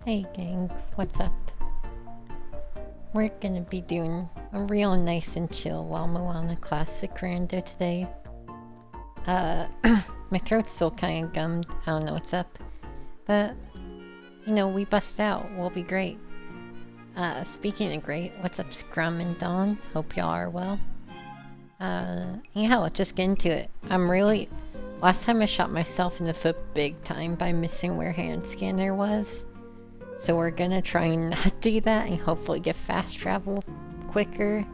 Hey gang, what's up? We're gonna be doing a real nice and chill La-Mulana Classic rando today. My throat's still kinda gummed, I don't know what's up. But, you know, we bust out, we'll be great. Speaking of great, what's up Scrum and Dawn? Hope y'all are well. Yeah, let's just get into it. Last time I shot myself in the foot big time by missing where hand scanner was. So we're gonna try and not do that and hopefully get fast travel quicker.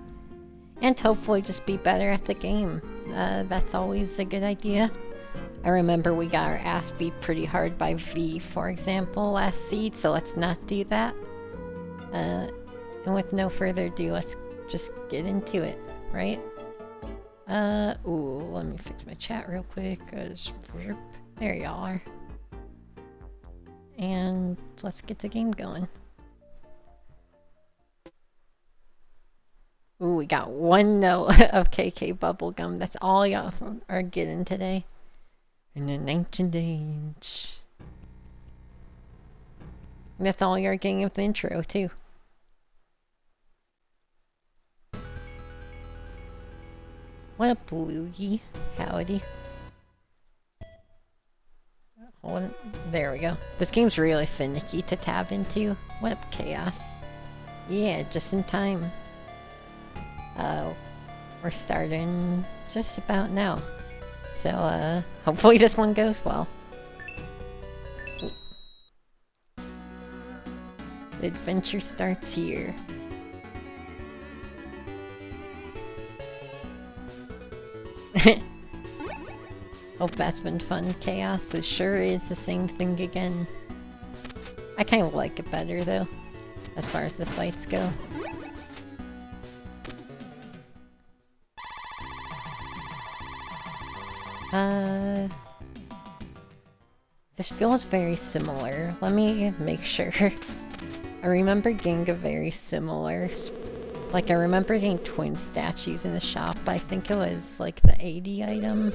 And hopefully just be better at the game. That's always a good idea. I remember we got our ass beat pretty hard by V, for example, last seed, so let's not do that. And with no further ado, let's just get into it, right? Ooh, let me fix my chat real quick. There y'all are. And let's get the game going. Ooh, we got one note of KK bubblegum. That's all y'all are getting today. In an ancient age. That's all you're getting with the intro, too. What up, Loogie? Howdy. There we go. This game's really finicky to tab into. What up, Chaos? Yeah, just in time. We're starting just about now. So, hopefully this one goes well. The adventure starts here. Hope that's been fun, Chaos. It sure is the same thing again. I kind of like it better, though, as far as the fights go. This feels very similar. Let me make sure. I remember getting a very similar... Like, I remember getting twin statues in the shop, but I think it was, like, the 80 item.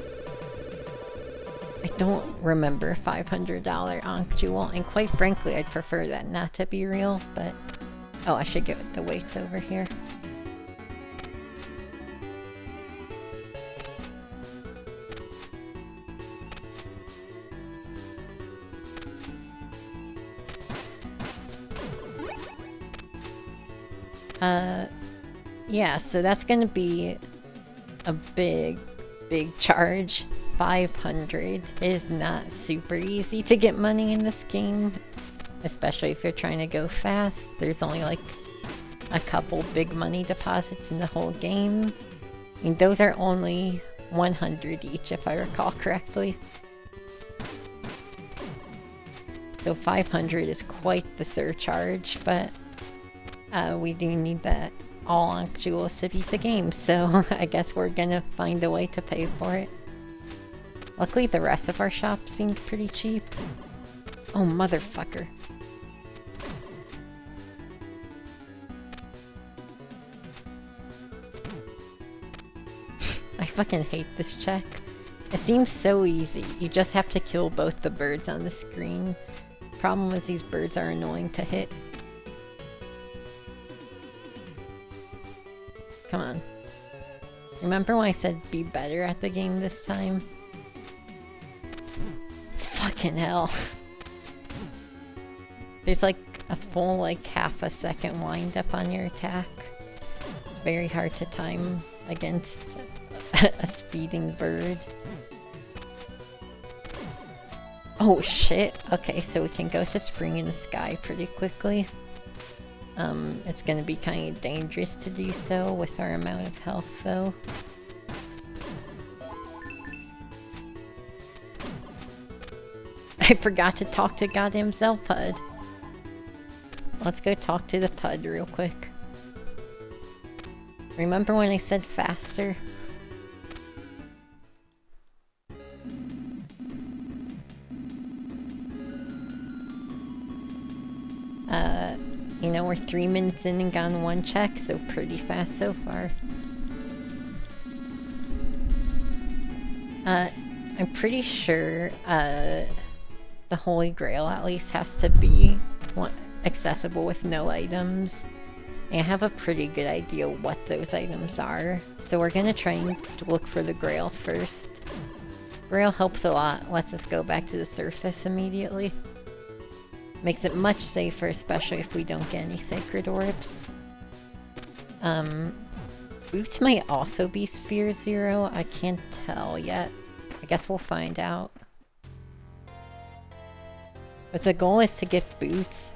I don't remember $500 Ankh Jewel, and quite frankly, I'd prefer that not to be real, but... Oh, I should get the weights over here. Yeah, so that's gonna be a big charge. 500 is not super easy to get money in this game, especially if you're trying to go fast. There's only like a couple big money deposits in the whole game. I mean, those are only 100 each if I recall correctly. So 500 is quite the surcharge, but we do need that all Ankh Jewels to beat the game, so I guess we're gonna find a way to pay for it. Luckily the rest of our shop seemed pretty cheap. Oh, motherfucker. I fucking hate this check. It seems so easy. You just have to kill both the birds on the screen. Problem is these birds are annoying to hit. Come on. Remember when I said be better at the game this time? Fucking hell. There's like a full like half a second wind up on your attack. It's very hard to time against a speeding bird. Oh shit. Okay, so we can go to Spring in the Sky pretty quickly. It's gonna be kind of dangerous to do so with our amount of health, though. I forgot to talk to goddamn Zelpud. Let's go talk to the Pud real quick. Remember when I said faster? You know, we're 3 minutes in and gotten one check, so pretty fast so far. I'm pretty sure, the Holy Grail at least has to be accessible with no items. And I have a pretty good idea what those items are. So we're gonna try and look for the Grail first. Grail helps a lot, lets us go back to the surface immediately. Makes it much safer, especially if we don't get any sacred orbs. Boots might also be Sphere 0, I can't tell yet. I guess we'll find out. But the goal is to get Boots,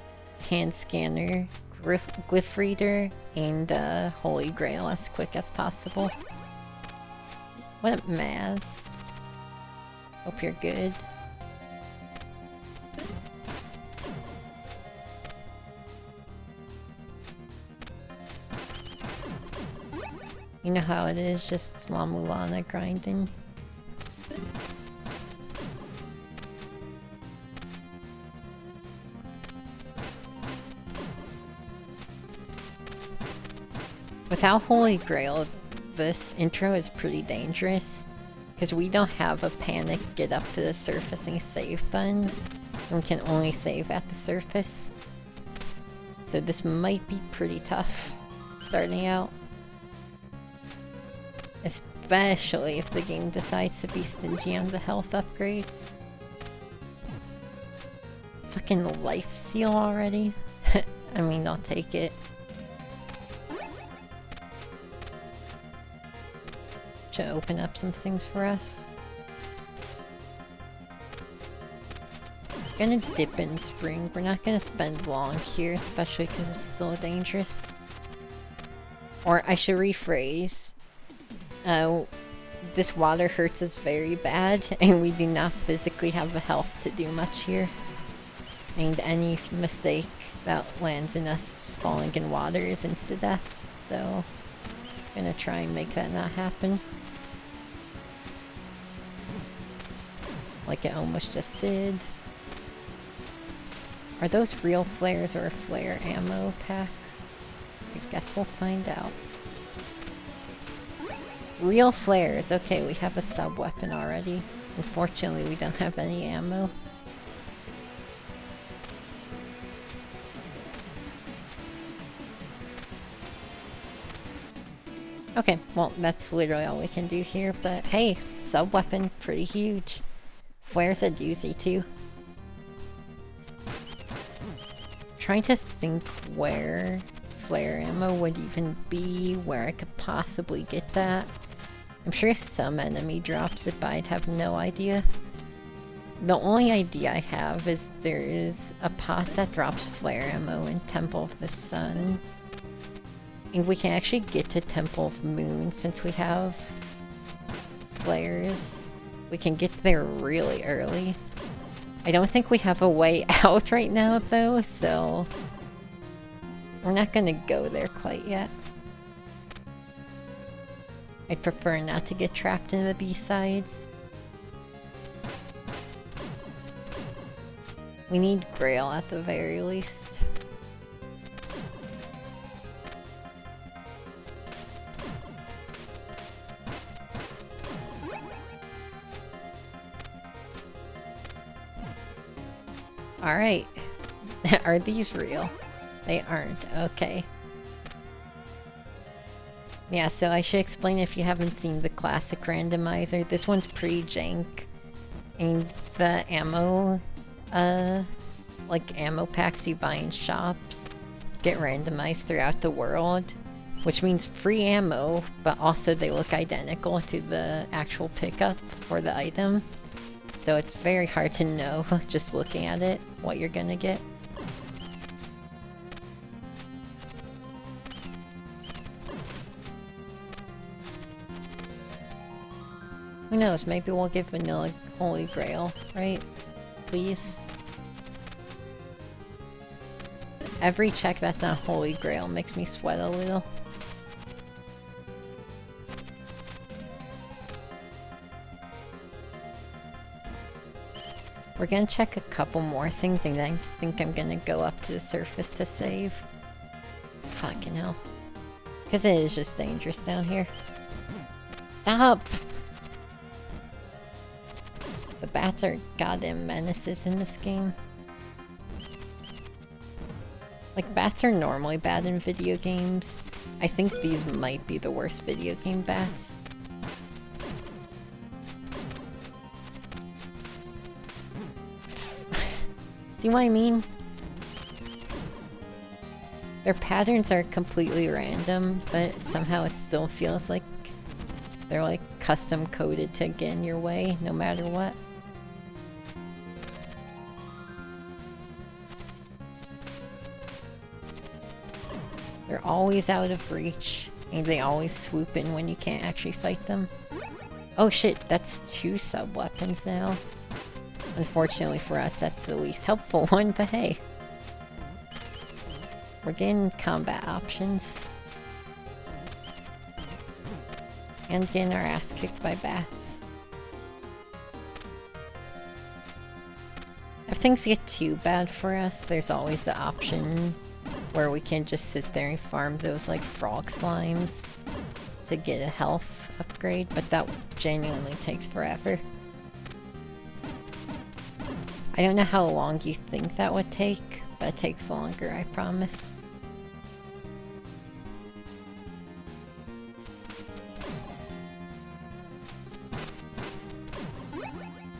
Hand Scanner, Glyph Reader, and Holy Grail as quick as possible. What up, Maz? Hope you're good. You know how it is, just La-Mulana grinding. Without Holy Grail, this intro is pretty dangerous, because we don't have a panic get up to the surface and save button, and we can only save at the surface. So this might be pretty tough, starting out. Especially if the game decides to be stingy on the health upgrades. Fucking life seal already? I mean, I'll take it. To open up some things for us. Gonna dip in spring. We're not gonna spend long here, especially because it's still dangerous. Or I should rephrase. This water hurts us very bad, and we do not physically have the health to do much here. And any mistake that lands in us falling in water is insta-death, so gonna try and make that not happen. Like it almost just did. Are those real flares or a flare ammo pack? I guess we'll find out. Real flares. Okay, we have a sub-weapon already. Unfortunately, we don't have any ammo. Okay, well, that's literally all we can do here, but hey, sub-weapon, pretty huge. Flares a doozy, too. Trying to think where flare ammo would even be, where I could possibly get that. I'm sure some enemy drops it, but I'd have no idea. The only idea I have is there is a pot that drops flare ammo in Temple of the Sun. And we can actually get to Temple of Moon since we have flares. We can get there really early. I don't think we have a way out right now though, so we're not gonna go there quite yet. I'd prefer not to get trapped in the B-sides. We need Grail at the very least. Alright. Are these real? They aren't. Okay. Yeah, so I should explain if you haven't seen the classic randomizer. This one's pretty jank. And the ammo, like ammo packs you buy in shops get randomized throughout the world. Which means free ammo, but also they look identical to the actual pickup for the item. So it's very hard to know, just looking at it, what you're gonna get. Who knows, maybe we'll give Vanilla Holy Grail, right? Please? Every check that's not Holy Grail makes me sweat a little. We're gonna check a couple more things and then I think I'm gonna go up to the surface to save. Fucking hell. Because it is just dangerous down here. Stop! The bats are goddamn menaces in this game. Like, bats are normally bad in video games. I think these might be the worst video game bats. See what I mean? Their patterns are completely random, but somehow it still feels like they're like custom coded to get in your way, no matter what. They're always out of reach, and they always swoop in when you can't actually fight them. Oh shit, that's 2 sub-weapons now. Unfortunately for us, that's the least helpful one, but hey. We're getting combat options. And getting our ass kicked by bats. If things get too bad for us, there's always the option where we can just sit there and farm those like frog slimes to get a health upgrade, but that genuinely takes forever. I don't know how long you think that would take, but it takes longer, I promise.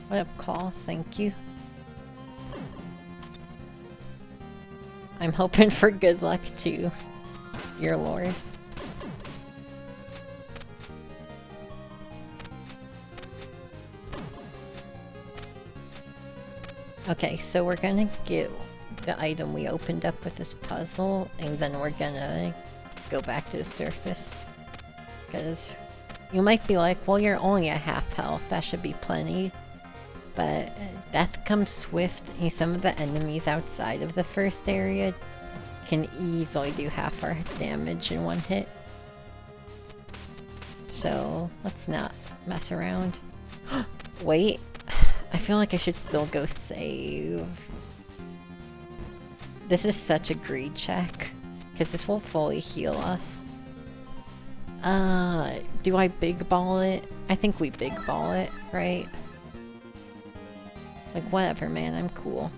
What up, Claw? Thank you. I'm hoping for good luck too, dear lord. Okay, so we're gonna get the item we opened up with this puzzle, and then we're gonna go back to the surface. Because you might be like, well, you're only at half health, that should be plenty. But death comes swift, and some of the enemies outside of the first area can easily do half our damage in one hit. So let's not mess around. Wait, I feel like I should still go save. This is such a greed check, because this will fully heal us. Do I big ball it? I think we big ball it, right? Like, whatever, man, I'm cool.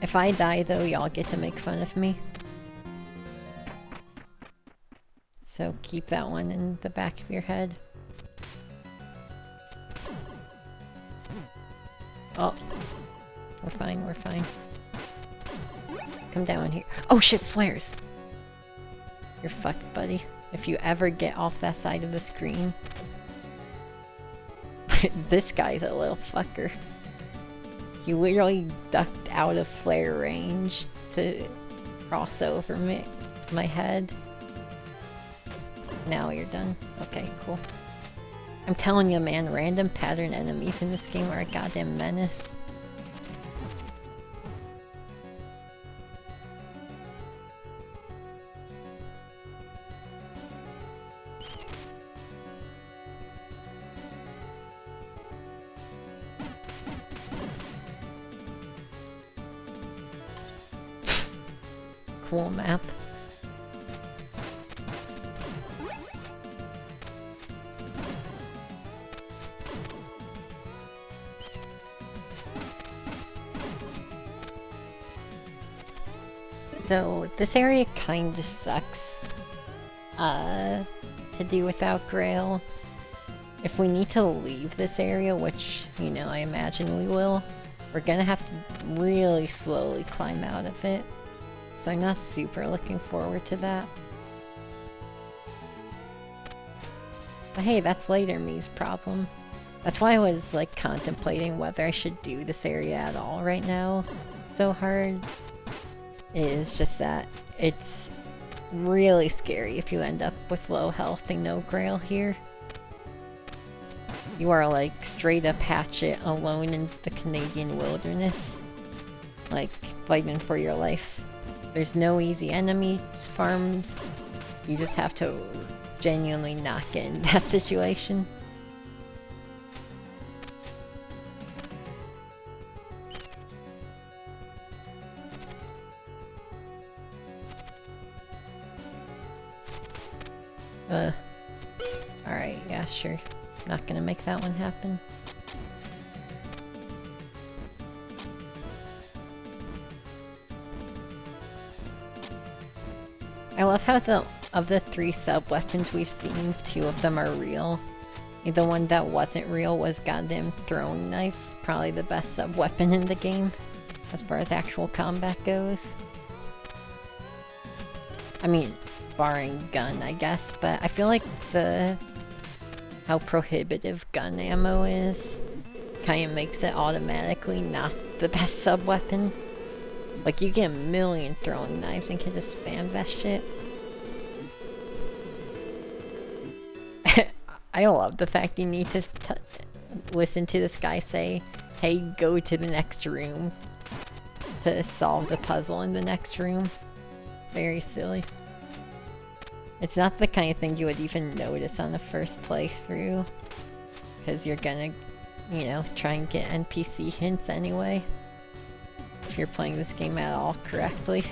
If I die, though, y'all get to make fun of me. So keep that one in the back of your head. Oh. We're fine, we're fine. Come down here. Oh shit, flares! You're fucked, buddy. If you ever get off that side of the screen. This guy's a little fucker. He literally ducked out of flare range to cross over my head. Now you're done. Okay, cool. I'm telling you, man, random pattern enemies in this game are a goddamn menace. Cool map. So this area kinda sucks to do without Grail. If we need to leave this area, which, you know, I imagine we will, we're gonna have to really slowly climb out of it. So I'm not super looking forward to that. But hey, that's later me's problem. That's why I was like contemplating whether I should do this area at all right now. So hard. It is just that it's really scary if you end up with low health and no Grail here. You are like straight up hatchet alone in the Canadian wilderness. Like fighting for your life. There's no easy enemy farms. You just have to genuinely not get in that situation. Alright, yeah, sure. Not gonna make that one happen. I love how of the 3 sub-weapons we've seen, 2 of them are real. The one that wasn't real was goddamn throwing knife. Probably the best sub-weapon in the game, as far as actual combat goes. I mean, barring gun, I guess, but I feel like how prohibitive gun ammo is kinda makes it automatically not the best sub-weapon. Like, you get a million throwing knives and can just spam that shit. I love the fact you need to listen to this guy say, hey, go to the next room to solve the puzzle in the next room. Very silly. It's not the kind of thing you would even notice on the first playthrough, because you're gonna, you know, try and get NPC hints anyway, if you're playing this game at all correctly.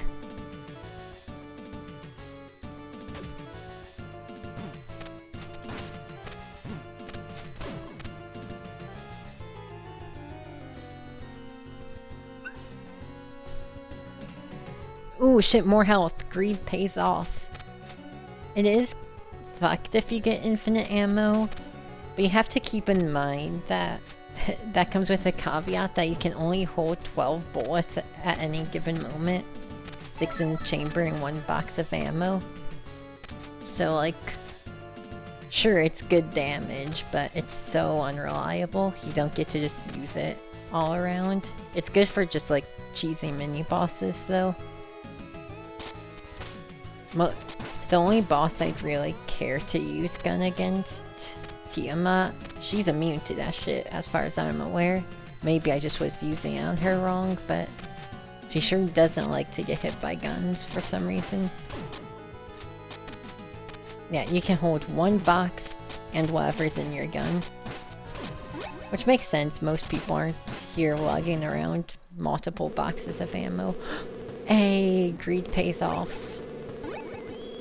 Ooh, shit, more health. Greed pays off. It is fucked if you get infinite ammo, but you have to keep in mind that that comes with a caveat that you can only hold 12 bullets at any given moment. 6 in the chamber and 1 box of ammo. So, like, sure, it's good damage, but it's so unreliable, you don't get to just use it all around. It's good for just, like, cheesy mini-bosses, though. The only boss I'd really care to use gun against, Tiamat, she's immune to that shit, as far as I'm aware. Maybe I just was using it on her wrong, but she sure doesn't like to get hit by guns for some reason. Yeah, you can hold 1 box and whatever's in your gun. Which makes sense, most people aren't here lugging around multiple boxes of ammo. Hey, greed pays off.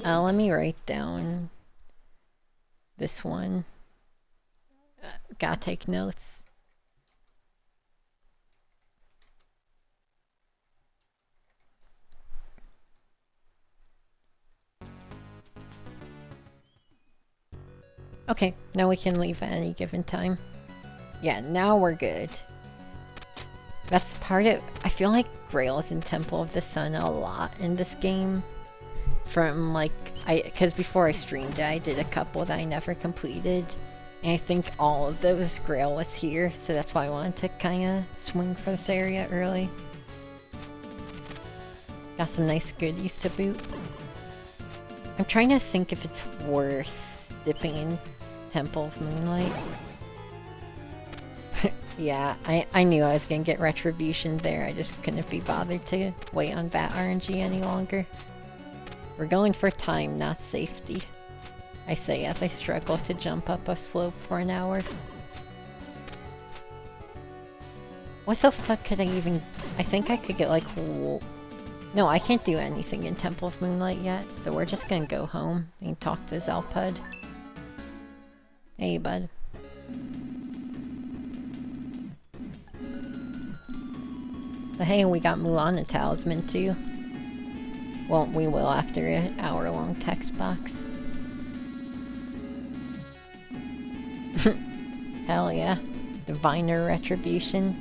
Let me write down this one. Gotta take notes. Okay, now we can leave at any given time. Yeah, now we're good. That's part of... I feel like Grail is in Temple of the Sun a lot in this game. From, like, because before I streamed it, I did a couple that I never completed. And I think all of those Grail was here, so that's why I wanted to kinda swing for this area early. Got some nice goodies to boot. I'm trying to think if it's worth dipping in Temple of Moonlight. Yeah, I knew I was gonna get Retribution there, I just couldn't be bothered to wait on Bat RNG any longer. We're going for time, not safety, I say as I struggle to jump up a slope for an hour. What the fuck could I even... I think I could get like... No, I can't do anything in Temple of Moonlight yet, so we're just gonna go home and talk to Zelpud. Hey, bud. But hey, we got La-Mulana Talisman too. Well, we will after an hour-long text box. Hell yeah. Diviner Retribution.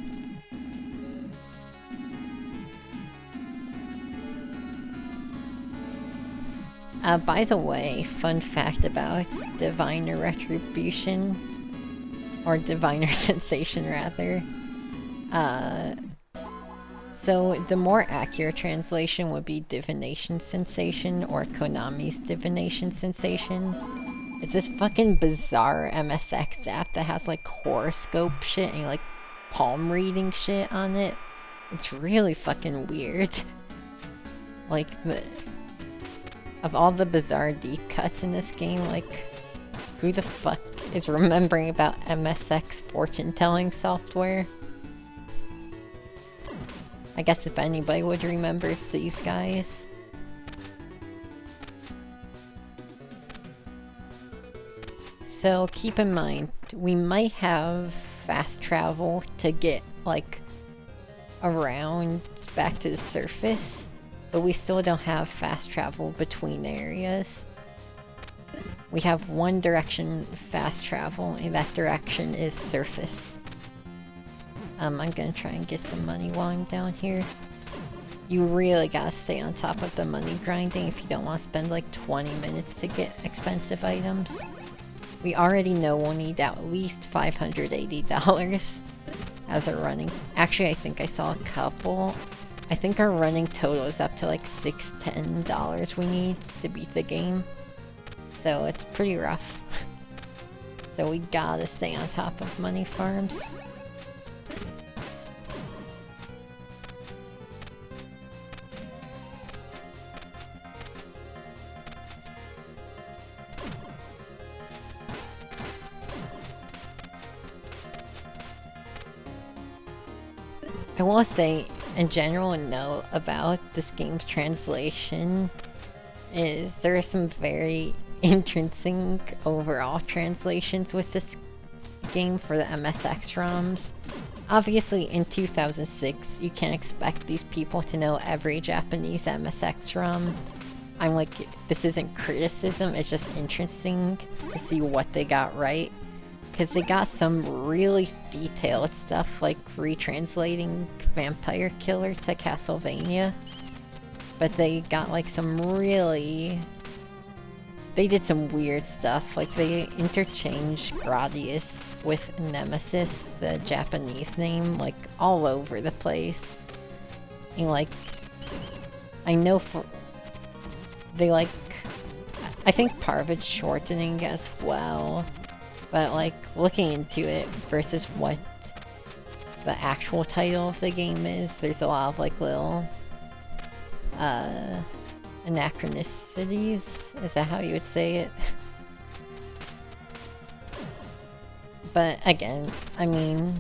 By the way, fun fact about Diviner Retribution, or Diviner Sensation rather, so the more accurate translation would be Divination Sensation, or Konami's Divination Sensation. It's this fucking bizarre MSX app that has like horoscope shit and like palm reading shit on it. It's really fucking weird. Like, of all the bizarre deep cuts in this game, like, who the fuck is remembering about MSX fortune-telling software? I guess if anybody would remember, it's these guys. So keep in mind, we might have fast travel to get, like, around back to the surface. but we still don't have fast travel between areas. We have one direction fast travel, and that direction is surface. I'm gonna try and get some money while I'm down here. You really gotta stay on top of the money grinding if you don't want to spend like 20 minutes to get expensive items. We already know we'll need at least $580 as a running. Actually, I think I saw a couple. I think our running total is up to like $610 we need to beat the game. So it's pretty rough. So we gotta stay on top of money farms. I will say, in general, a note about this game's translation is there are some very interesting overall translations with this game for the MSX ROMs. Obviously, in 2006, you can't expect these people to know every Japanese MSX ROM. I'm like, this isn't criticism, it's just interesting to see what they got right. Because they got some really detailed stuff, like retranslating Vampire Killer to Castlevania. But they got like some really... They did some weird stuff, like they interchanged Gradius with Nemesis, the Japanese name, like all over the place. And like, I know for... They like... I think part of it's shortening as well. But like, looking into it versus what the actual title of the game is, there's a lot of like little anachronicities, is that how you would say it? But again, I mean,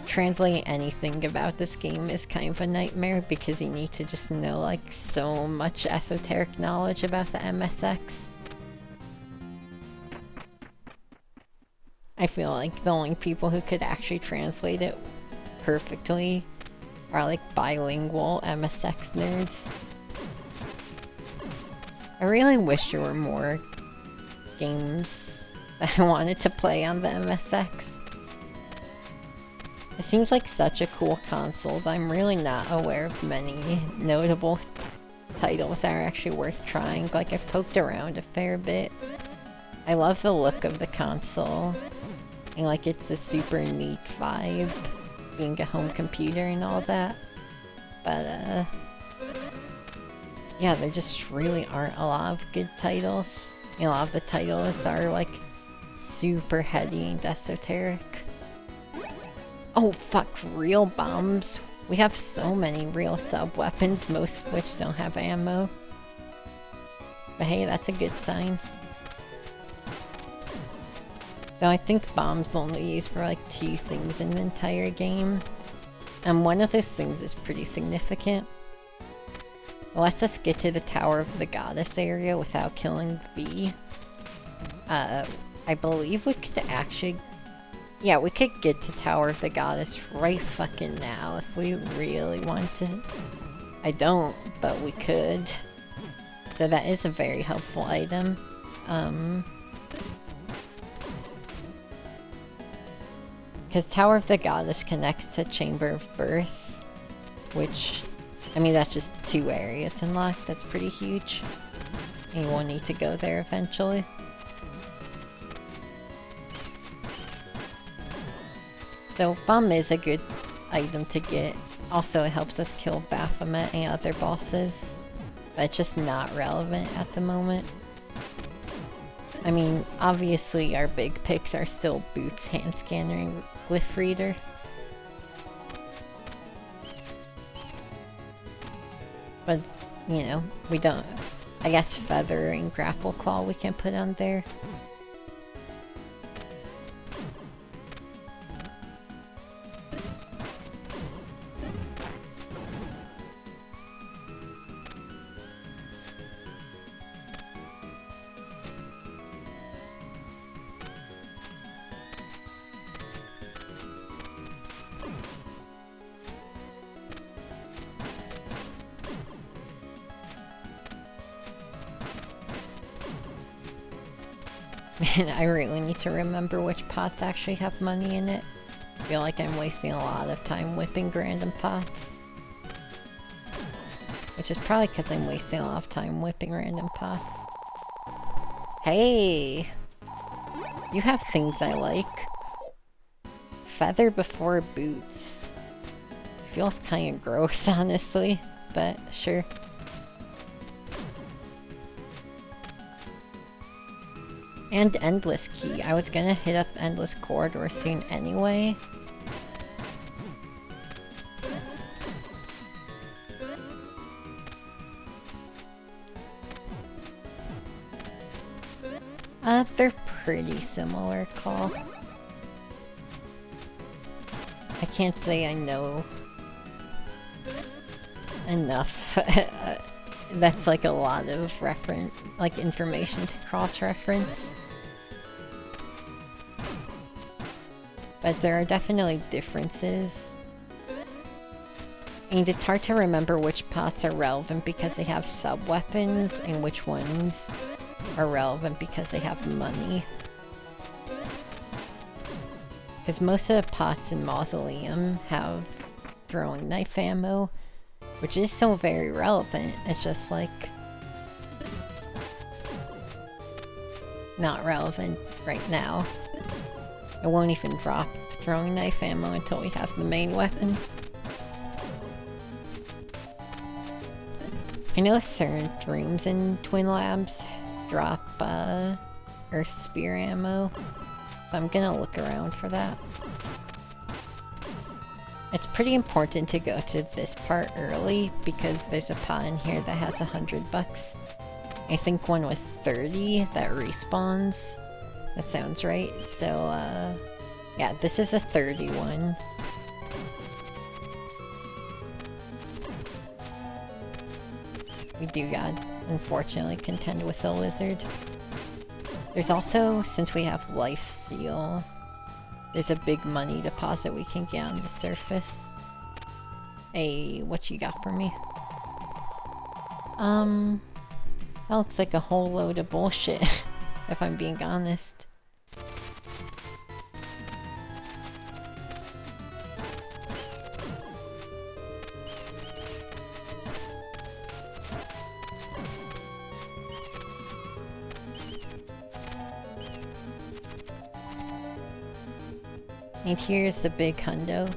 translating anything about this game is kind of a nightmare because you need to just know like so much esoteric knowledge about the MSX. I feel like the only people who could actually translate it perfectly are like bilingual MSX nerds. I really wish there were more games that I wanted to play on the MSX. It seems like such a cool console, but I'm really not aware of many notable titles that are actually worth trying. Like, I've poked around a fair bit. I love the look of the console. And like, it's a super neat vibe, being a home computer and all that. But, yeah, there just really aren't a lot of good titles. And a lot of the titles are like super heady and esoteric. Oh fuck, real bombs. We have so many real sub-weapons, most of which don't have ammo. But hey, that's a good sign. Though I think bombs only used for like 2 things in the entire game. And one of those things is pretty significant. It lets us get to the Tower of the Goddess area without killing V. I believe we could actually... Yeah, we could get to Tower of the Goddess right fucking now if we really want to. I don't, but we could. So that is a very helpful item. Because Tower of the Goddess connects to Chamber of Birth, which, I mean, that's just 2 areas unlocked. That's pretty huge. And you will need to go there eventually. So, Bomb is a good item to get. Also, it helps us kill Baphomet and other bosses. But it's just not relevant at the moment. I mean, obviously our big picks are still Boots, Hand Scanner, and Glyph Reader. But, you know, we don't... I guess Feather and Grapple Claw we can put on there. And I really need to remember which pots actually have money in it. I feel like I'm wasting a lot of time whipping random pots. Which is probably because I'm wasting a lot of time whipping random pots. Hey! You have things I like. Feather before boots. Feels kind of gross, honestly, but sure. And Endless Key. I was gonna hit up Endless Corridor soon anyway. They're pretty similar, Call. I can't say I know enough. That's like a lot of information to cross-reference. But there are definitely differences. And it's hard to remember which pots are relevant because they have sub-weapons and which ones are relevant because they have money. Because most of the pots in Mausoleum have throwing knife ammo, which is still very relevant. It's just like not relevant right now. It won't even drop throwing knife ammo until we have the main weapon. I know certain rooms in Twin Labs drop Earth Spear ammo, so I'm gonna look around for that. It's pretty important to go to this part early because there's a pot in here that has $100. I think one with 30 that respawns. That sounds right. So, yeah, this is a 31. We do gotta, unfortunately, contend with the lizard. There's also, since we have Life Seal, there's a big money deposit we can get on the surface. Hey, what you got for me? That looks like a whole load of bullshit, if I'm being honest. And here's the big hundo.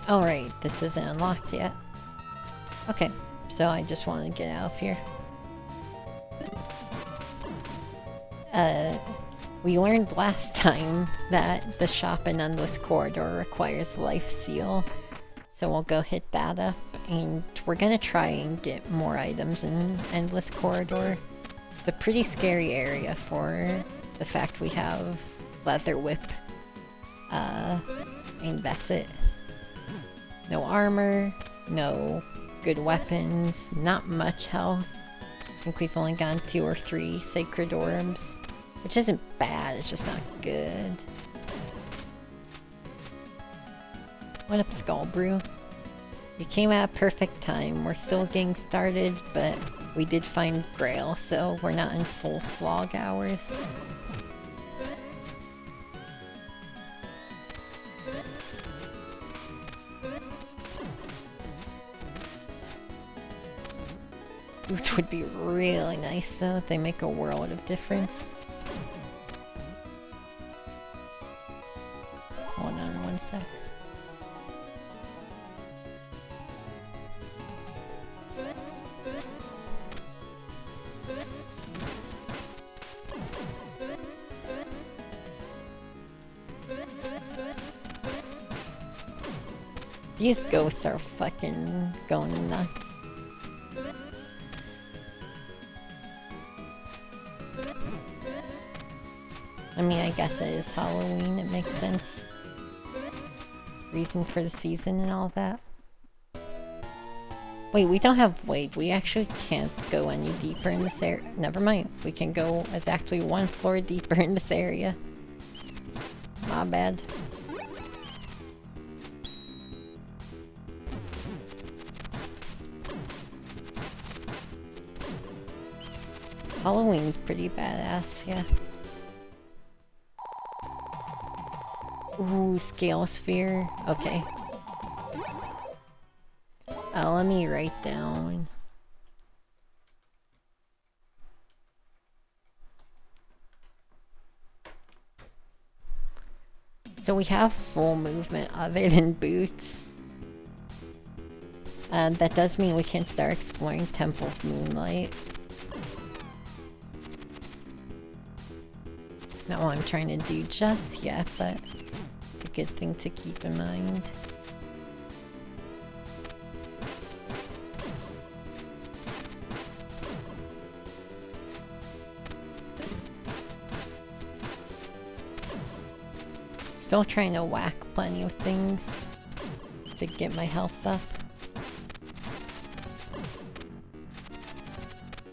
Oh right, this isn't unlocked yet. Okay, so I just want to get out of here. We learned last time that the shop in Endless Corridor requires Life Seal. So we'll go hit that up, and we're gonna try and get more items in Endless Corridor. It's a pretty scary area for the fact we have Leather Whip. And that's it. No armor, no good weapons, not much health. I think we've only gotten 2 or 3 Sacred Orbs, which isn't bad, it's just not good. What up, Skullbrew? You came at a perfect time. We're still getting started, but we did find Grail, so we're not in full slog hours. Which would be really nice though, they make a world of difference. Hold on one sec. These ghosts are fucking going nuts. I mean, I guess it is Halloween, it makes sense. Reason for the season and all that. Wait, we don't have weight. We actually can't go any deeper in this area. Never mind. We can go exactly 1 floor deeper in this area. My bad. Halloween's pretty badass, yeah. Ooh, scale sphere. Okay. Let me write down. So we have full movement other than boots. That does mean we can start exploring Temple of Moonlight. Not what I'm trying to do just yet, but it's a good thing to keep in mind. Still trying to whack plenty of things to get my health up.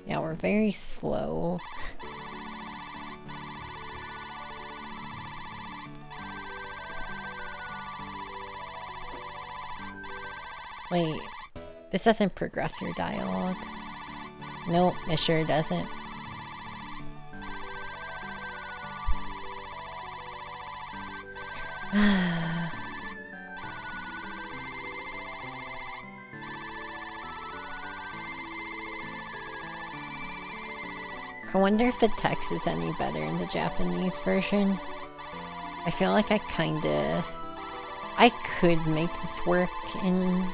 Yeah, we're very slow. Wait, this doesn't progress your dialogue. Nope, it sure doesn't. I wonder if the text is any better in the Japanese version. I feel like I could make this work in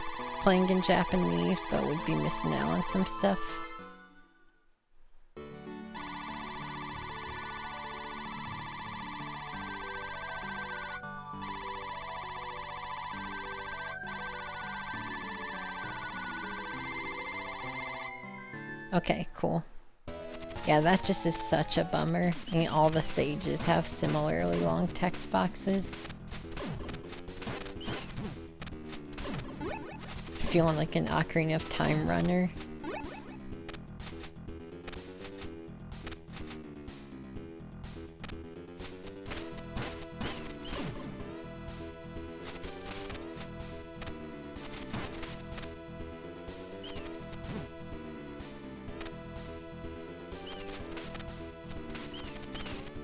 playing in Japanese, but would be missing out on some stuff. Okay, cool. Yeah, that just is such a bummer. I mean, all the sages have similarly long text boxes. Feeling like an Ocarina of Time runner.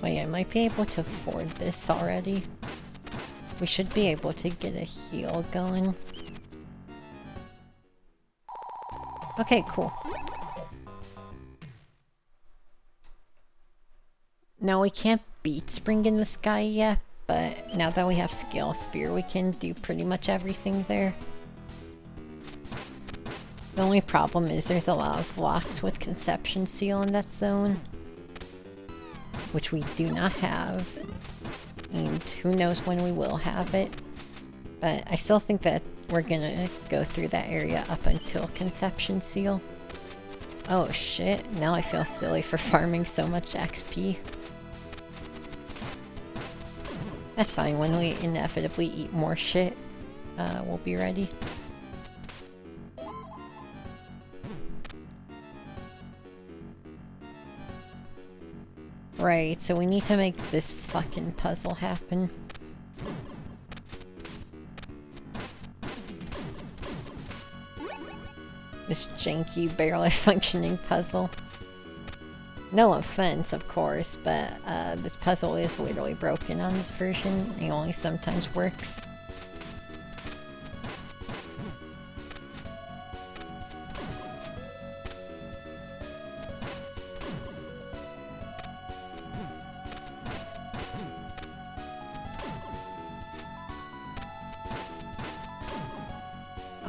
Wait, I might be able to afford this already. We should be able to get a heal going. Okay, cool. Now we can't beat Spring in the Sky yet, but now that we have Scale Sphere, we can do pretty much everything there. The only problem is there's a lot of blocks with Conception Seal in that zone, which we do not have, and who knows when we will have it. But I still think that we're gonna go through that area up until Conception Seal. Oh shit, now I feel silly for farming so much XP. That's fine, when we inevitably eat more shit, we'll be ready. Right, so we need to make this fucking puzzle happen. This janky, barely functioning puzzle. No offense, of course, but this puzzle is literally broken on this version. It only sometimes works.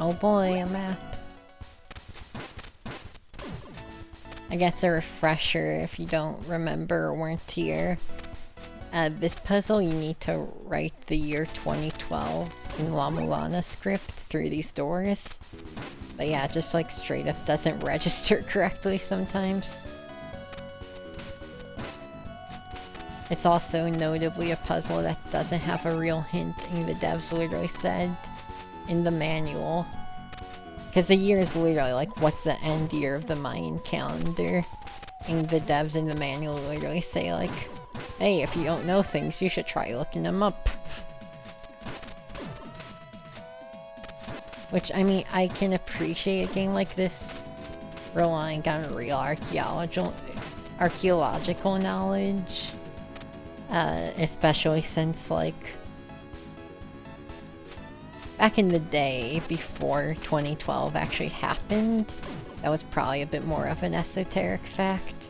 Oh boy, a map. I guess a refresher if you don't remember or weren't here. This puzzle you need to write the year 2012 in La-Mulana script through these doors. But yeah, just like straight up doesn't register correctly sometimes. It's also notably a puzzle that doesn't have a real hint, and the devs literally said in the manual. Because the year is literally like, what's the end year of the Mayan calendar? And the devs in the manual literally say like, hey, if you don't know things, you should try looking them up. Which, I mean, I can appreciate a game like this relying on real archaeological knowledge, especially since, like, back in the day, before 2012 actually happened, that was probably a bit more of an esoteric fact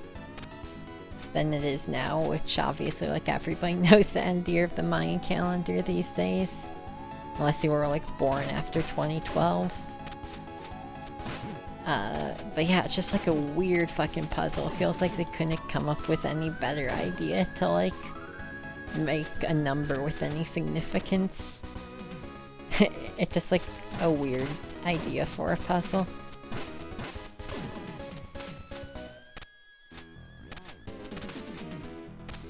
than it is now, which obviously, like, everybody knows the end year of the Mayan calendar these days. Unless you were, like, born after 2012. But yeah, it's just like a weird fucking puzzle. It feels like they couldn't come up with any better idea to, like, make a number with any significance. It's just like a weird idea for a puzzle.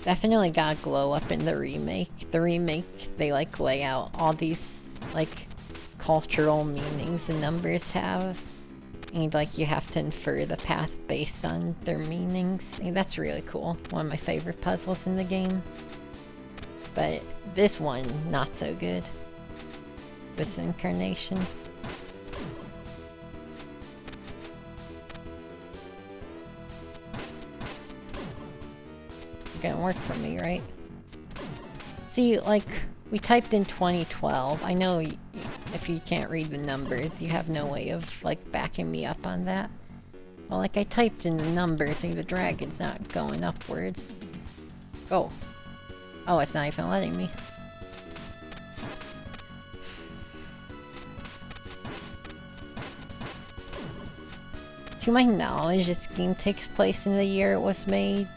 Definitely got glow up in the remake. The remake, they like lay out all these like cultural meanings the numbers have. And like you have to infer the path based on their meanings. And that's really cool. One of my favorite puzzles in the game. But this one, not so good. This incarnation. Gonna work for me, right? See, like, we typed in 2012. I know if you can't read the numbers, you have no way of, like, backing me up on that. Well, like, I typed in the numbers and the dragon's not going upwards. Oh. Oh, it's not even letting me. To my knowledge, this game takes place in the year it was made.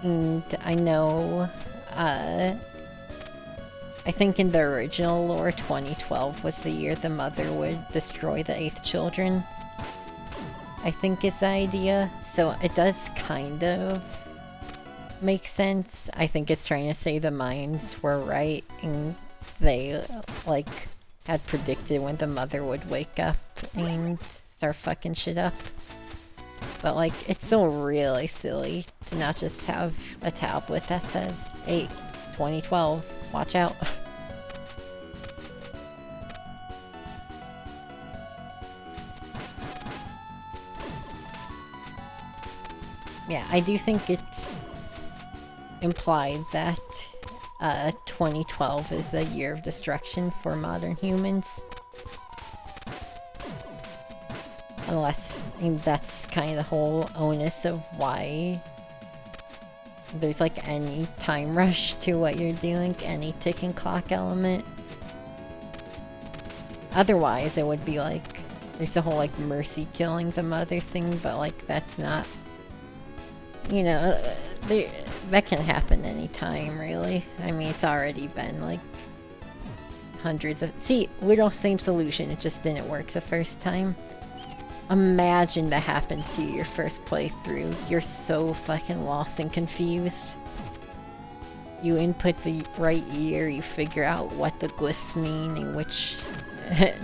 And I know, I think in the original lore, 2012 was the year the mother would destroy the 8th children. I think is the idea. So it does kind of make sense. I think it's trying to say the Mayans were right, and they, like, had predicted when the mother would wake up and start fucking shit up. But, like, it's still really silly to not just have a tablet that says, 8, 2012, watch out. Yeah, I do think it's implied that 2012 is a year of destruction for modern humans. Unless, I mean, that's kind of the whole onus of why there's like any time rush to what you're doing, any ticking clock element. Otherwise, it would be like, there's the whole like mercy killing the mother thing, but like that's not, you know, that can happen anytime, really. I mean, it's already been like hundreds of, see, literal same solution, it just didn't work the first time. Imagine that happens to you your first playthrough. You're so fucking lost and confused. You input the right year, you figure out what the glyphs mean and which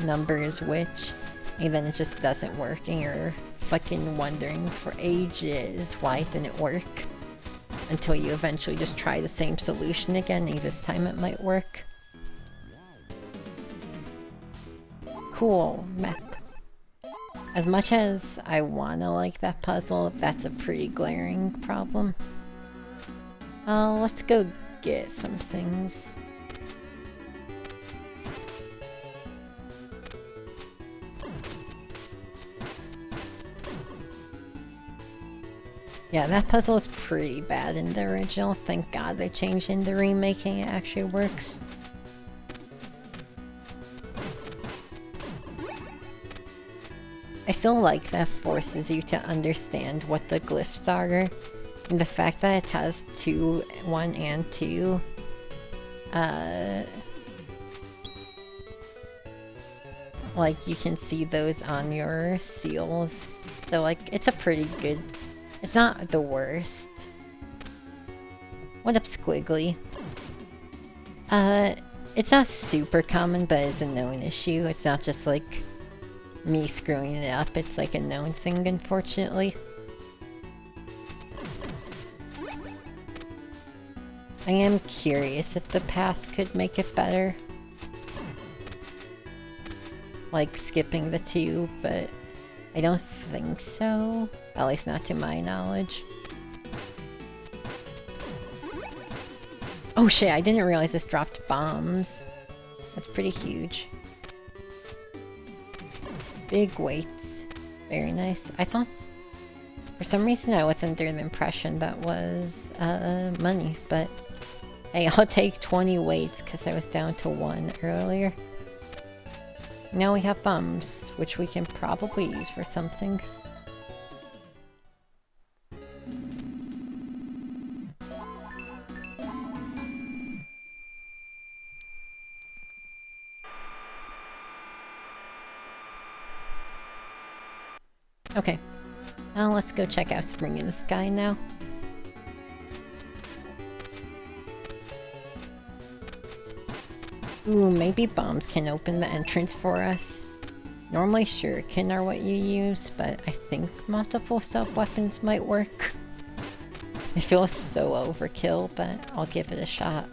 number is which, and then it just doesn't work, and you're fucking wondering for ages why it didn't work. Until you eventually just try the same solution again, and this time it might work. Cool map. As much as I wanna like that puzzle, that's a pretty glaring problem. Let's go get some things. Yeah, that puzzle is pretty bad in the original. Thank God they changed in the remaking, it actually works. I still like that forces you to understand what the glyphs are, and the fact that it has 2, 1 and 2, like you can see those on your seals, so like it's a pretty good, it's not the worst. What up, Squiggly? It's not super common, but it's a known issue. It's not just like me screwing it up, it's like a known thing, unfortunately. I am curious if the path could make it better. Like skipping the 2, but I don't think so. At least not to my knowledge. Oh shit, I didn't realize this dropped bombs. That's pretty huge. Big weights. Very nice. I thought... For some reason I was under the impression that was money, but... Hey, I'll take 20 weights because I was down to 1 earlier. Now we have bombs, which we can probably use for something. Okay. Now let's go check out Spring in the Sky now. Ooh, maybe bombs can open the entrance for us. Normally shuriken are what you use, but I think multiple sub-weapons might work. It feels so overkill, but I'll give it a shot.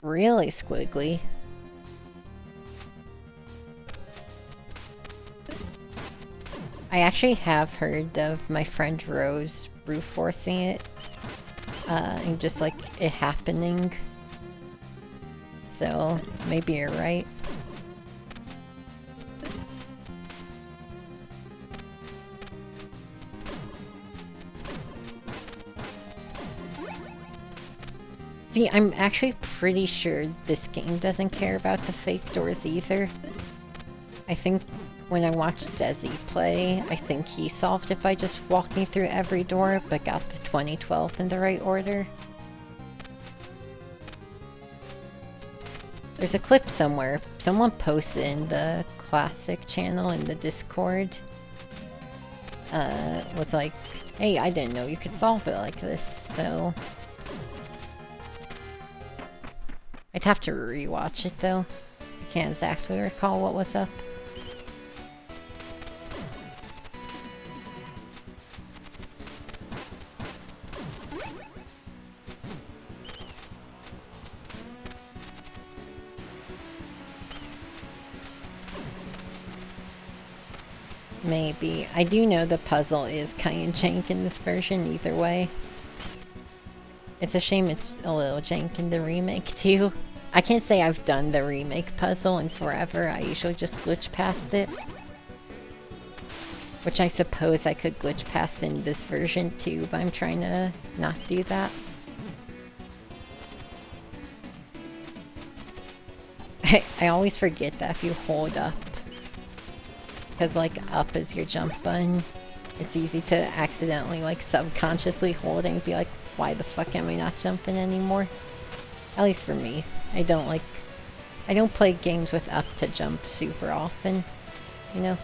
Really squiggly. I actually have heard of my friend Rose brute forcing it, and just like it happening. So maybe you're right. See, I'm actually pretty sure this game doesn't care about the fake doors either. I think when I watched Desi play, I think he solved it by just walking through every door, but got the 2012 in the right order. There's a clip somewhere. Someone posted in the classic channel in the Discord. Was like, hey, I didn't know you could solve it like this, so... I'd have to rewatch it though. I can't exactly recall what was up. Maybe. I do know the puzzle is kinda jank in this version either way. It's a shame it's a little jank in the remake too. I can't say I've done the remake puzzle in forever. I usually just glitch past it. Which I suppose I could glitch past in this version too, but I'm trying to not do that. I always forget that if you hold up, because like up is your jump button, it's easy to accidentally like subconsciously hold it and be like, why the fuck am I not jumping anymore? At least for me. I don't play games with up to jump super often, you know?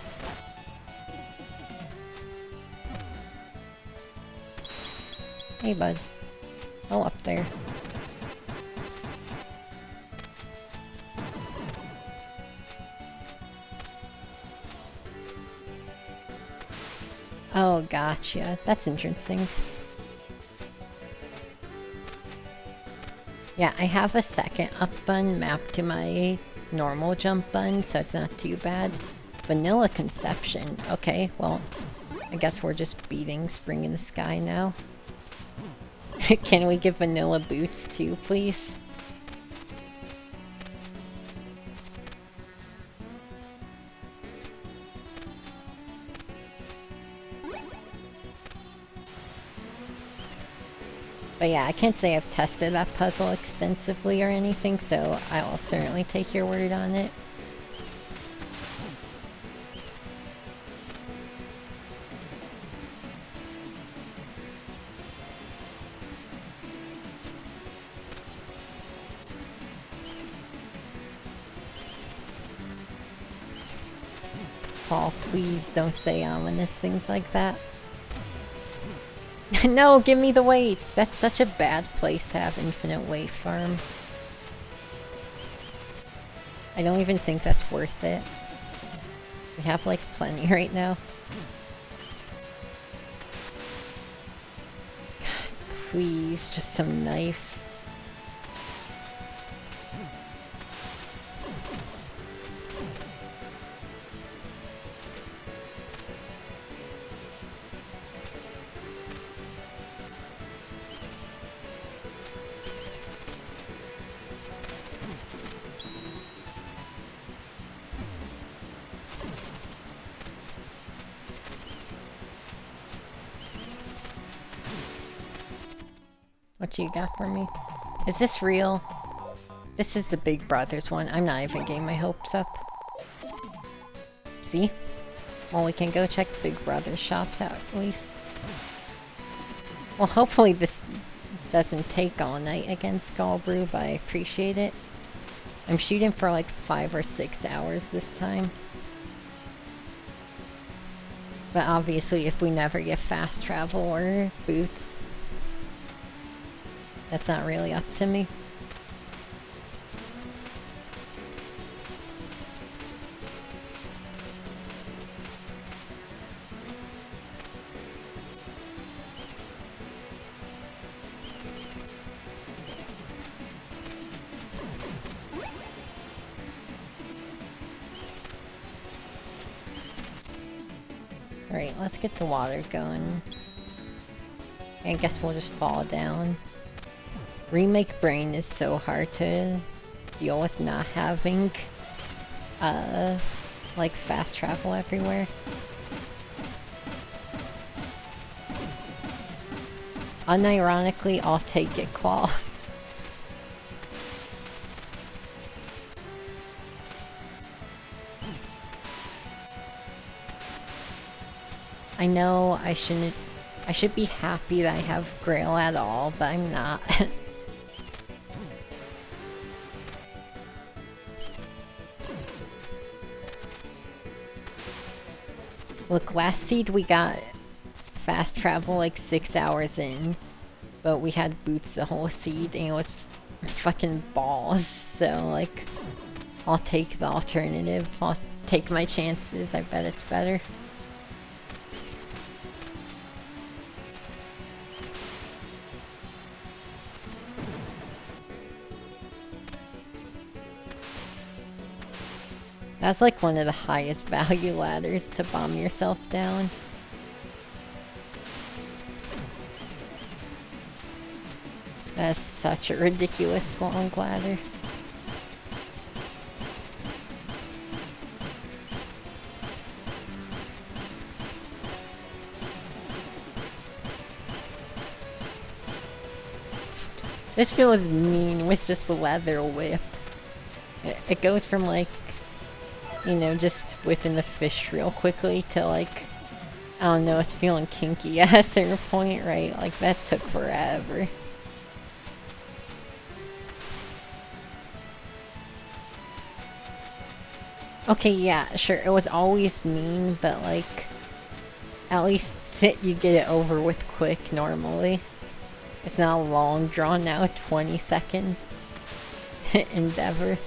Hey bud. Oh, up there. Oh, gotcha. That's interesting. Yeah, I have a second up button mapped to my normal jump button, so it's not too bad. Vanilla Conception. Okay, well, I guess we're just beating Spring in the Sky now. Can we give Vanilla Boots too, please? But yeah, I can't say I've tested that puzzle extensively or anything, so I will certainly take your word on it. Paul, please don't say ominous things like that. No, give me the weights! That's such a bad place to have infinite weight farm. I don't even think that's worth it. We have like plenty right now. God, please, just some knife. What you got for me? Is this real? This is the Big Brothers one. I'm not even getting my hopes up. See? Well, we can go check Big Brother's shops out at least. Well, hopefully this doesn't take all night against Skullbrew, but I appreciate it. I'm shooting for like 5 or 6 hours this time. But obviously if we never get fast travel or boots, that's not really up to me. Alright, let's get the water going. I guess we'll just fall down. Remake Brain is so hard to deal with not having, like fast travel everywhere. Unironically, I'll take it, Claw. I know I should be happy that I have Grail at all, but I'm not. Look, last seed we got fast travel like 6 hours in, but we had boots the whole seed and it was fucking balls, so like, I'll take the alternative. I'll take my chances, I bet it's better. That's like one of the highest value ladders to bomb yourself down. That's such a ridiculous long ladder. This feels mean with just the leather whip. It goes from like, you know, just whipping the fish real quickly to like, I don't know, it's feeling kinky at a certain point, right? Like that took forever. Okay, yeah, sure, it was always mean, but like, at least you get it over with quick normally. It's not a long, drawn out 20-second endeavor.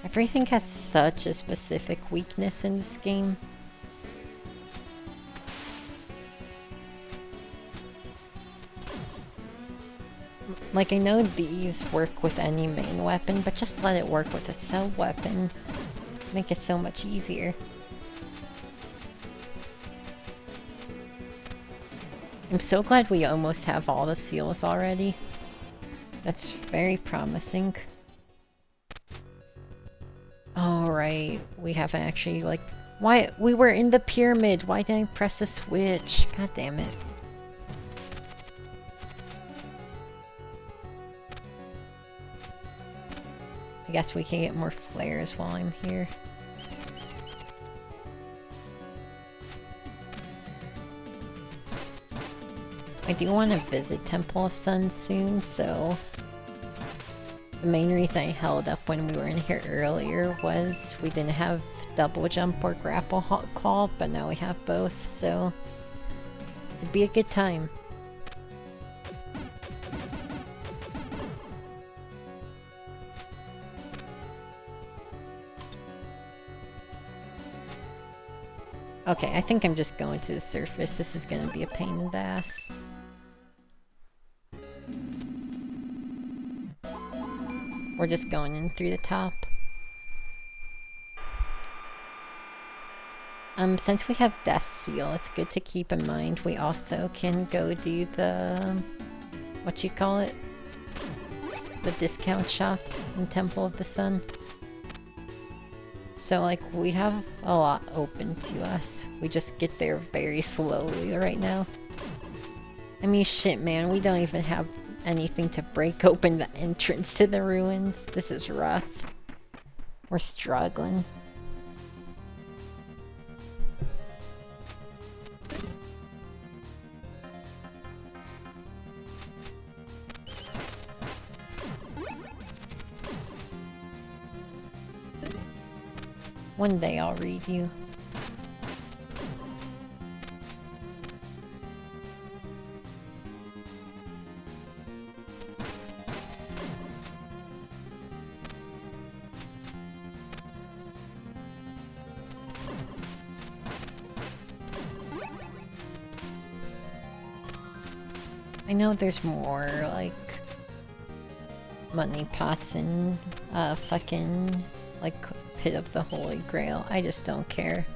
Everything has such a specific weakness in this game. Like, I know these work with any main weapon, but just let it work with a sub-weapon. Make it so much easier. I'm so glad we almost have all the seals already. That's very promising. Alright, we haven't actually, like... Why? We were in the pyramid! Why didn't I press the switch? God damn it. I guess we can get more flares while I'm here. I do want to visit Temple of Sun soon, so... The main reason I held up when we were in here earlier was we didn't have double jump or grapple claw, but now we have both, so it'd be a good time. Okay, I think I'm just going to the surface. This is gonna be a pain in the ass. We're just going in through the top. Since we have Death Seal, it's good to keep in mind we also can go do the... what you call it? the discount shop in Temple of the Sun. So like we have a lot open to us. We just get there very slowly right now. I mean shit man, we don't even have anything to break open the entrance to the ruins. This is rough. We're struggling. One day I'll read you. I know there's more, like, money pots and, fucking, like, Pit of the Holy Grail. I just don't care.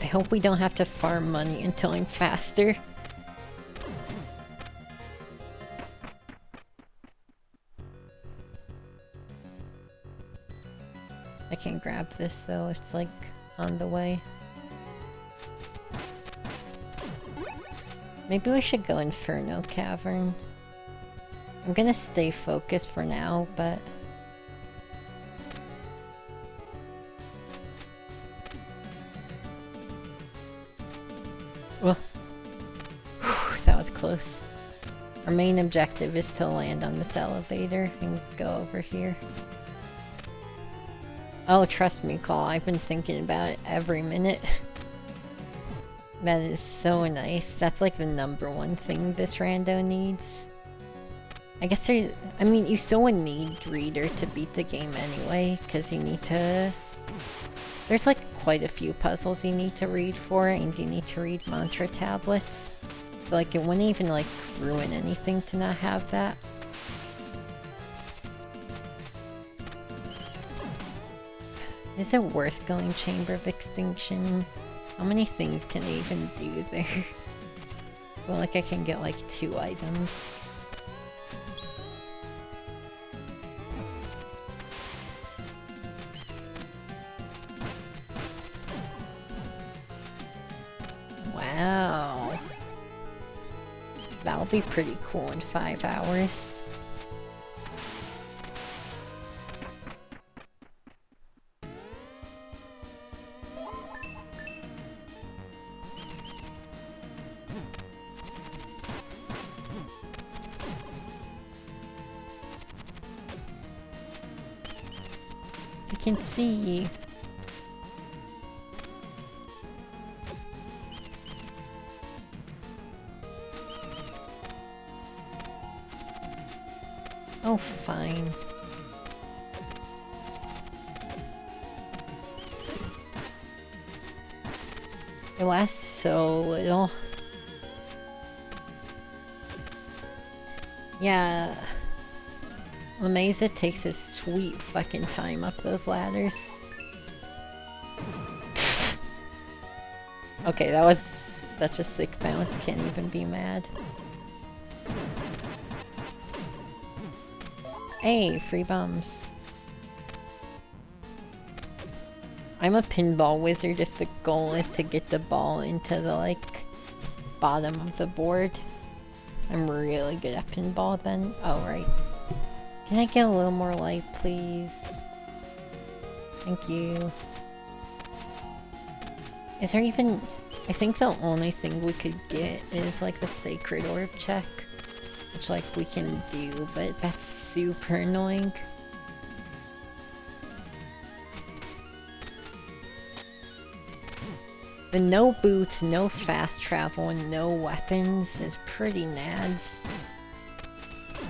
I hope we don't have to farm money until I'm faster. I can grab this though, it's like on the way. Maybe we should go Inferno Cavern. I'm gonna stay focused for now, but... Well, that was close. Our main objective is to land on this elevator and go over here. Oh, trust me, Cole, I've been thinking about it every minute. That is so nice. That's like the #1 thing this rando needs. I guess there's... I mean, you still would need Reader to beat the game anyway, because you need to... There's like quite a few puzzles you need to read for, and you need to read mantra tablets. So like, it wouldn't even like ruin anything to not have that. Is it worth going Chamber of Extinction? How many things can I even do there? I feel like I can get like 2 items. Wow. That'll be pretty cool in 5 hours. I can see. Oh, fine. It lasts so little. Yeah. La-Mesa takes his sweet fucking time up those ladders. Okay, that was such a sick bounce, can't even be mad. Hey, free bombs. I'm a pinball wizard if the goal is to get the ball into the, like, bottom of the board. I'm really good at pinball then. Oh, right. Can I get a little more light, please? Thank you. Is there even... I think the only thing we could get is, like, the Sacred Orb check. Which, like, we can do, but that's super annoying. The no boots, no fast travel, and no weapons is pretty nads.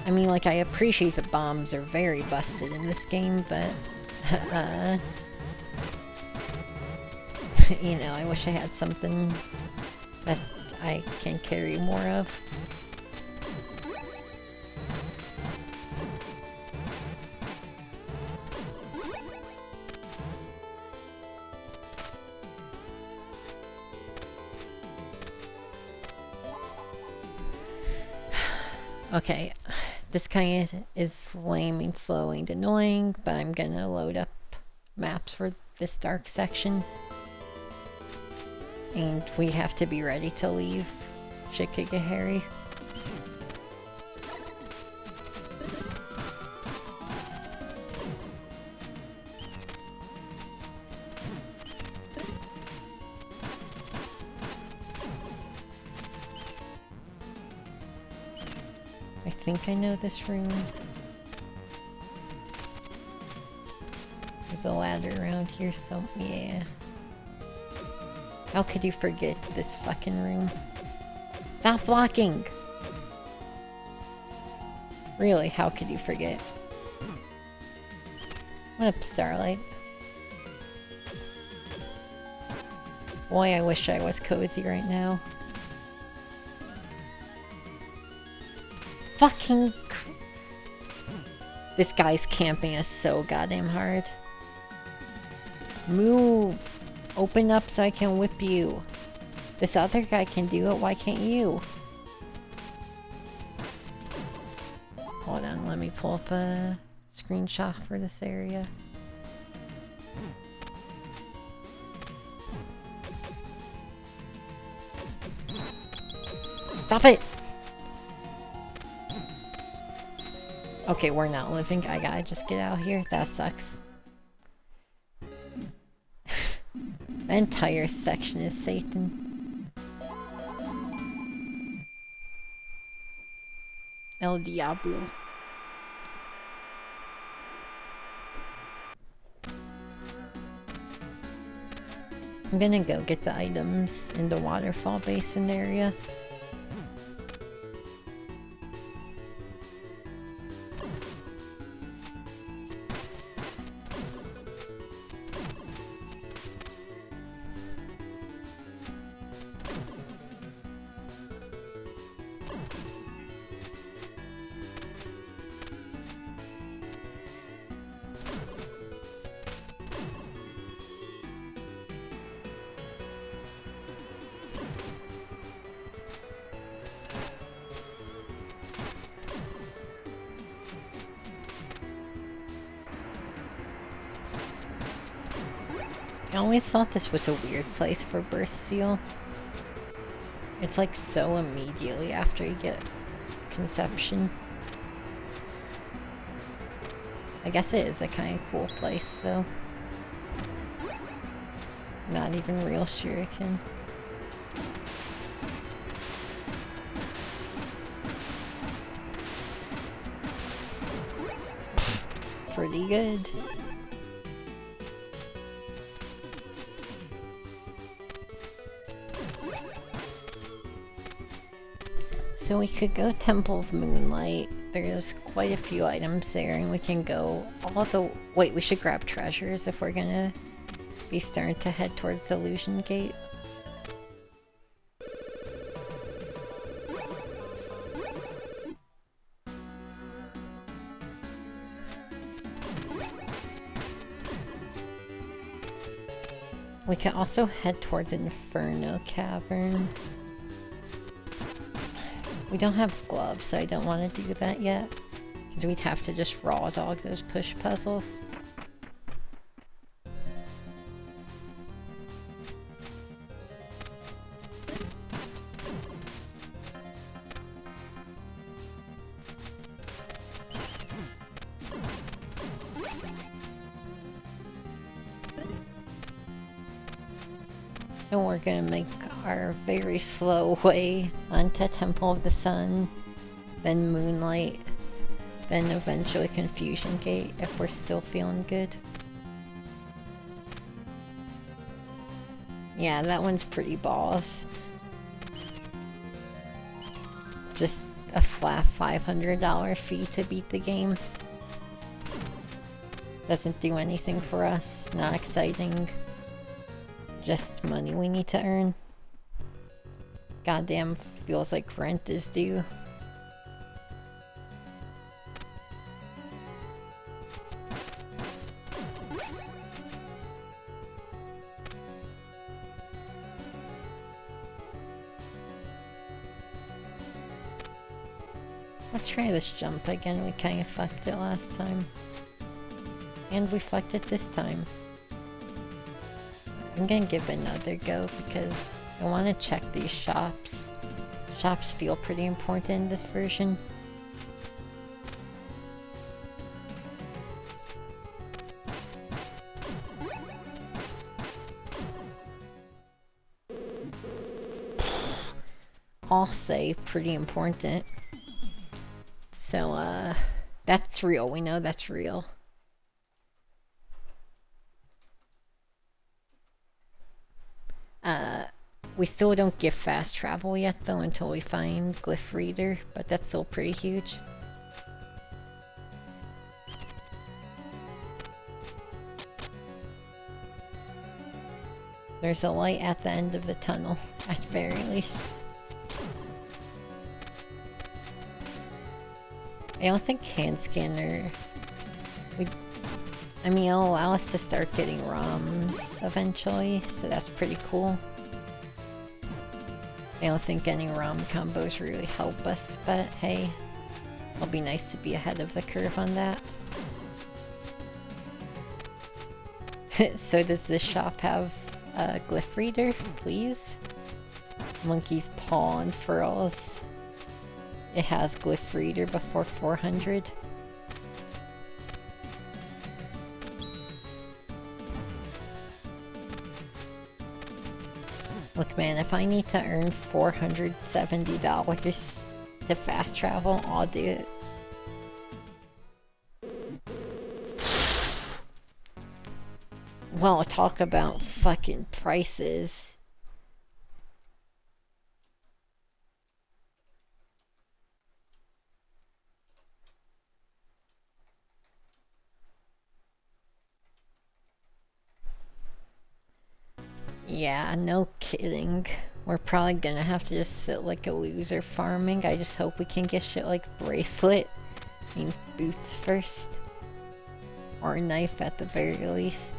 I mean, like, I appreciate the bombs are very busted in this game, but... you know, I wish I had something that I can carry more of. Okay, This kind of is lame and slow and annoying, but I'm gonna load up maps for this dark section. And we have to be ready to leave. Shit could get hairy. I think I know this room. There's a ladder around here, so yeah. How could you forget this fucking room? Stop blocking! Really, how could you forget? What up, Starlight? Boy, I wish I was cozy right now. Fucking... This guy's camping us so goddamn hard. Move! Open up so I can whip you. This other guy can do it, why can't you? Hold on, let me pull up a screenshot for this area. Stop it! Okay, we're not living. I gotta just get out here. That sucks. The entire section is Satan. El Diablo. I'm gonna go get the items in the waterfall basin area. I always thought this was a weird place for birth seal. It's like so immediately after you get conception. I guess it is a kind of cool place though. Not even real shuriken. Pretty good. So we could go Temple of Moonlight. There's quite a few items there, and we can go all the... Wait, we should grab treasures if we're gonna be starting to head towards Illusion Gate. We can also head towards Inferno Cavern. We don't have gloves, so I don't want to do that yet. Because we'd have to just raw dog those push puzzles. And we're gonna make our very slow way onto Temple of the Sun, then Moonlight, then eventually Confusion Gate if we're still feeling good. Yeah, that one's pretty balls. Just a flat $500 fee to beat the game. Doesn't do anything for us, not exciting. Just money we need to earn. Goddamn, feels like rent is due. Let's try this jump again. We kind of fucked it last time. And we fucked it this time. I'm gonna give it another go because I want to check these shops. Shops feel pretty important in this version. I'll say pretty important. So, that's real. We know that's real. We still don't get fast travel yet though until we find Glyph Reader, but that's still pretty huge. There's a light at the end of the tunnel, at the very least. I don't think hand scanner... I mean, it'll allow us to start getting ROMs eventually, so that's pretty cool. I don't think any ROM combos really help us, but hey, it'll be nice to be ahead of the curve on that. So does this shop have a Glyph Reader, please? Monkey's Paw Unfurls. It has Glyph Reader before 400. Look man, if I need to earn $470 to fast travel, I'll do it. Well, talk about fucking prices. Yeah, no kidding. We're probably gonna have to just sit like a loser farming. I just hope we can get shit like bracelet. I mean, boots first. Or a knife at the very least.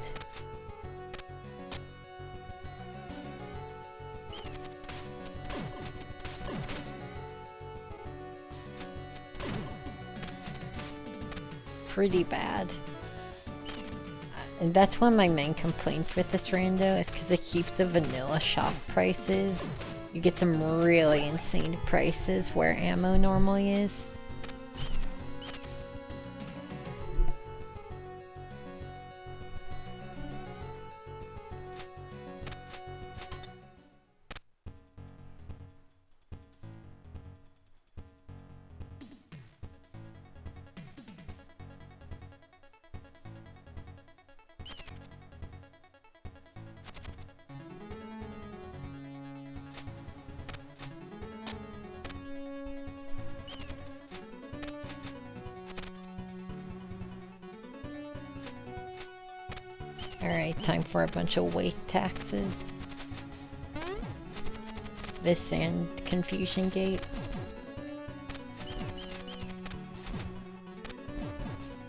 Pretty bad. And that's one of my main complaints with this rando, is because it keeps the vanilla shop prices. You get some really insane prices where ammo normally is. Alright, time for a bunch of weight taxes. This and Confusion Gate.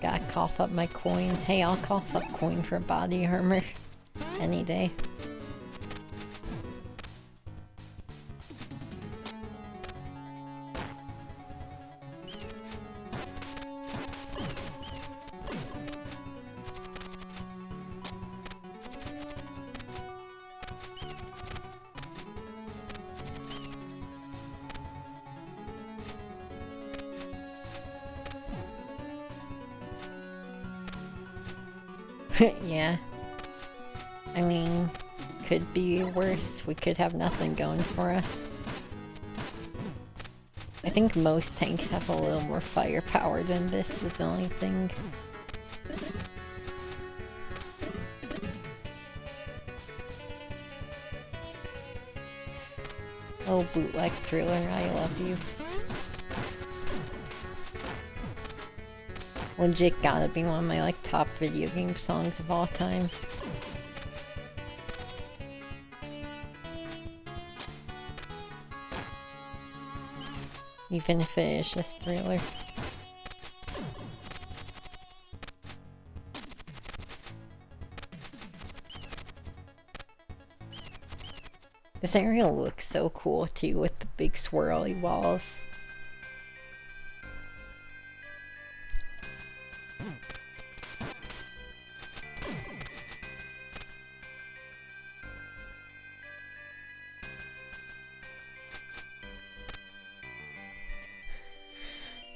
Gotta cough up my coin. Hey, I'll cough up coin for body armor. Any day. Yeah. I mean, could be worse. We could have nothing going for us. I think most tanks have a little more firepower than this is the only thing. Oh, bootleg thriller, I love you. Legit gotta be one of my like top video game songs of all time. Even if it is just thriller. This area looks so cool too with the big swirly walls.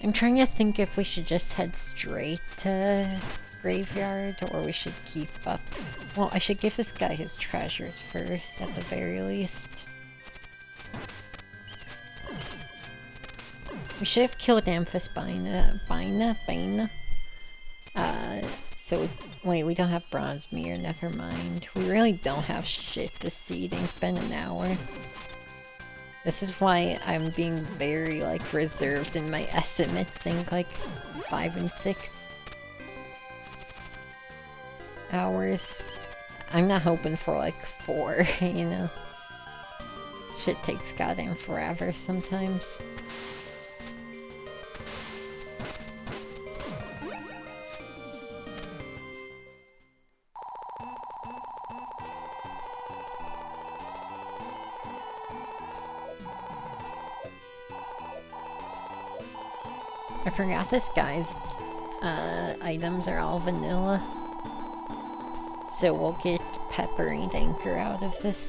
I'm trying to think if we should just head straight to graveyard or we should keep up. Well, I should give this guy his treasures first at the very least. We should have killed Amphisbina. Wait, we don't have bronze mirror, never mind. We really don't have shit this seeding. It's been an hour. This is why I'm being very, like, reserved in my estimates, saying, like, 5 and 6 hours. I'm not hoping for, like, 4, you know? Shit takes goddamn forever sometimes. I forgot this guy's items are all vanilla. So we'll get Pepper and Anchor out of this.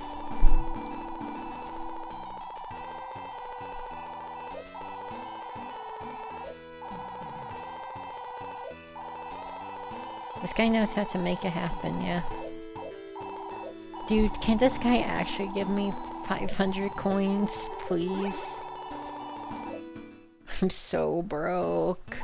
This guy knows how to make it happen, yeah. Dude, can this guy actually give me 500 coins, please? I'm so broke.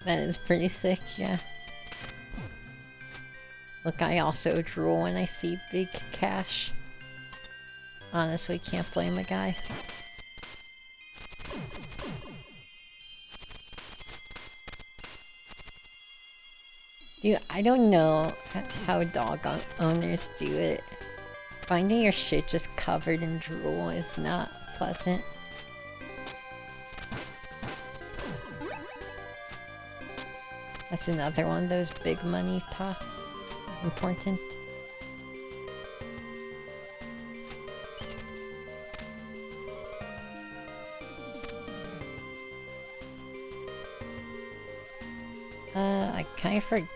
That is pretty sick, yeah. Look, I also drool when I see big cash. Honestly, can't blame a guy. Dude, I don't know how dog owners do it. Finding your shit just covered in drool is not pleasant. That's another one of those big money pots. Important. I kind of forgot.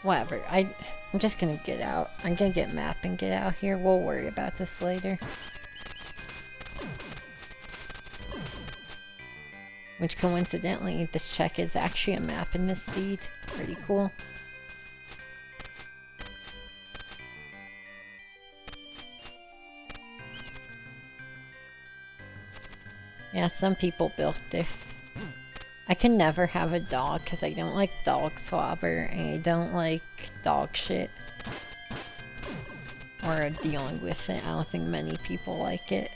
Whatever. I'm just gonna get out. I'm gonna get map and get out here. We'll worry about this later. Which coincidentally, this check is actually a map in this seed. Pretty cool. Yeah, some people built this. I can never have a dog because I don't like dog slobber and I don't like dog shit. Or dealing with it. I don't think many people like it.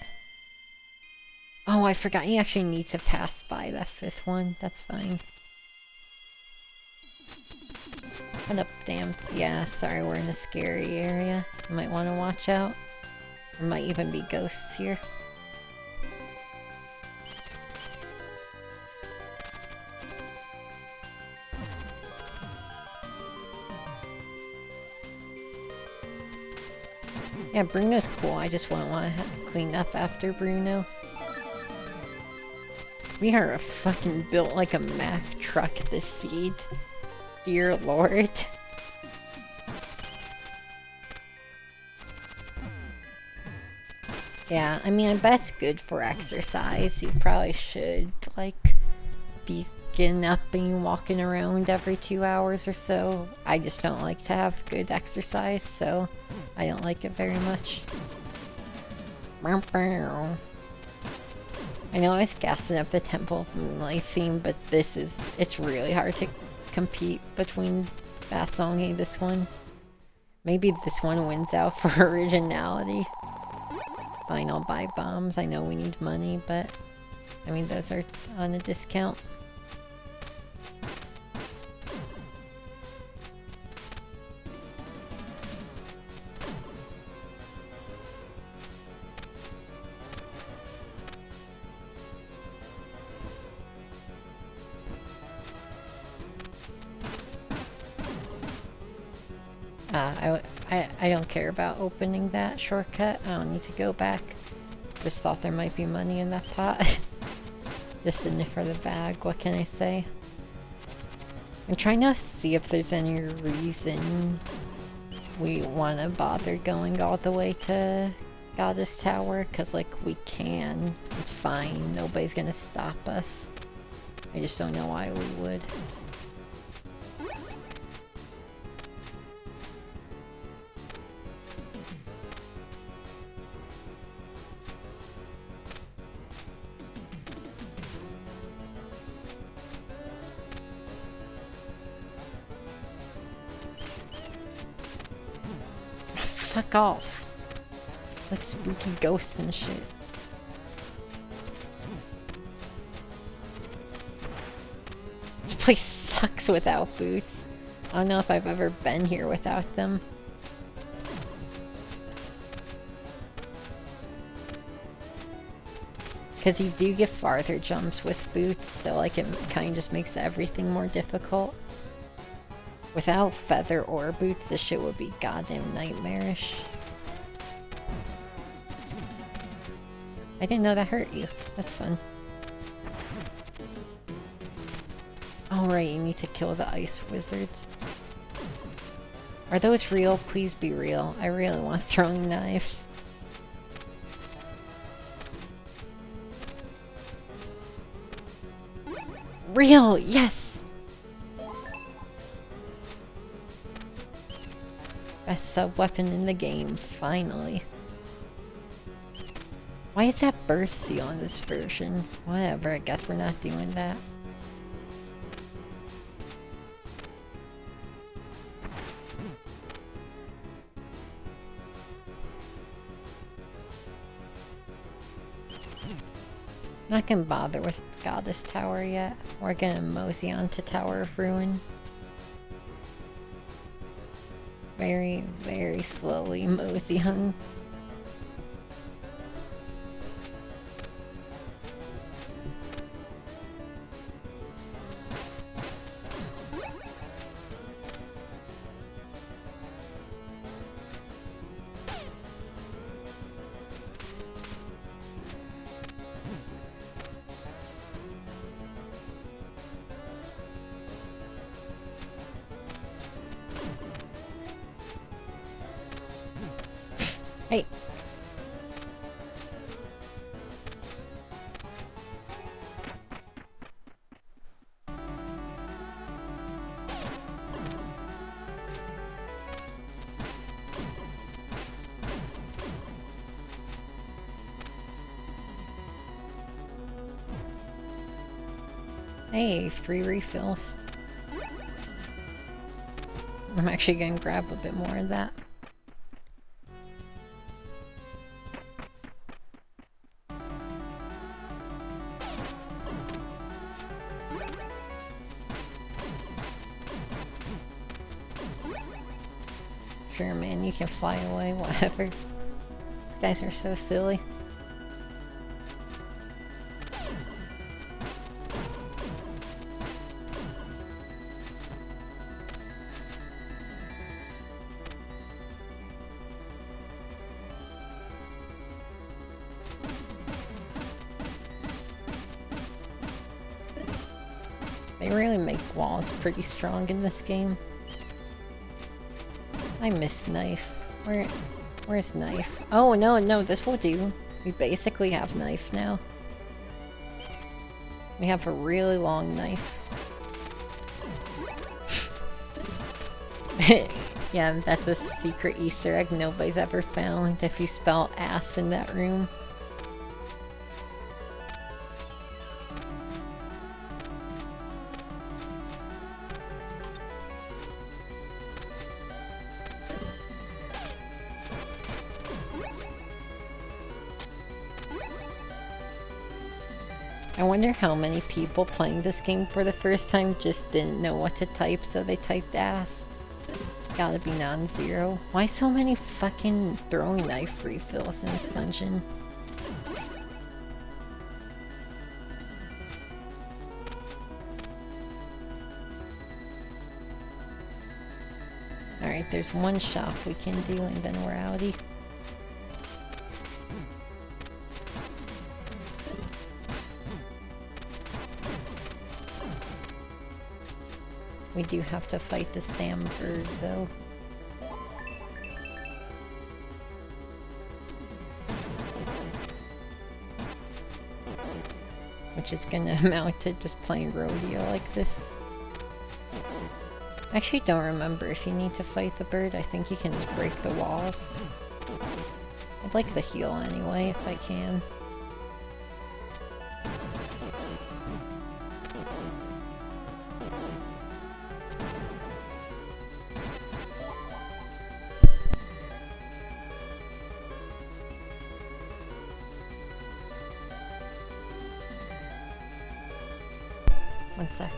Oh, I forgot you actually need to pass by that 5th one. That's fine. What up, damn? Yeah, sorry, we're in a scary area. You might want to watch out. There might even be ghosts here. Yeah, Bruno's cool. I just wouldn't want to clean up after Bruno. We are fucking built like a Mack truck this seed. Dear Lord. Yeah, I mean, I bet it's good for exercise. You probably should, like, be getting up and walking around every 2 hours or so. I just don't like to have good exercise, so I don't like it very much. I know I was gassing up the Temple of Moonlight theme, but it's really hard to compete between Basong and this one. Maybe this one wins out for originality. Fine, I'll buy bombs. I know we need money, but I mean, those are on a discount. I don't care about opening that shortcut. I don't need to go back. Just thought there might be money in that pot. Just in it for the bag, what can I say? I'm trying to see if there's any reason we want to bother going all the way to Goddess Tower, because like we can. It's fine, nobody's gonna stop us. I just don't know why we would. Fuck off. It's like spooky ghosts and shit. This place sucks without boots. I don't know if I've ever been here without them. Because you do get farther jumps with boots, so like it kind of just makes everything more difficult. Without feather or boots, this shit would be goddamn nightmarish. I didn't know that hurt you. That's fun. Oh right, you need to kill the ice wizard. Are those real? Please be real. I really want throwing knives. Real! Yes! Best sub-weapon in the game, finally. Why is that burst seal on this version? Whatever, I guess we're not doing that. Not gonna bother with Goddess Tower yet. We're gonna mosey on to Tower of Ruin. Very, very slowly mosey on. Hey. Hey, free refills. I'm actually gonna grab a bit more of that. Sure, man, you can fly away, whatever. These guys are so silly. They really make walls pretty strong in this game. I miss knife. Where's knife? Oh no, this will do. We basically have knife now. We have a really long knife. Yeah, that's a secret Easter egg nobody's ever found if you spell ass in that room. I wonder how many people playing this game for the first time just didn't know what to type, so they typed ass. Gotta be non-zero. Why so many fucking throwing knife refills in this dungeon? Alright, there's one shop we can do and then we're outie. We do have to fight this damn bird, though. Which is gonna amount to just playing rodeo like this. I actually don't remember if you need to fight the bird. I think you can just break the walls. I'd like the heal anyway, if I can. One sec.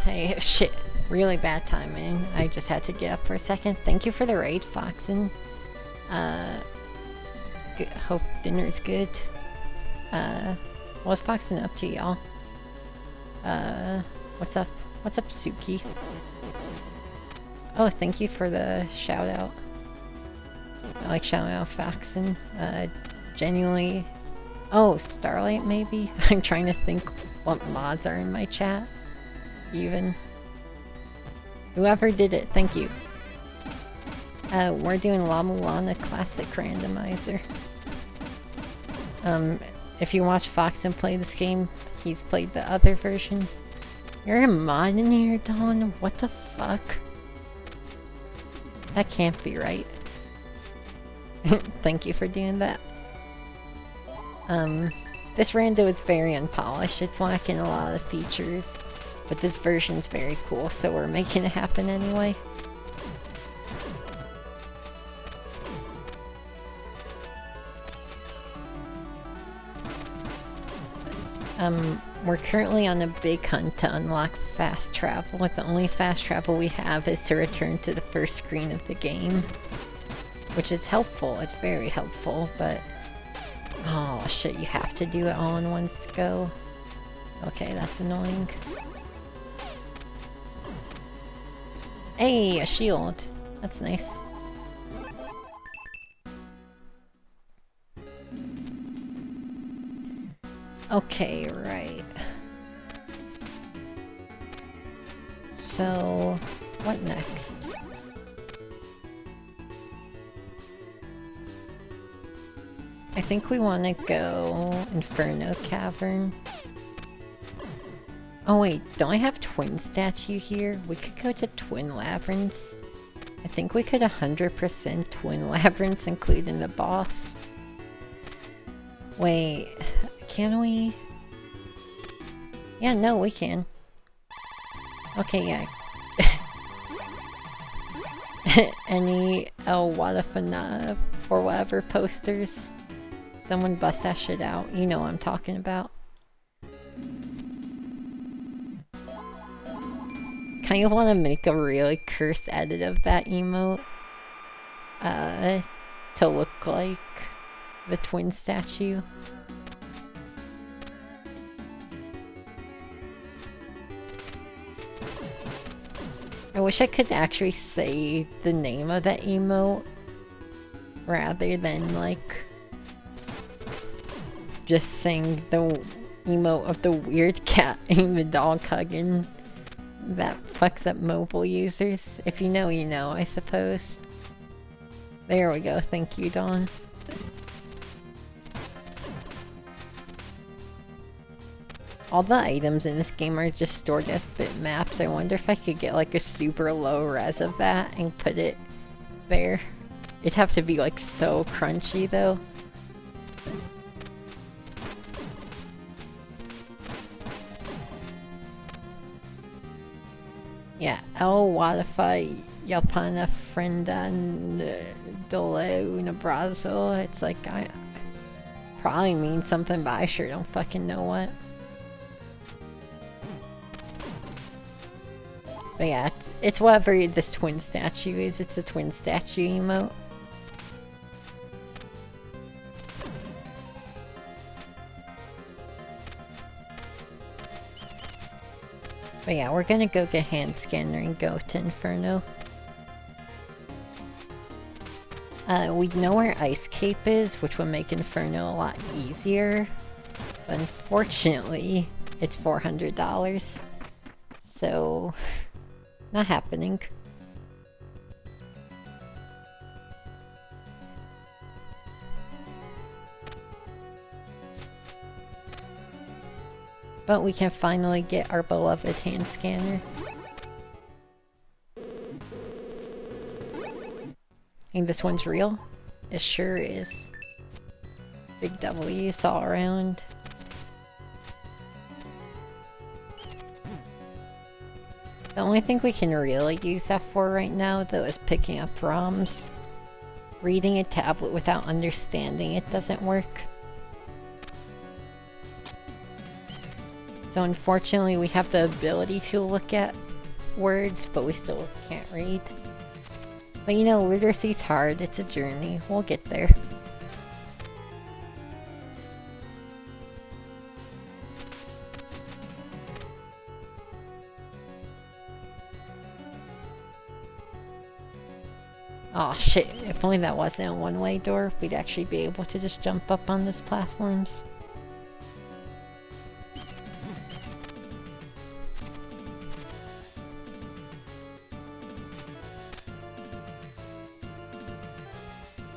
Hey, shit. Really bad timing. I just had to get up for a second. Thank you for the raid, Foxen. Hope dinner's good. What's Foxen up to, y'all? What's up? What's up, Suki? Oh, thank you for the shout out. I like shouting out Foxen. Genuinely. Oh, Starlight, maybe? I'm trying to think what mods are in my chat. Even. Whoever did it, thank you. We're doing La-Mulana Classic Randomizer. If you watch Foxen play this game, he's played the other version. You're a mod in here, Dawn? What the fuck? That can't be right. Thank you for doing that. This rando is very unpolished. It's lacking a lot of features. But this version's very cool, so we're making it happen anyway. We're currently on a big hunt to unlock fast travel. The only fast travel we have is to return to the first screen of the game. which is helpful. It's very helpful, but oh shit, you have to do it all in one go. Okay, that's annoying. Hey, a shield. That's nice. Okay, right. So, what next? I think we want to go Inferno Cavern. Oh wait, don't I have Twin Statue here? We could go to Twin Labyrinths. I think we could 100% Twin Labyrinths, including the boss. Wait, can we? Yeah, no, we can. Okay, yeah. Any La-Mulana or whatever posters? Someone bust that shit out. You know what I'm talking about. Kind of want to make a really cursed edit of that emote. To look like the twin statue. I wish I could actually say the name of that emote rather than like just saying the emote of the weird cat and the dog hugging that fucks up mobile users. If you know, you know, I suppose. There we go, thank you, Dawn. All the items in this game are just stored as bitmaps. I wonder if I could get like a super low res of that and put it there. It'd have to be like so crunchy though. Yeah, La-Mulana Yapana Friendan Dole Unabrazo. It's like, I probably means something, but I sure don't fucking know what. But yeah, it's whatever this twin statue is. It's a twin statue emote. But yeah, we're gonna go get hand scanner and go to Inferno. We know where Ice Cape is, which will make Inferno a lot easier. But unfortunately, it's $400. So, not happening. But we can finally get our beloved hand scanner. And this one's real? It sure is. Big W's all around. The only thing we can really use that for right now, though, is picking up ROMs. Reading a tablet without understanding it doesn't work. So unfortunately we have the ability to look at words, but we still can't read. But you know, literacy's hard, it's a journey, we'll get there. Aw shit, if only that wasn't a one-way door, we'd actually be able to just jump up on these platforms.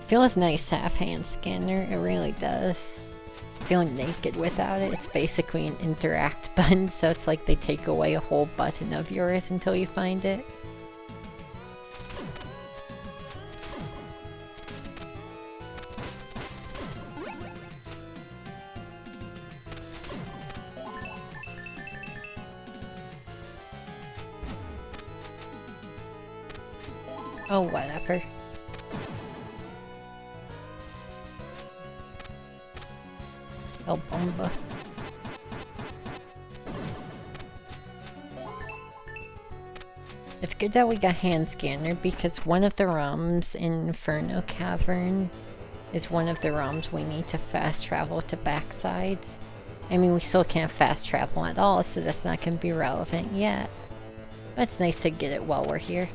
Feels nice to have hand scanner, it really does. Feeling naked without it, it's basically an interact button, so it's like they take away a whole button of yours until you find it. Oh, whatever. El Bomba. It's good that we got hand scanner because one of the ROMs in Inferno Cavern is one of the ROMs we need to fast travel to backsides. I mean, we still can't fast travel at all, so that's not going to be relevant yet. But it's nice to get it while we're here.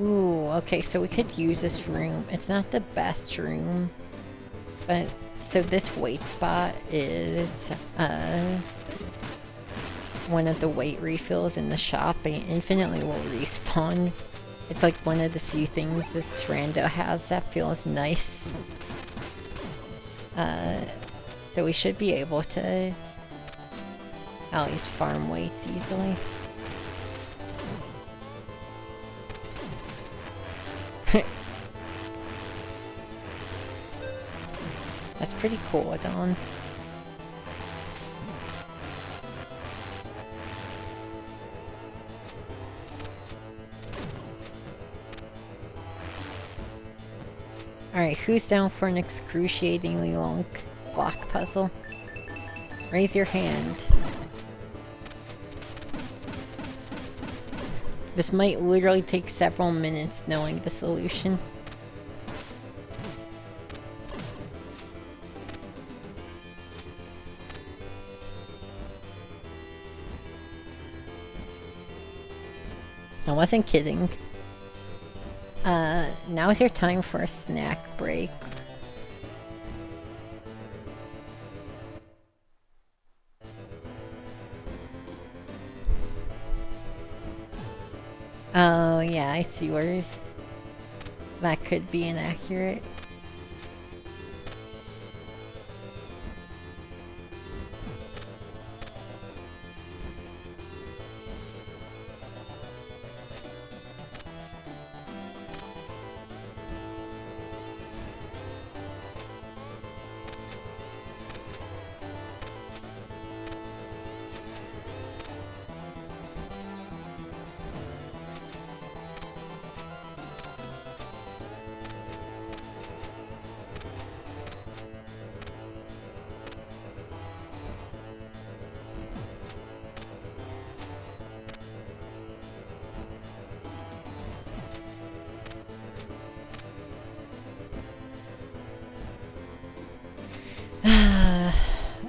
Ooh, okay, so we could use this room. It's not the best room, but so this weight spot is one of the weight refills in the shop. It infinitely will respawn. It's like one of the few things this rando has that feels nice. So we should be able to at least farm weights easily. That's pretty cool, Dawn. Alright, who's down for an excruciatingly long block puzzle? Raise your hand. This might literally take several minutes knowing the solution. I wasn't kidding. Now is your time for a snack break. Oh, yeah, I see where that could be inaccurate.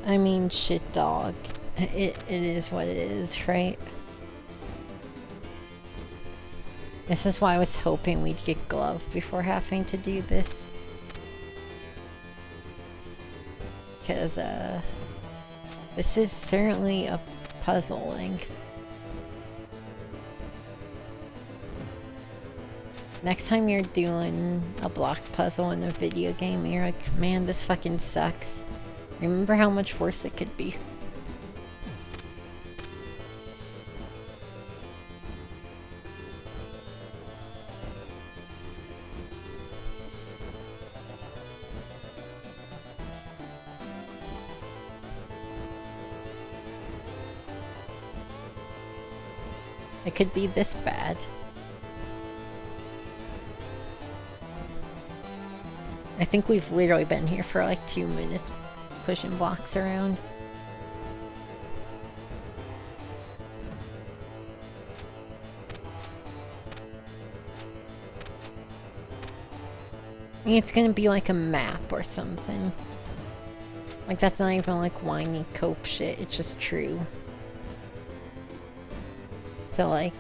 I mean, shit dog. It is what it is, right? This is why I was hoping we'd get gloves before having to do this. Because, this is certainly a puzzle length. Next time you're doing a block puzzle in a video game, you're like, man, this fucking sucks. Remember how much worse it could be. It could be this bad. I think we've literally been here for like 2 minutes pushing blocks around. I think it's gonna be like a map or something. Like that's not even like whiny cope shit, it's just true. So like,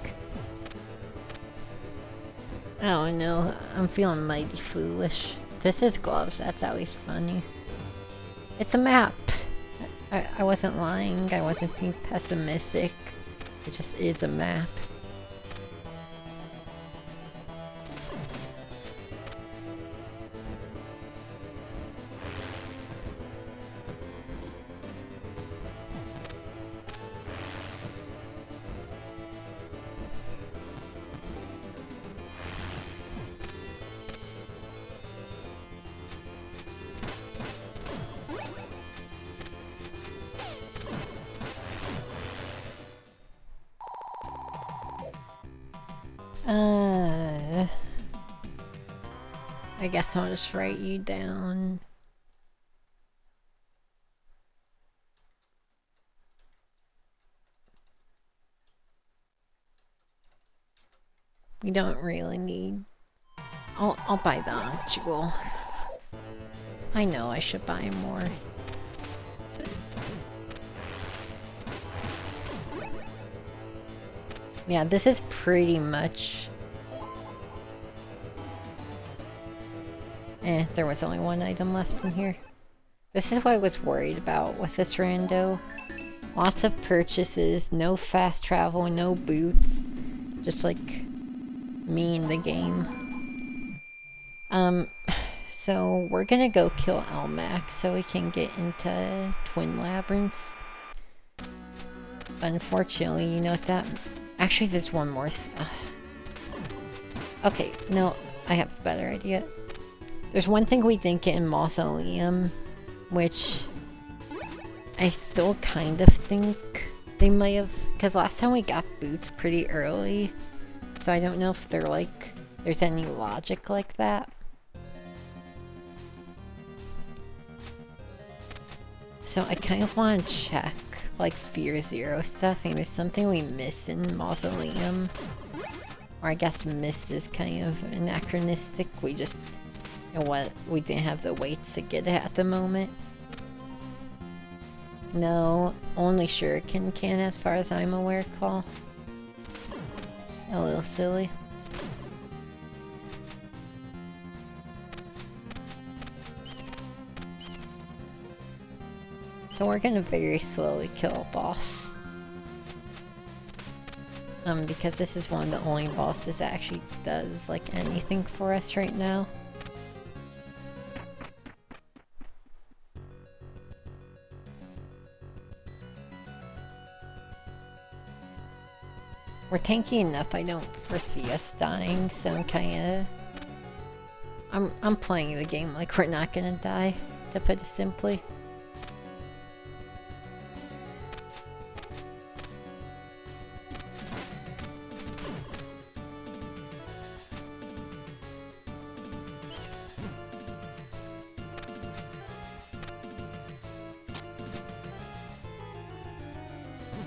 I don't know, I'm feeling mighty foolish. This is gloves, that's always funny. It's a map! I wasn't lying, I wasn't being pessimistic. It just is a map. I guess I'll just write you down. We don't really need... I'll buy the ankh jewel. I know I should buy more. Yeah, this is pretty much... there was only one item left in here. This is what I was worried about with this rando. Lots of purchases, no fast travel, no boots. Just like me in the game. So we're gonna go kill Elmac so we can get into Twin Labyrinths. Unfortunately, you know what that... Actually, there's one more. Okay, no, I have a better idea. There's one thing we didn't get in Mausoleum, which I still kind of think they might have... Because last time we got boots pretty early, so I don't know if they're like... There's any logic like that. So I kind of want to check, like, Sphere Zero stuff. I think there's something we miss in Mausoleum. Or I guess miss is kind of anachronistic. We just, you know what, we didn't have the weights to get it at the moment. No, only Shuriken can as far as I'm aware, Call. A little silly. So we're gonna very slowly kill a boss. Because this is one of the only bosses that actually does, like, anything for us right now. We're tanky enough, I don't foresee us dying, so I'm kinda... I'm playing the game like we're not gonna die, to put it simply.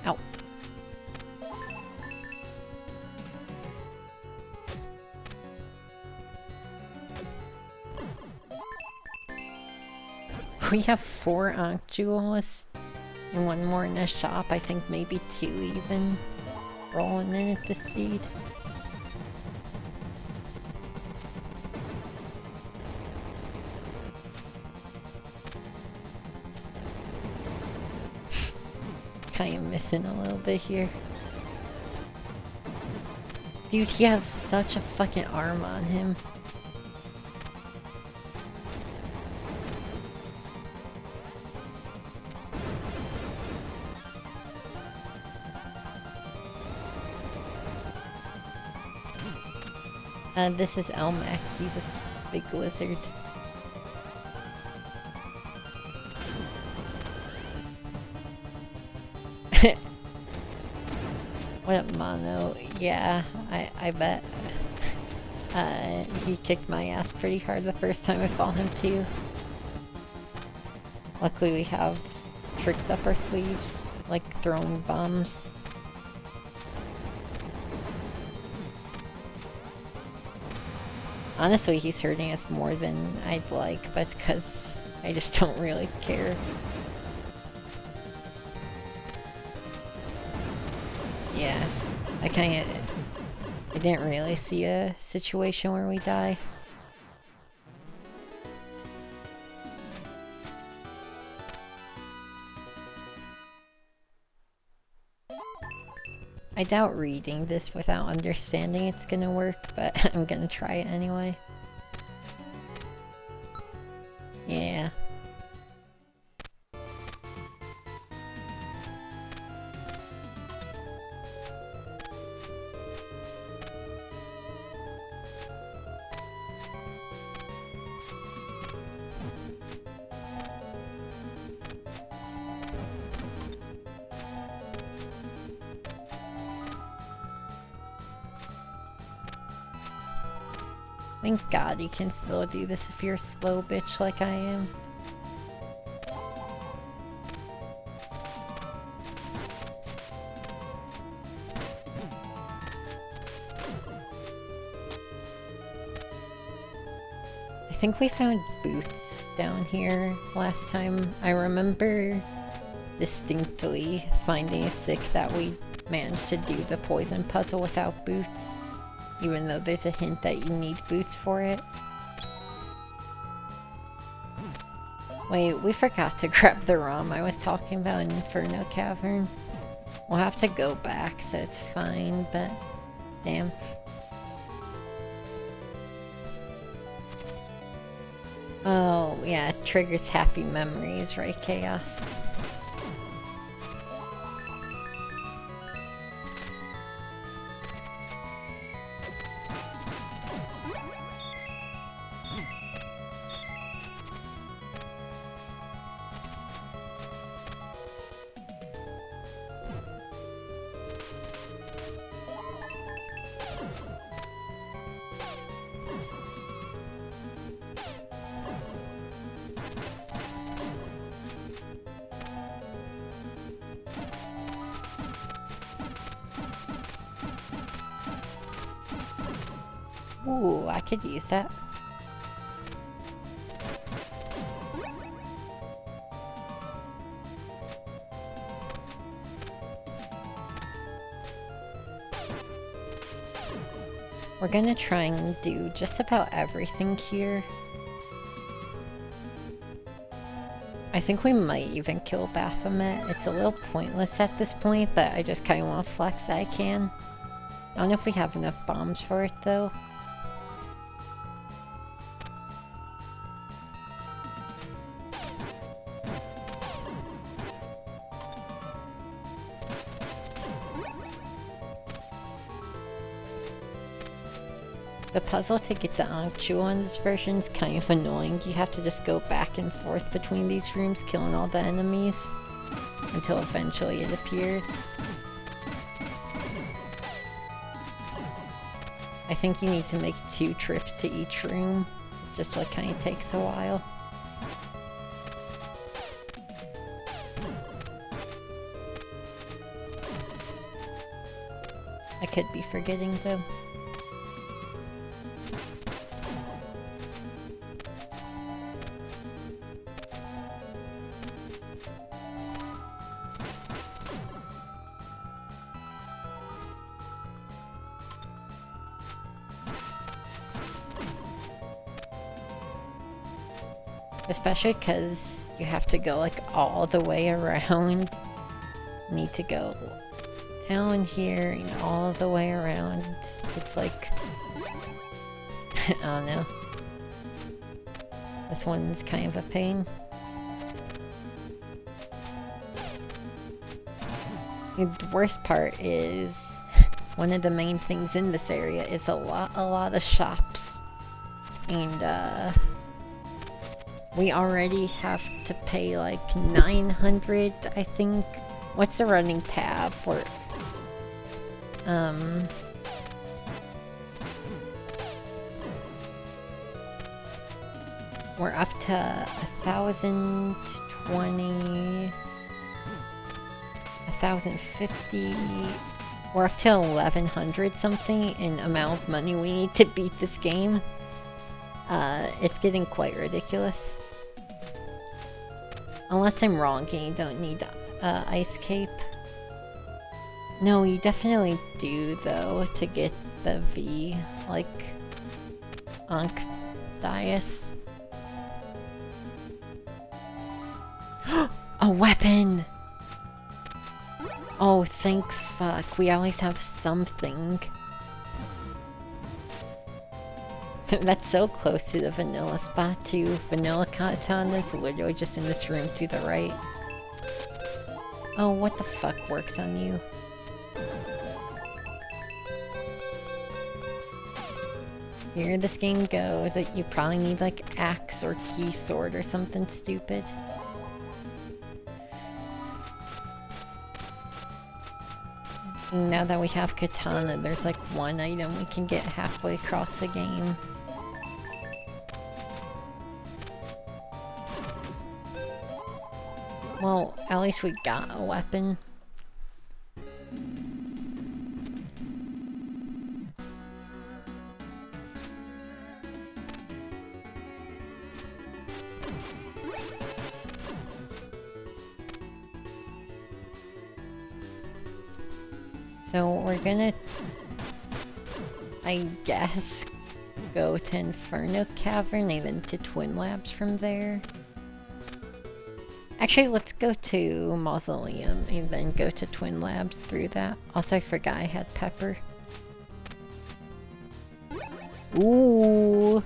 Ow. We have 4 ankh jewels and 1 more in the shop. I think maybe 2 even rolling in at the seed. Kind of missing a little bit here. Dude, he has such a fucking arm on him. This is Elmac. He's a big lizard. What up, Mono? Yeah, I bet. He kicked my ass pretty hard the first time I fought him too. Luckily we have tricks up our sleeves, like throwing bombs. Honestly, he's hurting us more than I'd like, but it's because I just don't really care. Yeah, I didn't really see a situation where we die. I doubt reading this without understanding it's gonna work, but I'm gonna try it anyway. Yeah. Thank God you can still do this if you're a slow bitch like I am. I think we found boots down here last time. I remember distinctly finding it sick that we managed to do the poison puzzle without boots, even though there's a hint that you need boots for it. Wait, we forgot to grab the ROM I was talking about in Inferno Cavern. We'll have to go back, so it's fine, but damn. Oh, yeah, it triggers happy memories, right, Chaos? Ooh, I could use that. We're gonna try and do just about everything here. I think we might even kill Baphomet. It's a little pointless at this point, but I just kinda wanna flex that I can. I don't know if we have enough bombs for it though. The puzzle to get the ankh on this version is kind of annoying. You have to just go back and forth between these rooms, killing all the enemies, until eventually it appears. I think you need to make 2 trips to each room. It just like kind of takes a while. I could be forgetting though. Especially because you have to go like all the way around. You need to go down here and all the way around. It's like, I don't know. This one's kind of a pain. The worst part is one of the main things in this area is a lot of shops. And we already have to pay like 900, I think. What's the running tab for? We're up to 1,020, 1,050. We're up to 1,100 something in amount of money we need to beat this game. It's getting quite ridiculous. Unless I'm wrong and you don't need Ice Cape. No, you definitely do though to get the V, like Ankh Dias. A weapon! Oh, thanks fuck. We always have something. That's so close to the vanilla spot too. Vanilla katana is literally just in this room to the right. Oh, what the fuck works on you? Here this game goes. You probably need like axe or key sword or something stupid. Now that we have katana, there's like one item we can get halfway across the game. Well, at least we got a weapon. So we're gonna, I guess, go to Inferno Cavern and then to Twin Labs from there. Actually, let's go to Mausoleum and then go to Twin Labs through that. Also, I forgot I had Pepper. Ooh!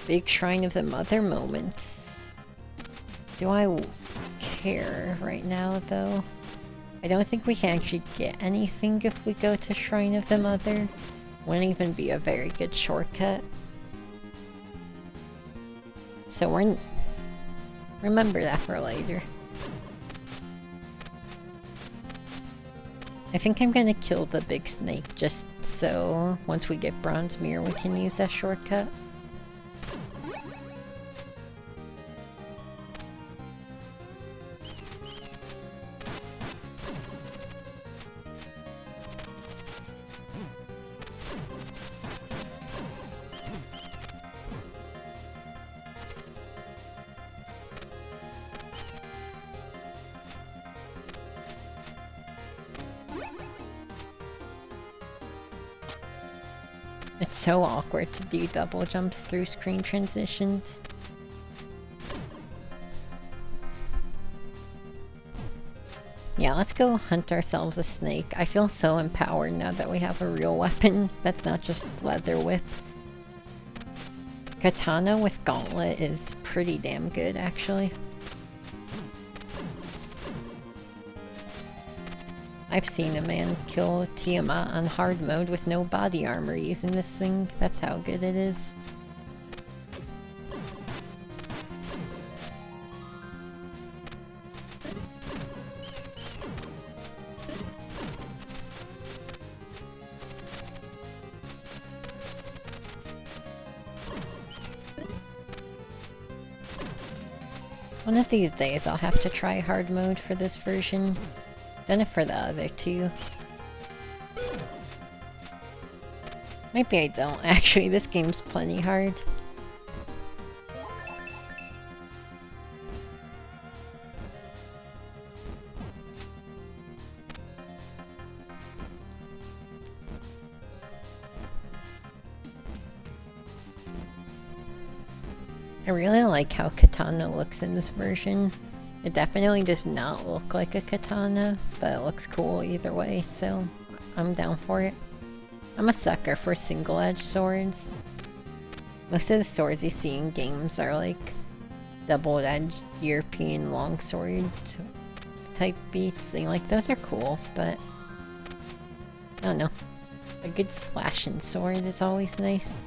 Big Shrine of the Mother moments. Do I care right now, though? I don't think we can actually get anything if we go to Shrine of the Mother. Wouldn't even be a very good shortcut. So we're... remember that for later. I think I'm gonna kill the big snake just so once we get Bronze Mirror we can use that shortcut. It's so awkward to do double jumps through screen transitions. Yeah, let's go hunt ourselves a snake. I feel so empowered now that we have a real weapon that's not just leather whip. Katana with gauntlet is pretty damn good, actually. I've seen a man kill Tiamat on hard mode with no body armor using this thing. That's how good it is. One of these days I'll have to try hard mode for this version. Done it for the other two. Maybe I don't. Actually, this game's plenty hard. I really like how Katana looks in this version. It definitely does not look like a katana, but it looks cool either way, so I'm down for it. I'm a sucker for single-edged swords. Most of the swords you see in games are like double-edged European longsword type beats, and like those are cool, but I don't know. A good slashing sword is always nice.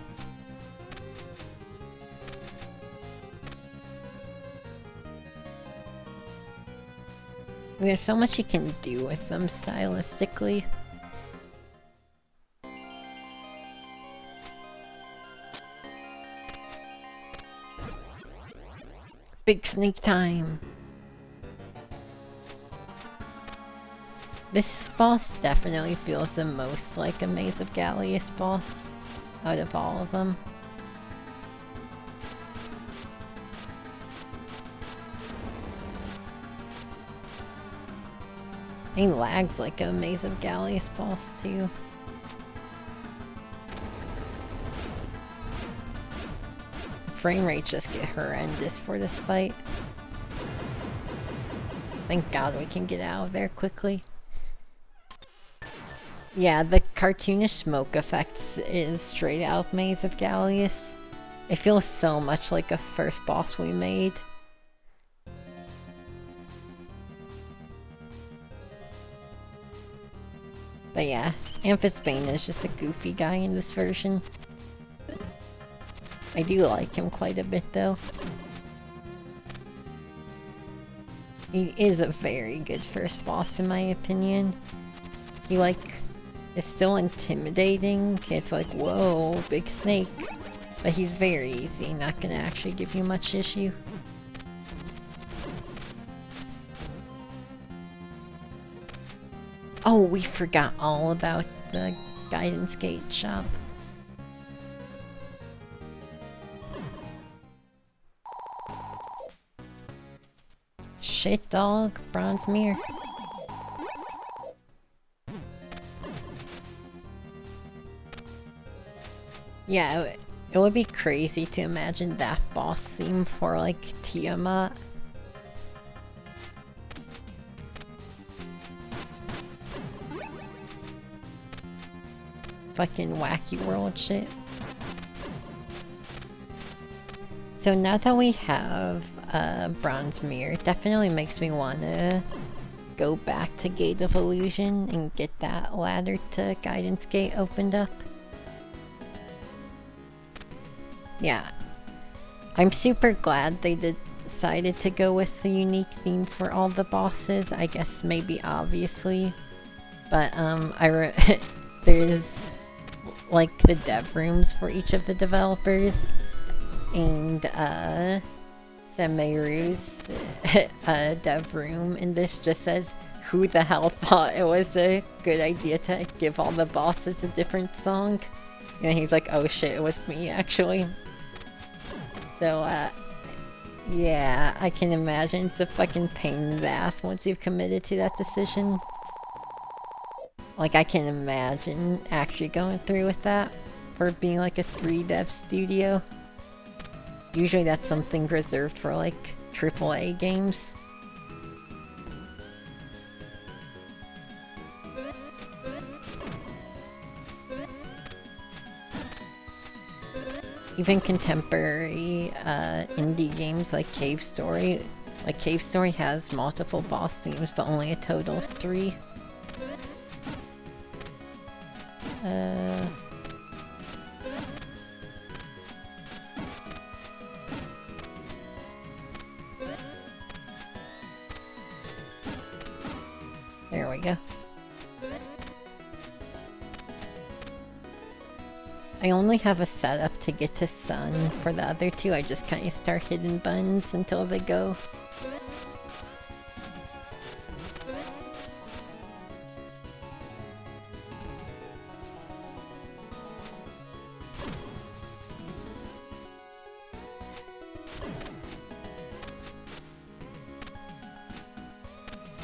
There's so much you can do with them stylistically. Big snake time! This boss definitely feels the most like a Maze of Gallius boss out of all of them. He lags like a Maze of Gallius boss too. Frame rates just get horrendous for this fight. Thank God we can get out of there quickly. Yeah, the cartoonish smoke effects is straight out of Maze of Gallius. It feels so much like a first boss we made. But yeah, Amphisbane is just a goofy guy in this version. I do like him quite a bit though. He is a very good first boss in my opinion. He is still intimidating. It's like, whoa, big snake. But he's very easy, not gonna actually give you much issue. Oh, we forgot all about the guidance gate shop. Shit dog, bronze mirror. Yeah, it would be crazy to imagine that boss theme for like Tiamat. Fucking wacky world shit. So now that we have a bronze mirror, it definitely makes me wanna go back to Gate of Illusion and get that ladder to Guidance Gate opened up. Yeah, I'm super glad they decided to go with the unique theme for all the bosses. I guess maybe obviously, but there's like the dev rooms for each of the developers, and Semeru's dev room in this just says, "Who the hell thought it was a good idea to give all the bosses a different song?" And he's like, "Oh shit, it was me actually." So, yeah, I can imagine it's a fucking pain in the ass once you've committed to that decision. Like, I can imagine actually going through with that for being like a 3-dev studio. Usually that's something reserved for like AAA games. Even contemporary indie games like Cave Story. Like Cave Story has multiple boss themes, but only a total of 3. There we go. I only have a setup to get to Sun. For the other 2, I just kind of start hidden buttons until they go.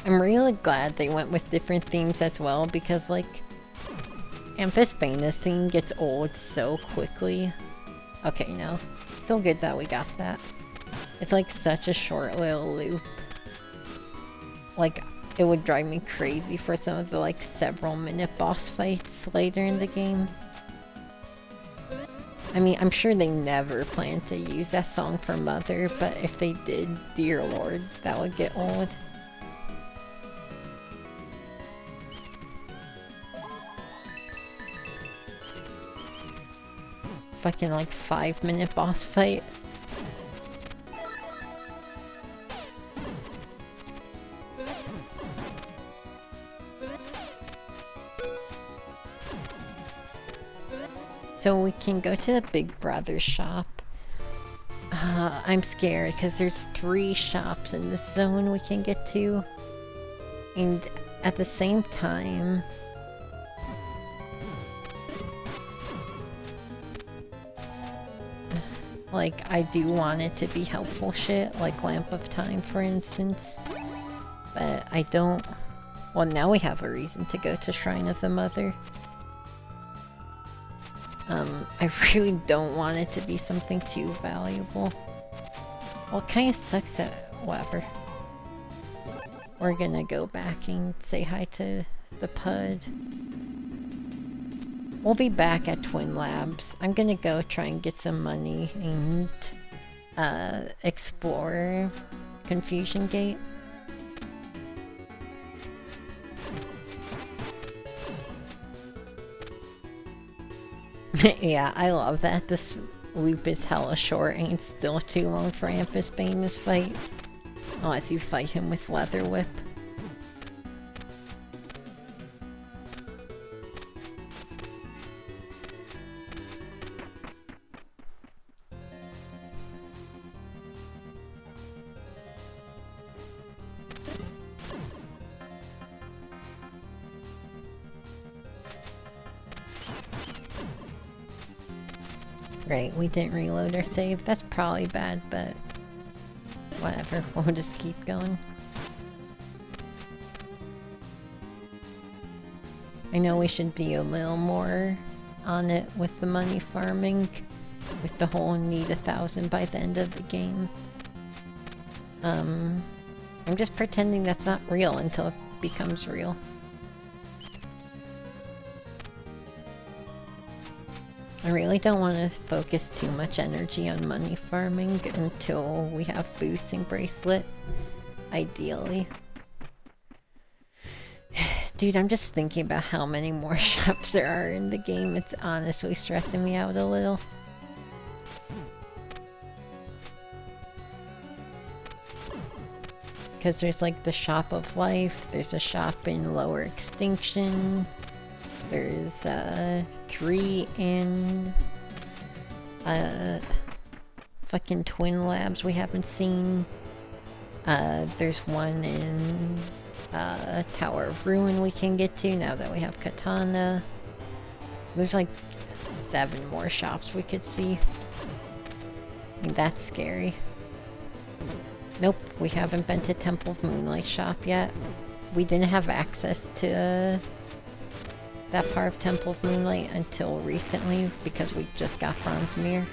I'm really glad they went with different themes as well, because like Amphisbaena's theme gets old so quickly. Okay, no. Still good that we got that. It's like such a short little loop. Like, it would drive me crazy for some of the like several minute boss fights later in the game. I mean, I'm sure they never planned to use that song for Mother, but if they did, dear lord, that would get old. Fucking like 5-minute boss fight. So we can go to the Big Brother shop. I'm scared because there's 3 shops in this zone we can get to. And at the same time, like, I do want it to be helpful shit, like Lamp of Time, for instance. But I don't... Well, now we have a reason to go to Shrine of the Mother. I really don't want it to be something too valuable. Well, it kinda sucks that... whatever. We're gonna go back and say hi to the Pud. We'll be back at Twin Labs. I'm gonna go try and get some money and explore Confusion Gate. Yeah, I love that. This loop is hella short and it's still too long for Amphisbaena's fight. Unless you fight him with Leather Whip. Right, we didn't reload our save. That's probably bad, but whatever. We'll just keep going. I know we should be a little more on it with the money farming, with the whole need 1,000 by the end of the game. I'm just pretending that's not real until it becomes real. I really don't want to focus too much energy on money farming until we have boots and bracelet, ideally. Dude, I'm just thinking about how many more shops there are in the game. It's honestly stressing me out a little. Because there's like the Shop of Life, there's a shop in Lower Extinction, there's 3 in fucking Twin Labs we haven't seen. There's one in Tower of Ruin we can get to now that we have Katana. There's like 7 more shops we could see. I mean, that's scary. Nope, we haven't been to Temple of Moonlight shop yet. We didn't have access to that part of Temple of Moonlight until recently because we just got Bronze Mirror.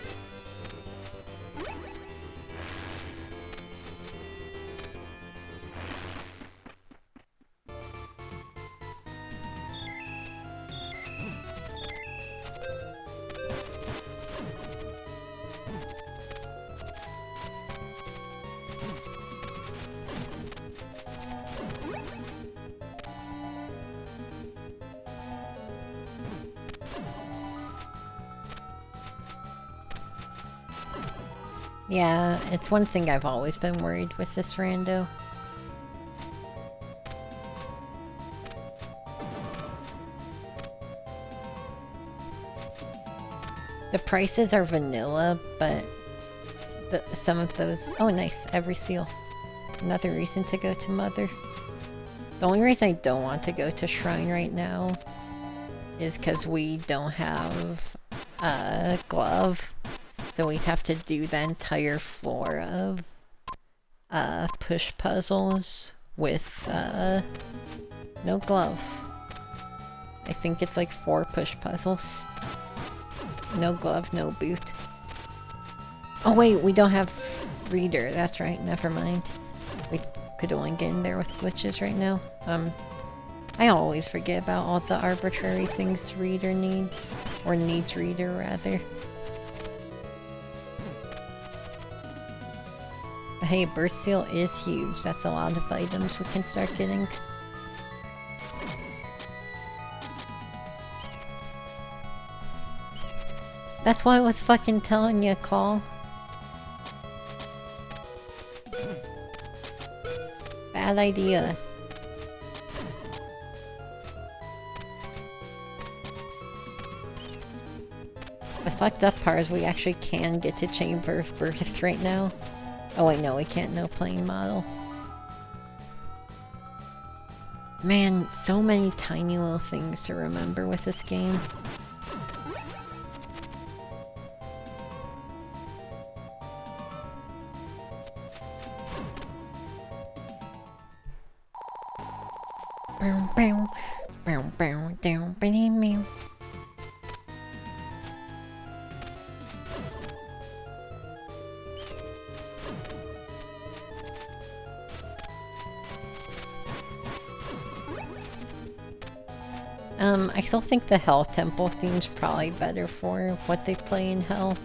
Yeah, it's one thing I've always been worried with this rando. The prices are vanilla, but some of those... Oh nice, every seal. Another reason to go to Mother. The only reason I don't want to go to Shrine right now is because we don't have a glove. So we'd have to do the entire floor of push puzzles with no glove. I think it's like 4 push puzzles. No glove, no boot. Oh wait, we don't have reader. That's right, never mind. We could only get in there with glitches right now. I always forget about all the arbitrary things reader needs. Or needs reader, rather. Hey, burst seal is huge. That's a lot of items we can start getting. That's why I was fucking telling you, call. Bad idea. The fucked up part is we actually can get to Chamber of Birth right now. Oh wait, no, we can't. No playing model. Man, so many tiny little things to remember with this game. Bow, bow, bow, bow, down, beneath me. I still think the Hell Temple theme's probably better for what they play in Hell.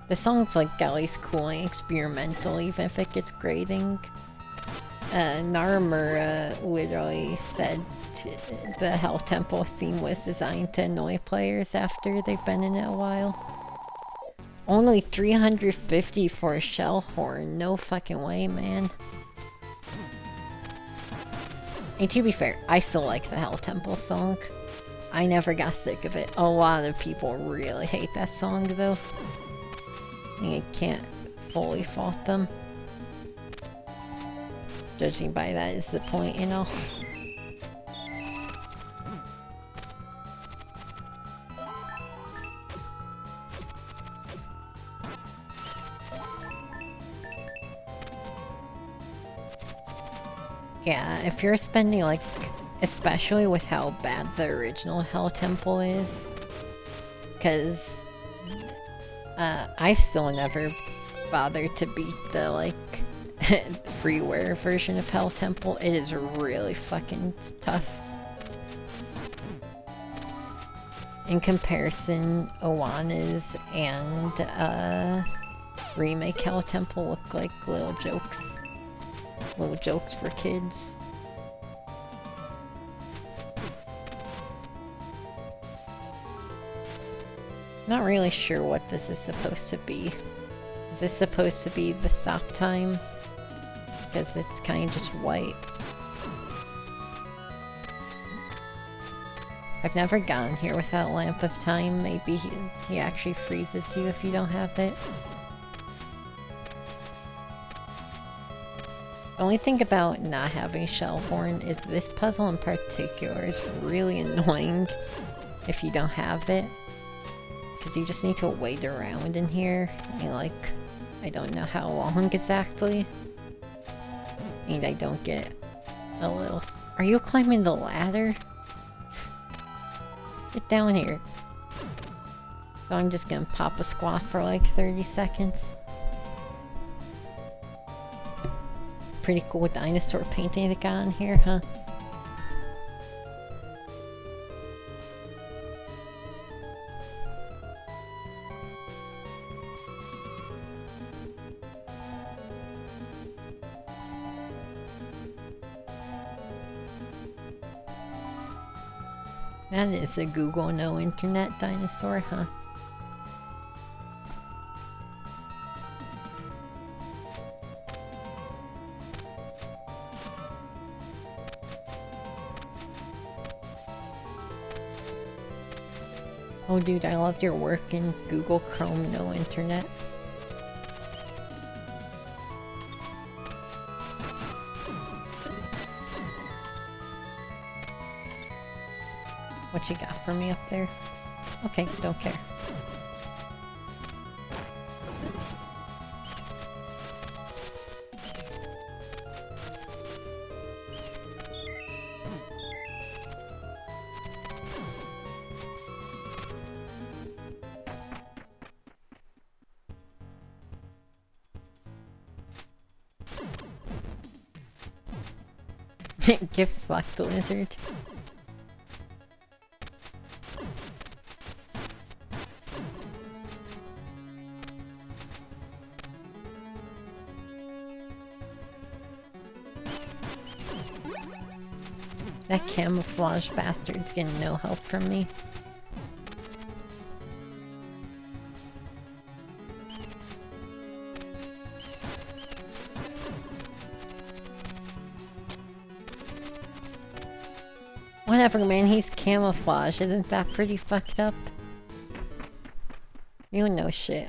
The song's like at least cool and experimental, even if it gets grating. Naramura literally said the Hell Temple theme was designed to annoy players after they've been in it a while. Only 350 for a shell horn, no fucking way, man. And to be fair, I still like the Hell Temple song. I never got sick of it. A lot of people really hate that song though. I can't fully fault them. Judging by that is the point, you know. Yeah, if you're spending like, especially with how bad the original Hell Temple is, because I've still never bothered to beat the like freeware version of Hell Temple. It is really fucking tough. In comparison, Oana's and remake Hell Temple look like little jokes for kids. Not really sure what this is supposed to be. Is this supposed to be the stop time? Because it's kind of just white. I've never gotten here without Lamp of Time. Maybe he actually freezes you if you don't have it. The only thing about not having Shellhorn is this puzzle in particular is really annoying if you don't have it. Because you just need to wait around in here. And like, I don't know how long exactly. And I don't get a little... Are you climbing the ladder? Get down here. So I'm just gonna pop a squat for like 30 seconds. Pretty cool dinosaur painting they got on here, huh? That is a Google no internet dinosaur, huh? Oh dude, I loved your work in Google Chrome no internet. What you got for me up there? Okay, don't care. Get fucked, lizard. That camouflage bastard's getting no help from me. Whatever, man, he's camouflage. Isn't that pretty fucked up? You know shit.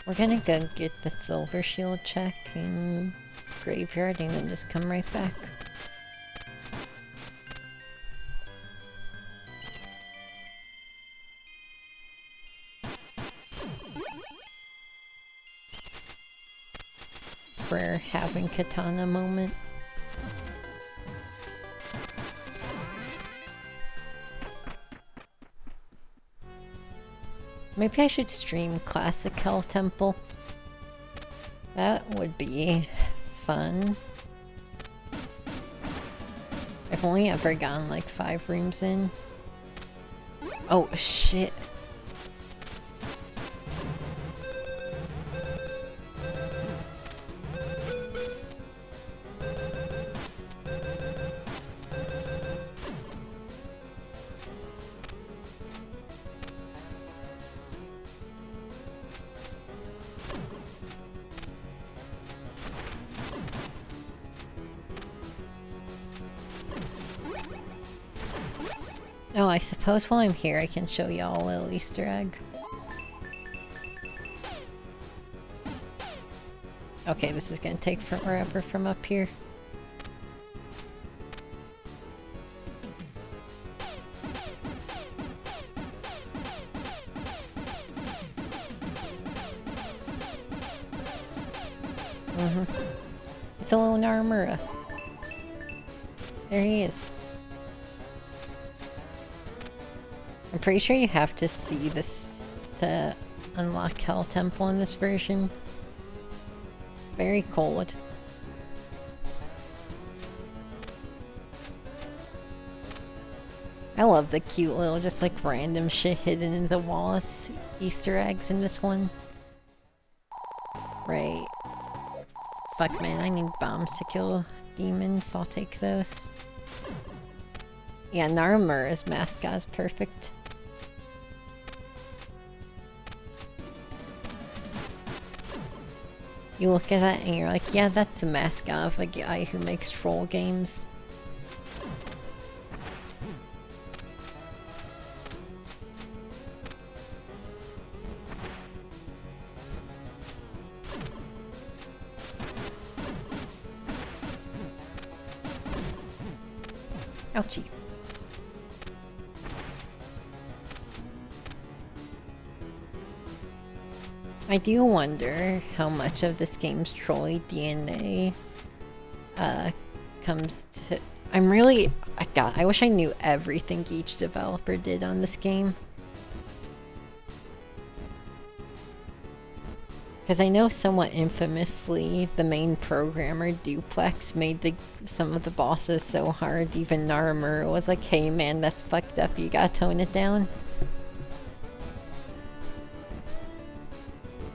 We're gonna go get the silver shield check in graveyard and then just come right back. For having katana moment. Maybe I should stream Classic Hell Temple. That would be fun. I've only ever gotten like 5 rooms in. Oh shit. Oh, I suppose while I'm here I can show y'all a little Easter egg. Okay, this is gonna take forever from up here. It's a little Naramura. There he is. I'm pretty sure you have to see this to unlock Hell Temple in this version. Very cold. I love the cute little just like random shit hidden in the walls Easter eggs in this one. Right. Fuck man, I need bombs to kill demons, so I'll take those. Yeah, Naramura's mascot is perfect. You look at that and you're like, yeah, that's a mascot of a guy who makes troll games. Ouchie. I do wonder how much of this game's trolley DNA comes to... God, I wish I knew everything each developer did on this game. Because I know somewhat infamously, the main programmer, Duplex, made some of the bosses so hard, even Naramura was like, hey man, that's fucked up, you gotta tone it down.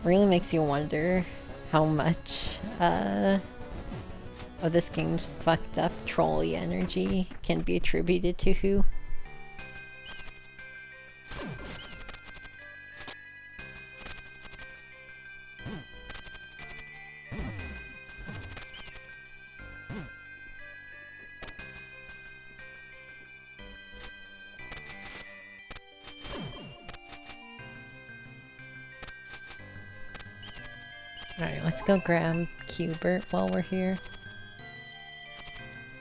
Really makes you wonder how much of this game's fucked up trolley energy can be attributed to who. Alright, let's go grab Cubert while we're here.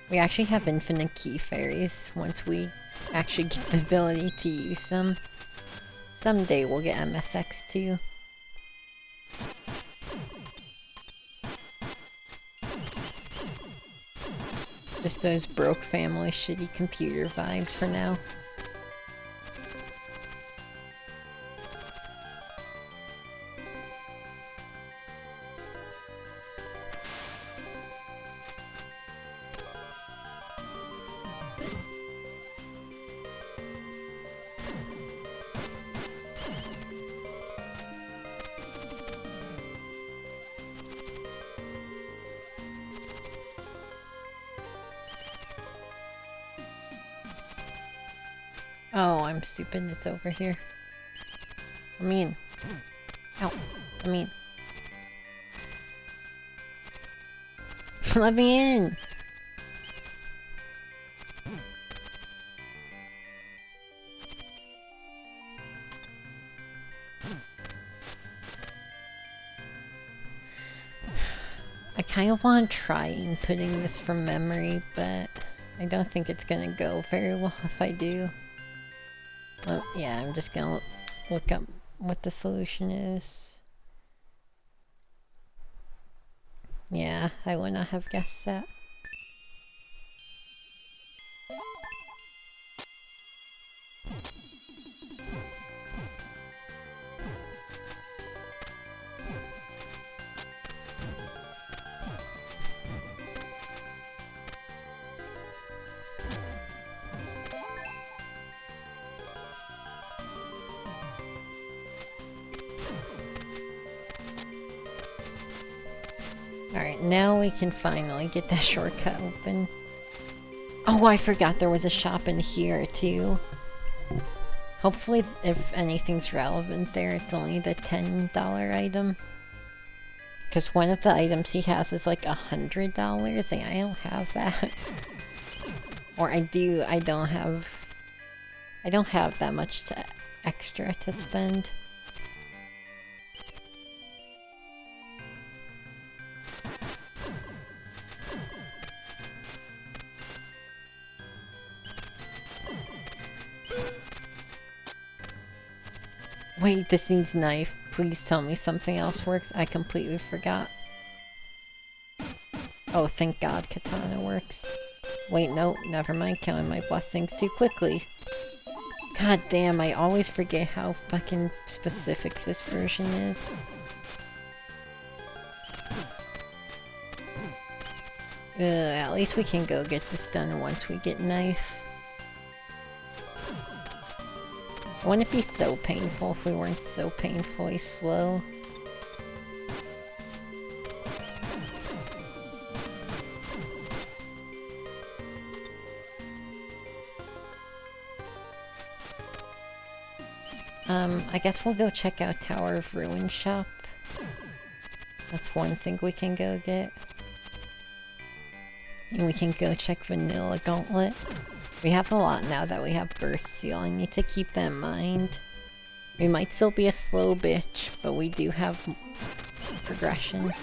We actually have infinite key fairies once we actually get the ability to use them. Someday we'll get MSX too. Just those broke family shitty computer vibes for now. Oh, I'm stupid, it's over here. Let me in. Ow. Let me in. Let me in! I kind of want to try inputting this from memory, but I don't think it's gonna go very well if I do. Well, yeah, I'm just gonna look up what the solution is. Yeah, I would not have guessed that. Alright, now we can finally get that shortcut open. Oh, I forgot there was a shop in here too. Hopefully, if anything's relevant there, it's only the $10 item. Because one of the items he has is like $100, and I don't have that. Or I do, I don't have I don't have that much extra to spend. Wait, this needs knife. Please tell me something else works. I completely forgot. Oh, thank God katana works. Wait, no, never mind, counting my blessings too quickly. God damn, I always forget how fucking specific this version is. At least we can go get this done once we get knife. Wouldn't it be so painful if we weren't so painfully slow? I guess we'll go check out Tower of Ruin shop. That's one thing we can go get. And we can go check Vanilla Gauntlet. We have a lot now that we have Burst Seal. I need to keep that in mind. We might still be a slow bitch, but we do have progression.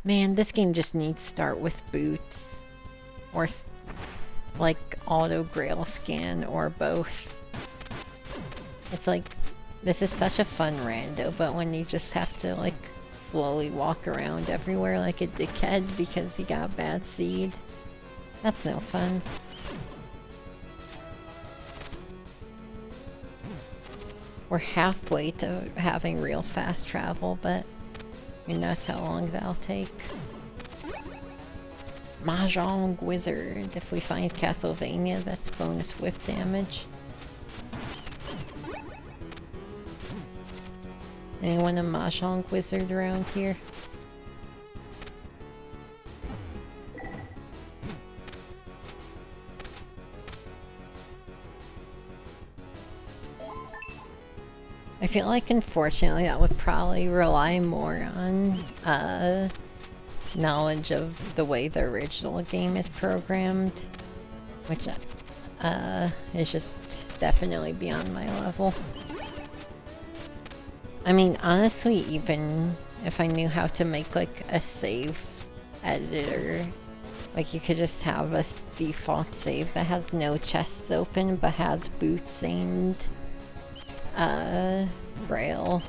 Man, this game just needs to start with boots. Or like auto grail scan or both. It's like, this is such a fun rando, but when you just have to like slowly walk around everywhere like a dickhead because he got bad seed, that's no fun. We're halfway to having real fast travel, but who knows how long that'll take. Mahjong Wizard. If we find Castlevania, that's bonus whip damage. Anyone a Mahjong Wizard around here? I feel like unfortunately that would probably rely more on knowledge of the way the original game is programmed, which is just definitely beyond my level. I mean, honestly, even if I knew how to make like a save editor, like you could just have a default save that has no chests open but has boots and braille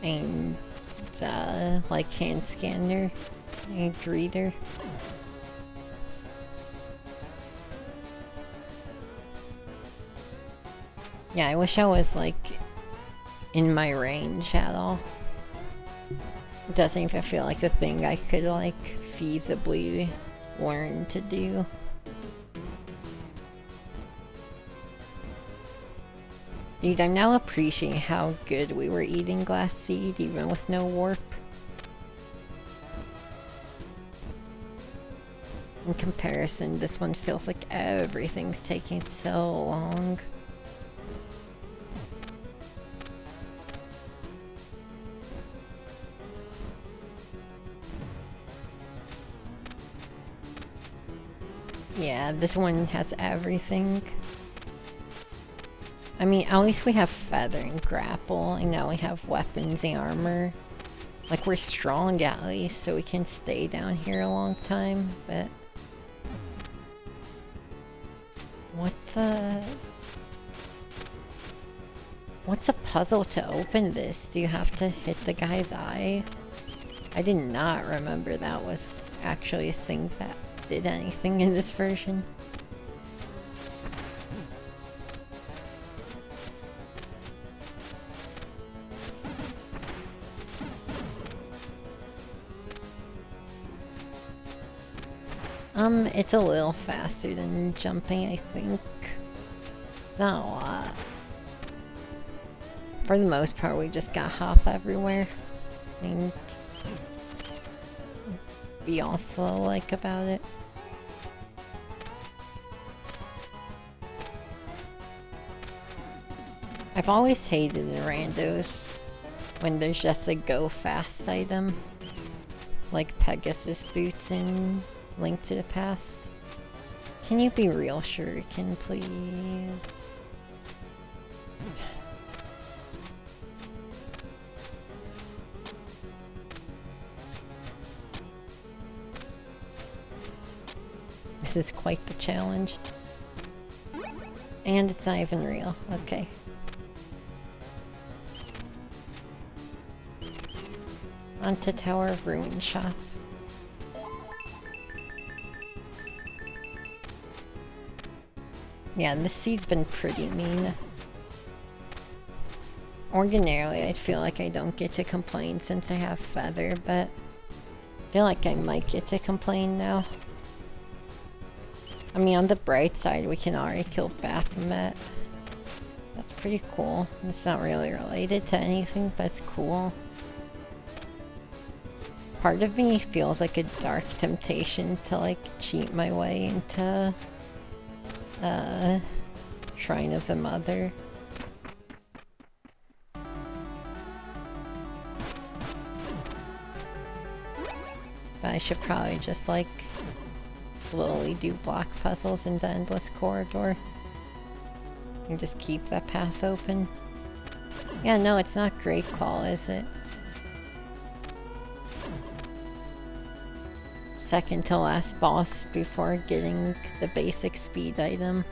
and like hand scanner and reader. Yeah, I wish I was like in my range at all. It doesn't even feel like a thing I could like feasibly learn to do. Dude, I'm now appreciating how good we were eating Glass Seed even with no warp. In comparison, this one feels like everything's taking so long. Yeah, this one has everything. I mean, at least we have Feather and Grapple, and now we have weapons and armor. Like, we're strong at least, so we can stay down here a long time, but... What the... What's a puzzle to open this? Do you have to hit the guy's eye? I did not remember that was actually a thing that did anything in this version. It's a little faster than jumping, I think. Not a lot. For the most part, we just got hop everywhere. And be all slow like about it. I've always hated in randos when there's just a go fast item. Like Pegasus boots in Link to the Past. Can you be real, Shuriken, please? This is quite the challenge. And it's not even real. Okay. On to Tower of Ruin Shop. Yeah, this seed's been pretty mean. Ordinarily, I'd feel like I don't get to complain since I have Feather, but I feel like I might get to complain now. I mean, on the bright side, we can already kill Baphomet. That's pretty cool. It's not really related to anything, but it's cool. Part of me feels like a dark temptation to, like, cheat my way into, Shrine of the Mother. But I should probably just, like, slowly do block puzzles in the Endless Corridor. And just keep that path open. Yeah, no, it's not Great Call, is it? Second to last boss before getting the basic speed item.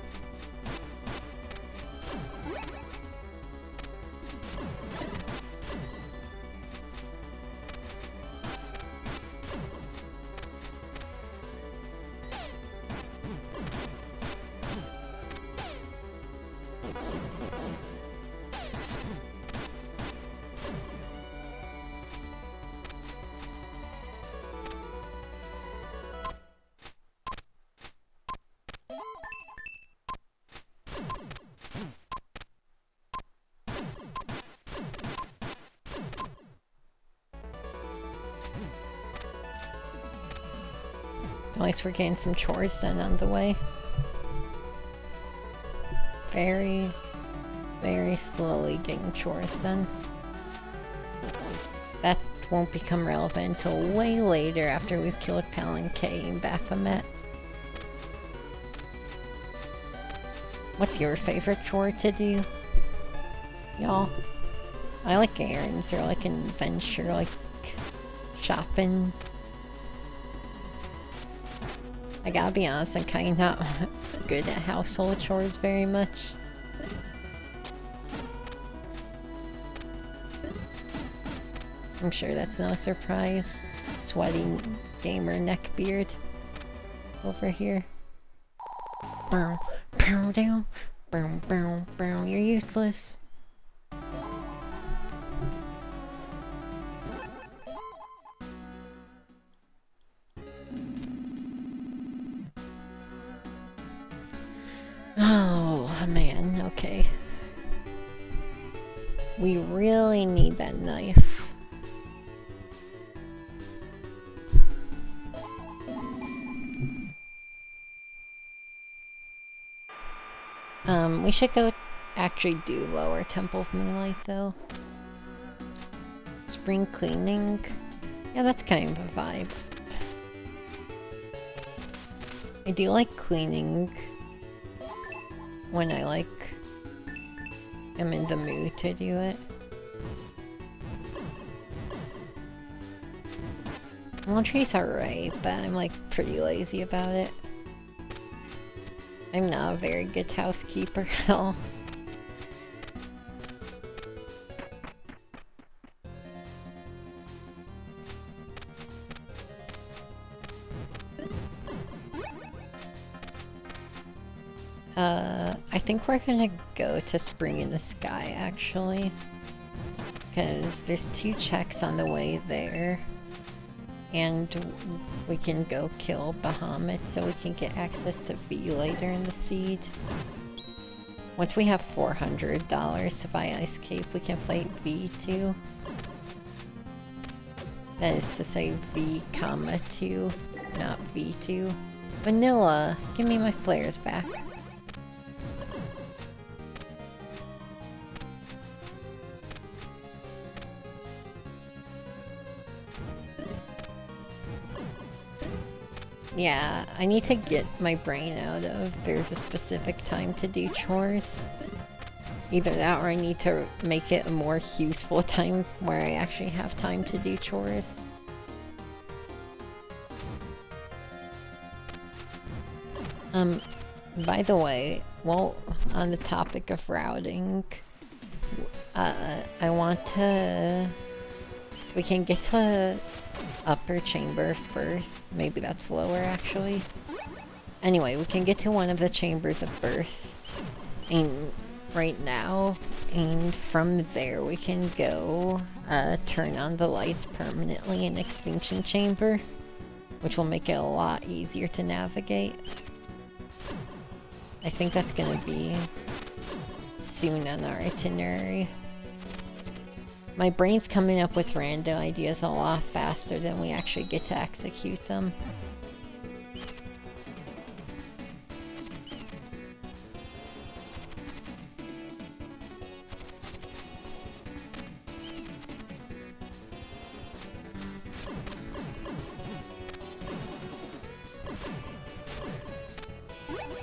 At least we're getting some chores done on the way. Very, very slowly getting chores done. That won't become relevant until way later after we've killed Palanque and Baphomet. What's your favorite chore to do, y'all? I like errands or like an adventure, like shopping. I gotta be honest, I'm kinda not good at household chores very much. I'm sure that's no surprise. Sweaty gamer neckbeard over here. Bow, pow down, bow, bow, bow, you're useless. Oh man, okay. We really need that knife. We should go actually do Lower Temple of Moonlight though. Spring cleaning. Yeah, that's kind of a vibe. I do like cleaning when I like am in the mood to do it. Laundry's alright, but I'm like pretty lazy about it. I'm not a very good housekeeper at all. I think we're gonna go to Spring in the Sky actually, because there's 2 checks on the way there, and we can go kill Bahamut so we can get access to V later in the seed. Once we have $400 to buy Ice Cape, we can fight V too. That is to say V, 2, not V2. Vanilla, give me my flares back. Yeah, I need to get my brain out of there's a specific time to do chores. Either that or I need to make it a more useful time where I actually have time to do chores. By the way, well, on the topic of routing, I want to... We can get to upper chamber of birth. Maybe that's lower, actually. Anyway, we can get to one of the chambers of birth right now, and from there we can go turn on the lights permanently in Extinction Chamber, which will make it a lot easier to navigate. I think that's gonna be soon on our itinerary. My brain's coming up with random ideas a lot faster than we actually get to execute them.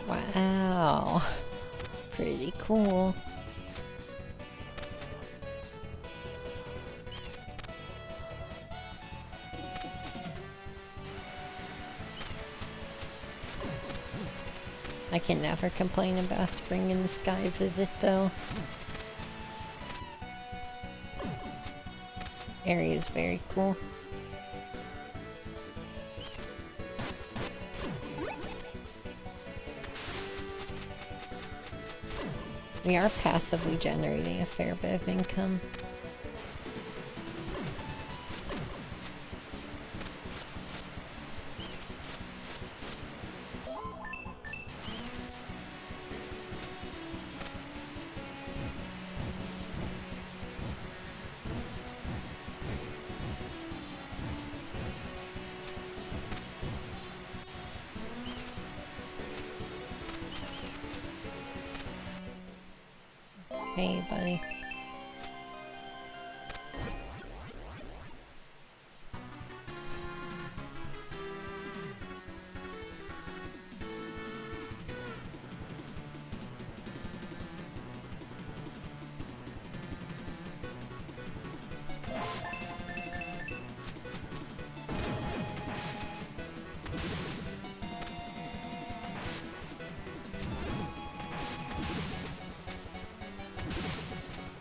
Wow, pretty cool. I can never complain about spring in the sky visit though. Area is very cool. We are passively generating a fair bit of income. Hey, buddy.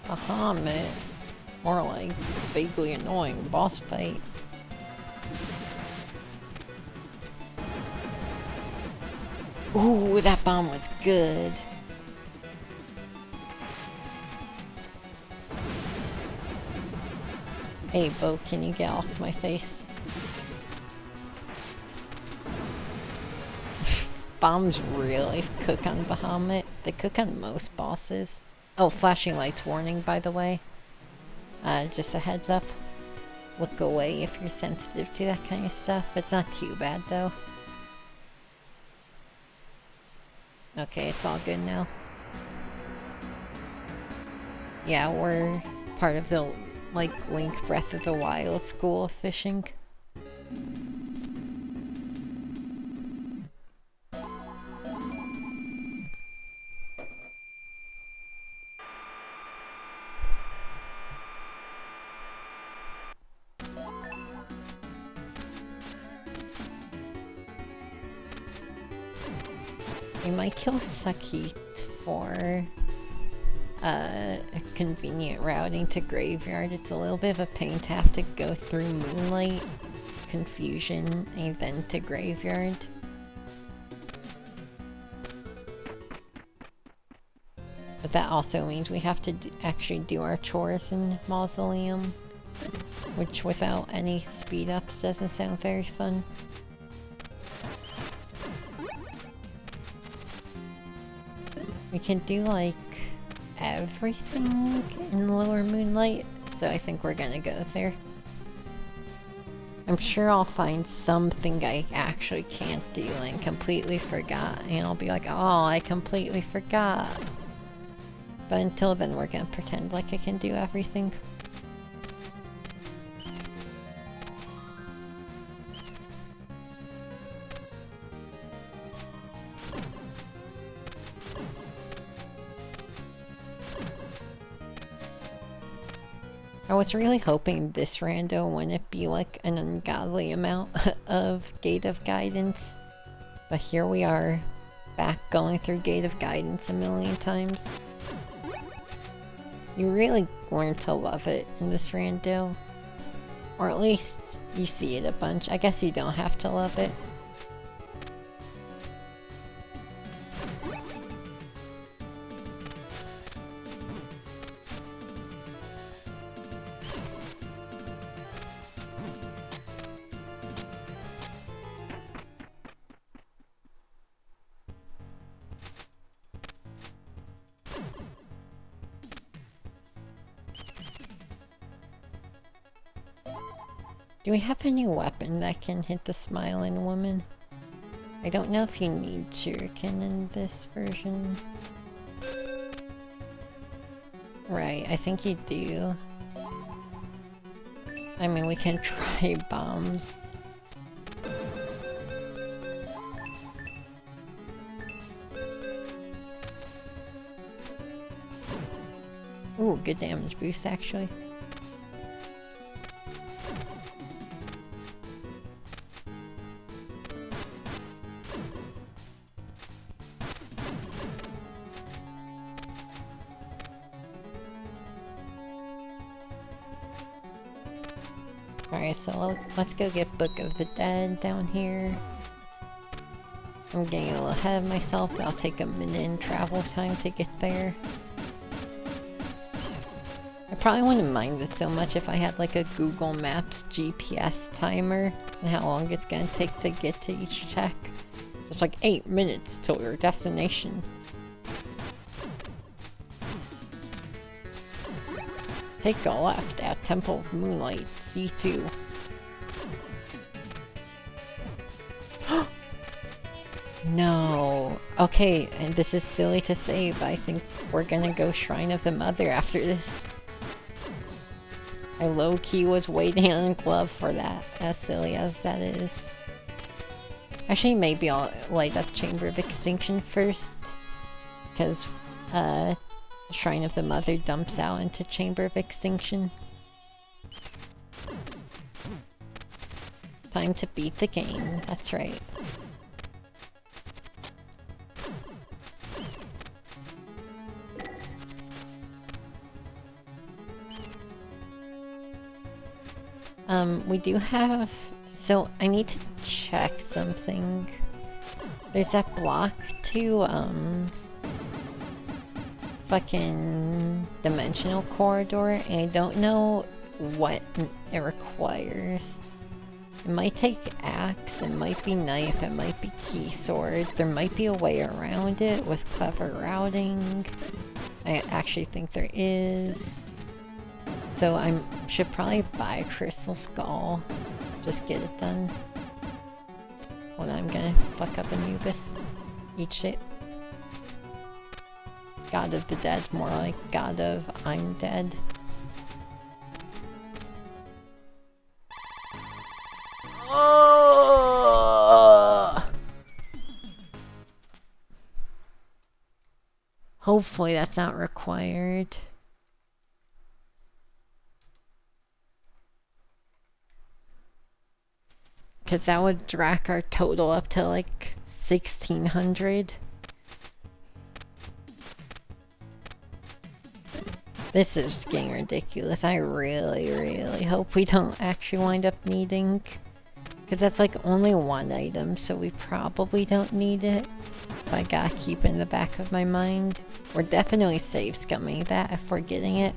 Bahamut. More like vaguely annoying boss fight. Ooh, that bomb was good. Hey, Bo, can you get off my face? Bombs really cook on Bahamut. They cook on most bosses. Oh, flashing lights warning, by the way. Just a heads up. Look away if you're sensitive to that kind of stuff. It's not too bad, though. Okay, it's all good now. Yeah, we're part of the, like, Link Breath of the Wild school of fishing. We might kill Sakit for a convenient routing to Graveyard. It's a little bit of a pain to have to go through Moonlight, Confusion, and then to Graveyard. But that also means we have to actually do our chores in Mausoleum, which without any speed ups doesn't sound very fun. We can do like everything in Lower Moonlight, so I think we're gonna go there. I'm sure I'll find something I actually can't do and completely forgot, and I'll be like, oh, I completely forgot. But until then, we're gonna pretend like I can do everything. was really hoping this rando wouldn't be like an ungodly amount of Gate of Guidance. But here we are, back going through Gate of Guidance a million times. You really learn to love it in this rando. Or at least you see it a bunch. I guess you don't have to love it. Do we have any weapon that can hit the smiling woman? I don't know if you need shuriken in this version. Right, I think you do. I mean, we can try bombs. Ooh, good damage boost actually. Alright, so let's go get Book of the Dead down here. I'm getting a little ahead of myself, but I'll take a minute in travel time to get there. I probably wouldn't mind this so much if I had like a Google Maps GPS timer and how long it's gonna take to get to each check. It's like 8 minutes till your destination. Take a left at Temple of Moonlight, C2. No. Okay, and this is silly to say, but I think we're gonna go Shrine of the Mother after this. I low-key was waiting on glove for that, as silly as that is. Actually, maybe I'll light up Chamber of Extinction first, because, Shrine of the Mother dumps out into Chamber of Extinction. Time to beat the game, that's right. We do have... So, I need to check something. There's that block to, fucking dimensional corridor, and I don't know what it requires. It might take axe, it might be knife, it might be key sword. There might be a way around it with clever routing. I actually think there is. So I should probably buy a Crystal Skull. Just get it done. Well, I'm gonna fuck up Anubis. Eat shit. God of the Dead, more like God of I'm Dead. Hopefully that's not required. Because that would drag our total up to like 1600. This is getting ridiculous. I really hope we don't actually wind up needing. Because that's like only one item, so we probably don't need it. But I gotta keep in the back of my mind. We're definitely save scumming that if we're getting it.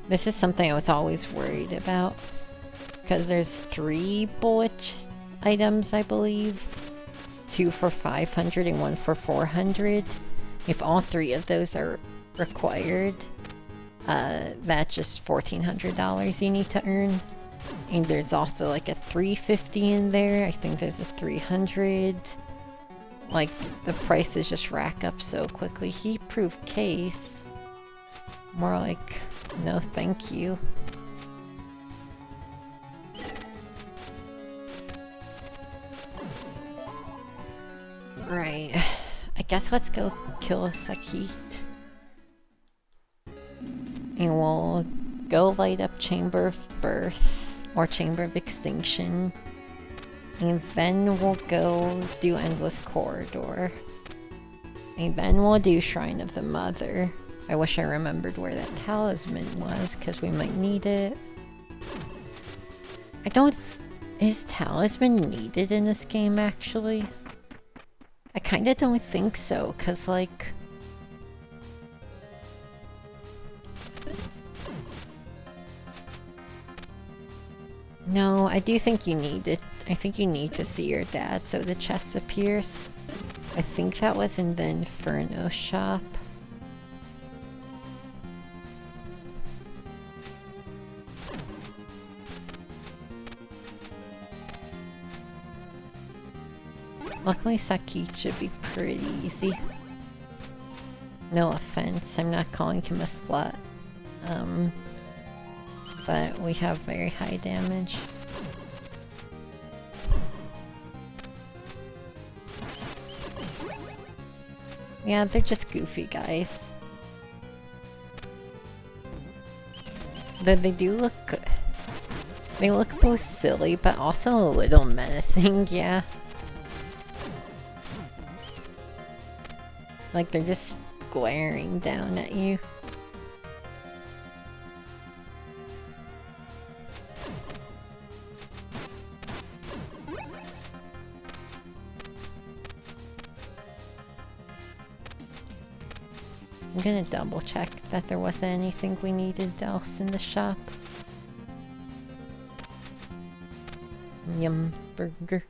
This is something I was always worried about. Because there's 3 bullet items, I believe. 2 for 500 and 1 for 400. If all 3 of those are required, that's just $1,400 you need to earn. And there's also like a 350 in there. I think there's a 300. Like, the prices just rack up so quickly. Heat-proof case. More like, no thank you. Right. I guess let's go kill Sakit. And we'll go light up Chamber of Birth, or Chamber of Extinction. And then we'll go do Endless Corridor. And then we'll do Shrine of the Mother. I wish I remembered where that talisman was, because we might need it. I don't... Is talisman needed in this game, actually? I kinda don't think so, because, like... No, I do think you need it. I think you need to see your dad so the chest appears. I think that was in the Inferno shop. Luckily Sakit should be pretty easy. No offense, I'm not calling him a slut. But we have very high damage. Yeah, they're just goofy guys. But they do look good. They look both silly, but also a little menacing, yeah. Like they're just glaring down at you. I'm gonna double check that there wasn't anything we needed else in the shop. Yum burger.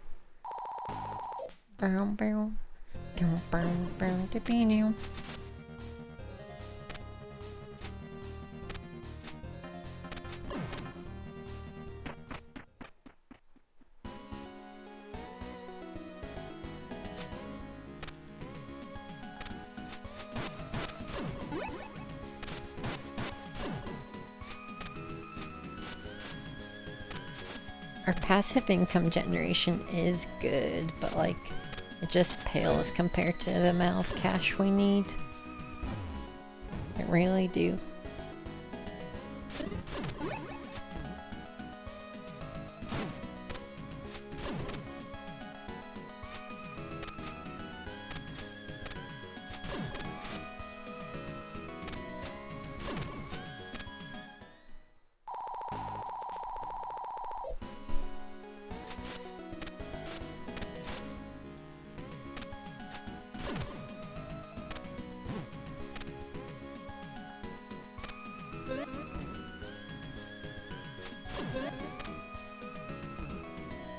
Bow bow. Bow bow bow to be new. Our passive income generation is good, but like, it just pales compared to the amount of cash we need. I really do.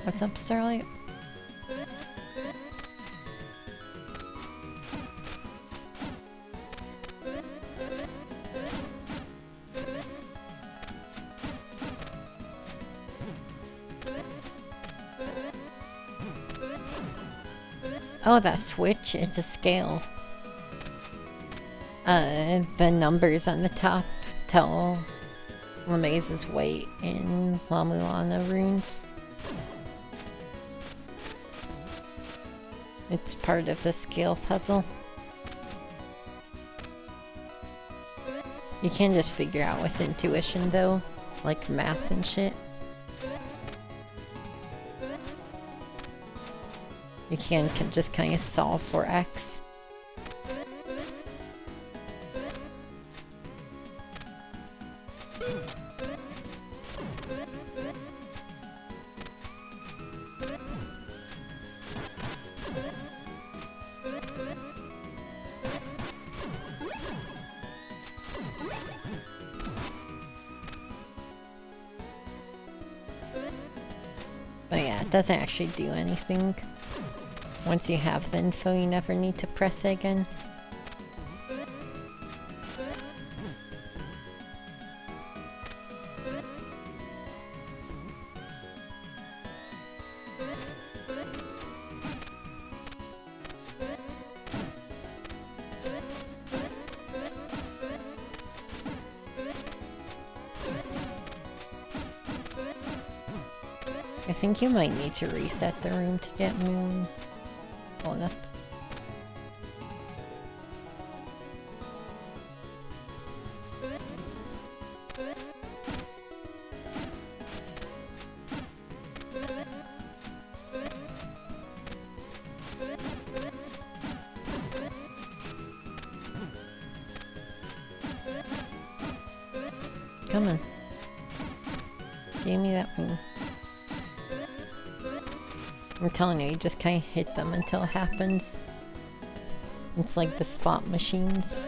What's up, Starlight? Oh, that switch, it's a scale. The numbers on the top tell Lamaisa's weight in La-Mulana runes. It's part of the scale puzzle. You can just figure out with intuition though, like math and shit. You can just kind of solve for X. But yeah, it doesn't actually do anything. Once you have the info, you never need to press it again. I think you might need to reset the room to get moon. Hold up. Come on. Give me that ring. I'm telling you, you just can't hit them until it happens. It's like the slot machines.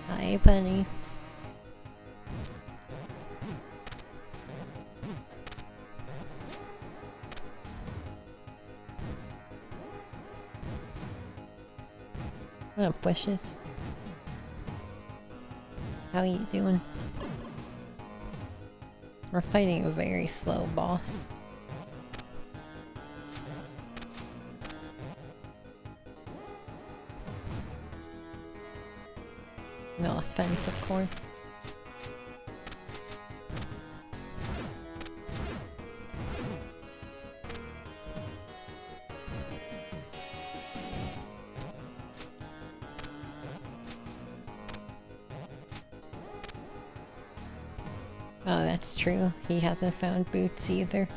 Hi, bunny. What up, Wishes? How you doing? We're fighting a very slow boss. No offense, of course. Oh, that's true. He hasn't found boots either.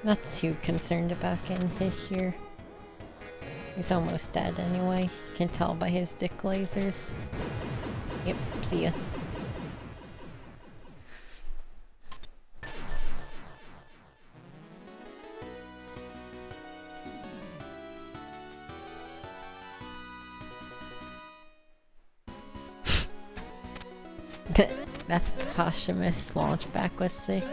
Not too concerned about getting hit here. He's almost dead anyway. You can tell by his dick lasers. Yep, see ya. That posthumous launchback was sick.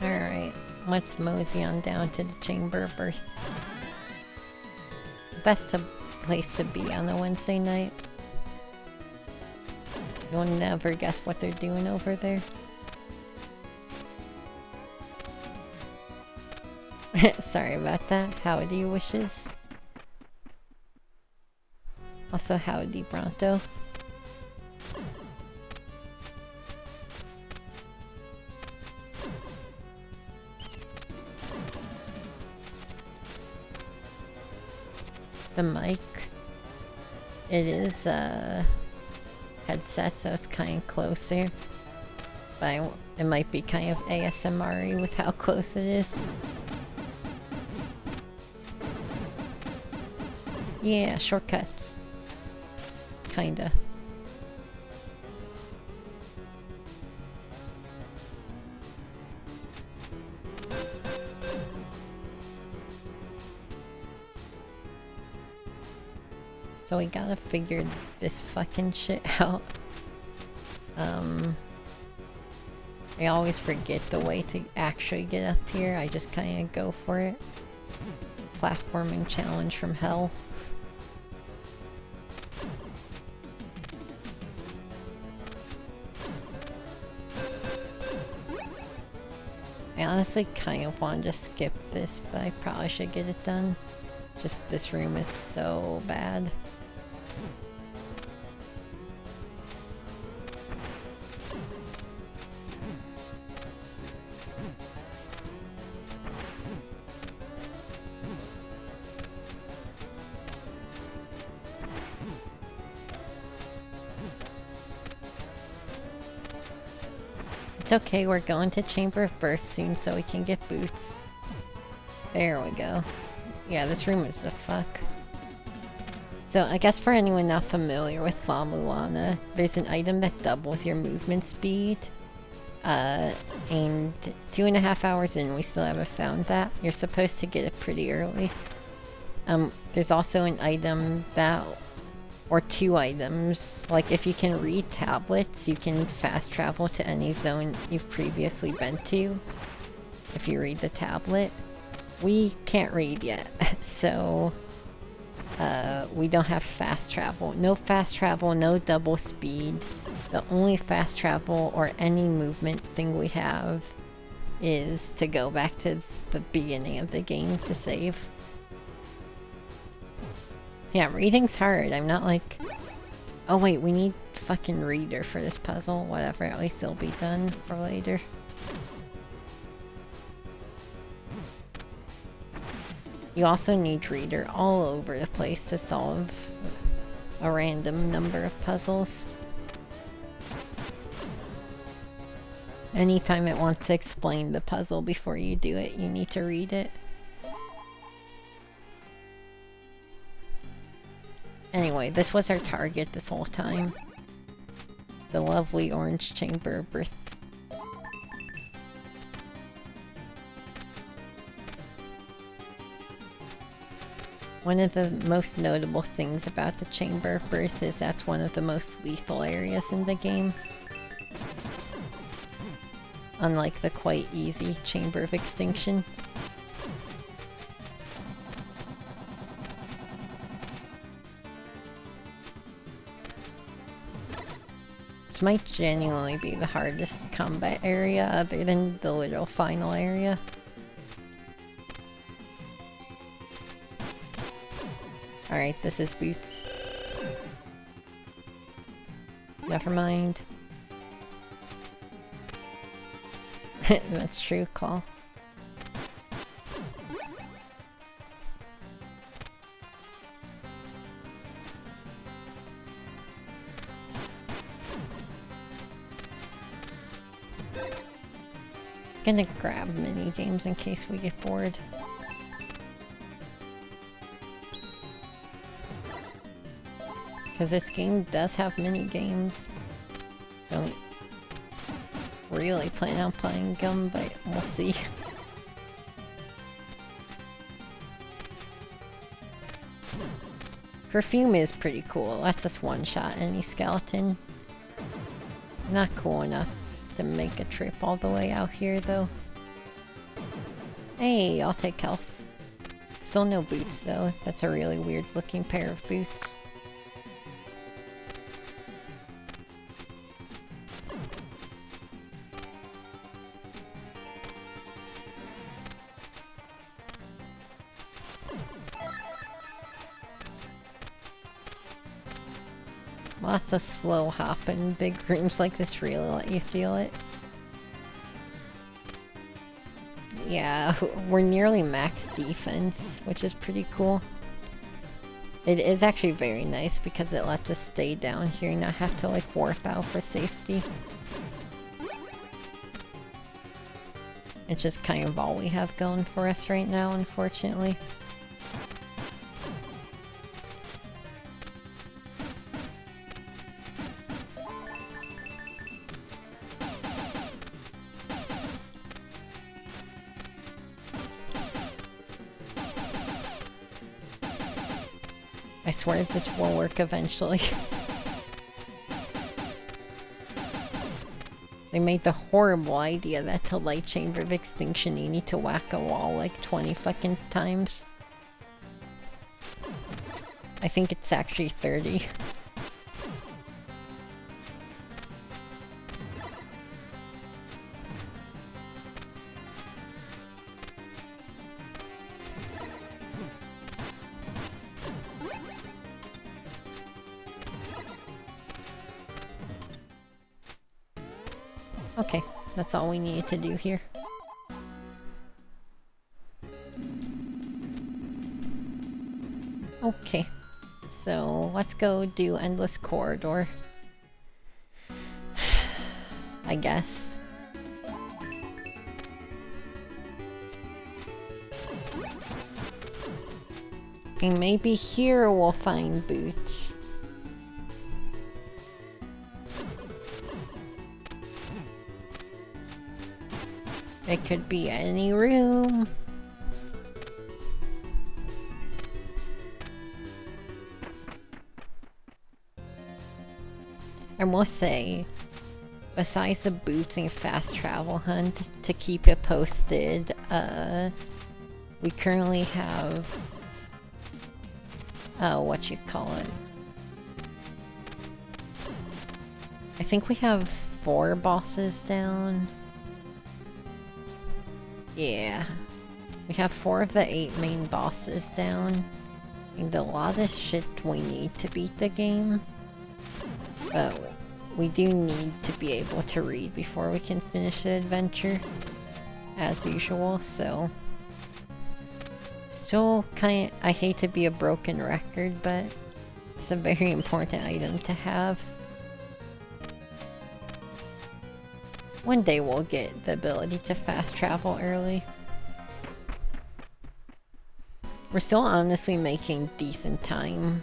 Alright, let's mosey on down to the Chamber of Birth. Best place to be on a Wednesday night. You'll never guess what they're doing over there. Sorry about that. Howdy, Wishes. Also, howdy, Bronto. The mic, it is a headset, so it's kind of closer, but it might be kind of ASMR-y with how close it is. Yeah, shortcuts. Kinda. So we gotta figure this fucking shit out. I always forget the way to actually get up here. I just kinda go for it. Platforming challenge from hell. I honestly kind of want to skip this, but I probably should get it done. Just this room is so bad. It's okay, we're going to Chamber of Birth soon so we can get boots. There we go. Yeah, this room is the fuck. So I guess for anyone not familiar with La-Mulana, there's an item that doubles your movement speed. And 2.5 hours in, we still haven't found that. You're supposed to get it pretty early. There's also an item that, or 2 items, like if you can read tablets, you can fast travel to any zone you've previously been to, if you read the tablet. We can't read yet, so we don't have fast travel. No fast travel, no double speed. The only fast travel or any movement thing we have is to go back to the beginning of the game to save. Yeah, reading's hard. I'm not like... Oh wait, we need fucking reader for this puzzle. Whatever, at least it'll be done for later. You also need reader all over the place to solve a random number of puzzles. Anytime it wants to explain the puzzle before you do it, you need to read it. Anyway, this was our target this whole time. The lovely orange chamber of birth. One of the most notable things about the Chamber of Birth is that's one of the most lethal areas in the game. Unlike the quite easy Chamber of Extinction. This might genuinely be the hardest combat area other than the literal final area. Alright, this is Boots. Never mind. That's true, call. Gonna grab mini games in case we get bored. Because this game does have mini games. Don't really plan on playing them, but we'll see. Perfume is pretty cool. Lets us one-shot any skeleton. Not cool enough to make a trip all the way out here, though. Hey, I'll take health. Still no boots, though. That's a really weird-looking pair of boots. Lots of slow hopping. Big rooms like this really let you feel it. Yeah, we're nearly max defense, which is pretty cool. It is actually very nice because it lets us stay down here and not have to like warp out for safety. It's just kind of all we have going for us right now, unfortunately. I swear this will work eventually. They made the horrible idea that to light Chamber of Extinction you need to whack a wall like 20 fucking times. I think it's actually 30. Okay, that's all we needed to do here. Okay, so let's go do Endless Corridor. I guess. And maybe here we'll find boots. It could be any room. I must say, besides the boots and fast travel hunt, to keep it posted, we currently have, what you call it? I think we have 4 bosses down. Yeah. We have 4 of the 8 main bosses down. And a lot of shit we need to beat the game. But we do need to be able to read before we can finish the adventure. As usual, so... Still I hate to be a broken record, but it's a very important item to have. One day we'll get the ability to fast travel early. We're still honestly making decent time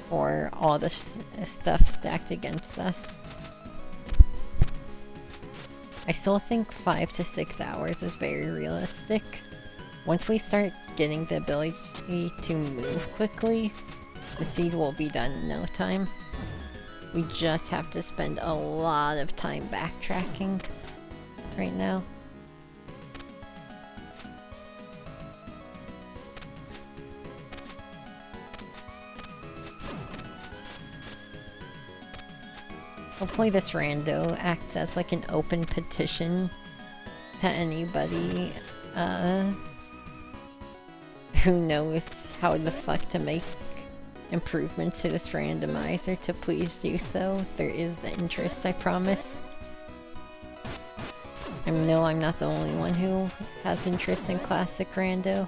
for all the stuff stacked against us. I still think 5 to 6 hours is very realistic. Once we start getting the ability to move quickly, the seed will be done in no time. We just have to spend a lot of time backtracking right now. Hopefully this rando acts as like an open petition to anybody who knows how the fuck to make improvements to this randomizer to please do so. There is interest, I promise. I know I'm not the only one who has interest in classic rando.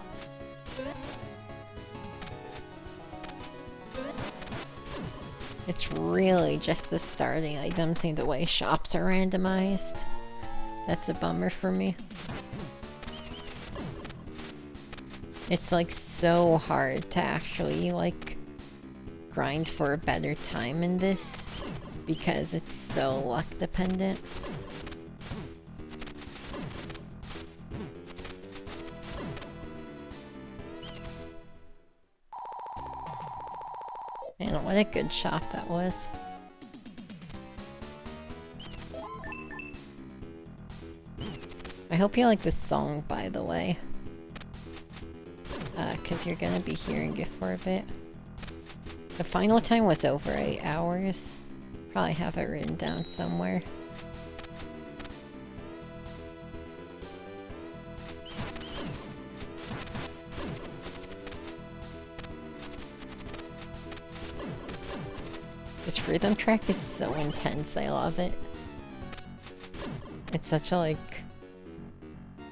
It's really just the starting items and the way shops are randomized. That's a bummer for me. It's like so hard to actually like grind for a better time in this because it's so luck dependent. Man, what a good shop that was. I hope you like this song, by the way. Cause you're gonna be hearing it for a bit. The final time was over 8 hours. Probably have it written down somewhere. This rhythm track is so intense, I love it. It's such a like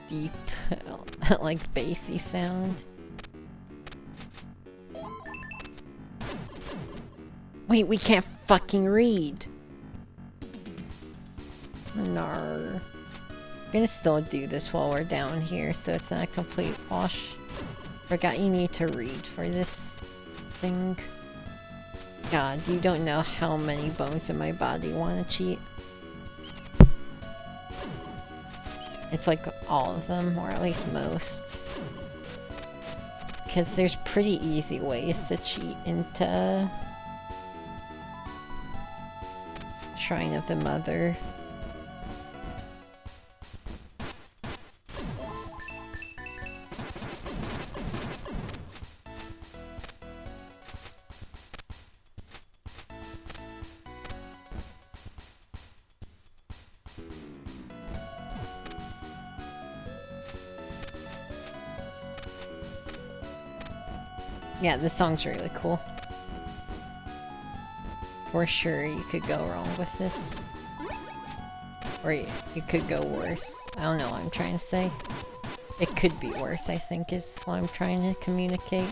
deep, like bassy sound. Wait, we can't fucking read! Nar. I'm gonna still do this while we're down here, so it's not a complete wash. Forgot you need to read for this thing. God, you don't know how many bones in my body want to cheat. It's like all of them, or at least most. Because there's pretty easy ways to cheat into Shrine of the Mother. Yeah, this song's really cool. For sure, you could go wrong with this. Or you could go worse. I don't know what I'm trying to say. It could be worse, I think, is what I'm trying to communicate.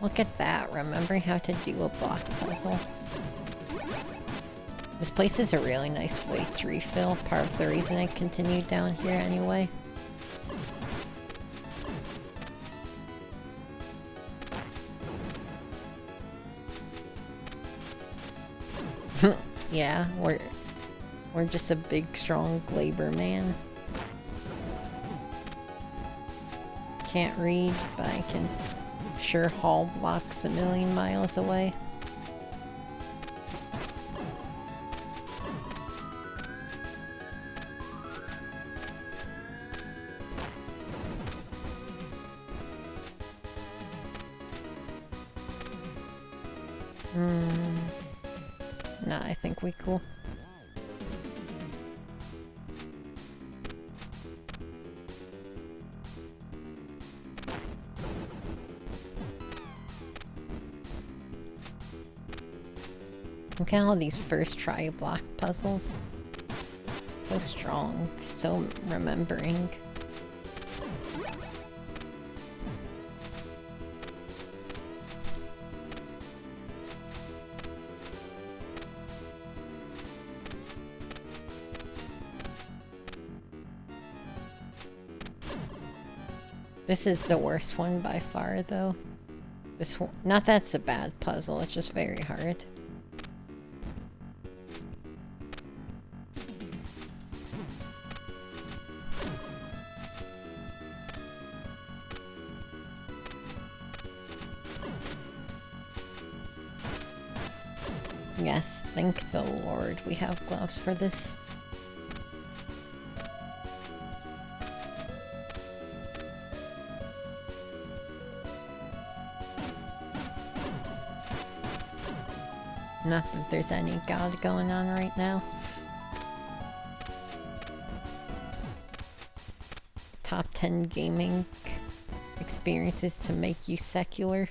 Look at that, remembering how to do a block puzzle. This place is a really nice weights refill, part of the reason I continued down here anyway. Yeah, we're just a big, strong labor man. Can't read, but I can sure haul blocks a million miles away. Nah, I think we cool. Look at all these first try block puzzles. So strong, so remembering. This is the worst one by far, though. This one, not that it's a bad puzzle, it's just very hard. Yes, thank the Lord we have gloves for this. Not that there's any God going on right now. Top 10 gaming experiences to make you secular.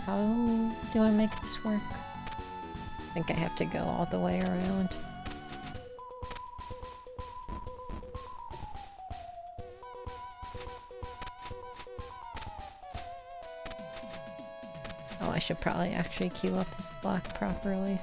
How do I make this work? I think I have to go all the way around. Oh, I should probably actually queue up this block properly.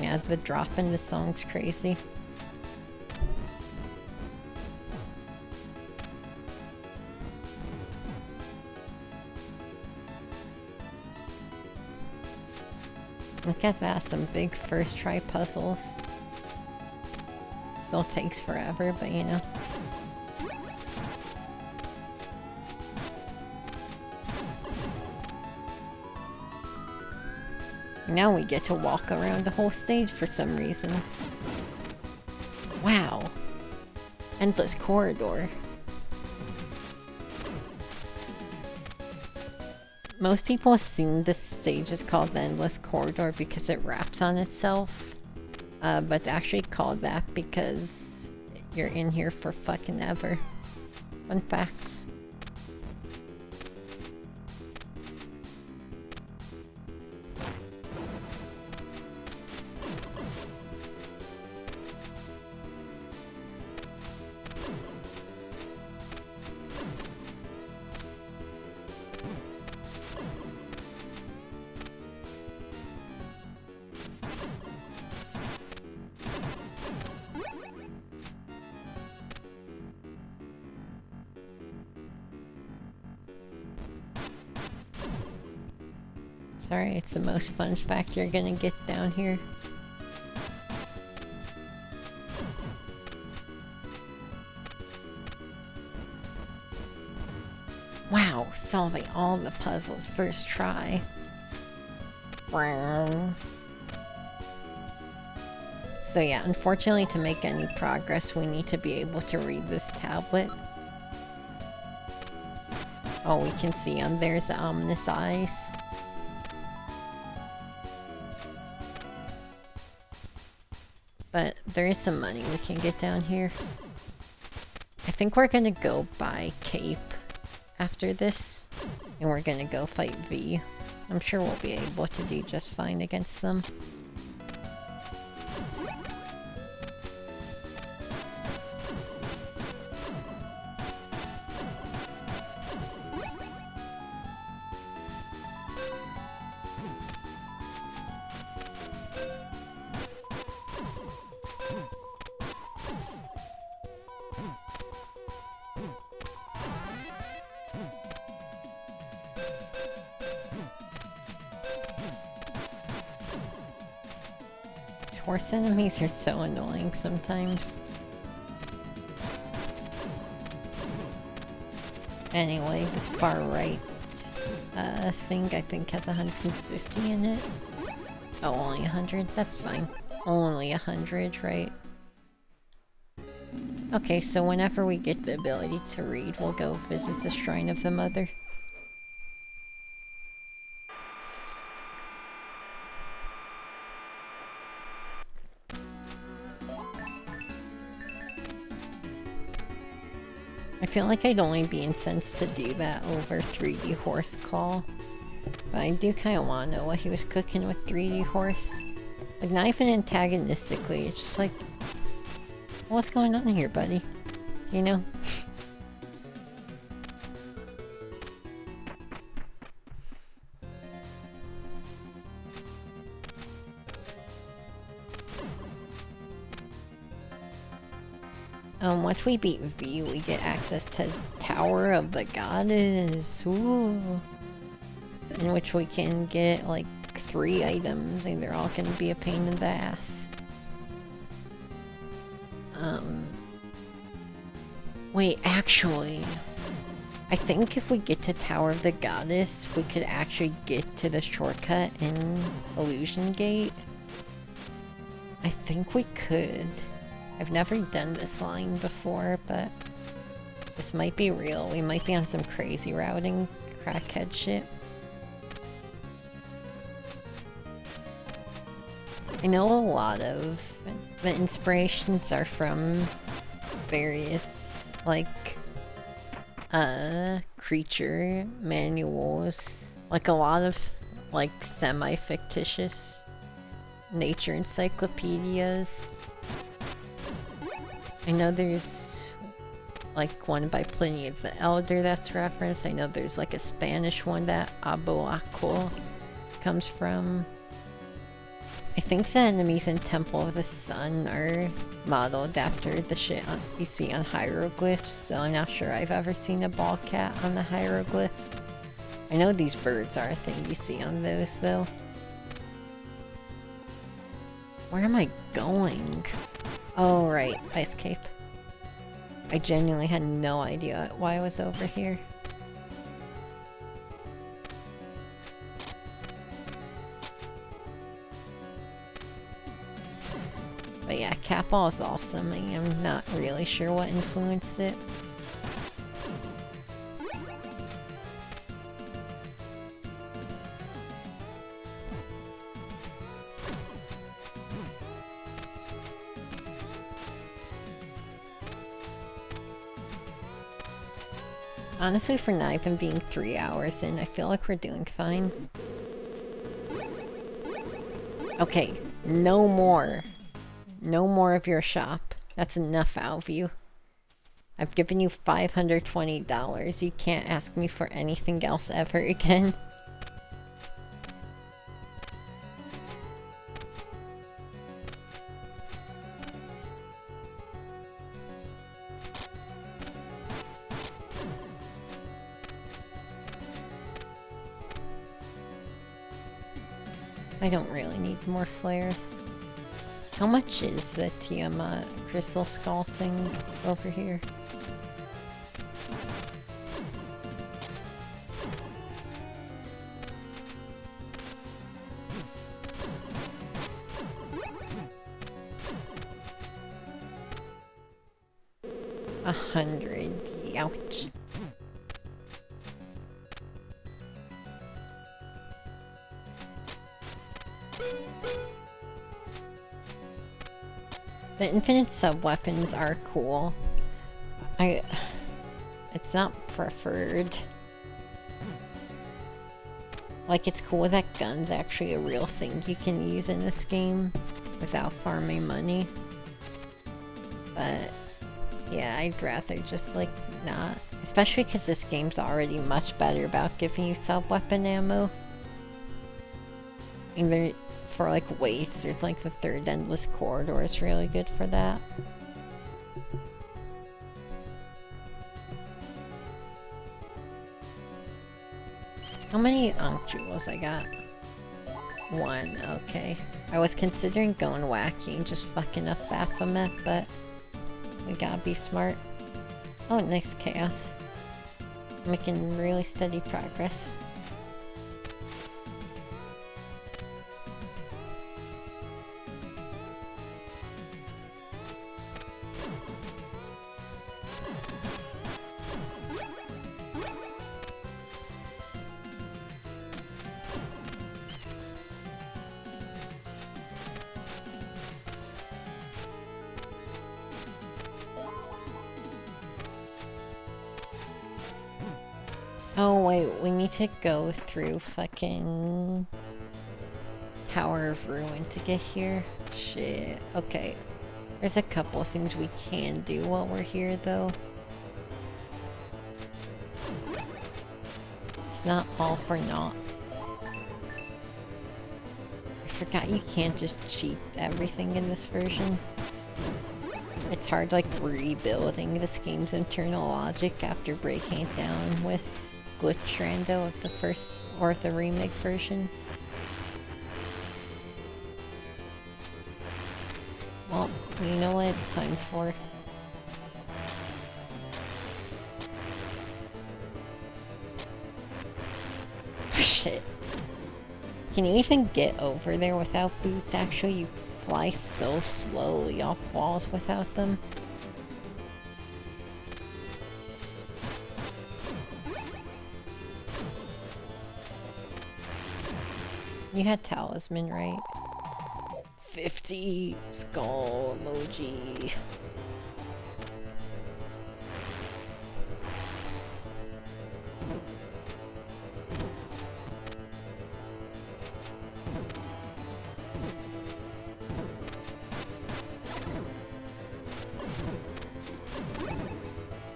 Yeah, the drop in the song's crazy. Look at that, some big first try puzzles. Still takes forever, but you know. Now we get to walk around the whole stage for some reason. Wow. Endless corridor. Most people assume this stage is called the Endless Corridor because it wraps on itself. But it's actually called that because you're in here for fucking ever. Fun facts. Sorry, it's the most fun fact you're gonna get down here. Wow, solving all the puzzles first try. So yeah, unfortunately to make any progress we need to be able to read this tablet. Oh, we can see on there's the ominous eyes. But there is some money we can get down here. I think we're gonna go buy Cape after this. And we're gonna go fight V. I'm sure we'll be able to do just fine against them. horse enemies are so annoying sometimes. Anyway, this far right thing I think has 150 in it. Oh, only 100? That's fine. Only 100, right? Okay, so whenever we get the ability to read, we'll go visit the Shrine of the Mother. I feel like I'd only be incensed to do that over 3D Horse Call. But I do kind of want to know what he was cooking with 3D Horse. Like, not even antagonistically, it's just like, what's going on here, buddy? You know? Once we beat V, we get access to Tower of the Goddess. Ooh. In which we can get, like, 3 items, and they're all gonna be a pain in the ass. Wait, actually, I think if we get to Tower of the Goddess, we could actually get to the shortcut in Illusion Gate. I think we could. I've never done this line before, but this might be real. We might be on some crazy routing crackhead shit. I know a lot of the inspirations are from various, like, creature manuals. Like, a lot of, like, semi-fictitious nature encyclopedias. I know there's, like, one by Pliny the Elder that's referenced. I know there's, like, a Spanish one that Abuaco comes from. I think the enemies in Temple of the Sun are modeled after the shit you see on hieroglyphs, though I'm not sure I've ever seen a ball cat on the hieroglyph. I know these birds are a thing you see on those, though. Where am I going? Oh, right, Ice Cape. I genuinely had no idea why I was over here. But yeah, Catball is awesome. I am not really sure what influenced it. Honestly, for not even being 3 hours in, I feel like we're doing fine. Okay, no more. No more of your shop. That's enough out of you. I've given you $520. You can't ask me for anything else ever again. I don't really need more flares. How much is the Tiamat crystal skull thing over here? $100. Ouch. The infinite sub-weapons are cool. It's not preferred. Like, it's cool that gun's actually a real thing you can use in this game without farming money. But, yeah, I'd rather just, like, not. Especially because this game's already much better about giving you sub-weapon ammo. Either for, like, weights, there's, like, the third endless corridor is really good for that. How many ankh jewels I got? 1, okay. I was considering going wacky and just fucking up Baphomet, but we gotta be smart. Oh, nice chaos. Making really steady progress. Oh wait, we need to go through fucking Tower of Ruin to get here. Shit. Okay. There's a couple of things we can do while we're here though. It's not all for naught. I forgot you can't just cheat everything in this version. It's hard like rebuilding this game's internal logic after breaking it down with Glitch Rando of the first or the remake version. Well, you know what it's time for. Shit. Can you even get over there without boots? Actually, you fly so slowly off walls without them. You had talisman, right? 50 skull emoji.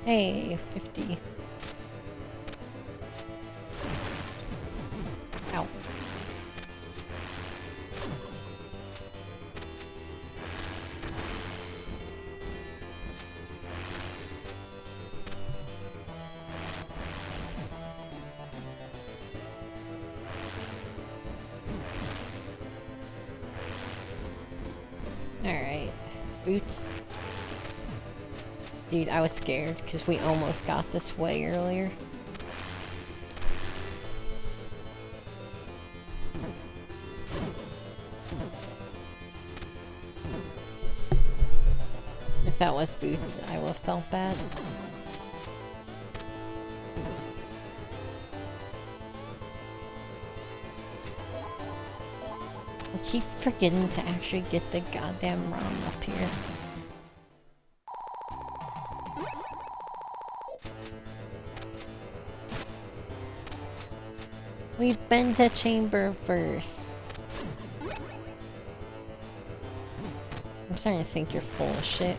Hey, 50. Ow. Alright. Boots. Dude, I was scared because we almost got this way earlier. If that was boots, I would have felt bad. I keep forgetting to actually get the goddamn ROM up here. We've been to Chamber of Birth. I'm starting to think you're full of shit.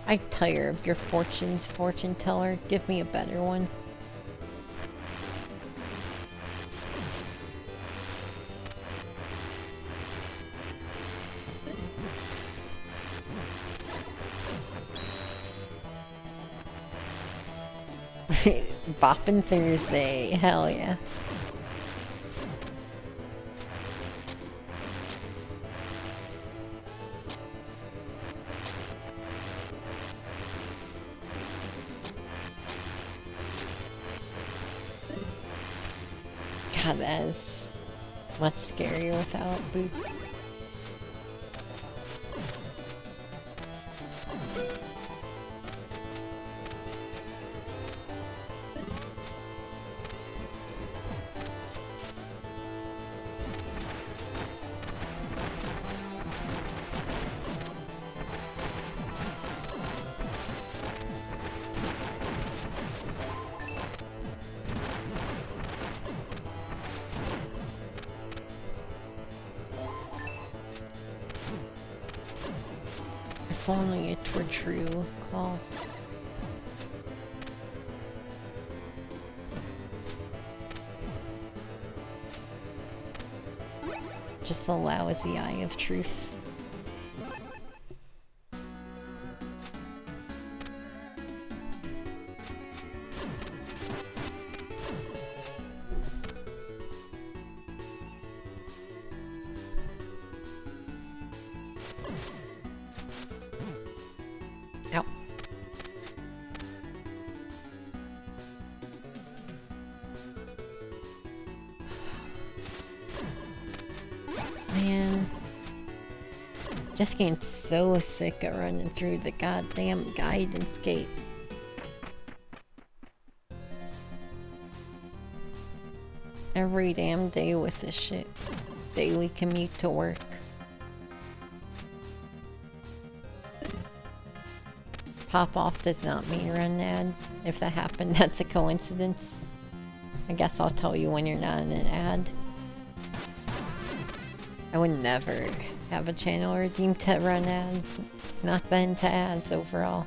I tire of your fortune teller. Give me a better one. Boppin' Thursday, hell yeah. God, that is much scarier without boots. If only it were true, Claw. Just allow as the eye of truth. Just getting so sick of running through the goddamn guidance gate. Every damn day with this shit. Daily commute to work. Pop off does not mean run ad. If that happened, that's a coincidence. I guess I'll tell you when you're not in an ad. I would never have a channel redeemed to run ads. Not then to ads overall.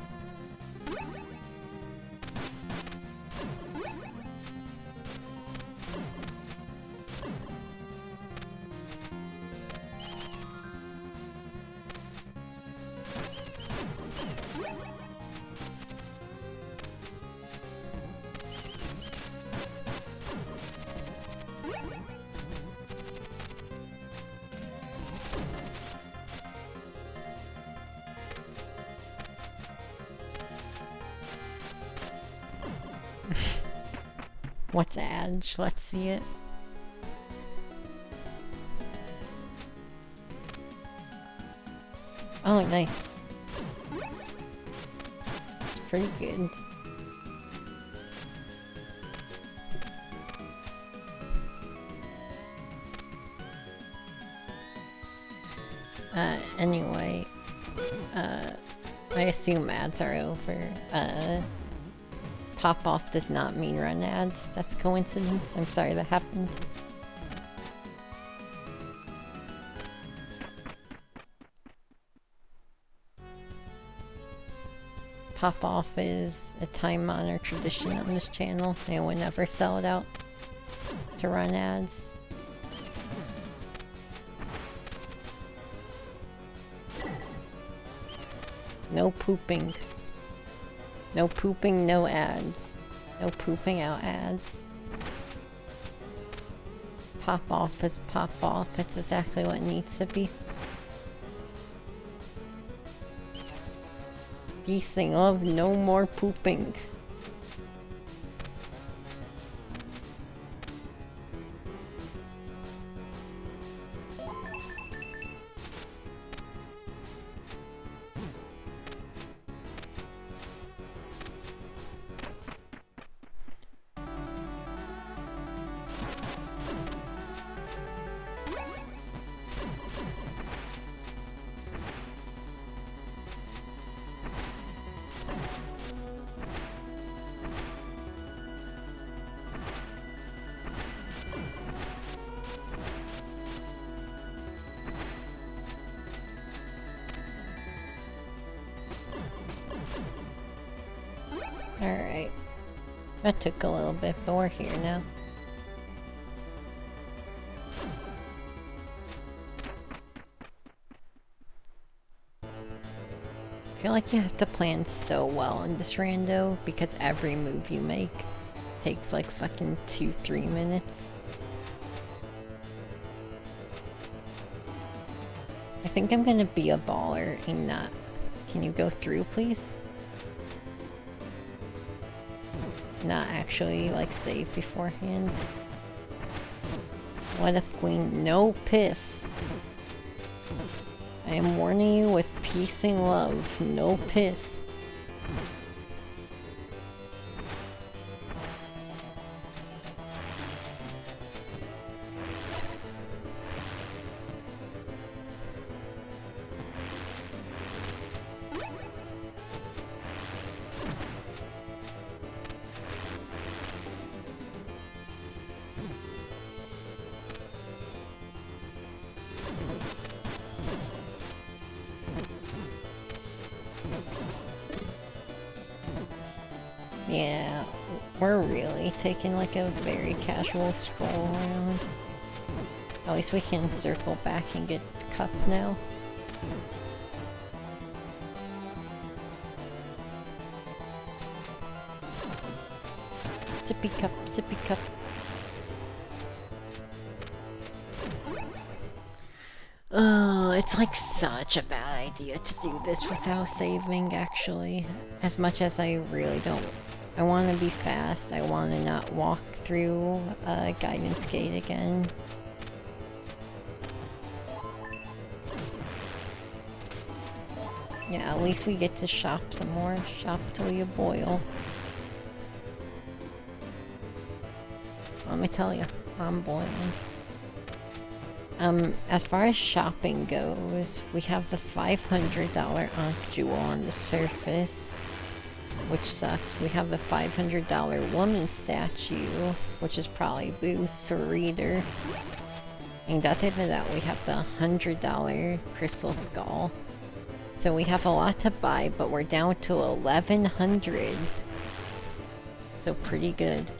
What's Edge? Let's see it. Oh, nice. Pretty good. Anyway, I assume ads are over. Pop off does not mean run ads. That's coincidence. I'm sorry that happened. Pop off is a time-honored tradition on this channel. They would never sell it out to run ads. No pooping. No pooping, no ads. No pooping out ads. Pop off is pop off. It's exactly what it needs to be. Peacing of no more pooping. Alright. That took a little bit, but we're here now. I feel like you have to plan so well in this rando because every move you make takes like fucking 2-3 minutes. I think I'm gonna be a baller and not. Can you go through, please? Not actually, like, save beforehand. What a queen. No piss. I am warning you with peace and love. No piss. Yeah, we're really taking like a very casual stroll around. At least we can circle back and get cup now. Sippy cup, sippy cup. Oh, it's like such a bad idea to do this without saving, actually. As much as I really don't. I want to be fast. I want to not walk through a guidance gate again. Yeah, at least we get to shop some more. Shop till you boil. Let me tell you, I'm boiling. As far as shopping goes, we have the $500 ankh jewel on the surface, which sucks. We have the $500 woman statue, which is probably Boots or Reader. And other than that, we have the $100 crystal skull. So we have a lot to buy, but we're down to 1,100. So pretty good.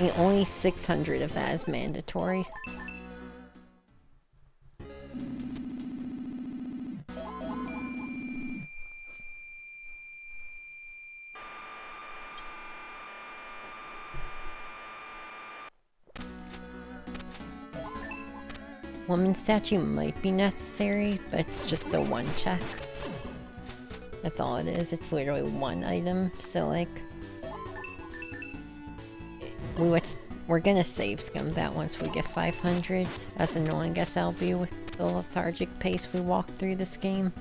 And only 600 of that is mandatory. Woman statue might be necessary, but it's just a one check. That's all it is. It's literally one item, so like... We're gonna save scum that once we get 500, as annoying as that'll be with the lethargic pace we walk through this game.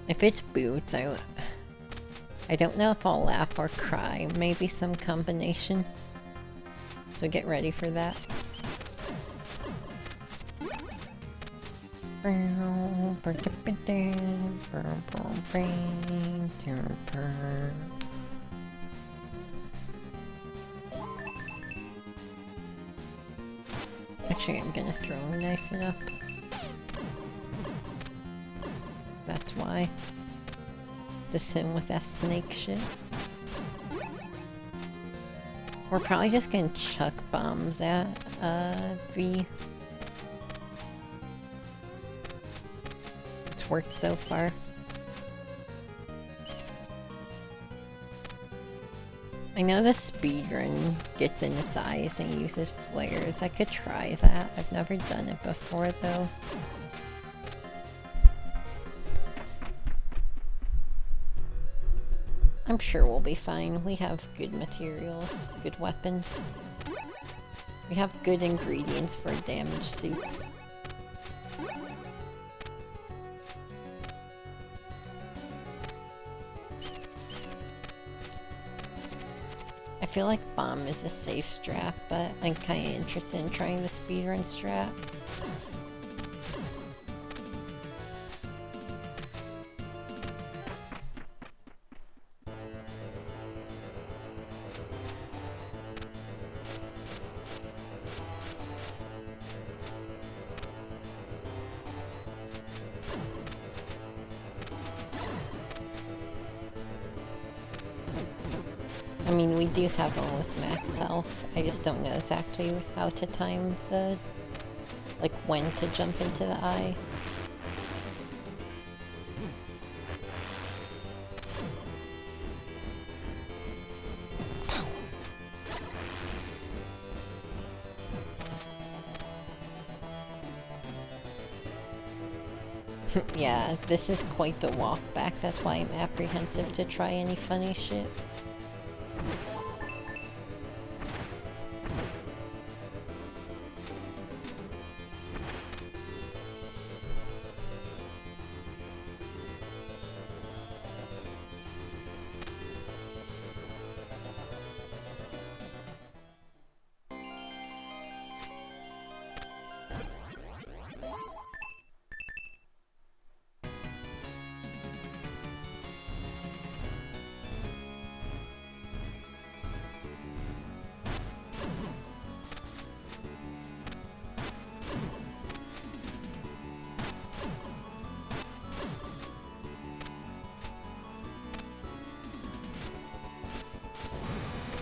If it's Boots, I don't know if I'll laugh or cry. Maybe some combination. So get ready for that. Actually, I'm gonna throwing knife it up. That's why. Just him with that snake shit. We're probably just gonna chuck bombs at V. It's worked so far. I know the speedrun gets in its eyes and uses flares. I could try that. I've never done it before though. I'm sure we'll be fine. We have good materials, good weapons. We have good ingredients for a damage soup. I feel like bomb is a safe strat, but I'm kinda interested in trying the speedrun strat. I mean, we do have almost max health. I just don't know exactly how to time the... like, when to jump into the eye. Yeah, this is quite the walk back. That's why I'm apprehensive to try any funny shit.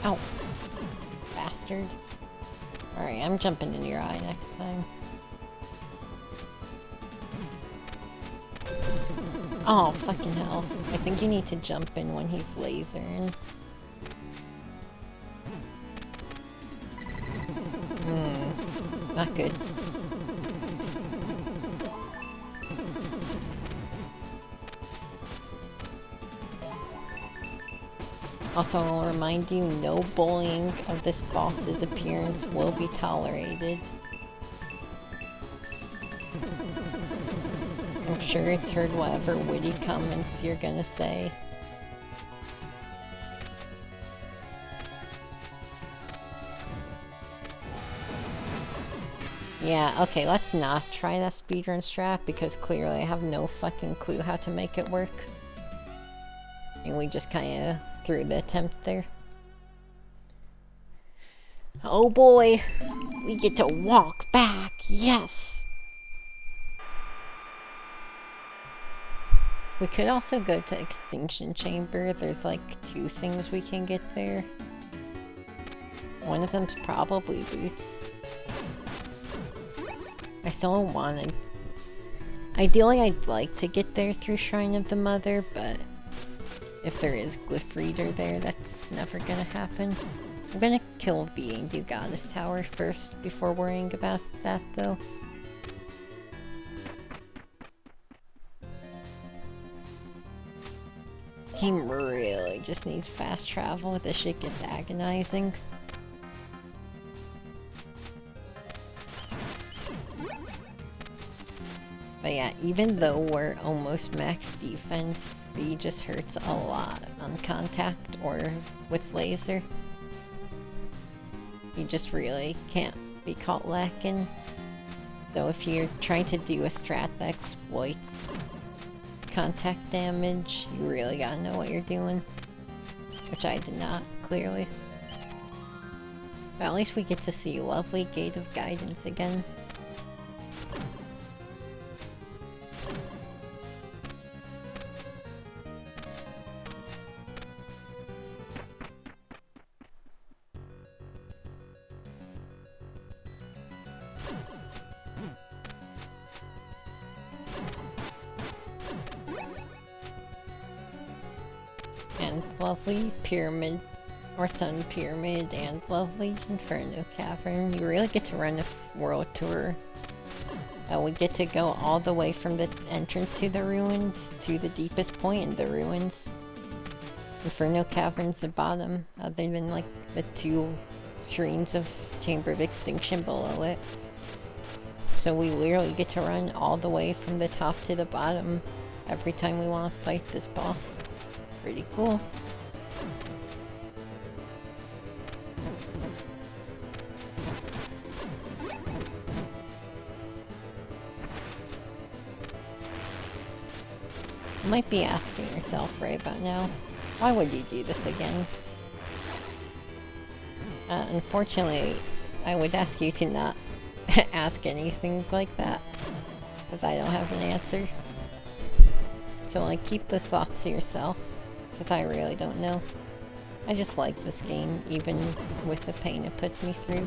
Ow. Bastard. Alright, I'm jumping in your eye next time. Oh, fucking hell. I think you need to jump in when he's lasering. Not good. Also, I'll remind you, no bullying of this boss's appearance will be tolerated. I'm sure it's heard whatever witty comments you're gonna say. Yeah, okay, let's not try that speedrun strat because clearly I have no fucking clue how to make it work. And we just kinda threw the attempt there. Oh boy! We get to walk back! Yes! We could also go to Extinction Chamber. There's like 2 things we can get there. One of them's probably boots. I still don't want to. Ideally, I'd like to get there through Shrine of the Mother, but if there is Glyph Reader there, that's never gonna happen. I'm gonna kill V and do Goddess Tower first before worrying about that, though. This game really just needs fast travel. This shit gets agonizing. But yeah, even though we're almost max defense, V just hurts a lot on contact or with laser. You just really can't be caught lacking. So if you're trying to do a strat that exploits contact damage, you really gotta know what you're doing. Which I did not, clearly. But at least we get to see lovely Gate of Guidance again. And lovely Pyramid, or Sun Pyramid, and lovely Inferno Cavern. You really get to run a world tour. We get to go all the way from the entrance to the ruins to the deepest point in the ruins. Inferno Cavern's the bottom, other than like the 2 streams of Chamber of Extinction below it. So we literally get to run all the way from the top to the bottom every time we want to fight this boss. Pretty cool. You might be asking yourself right about now, why would you do this again? Unfortunately, I would ask you to not ask anything like that, because I don't have an answer. So like, keep those thoughts to yourself, because I really don't know. I just like this game, even with the pain it puts me through.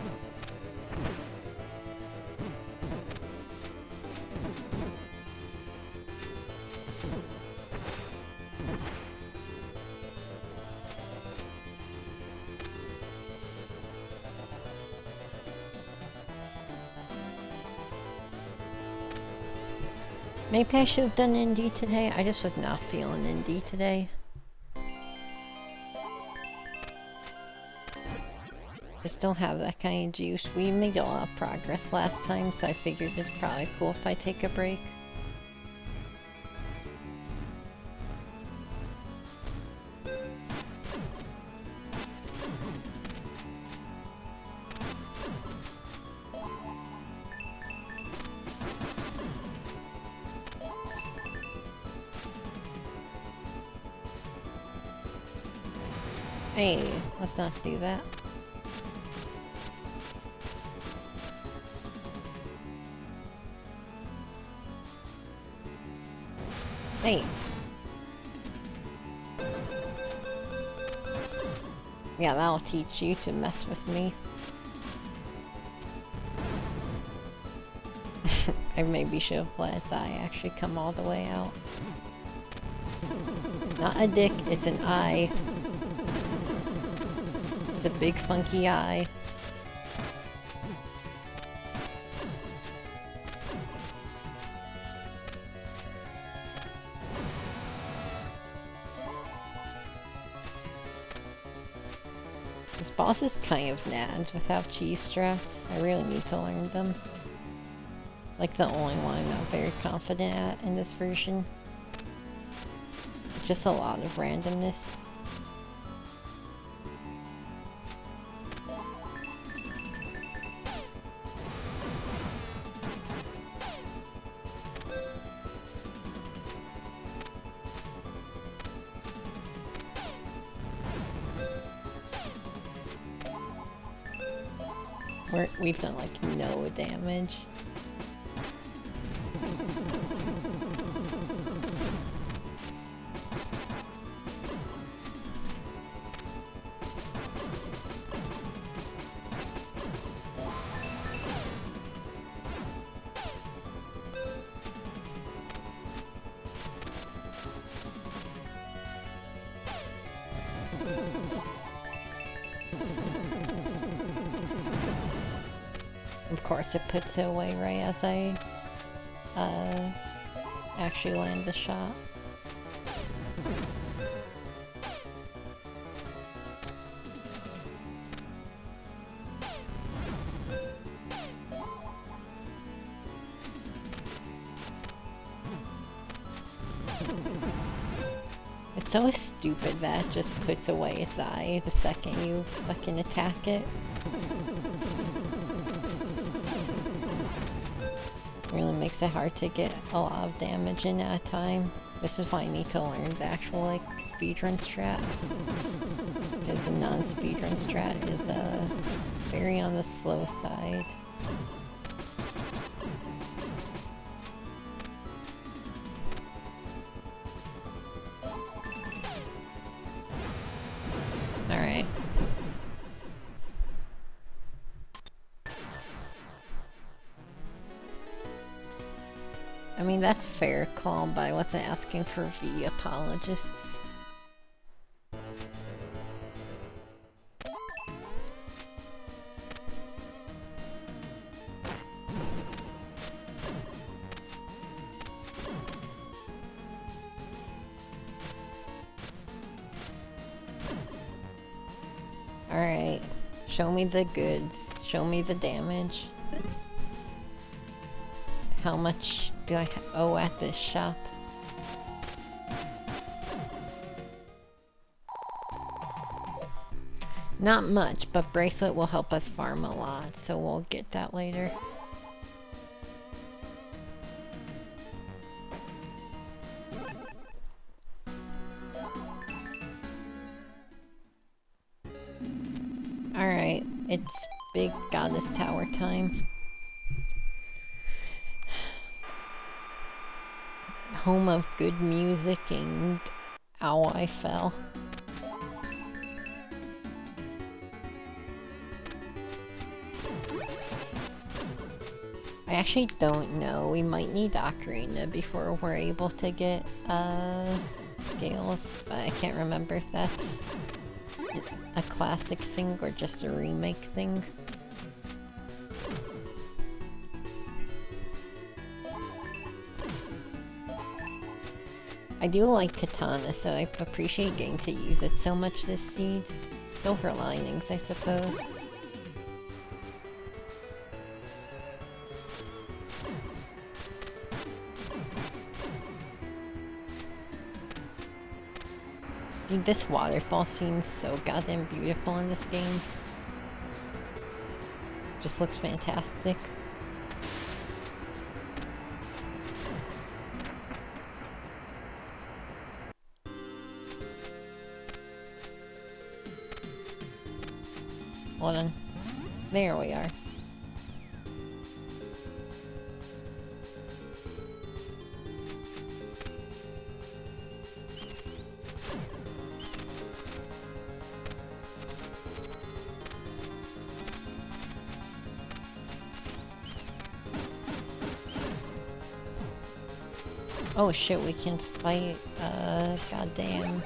Maybe I should have done indie today. I just was not feeling indie today. Just don't have that kind of juice. We made a lot of progress last time, so I figured it's probably cool if I take a break. Hey, let's not do that. Hey. Yeah, that'll teach you to mess with me. I maybe should have let its eye actually come all the way out. Not a dick, it's an eye. It's a big funky eye. bosses kind of nads without cheese strats. I really need to learn them. It's like the only one I'm not very confident at in this version. It's just a lot of randomness. We've done like no damage. Of course it puts it away right as I actually land the shot. It's so stupid that it just puts away its eye the second you fucking attack it. Really makes it hard to get a lot of damage in at a time. This is why I need to learn the actual like speedrun strat. Because the non-speedrun strat is very on the slow side. Alright. I mean, that's fair call, but I wasn't asking for V apologists. Alright, show me the goods, show me the damage. How much do I owe at this shop? Not much, but bracelet will help us farm a lot, so we'll get that later. Alright, it's big goddess tower time. Home of good music and ow, I fell. I actually don't know. We might need Ocarina before we're able to get scales, but I can't remember if that's a classic thing or just a remake thing. I do like katana, so I appreciate getting to use it so much this seed. Silver linings, I suppose. Dude, this waterfall seems so goddamn beautiful in this game. Just looks fantastic. Hold on. There we are. Oh shit, we can fight, goddamn,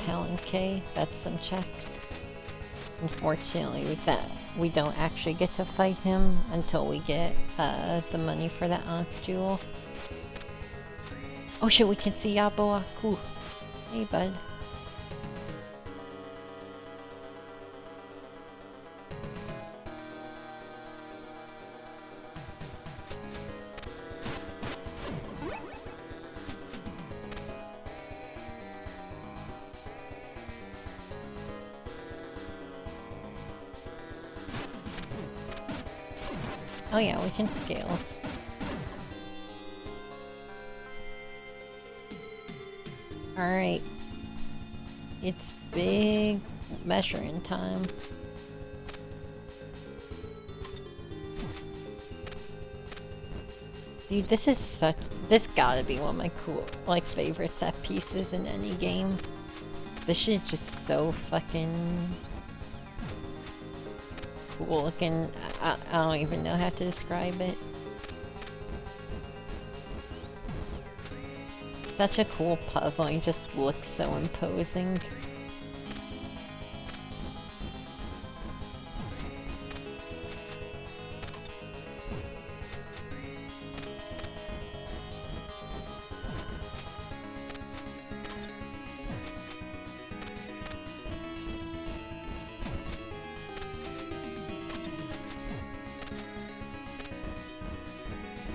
Palanque. That's some checks. Unfortunately, we don't actually get to fight him until we get, the money for the ankh jewel. Oh shit, we can see Yabo Aku. Hey, bud. Oh yeah, we can scales. Alright. It's big measuring time. Dude, this gotta be one of my favorite set pieces in any game. This shit is just so fucking cool looking. I don't even know how to describe it. Such a cool puzzle, it just looks so imposing.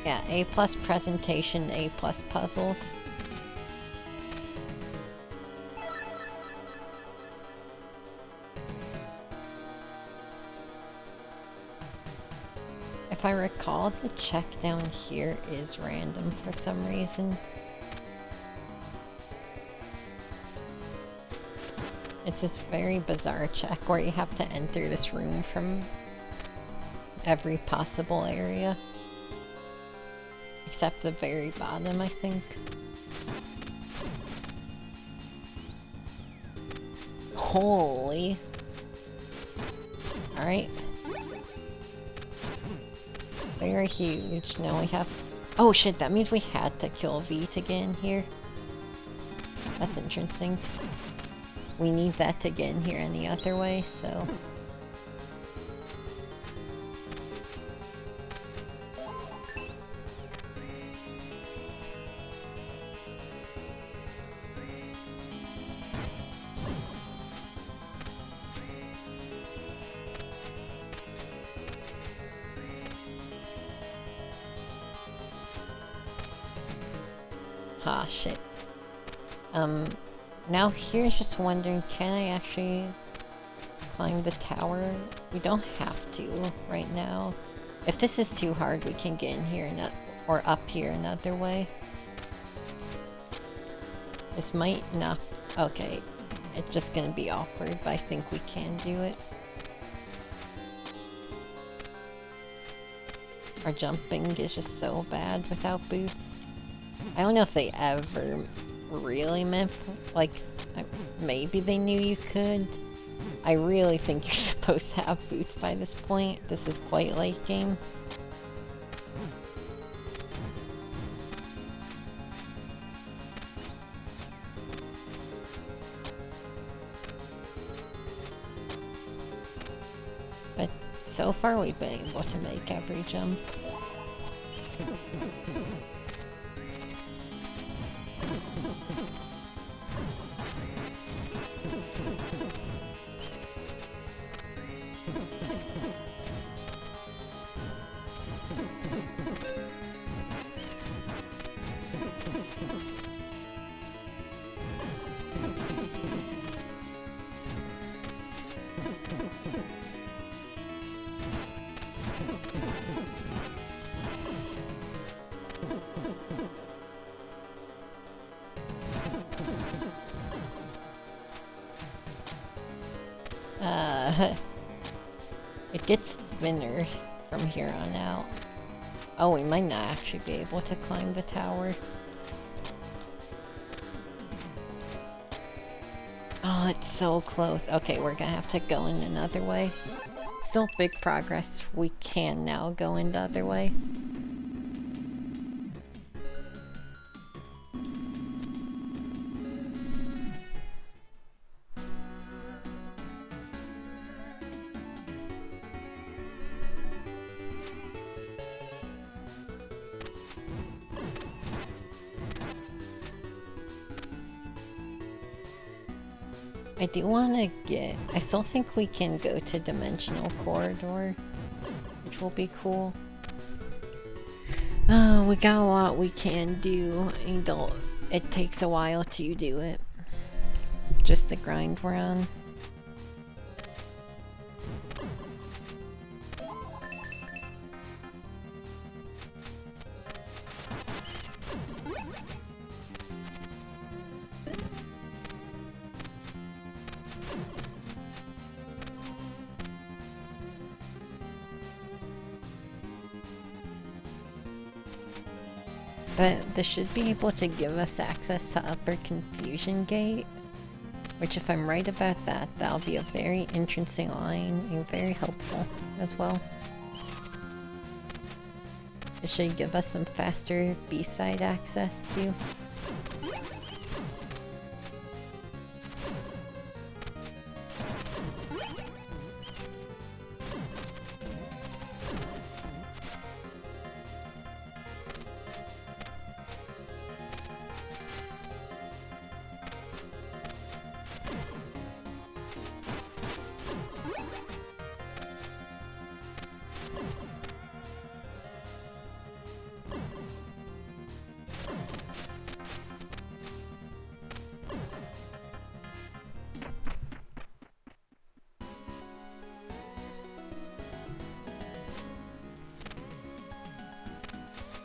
Yeah, A+ presentation, A+ puzzles. If I recall, the check down here is random for some reason. It's this very bizarre check where you have to enter this room from every possible area. Except the very bottom, I think. Holy. Alright. Very huge. Now we have... Oh shit, that means we had to kill V to get in here. That's interesting. We need that to get in here any other way, so... Ah, shit. Now here's just wondering, can I actually climb the tower? We don't have to right now. If this is too hard, we can get in here or up here another way. This might not... Okay. It's just gonna be awkward, but I think we can do it. Our jumping is just so bad without boots. I don't know if they ever really meant, like, maybe they knew you could. I really think you're supposed to have boots by this point. This is quite late game. But so far we've been able to make every jump. It gets thinner from here on out. Oh, we might not actually be able to climb the tower. Oh, it's so close. Okay, we're gonna have to go in another way. Still big progress. We can now go in the other way. I do want to get... I still think we can go to Dimensional Corridor, which will be cool. We got a lot we can do, and it takes a while to do it. Just the grind we're on. But this should be able to give us access to Upper Confusion Gate, which if I'm right about that, that'll be a very interesting line and very helpful as well. It should give us some faster B-side access too.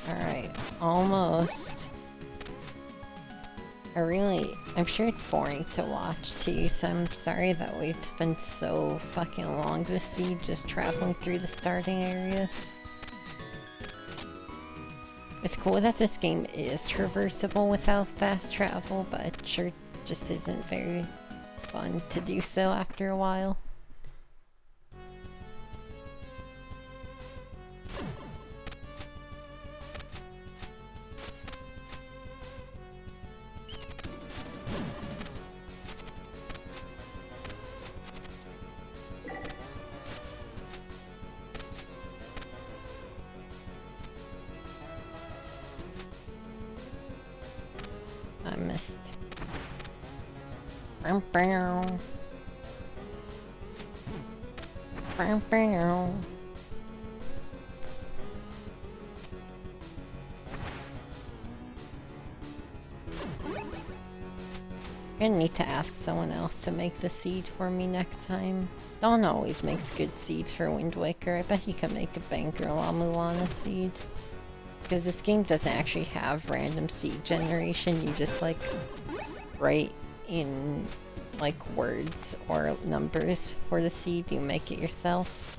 Alright, almost. I'm sure it's boring to watch too, so I'm sorry that we've spent so fucking long this seed just traveling through the starting areas. It's cool that this game is traversable without fast travel, but it sure just isn't very fun to do so after a while. I missed. Bow bow. Bow bow. I'm gonna need to ask someone else to make the seed for me next time. Dawn always makes good seeds for Wind Waker. I bet he could make a banker La-Mulana seed. Because this game doesn't actually have random seed generation, you just like write in like words or numbers for the seed, you make it yourself.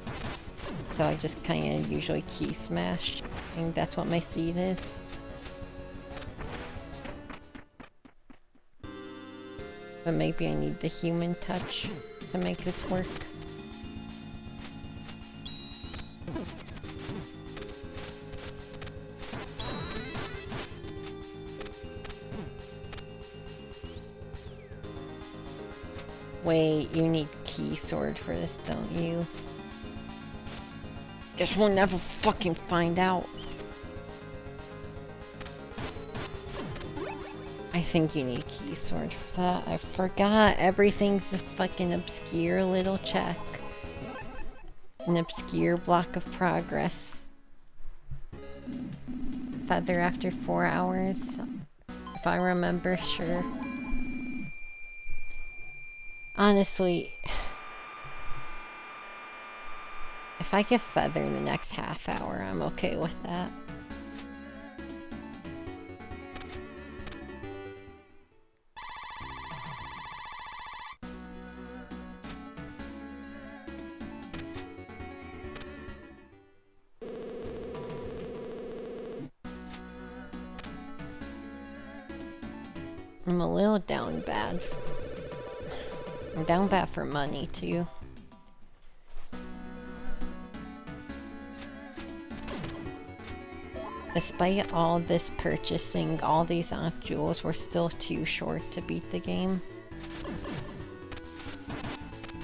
So I just kinda usually key smash, and that's what my seed is. But maybe I need the human touch to make this work. Wait, you need key sword for this, don't you? Guess we'll never fucking find out. I think you need key sword for that. I forgot. Everything's a fucking obscure little check. An obscure block of progress. Feather after 4 hours. If I remember, sure. Honestly, if I get feather in the next half hour, I'm okay with that. I'm a little down bad. I'm down bad for money, too. Despite all this purchasing, all these ankh jewels, we're still too short to beat the game.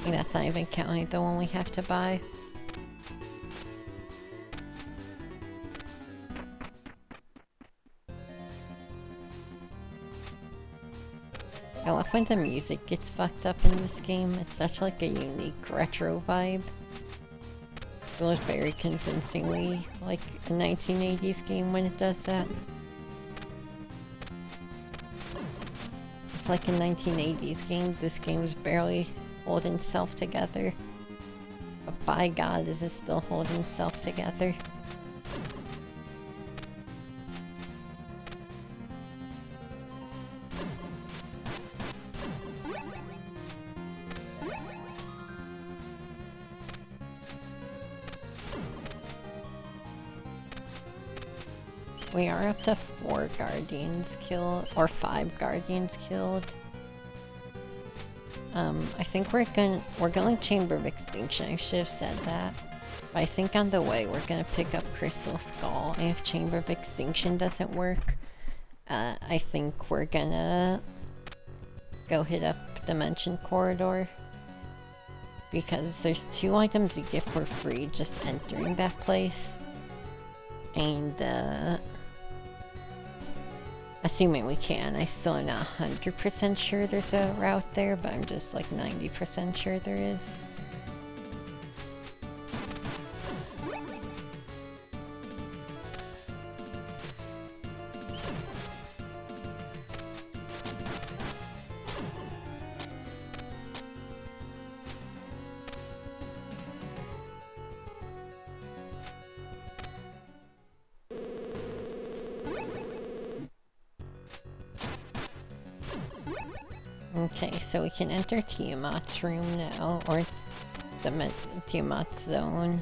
And that's not even counting the one we have to buy. I love when the music gets fucked up in this game. It's such like a unique retro vibe. It feels very convincingly like a 1980s game when it does that. It's like a 1980s game. This game is barely holding itself together. But by God, is it still holding itself together. We are up to 4 guardians killed, or 5 guardians killed. I think we're going Chamber of Extinction. I should have said that. But I think on the way we're gonna pick up Crystal Skull, and if Chamber of Extinction doesn't work, I think we're gonna go hit up Dimension Corridor. Because there's 2 items you get for free just entering that place. And, assuming we can. I still am not 100% sure there's a route there, but I'm just like 90% sure there is. Okay, so we can enter Tiamat's room now, or the Tiamat's zone.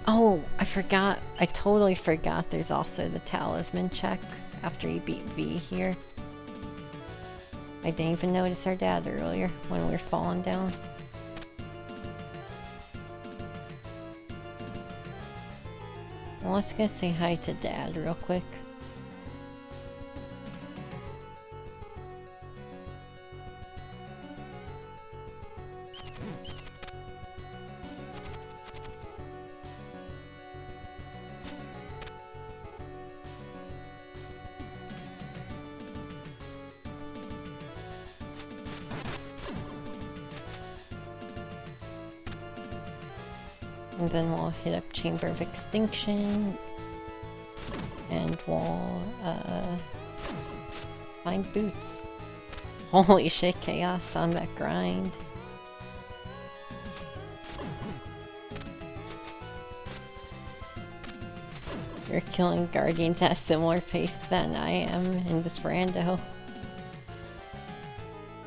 Oh, I forgot. I totally forgot there's also the talisman check after you beat V here. I didn't even notice our dad earlier when we were falling down. Well, let's go say hi to Dad real quick. And then we'll hit up Chamber of Extinction, and we'll find Boots. Holy shit, Chaos on that grind. You're killing Guardians at a similar pace than I am in this rando.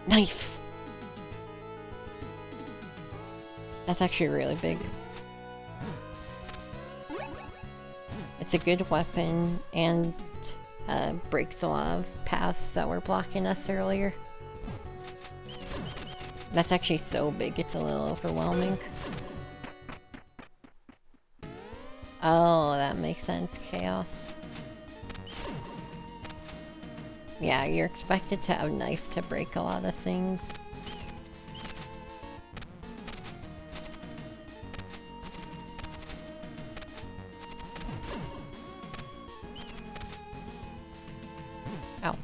Knife! That's actually really big. It's a good weapon, and breaks a lot of paths that were blocking us earlier. That's actually so big, it's a little overwhelming. Oh, that makes sense, Chaos. Yeah, you're expected to have a knife to break a lot of things. Ow.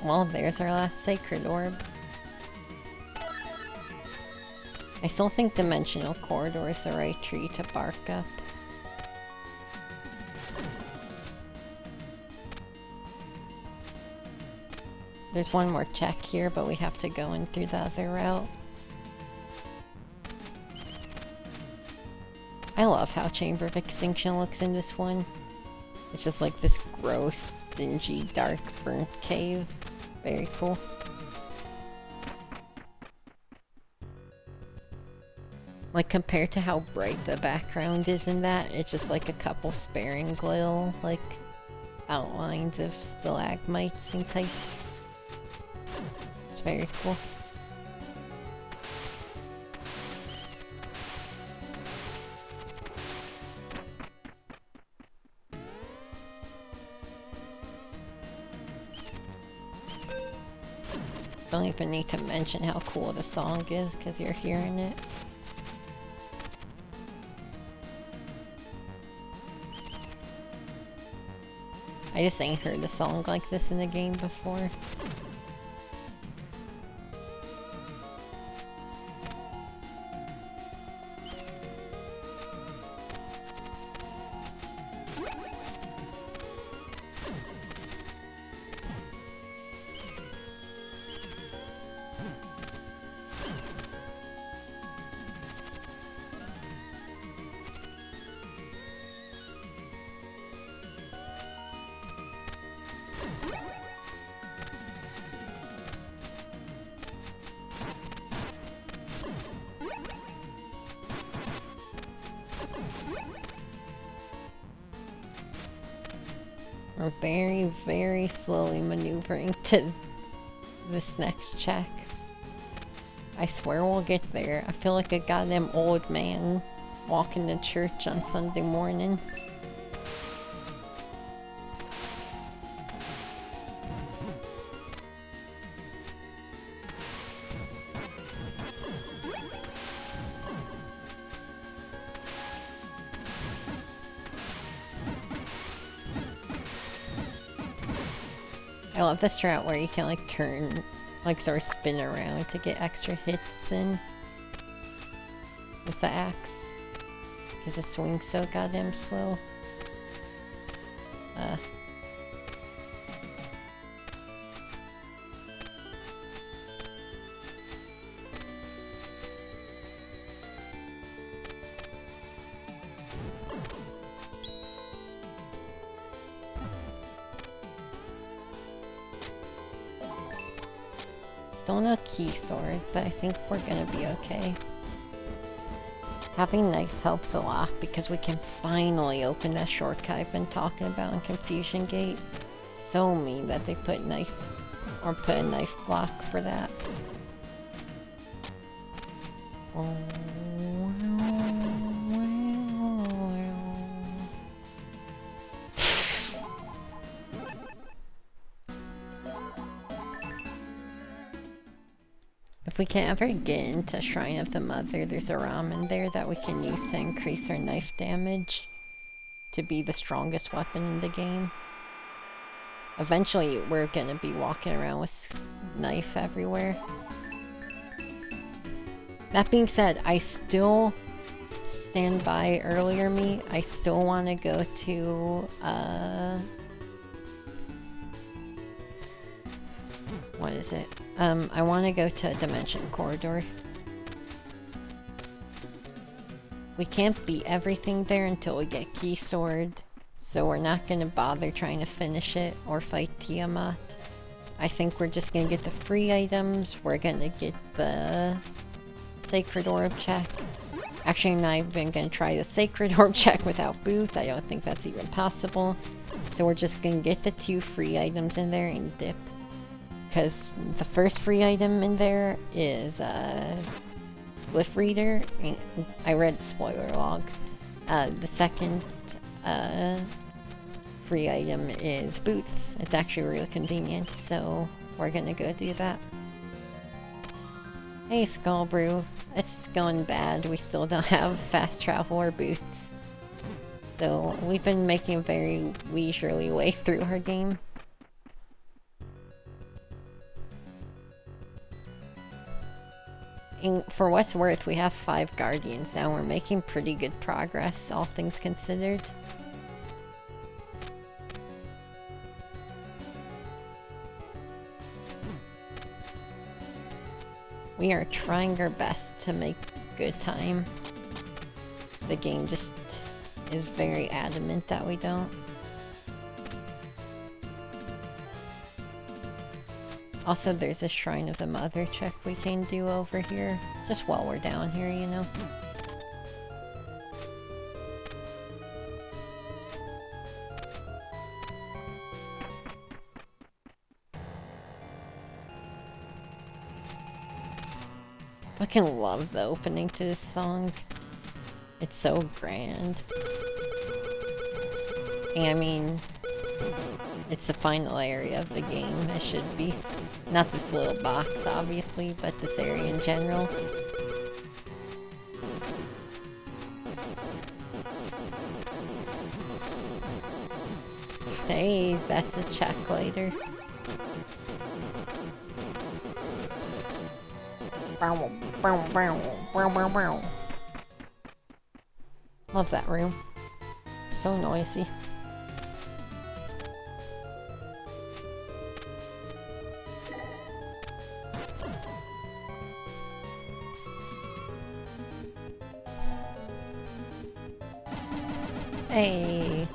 Well, there's our last sacred orb. I still think Dimensional Corridor is the right tree to bark up. There's one more check here, but we have to go in through the other route. I love how Chamber of Extinction looks in this one. It's just like this gross, dingy, dark, burnt cave. Very cool. Like, compared to how bright the background is in that, it's just like a couple sparing little, like, outlines of stalagmites and types. It's very cool. don't even need to mention how cool the song is because you're hearing it. I just ain't heard a song like this in the game before. We're very, very slowly maneuvering to this next check. I swear we'll get there. I feel like a goddamn old man walking to church on Sunday morning. I love this strat where you can like turn, like sort of spin around to get extra hits in with the axe. Because the swing's so goddamn slow. Still no key sword, but I think we're gonna be okay. Having knife helps a lot because we can finally open that shortcut I've been talking about in Confusion Gate. So mean that they put knife, or put a knife block for that. If we can ever get into Shrine of the Mother, there's a ramen there that we can use to increase our knife damage to be the strongest weapon in the game. Eventually, we're gonna be walking around with knife everywhere. That being said, I still stand by earlier me. I still want to go to, what is it? I want to go to Dimension Corridor. We can't beat everything there until we get Key Sword, so we're not going to bother trying to finish it or fight Tiamat. I think we're just going to get the free items, we're going to get the Sacred Orb check. Actually, I'm not even going to try the Sacred Orb check without boots, I don't think that's even possible. So we're just going to get the 2 free items in there and dip. Because the first free item in there is Glyph Reader. I read spoiler log. The second free item is boots. It's actually really convenient, so we're gonna go do that. Hey Skullbrew, it's going bad. We still don't have fast travel or boots. So we've been making a very leisurely way through our game. And for what's worth, we have 5 Guardians now. We're making pretty good progress, all things considered. We are trying our best to make good time. The game just is very adamant that we don't. Also, there's a Shrine of the Mother check we can do over here, just while we're down here, you know. Fucking love the opening to this song. It's so grand. And I mean, It's the final area of the game, it should be. Not this little box, obviously, but this area in general. Hey, that's a check later. Love that room. So noisy. Hey.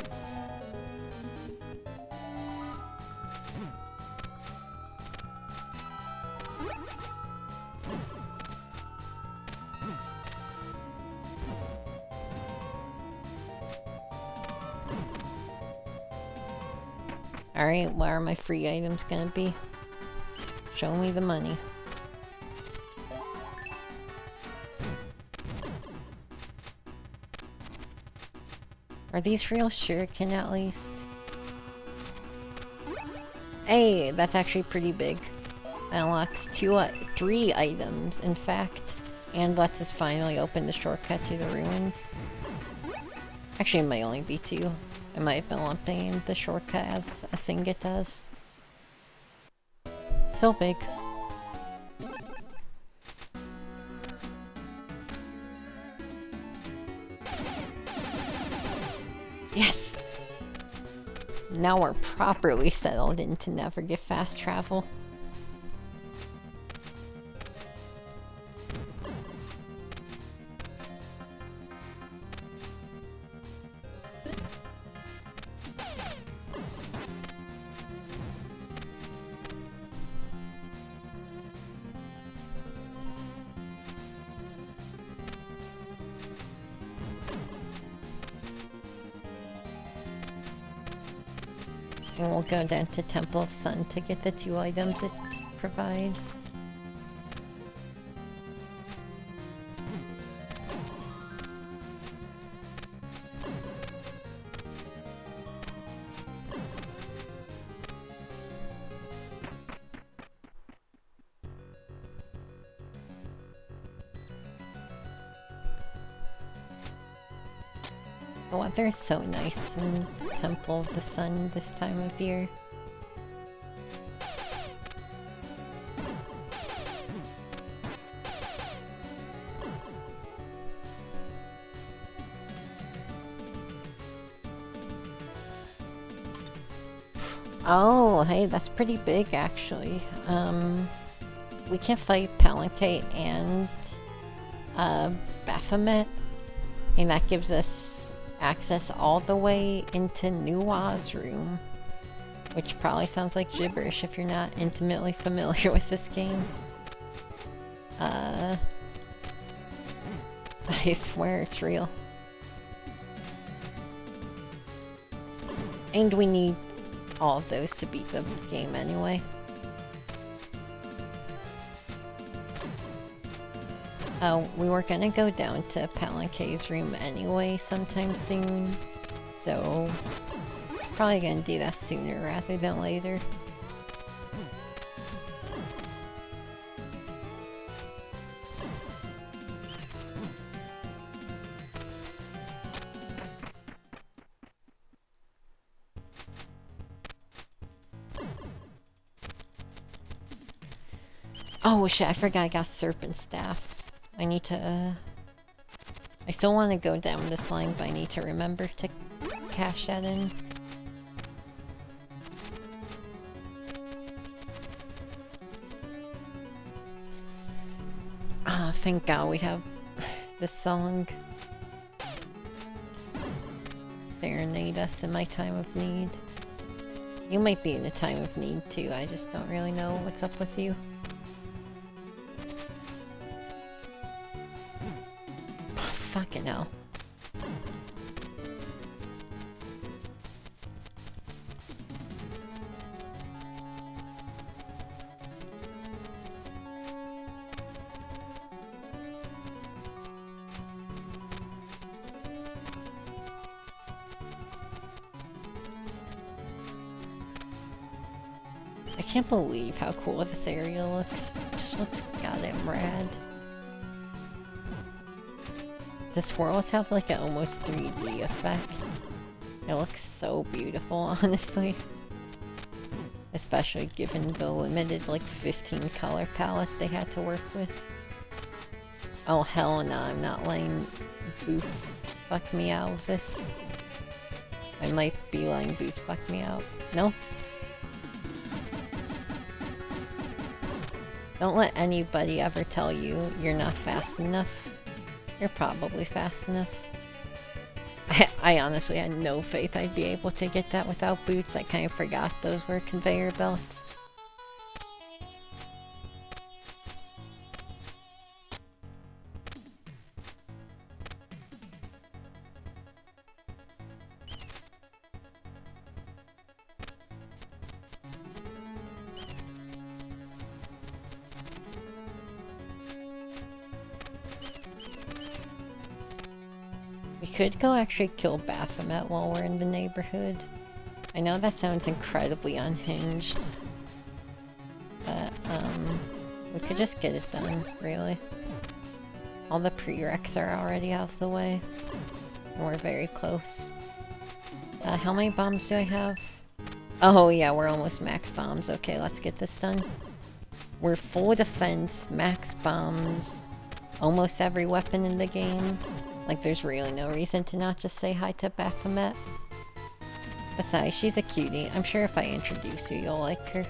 Alright, where are my free items gonna be? Show me the money. Are these real shuriken at least? Hey, that's actually pretty big. That unlocks 3 items, in fact. And lets us finally open the shortcut to the ruins. Actually, it might only be 2. I might have been lumping the shortcut as a thing it does. So big. Yes! Now we're properly settled in to never get fast travel. And we'll go down to Temple of Sun to get the 2 items it provides. The weather is so nice in Temple of the Sun this time of year. Oh, hey, that's pretty big actually. We can fight Palanque and Baphomet, and that gives us access all the way into Nua's room, which probably sounds like gibberish if you're not intimately familiar with this game. I swear it's real. And we need all of those to beat the game anyway. We were gonna go down to Palanque's room anyway sometime soon, so probably gonna do that sooner rather than later. Oh shit, I forgot I got Serpent Staff. I need to... I still want to go down this line, but I need to remember to cash that in. Ah, thank God we have this song. Serenade us in my time of need. You might be in a time of need too, I just don't really know what's up with you. Fucking hell. can't believe how cool this area looks. It just looks goddamn rad. The swirls have like an almost 3D effect. It looks so beautiful, honestly. Especially given the limited like 15 color palette they had to work with. Oh hell no, I'm not letting boots fuck me out of this. I might be letting boots fuck me out. No. Don't let anybody ever tell you you're not fast enough. You're probably fast enough. I honestly had no faith I'd be able to get that without boots. I kind of forgot those were conveyor belts. We could go actually kill Baphomet while we're in the neighborhood. I know that sounds incredibly unhinged, but we could just get it done, really. All the prereqs are already out of the way, and we're very close. How many bombs do I have? Oh yeah, we're almost max bombs. Okay, let's get this done. We're full defense, max bombs, almost every weapon in the game. Like, there's really no reason to not just say hi to Baphomet. Besides, she's a cutie. I'm sure if I introduce you, you'll like her.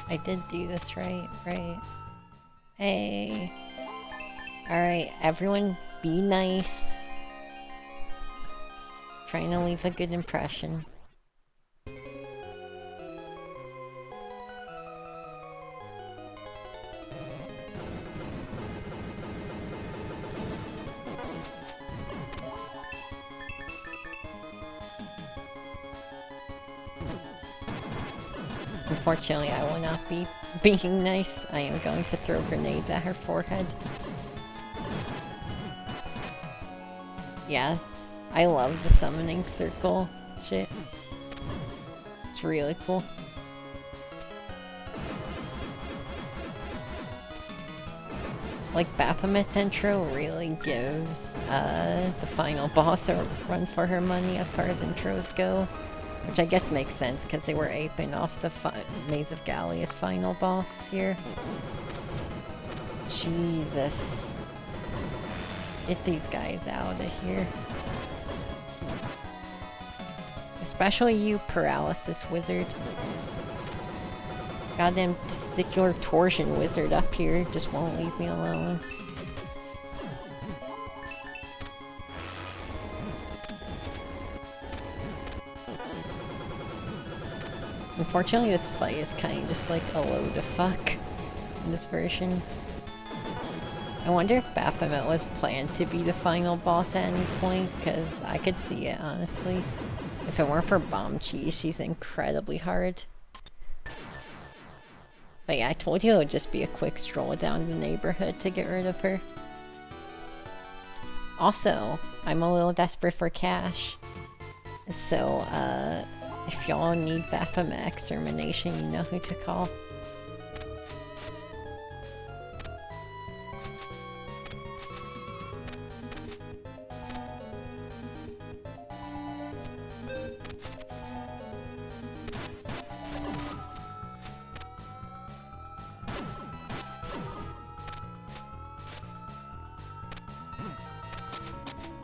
I did do this right. Hey. Alright, everyone be nice. Trying to leave a good impression. Unfortunately, I will not be being nice. I am going to throw grenades at her forehead. Yeah, I love the summoning circle shit. It's really cool. Like, Baphomet's intro really gives the final boss a run for her money as far as intros go. Which I guess makes sense, because they were aping off the Maze of Gallia's final boss here. Jesus. Get these guys out of here. Especially you, Paralysis Wizard. Goddamn testicular torsion wizard up here just won't leave me alone. Unfortunately, this fight is kind of just like a load of fuck in this version. I wonder if Baphomet was planned to be the final boss at any point, because I could see it, honestly. If it weren't for Bomb Cheese, she's incredibly hard. But yeah, I told you it would just be a quick stroll down the neighborhood to get rid of her. Also, I'm a little desperate for cash. So, if y'all need Baphomet extermination, you know who to call.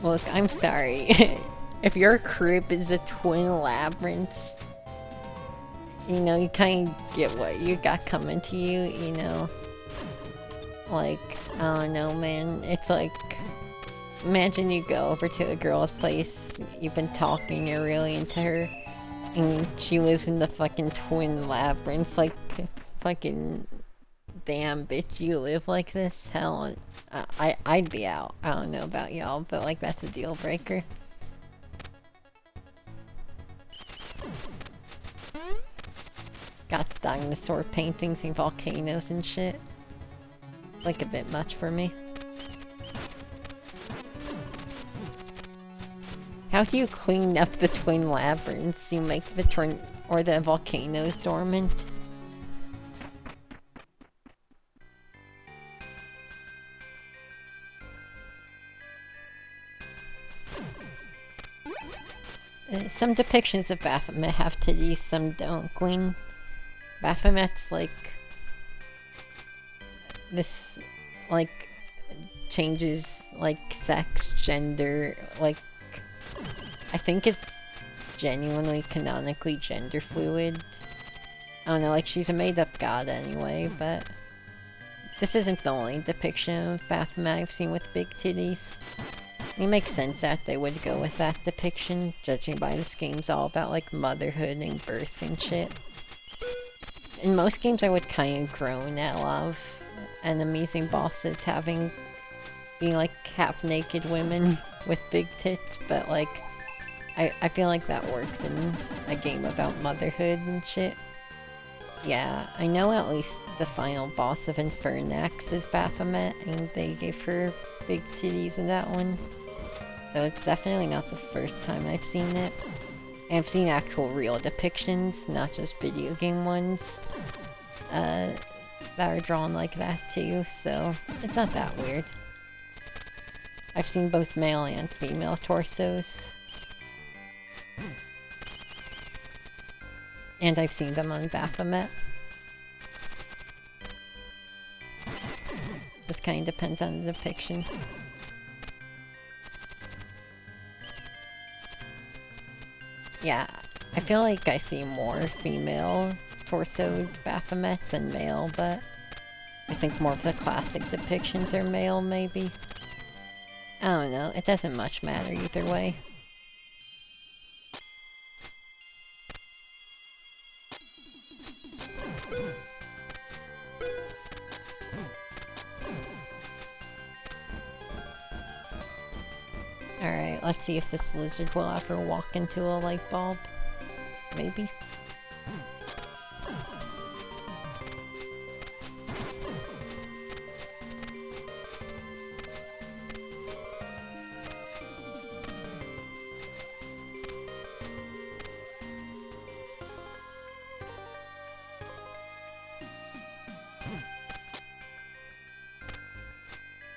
Look, I'm sorry. If your crib is a twin labyrinth, you know, you kind of get what you got coming to you, you know? Like, I don't know, man. It's like, imagine you go over to a girl's place, you've been talking, you're really into her, and she lives in the fucking twin labyrinth, like, fucking, damn, bitch, you live like this? Hell, I'd be out. I don't know about y'all, but, like, that's a deal breaker. Got dinosaur paintings and volcanoes and shit. Like, a bit much for me. How do you clean up the twin labyrinths? You make the twin or the volcanoes dormant? Some depictions of Baphomet have titties, some don't. Queen Baphomet's like this, like, changes like sex, gender, like, I think it's genuinely canonically gender fluid. I don't know, like, she's a made-up god anyway, but this isn't the only depiction of Baphomet I've seen with big titties. It makes sense that they would go with that depiction, judging by this game's all about, like, motherhood and birth and shit. In most games I would kind of groan at a lot of enemies and bosses being like half-naked women with big tits, but like, I feel like that works in a game about motherhood and shit. Yeah, I know at least the final boss of Infernax is Baphomet, and they gave her big titties in that one. So it's definitely not the first time I've seen it. And I've seen actual real depictions, not just video game ones, that are drawn like that too, so it's not that weird. I've seen both male and female torsos. And I've seen them on Baphomet. Just kind of depends on the depiction. Yeah, I feel like I see more female torsoed Baphomet than male, but I think more of the classic depictions are male, maybe. I don't know, it doesn't much matter either way. Alright, let's see if this lizard will ever walk into a light bulb. Maybe.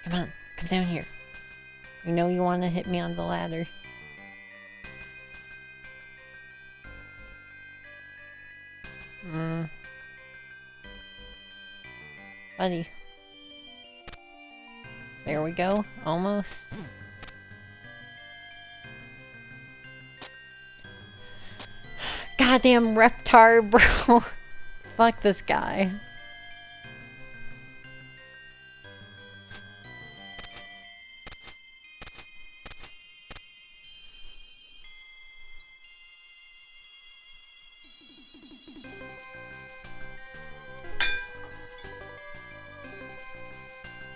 Come on, come down here. You know you want to hit me on the ladder. Buddy. There we go, almost. Goddamn Reptar, bro. Fuck this guy.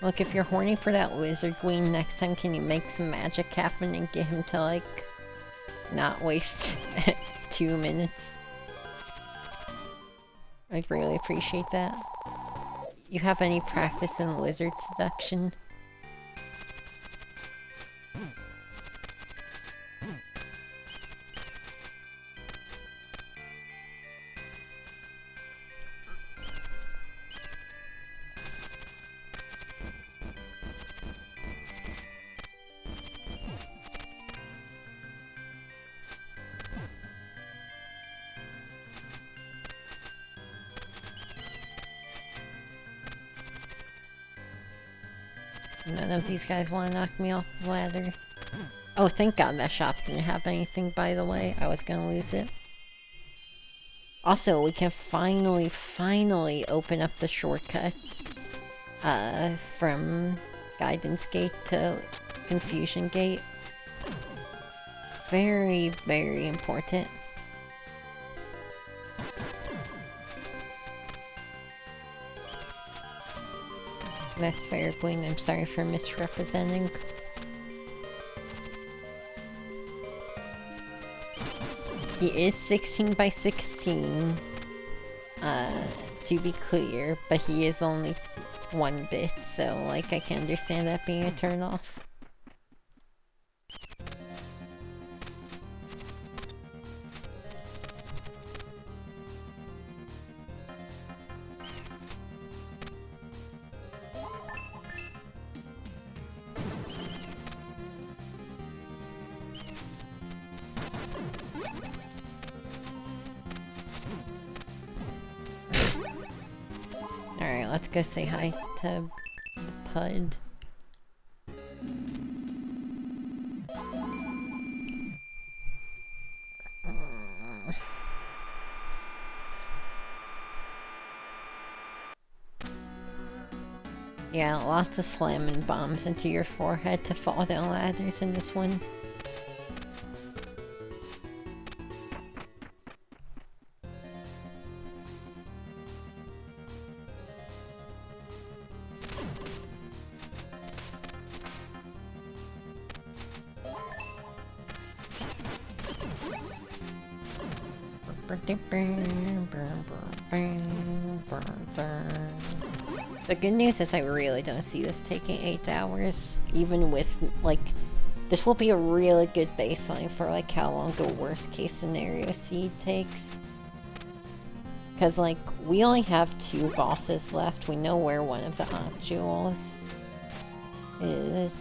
Look, if you're horny for that wizard queen, next time can you make some magic happen and get him to, like, not waste 2 minutes? I'd really appreciate that. You have any practice in lizard seduction? None of these guys want to knock me off the ladder. Oh, thank God that shop didn't have anything, by the way. I was gonna lose it. Also, we can finally open up the shortcut from Guidance Gate to Confusion Gate. Very, very important. That's fair, Queen. I'm sorry for misrepresenting. He is 16 by 16, to be clear, but he is only 1 bit, so, like, I can understand that being a turn-off. Alright, let's go say hi to Pud. Yeah, lots of slamming bombs into your forehead to fall down ladders in this one. The good news is I really don't see this taking 8 hours, even with, like, this will be a really good baseline for, like, how long the worst case scenario seed takes. Because, like, we only have 2 bosses left, we know where one of the ankh jewels is.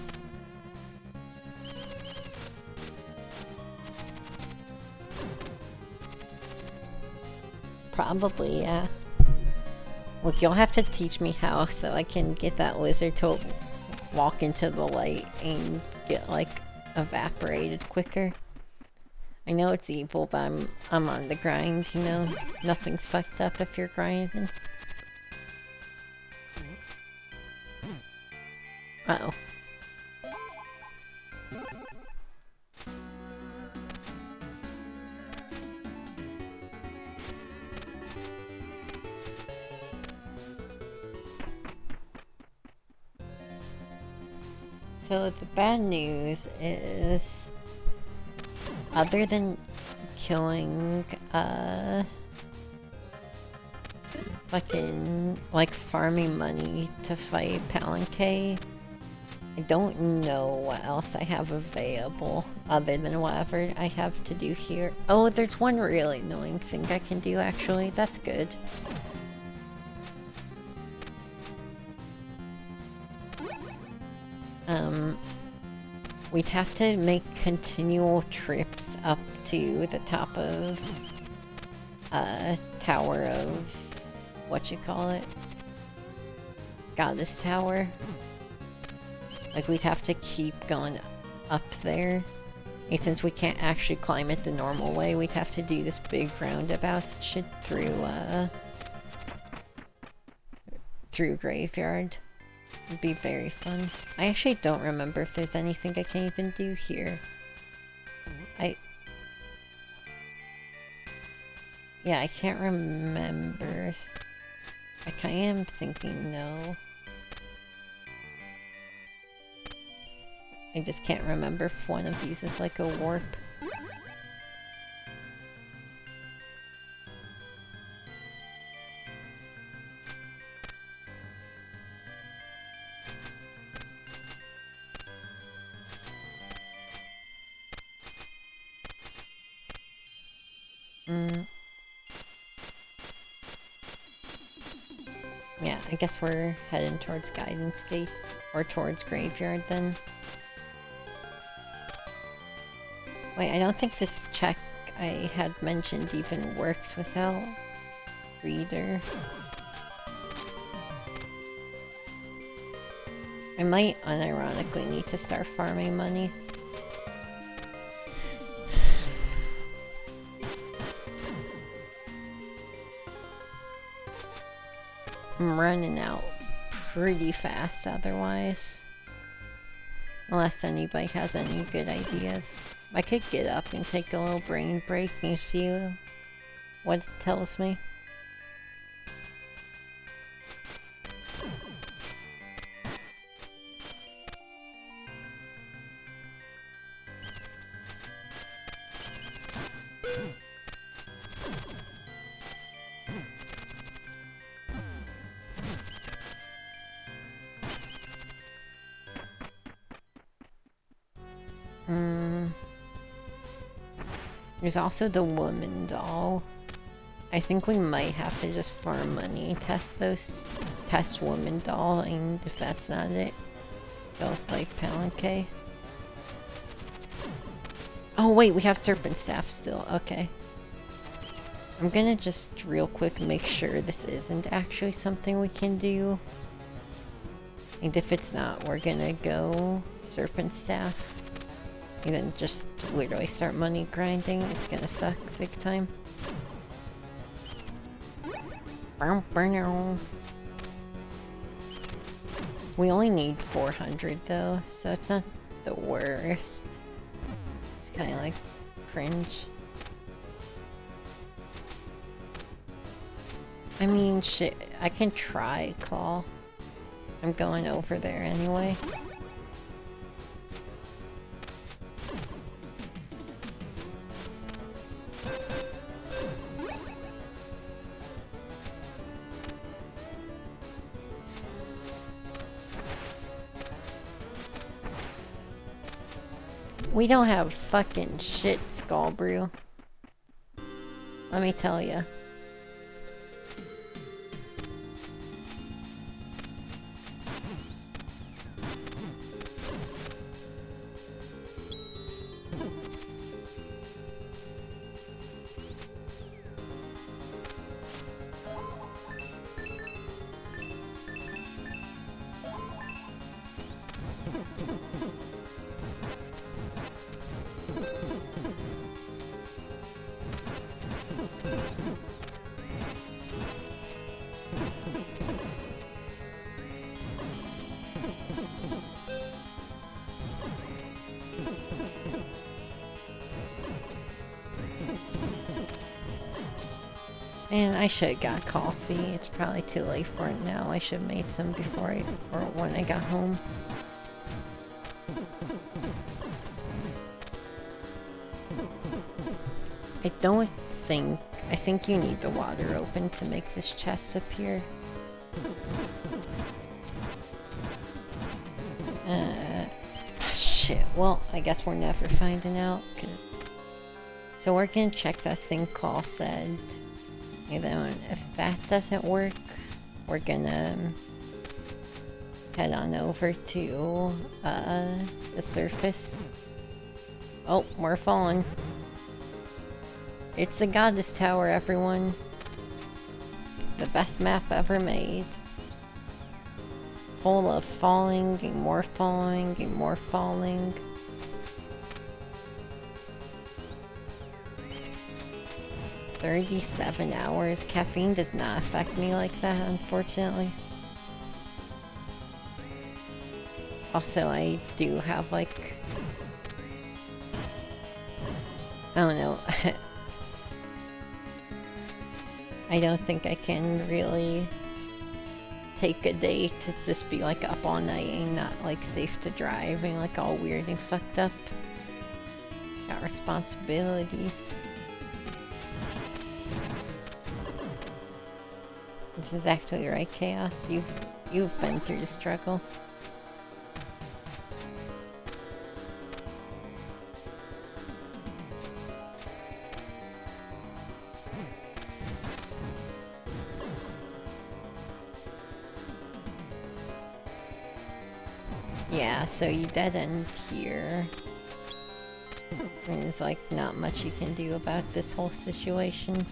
Probably, yeah. Look, you'll have to teach me how so I can get that lizard to walk into the light and get, like, evaporated quicker. I know it's evil, but I'm on the grind, you know? Nothing's fucked up if you're grinding. Uh-oh. So the bad news is, other than killing, fucking, like, farming money to fight Palanque, I don't know what else I have available other than whatever I have to do here. Oh, there's one really annoying thing I can do, actually. That's good. We'd have to make continual trips up to the top of, Tower of, whatchamacallit? Goddess Tower. Like, we'd have to keep going up there. And since we can't actually climb it the normal way, we'd have to do this big roundabout shit through Graveyard. It'd be very fun. I actually don't remember if there's anything I can even do here. Yeah, I can't remember. I am thinking no. I just can't remember if one of these is like a warp. Yeah, I guess we're heading towards Guidance Gate, or towards Graveyard then. Wait, I don't think this check I had mentioned even works without Reader. I might unironically need to start farming money. I'm running out pretty fast otherwise. Unless anybody has any good ideas. I could get up and take a little brain break and see what it tells me. There's also the woman doll. I think we might have to just farm money, test woman doll, and if that's not it, go with like Palanque. Oh wait, we have serpent staff still, okay. I'm gonna just real quick make sure this isn't actually something we can do. And if it's not, we're gonna go serpent staff. And then just literally start money grinding. It's gonna suck big time. We only need 400 though, so it's not the worst. It's kind of like cringe. I mean, shit, I can try Claw. I'm going over there anyway. We don't have fucking shit, Skullbrew. Let me tell ya. Man, I should have got coffee. It's probably too late for it now. I should have made some before or when I got home. I think you need the water open to make this chest appear. Shit, well, I guess we're never finding out. So we're gonna check that thing Claw said. And then if that doesn't work, we're gonna head on over to the surface. Oh, we're falling. It's the Goddess Tower, everyone. The best map ever made. Full of falling and more falling and more falling. "37 hours. Caffeine does not affect me like that, unfortunately. Also, I do have, like... I don't know. I don't think I can really take a day to just be, like, up all night and not, like, safe to drive and, like, all weird and fucked up. Got responsibilities. This is actually right, Chaos. You've been through the struggle. Yeah, so you dead end here. And there's like not much you can do about this whole situation.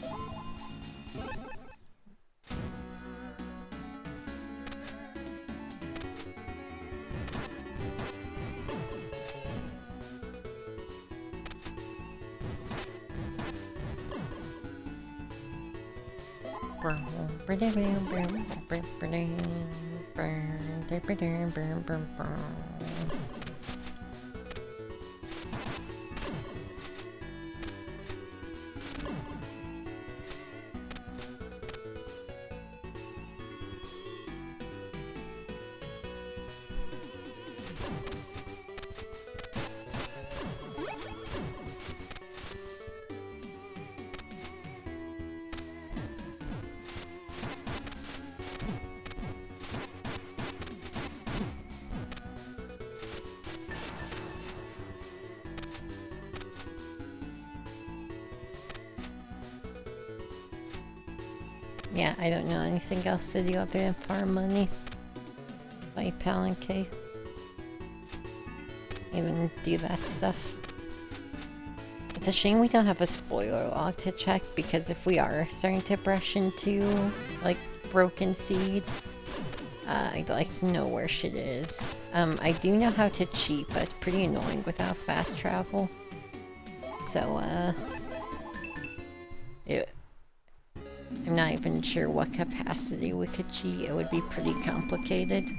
Yeah, I don't know anything else to do other than farm money. Buy Pal and K. Even do that stuff. It's a shame we don't have a spoiler log to check, because if we are starting to brush into, like, broken seed, I'd like to know where shit is. I do know how to cheat, but it's pretty annoying without fast travel. So, I'm not even sure what capacity we could cheat. It would be pretty complicated.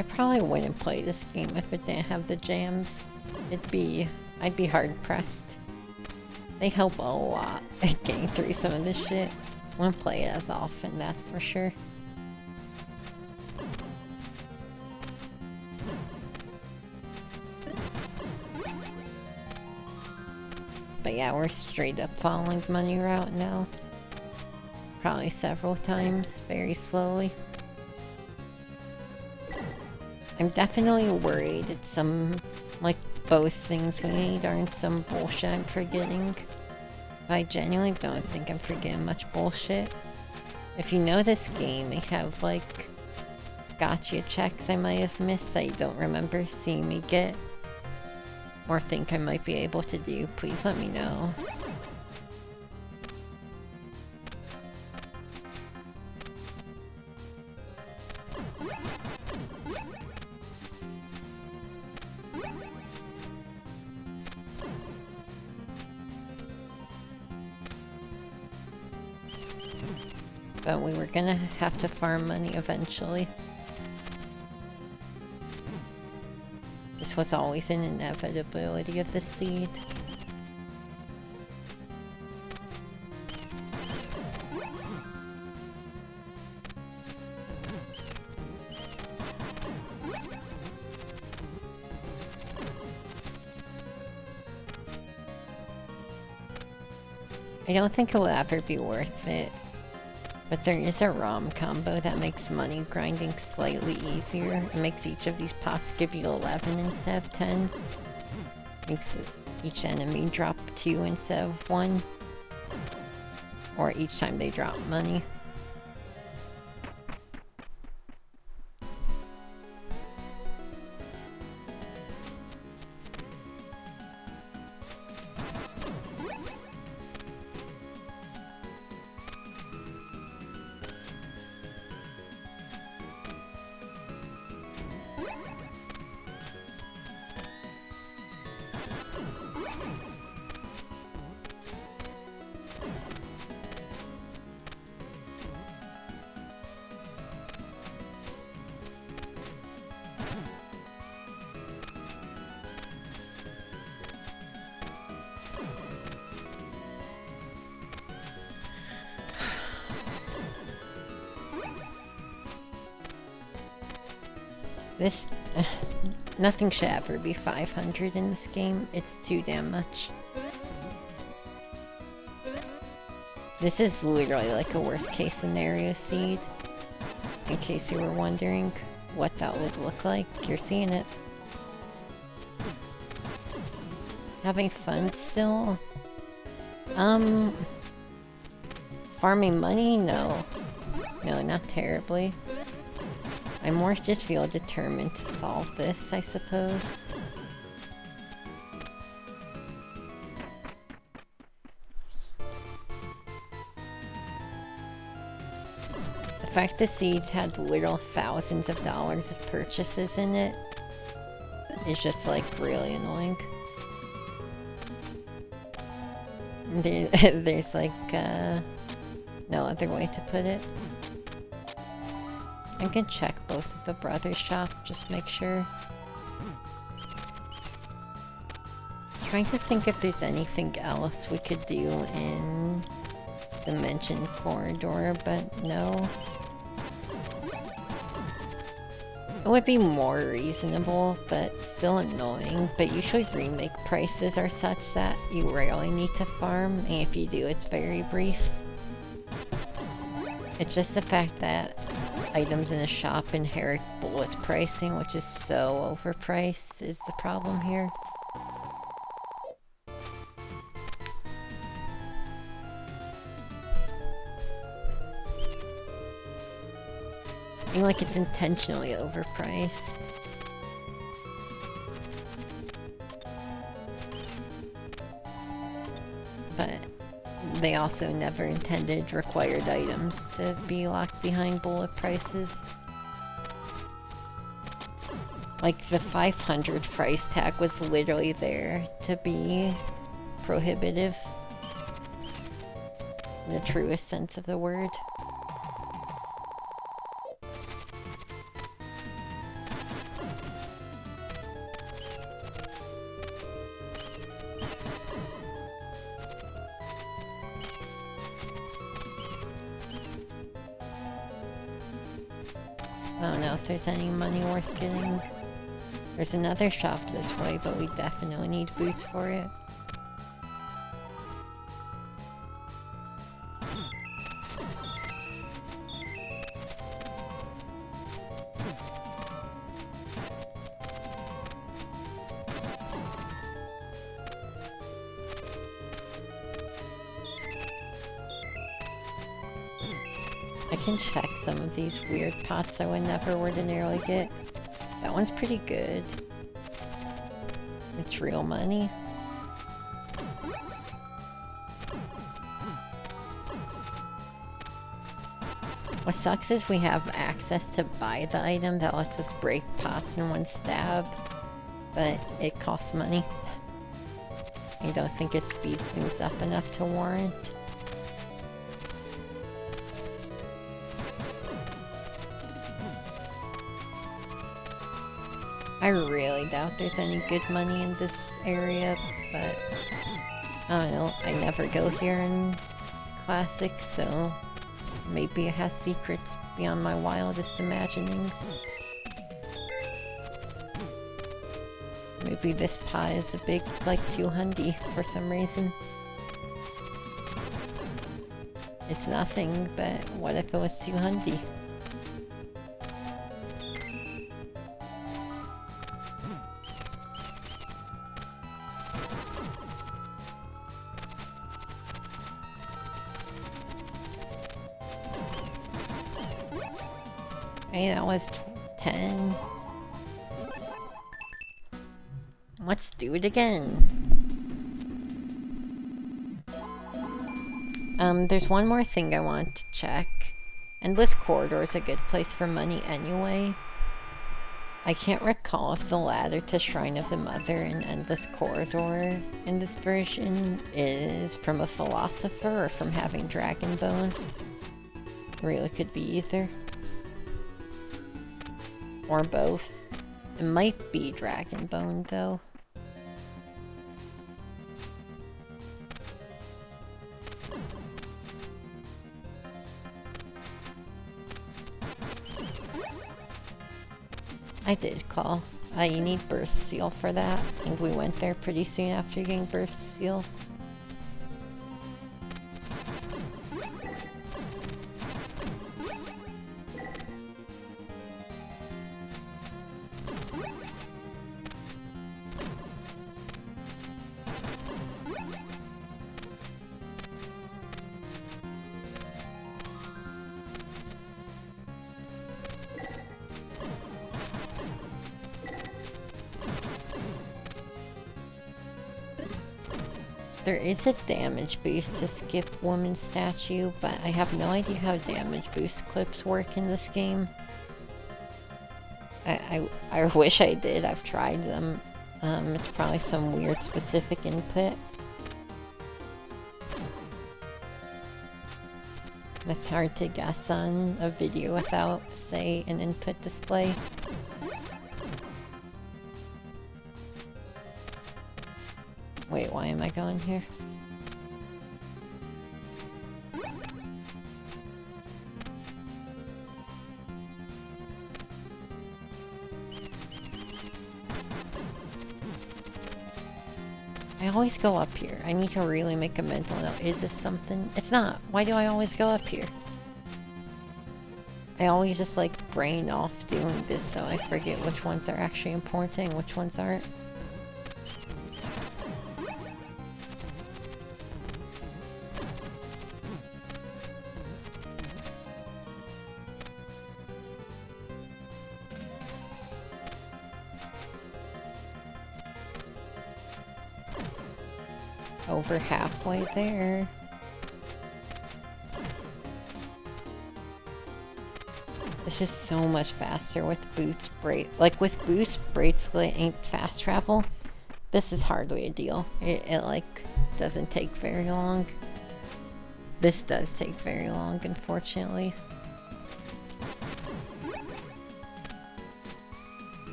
I probably wouldn't play this game if it didn't have the jams. I'd be hard pressed. They help a lot at getting through some of this shit. Won't play it as often, that's for sure. But yeah, we're straight up following money route now. Probably several times, very slowly. I'm definitely worried it's some, like, both things we need aren't some bullshit I'm forgetting. But I genuinely don't think I'm forgetting much bullshit. If you know this game, I have, like, gotcha checks I might have missed that you don't remember seeing me get. Or think I might be able to do. Please let me know. But we were gonna have to farm money eventually. This was always an inevitability of the seed. I don't think it will ever be worth it. But there is a ROM combo that makes money grinding slightly easier. It makes each of these pots give you 11 instead of 10. Makes each enemy drop 2 instead of 1. Or each time they drop money. This... nothing should ever be 500 in this game. It's too damn much. This is literally like a worst case scenario seed. In case you were wondering what that would look like, you're seeing it. Having fun still? Farming money? No. No, not terribly. I more just feel determined to solve this, I suppose. The fact the Siege had literal thousands of dollars of purchases in it is just like really annoying. There's like no other way to put it. I can check both of the brothers' shop, just make sure. Trying to think if there's anything else we could do in the mentioned corridor, but no. It would be more reasonable, but still annoying. But usually remake prices are such that you rarely need to farm, and if you do, it's very brief. It's just the fact that items in a shop inherit bullet pricing, which is so overpriced, is the problem here. I feel like it's intentionally overpriced. But they also never intended required items to be locked behind bullet prices. Like, the 500 price tag was literally there to be prohibitive. In the truest sense of the word. I don't know if there's any money worth getting. There's another shop this way, but we definitely need boots for it. I can check some of these weird pots I would never ordinarily get. That one's pretty good. It's real money. What sucks is we have access to buy the item that lets us break pots in one stab, but it costs money. I don't think it speeds things up enough to warrant. I really doubt there's any good money in this area, but I don't know, I never go here in Classic, so maybe it has secrets beyond my wildest imaginings. Maybe this pie is a big, like, 200 for some reason. It's nothing, but what if it was 200? Hey, that was 10. Let's do it again. There's one more thing I want to check. Endless Corridor is a good place for money anyway. I can't recall if the ladder to Shrine of the Mother in Endless Corridor in this version is from a philosopher or from having Dragon Bone. Really could be either. Or both. It might be Dragon Bone though. I did call. You need Birth Seal for that. I think we went there pretty soon after getting Birth Seal. There is a damage boost to skip woman's statue, but I have no idea how damage boost clips work in this game. I wish I did. I've tried them. It's probably some weird specific input. It's hard to guess on a video without, say, an input display. Wait, why am I going here? I always go up here. I need to really make a mental note. Is this something? It's not. Why do I always go up here? I always just like brain off doing this so I forget which ones are actually important and which ones aren't. Over halfway there. It's just so much faster with boots like with boost bracelet ain't fast travel. This is hardly a deal. It like doesn't take very long. This does take very long, unfortunately.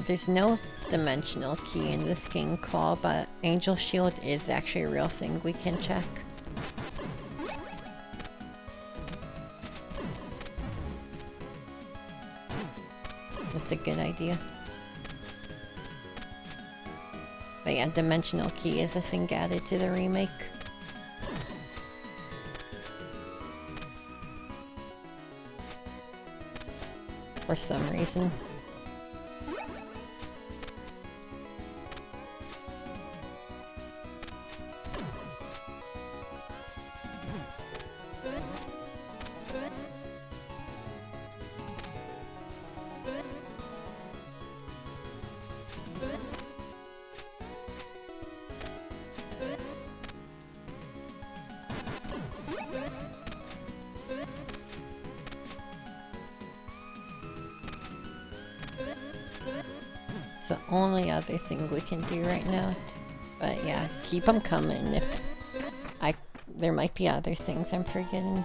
There's no dimensional key in this game claw, but Angel Shield is actually a real thing we can check. That's a good idea. But yeah, dimensional key is a thing added to the remake. For some reason. It's the only other thing we can do right now. But yeah, keep them coming. If there might be other things I'm forgetting.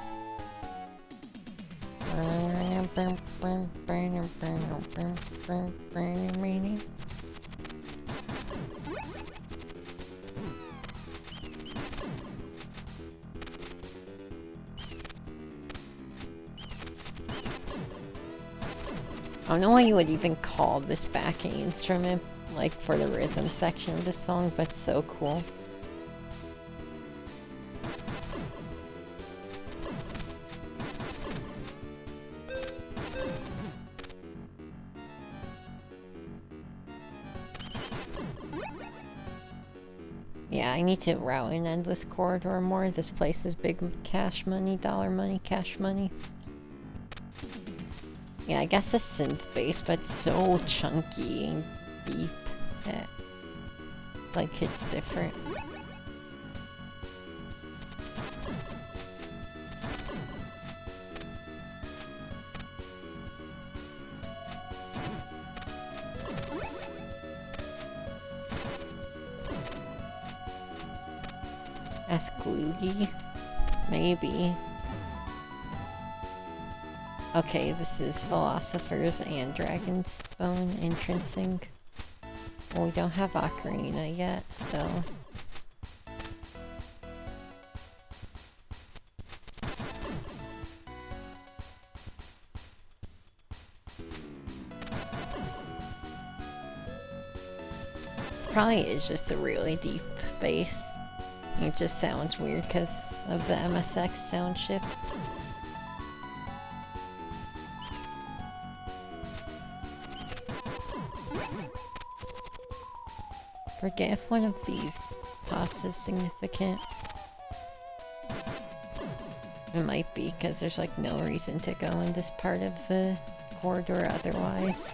I don't know why you would even call this backing instrument, like, for the rhythm section of this song, but it's so cool. Yeah, I need to route an endless corridor more. This place is big cash money, dollar money, cash money. Yeah, I guess it's synth bass, but it's so chunky and deep that it's like it's different. Ask Gloogie? Maybe. Okay, this is Philosophers and Dragon's Bone entrancing. Well, we don't have Ocarina yet, so... Probably is just a really deep bass. It just sounds weird because of the MSX sound shift. Forget if one of these pots is significant. It might be, because there's like no reason to go in this part of the Discord or otherwise.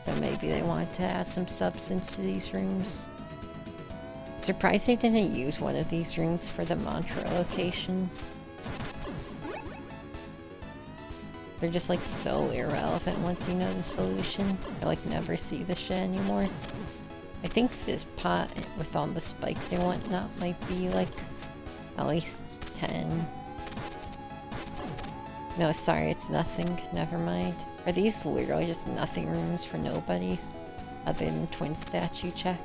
So maybe they wanted to add some substance to these rooms. Surprised they didn't use one of these rooms for the mantra location. They're just like so irrelevant once you know the solution. I like never see the shit anymore. I think this pot with all the spikes and whatnot might be like at least 10. No, sorry, it's nothing. Never mind. Are these literally just nothing rooms for nobody? Other than twin statue check?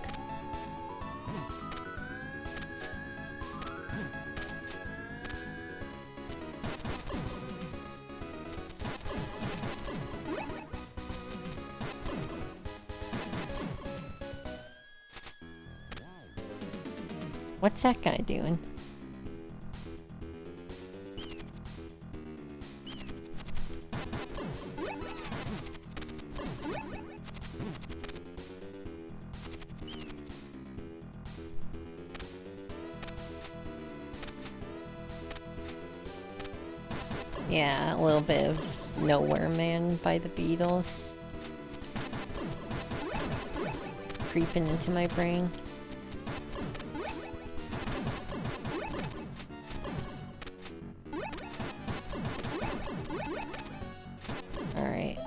What's that guy doing? Yeah, a little bit of Nowhere Man by the Beatles. Creeping into my brain. Alright.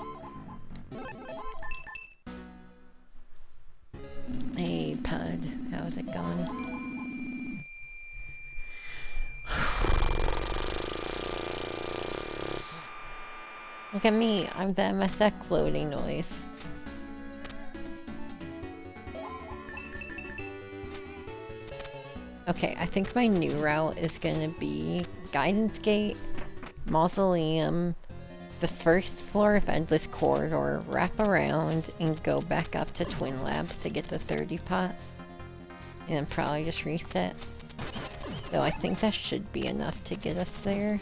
Hey, Pud. How's it going? Look at me, I'm the MSX loading noise. Okay, I think my new route is gonna be Guidance Gate, Mausoleum, the first floor of Endless Corridor, wrap around, and go back up to Twin Labs to get the 30 pot. And then probably just reset. Though I think that should be enough to get us there.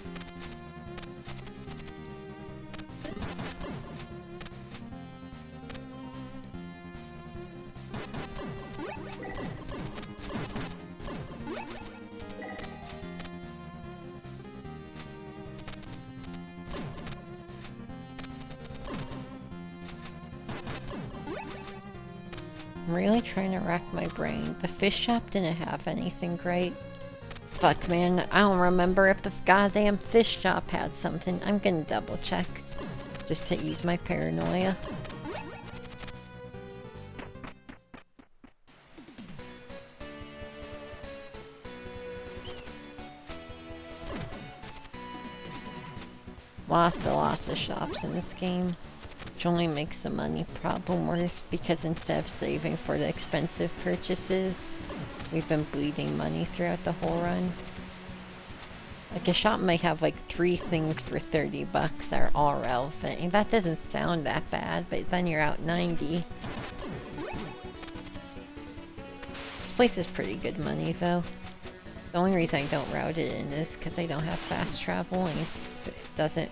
I'm really trying to rack my brain. The fish shop didn't have anything great. Fuck, man. I don't remember if the goddamn fish shop had something. I'm gonna double check. Just to ease my paranoia. Lots of shops in this game. Which only makes the money problem worse, because instead of saving for the expensive purchases, we've been bleeding money throughout the whole run. Like, a shop might have like 3 things for 30 bucks that are all relevant, and that doesn't sound that bad, but then you're out 90. This place is pretty good money, though. The only reason I don't route it in is because I don't have fast travel, and it doesn't...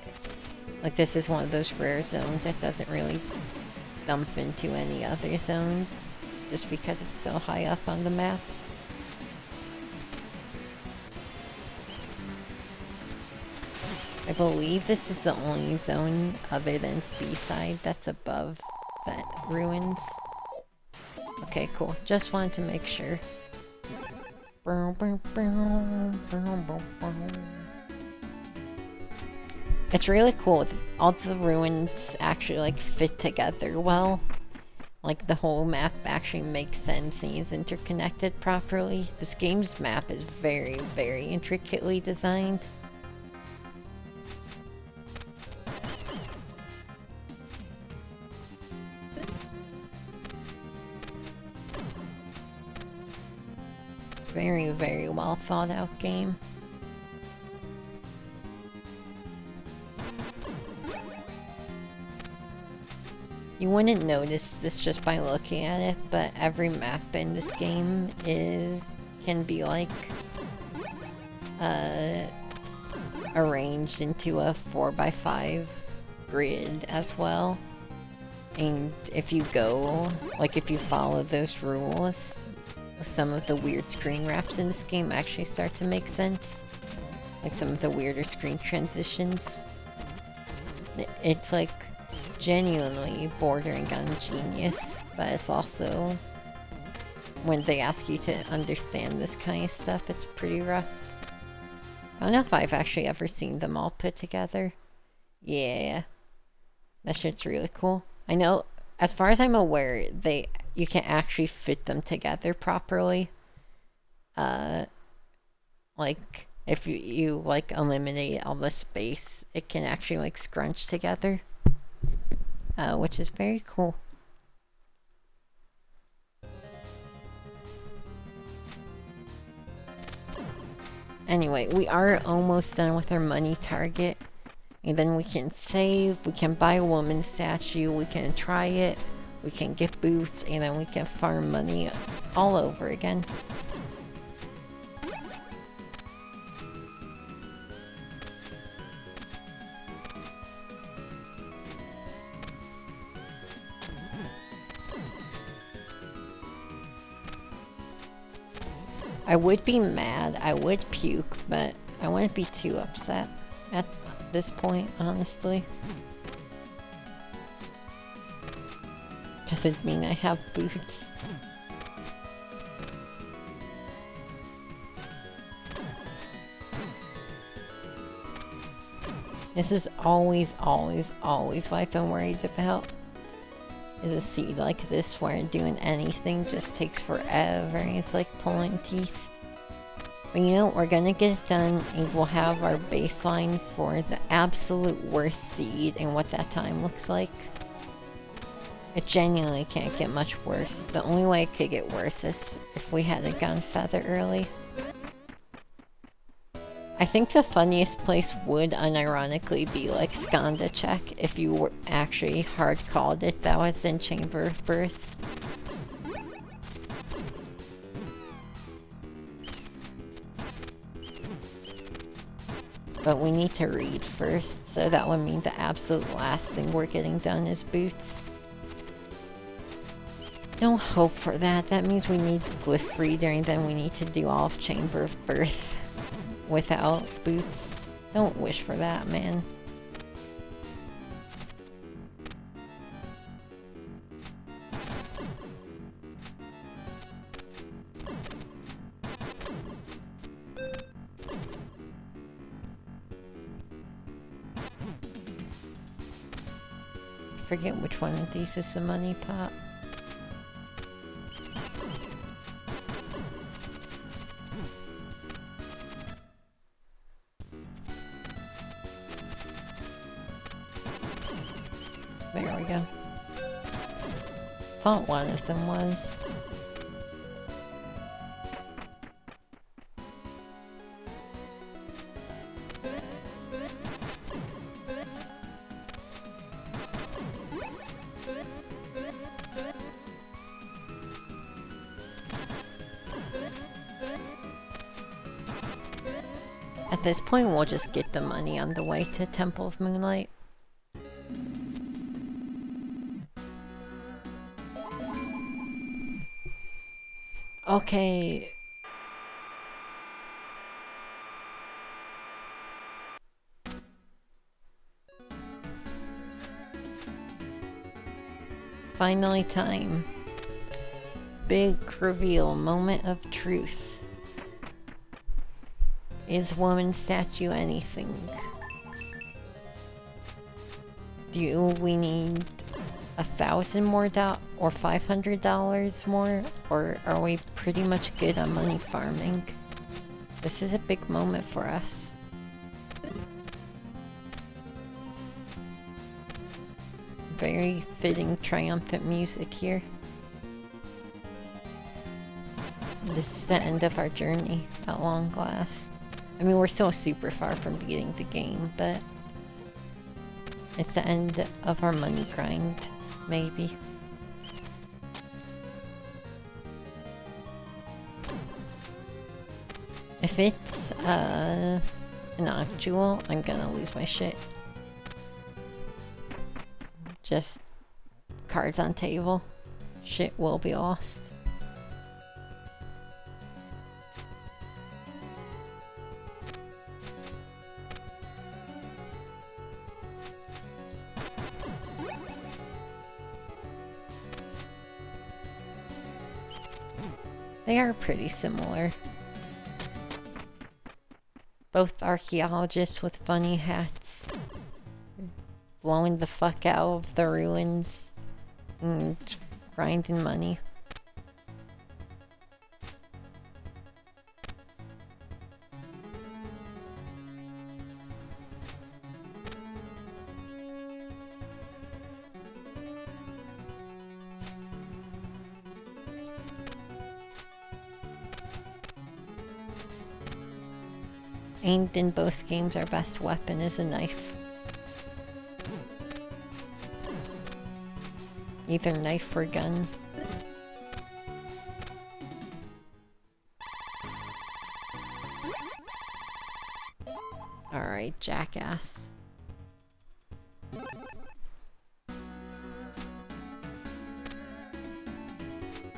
Like, this is one of those rare zones that doesn't really dump into any other zones, just because it's so high up on the map. I believe this is the only zone other than B-side that's above that ruins. Okay, cool. Just wanted to make sure. It's really cool. All the ruins actually like fit together well. Like the whole map actually makes sense and is interconnected properly. This game's map is very, very intricately designed. Very, very well thought out game. You wouldn't notice this just by looking at it, but every map in this game can be like arranged into a 4x5 grid as well. And if you go, like if you follow those rules, some of the weird screen wraps in this game actually start to make sense. Like some of the weirder screen transitions. It's like genuinely bordering on genius, but it's also, when they ask you to understand this kind of stuff, it's pretty rough. I don't know if I've actually ever seen them all put together. Yeah, that shit's really cool. I know, as far as I'm aware, you can actually fit them together properly. Like, if you like eliminate all the space, it can actually like scrunch together, which is very cool. Anyway, we are almost done with our money target. And then we can save, we can buy a woman statue, we can try it, we can get boots, and then we can farm money all over again. I would be mad, I would puke, but I wouldn't be too upset at this point, honestly. Because it'd mean I have boots. This is always what I've been worried about. Is a seed like this where doing anything just takes forever. It's like pulling teeth. But you know, we're gonna get it done and we'll have our baseline for the absolute worst seed and what that time looks like. It genuinely can't get much worse. The only way it could get worse is if we hadn't gone feather early. I think the funniest place would unironically be like Skanda check if you were actually hard called it. That was in Chamber of Birth. But we need to read first, so that would mean the absolute last thing we're getting done is boots. Don't hope for that. That means we need the glyph reader and then we need to do all of Chamber of Birth without boots. Don't wish for that, man. I forget which one of these is the money pot. There we go. Thought one of them was. At this point, we'll just get the money on the way to Temple of Moonlight. Okay. Finally time. Big reveal, moment of truth. Is woman statue anything? Do we need $1,000 more or $500 more? Or are we pretty much good on money farming? This is a big moment for us. Very fitting triumphant music here. This is the end of our journey at long last. I mean, we're still super far from beating the game, but it's the end of our money grind, maybe. If it's an actual, I'm gonna lose my shit. Just cards on table. Shit will be lost. They are pretty similar. Both archaeologists with funny hats. Blowing the fuck out of the ruins. And grinding money. And in both games, our best weapon is a knife. Either knife or gun. Alright, jackass.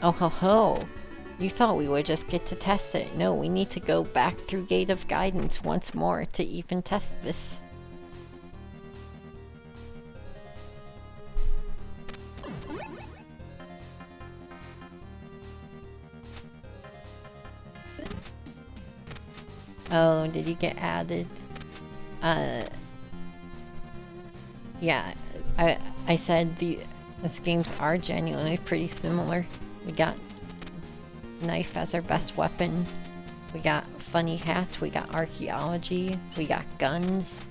Oh ho ho! You thought we would just get to test it. No, we need to go back through Gate of Guidance once more to even test this. Oh, did you get added? Yeah, I said these games are genuinely pretty similar. We got knife as our best weapon. We got funny hats, we got archaeology, we got guns,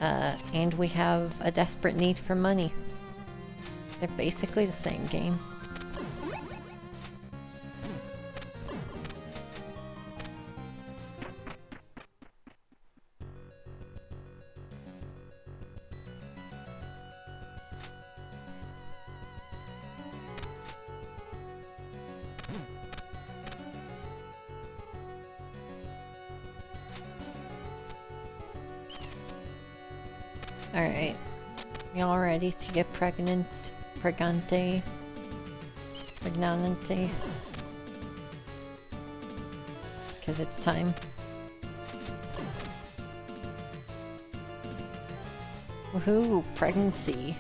and we have a desperate need for money. They're basically the same game. Alright. Y'all ready to get pregnant? Pregnante? Pregnante? Because it's time. Woohoo! Pregnancy!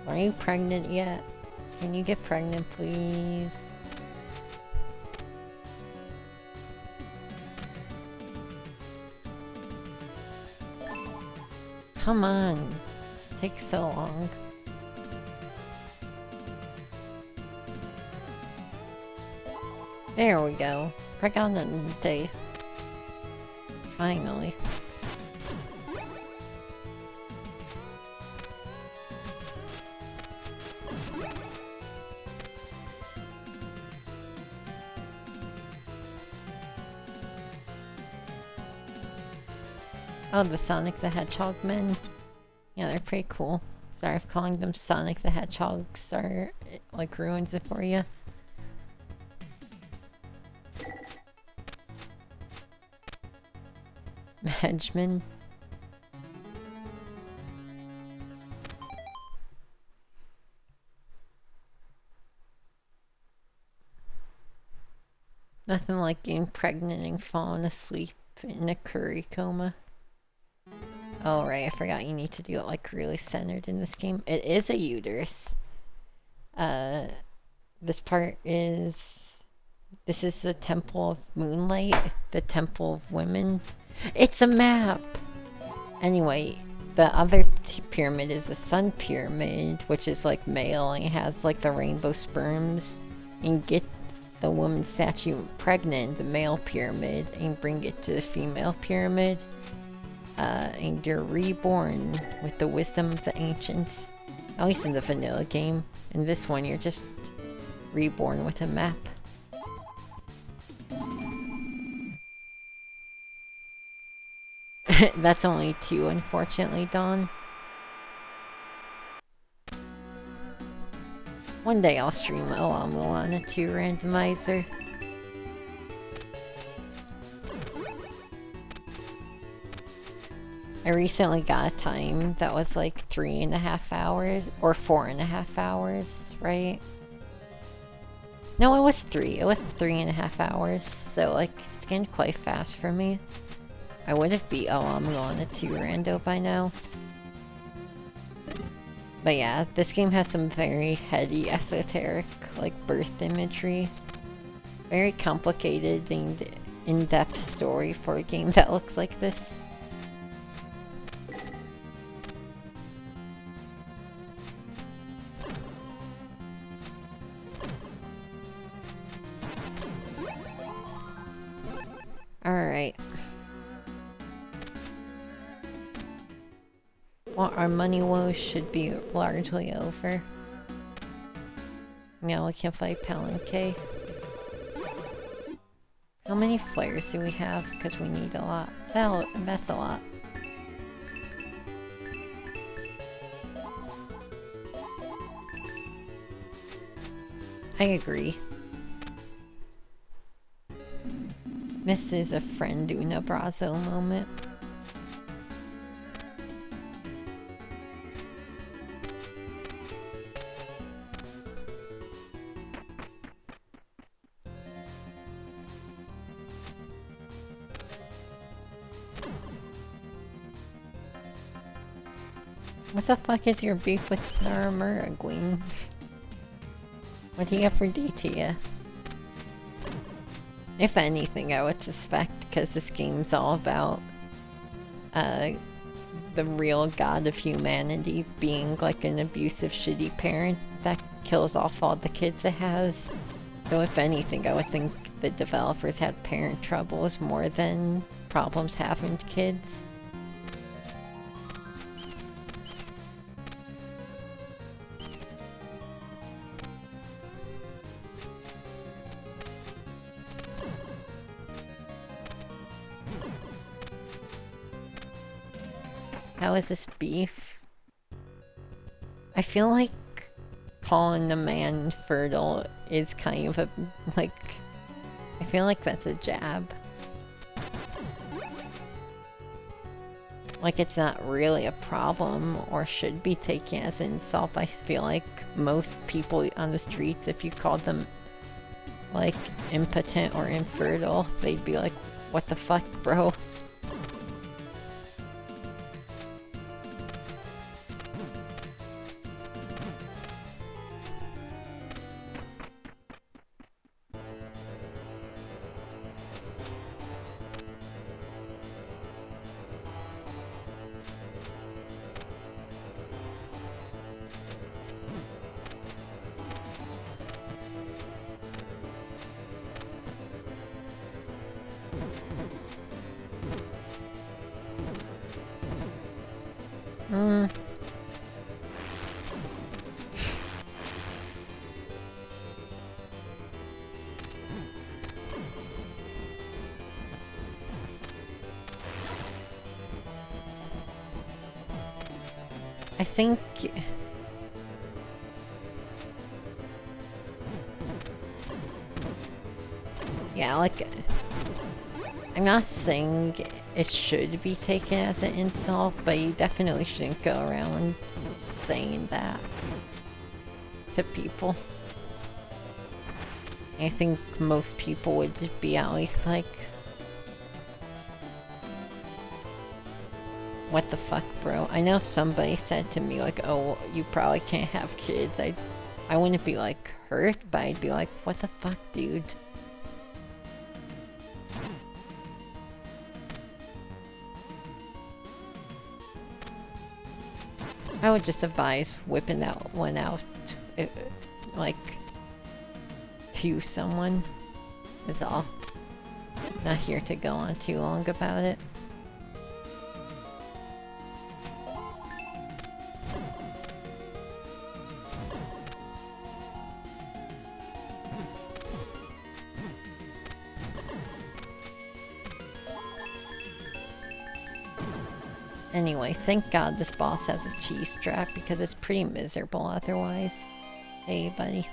Are you pregnant yet? Can you get pregnant, please? Come on. This takes so long. There we go. Pregnante. Finally. Oh, the Sonic the Hedgehog men. Yeah, they're pretty cool. Sorry if calling them Sonic the Hedgehogs are like ruins it for you. Hedgeman. Nothing like getting pregnant and falling asleep in a curry coma. Oh right, I forgot you need to do it like really centered in this game. It is a uterus. This part is... This is the Temple of Moonlight, the Temple of Women. It's a map! Anyway, the other pyramid is the Sun Pyramid, which is like male and it has like the rainbow sperms. You can get the woman's statue pregnant, the male pyramid, and bring it to the female pyramid. And you're reborn with the wisdom of the ancients. At least in the vanilla game. In this one, you're just reborn with a map. That's only 2, unfortunately, Dawn. One day I'll stream La-Mulana 2 Randomizer. I recently got a time that was like 3.5 hours, or 4.5 hours, right? No, it was 3. It was 3.5 hours, so like, it's getting quite fast for me. I would have beat La-Mulana 2 rando by now. But yeah, this game has some very heady, esoteric, like, birth imagery. Very complicated and in-depth story for a game that looks like this. Alright. Well, our money woes should be largely over. Now we can fight Palanque. How many flares do we have? Because we need a lot. That's a lot. I agree. This is a friend doing a Brazo moment. What the fuck is your beef with Naramura, Queen? What do you have for DT? If anything, I would suspect, because this game's all about the real god of humanity being like an abusive, shitty parent that kills off all the kids it has. So if anything, I would think the developers had parent troubles more than problems having kids. How is this beef? I feel like calling a man fertile is kind of a, like, I feel like that's a jab. Like, it's not really a problem or should be taken as an insult. I feel like most people on the streets, if you called them, like, impotent or infertile, they'd be like, what the fuck, bro? I think... yeah, like... I'm not saying it should be taken as an insult, but you definitely shouldn't go around saying that to people. I think most people would just be at least like, what the fuck, bro? I know if somebody said to me like, oh, you probably can't have kids, I wouldn't be like hurt, but I'd be like, what the fuck, dude? I would just advise whipping that one out, like, to someone, is all. Not here to go on too long about it. Anyway, thank God this boss has a cheese strap because it's pretty miserable otherwise. Hey, buddy.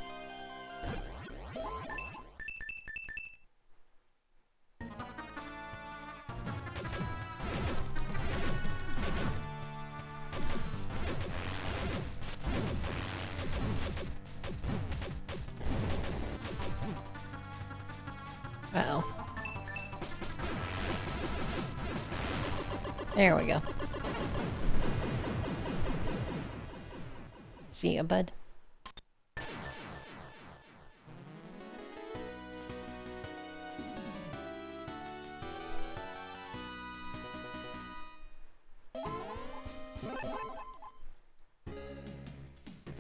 Uh-oh. There we go. See ya, bud.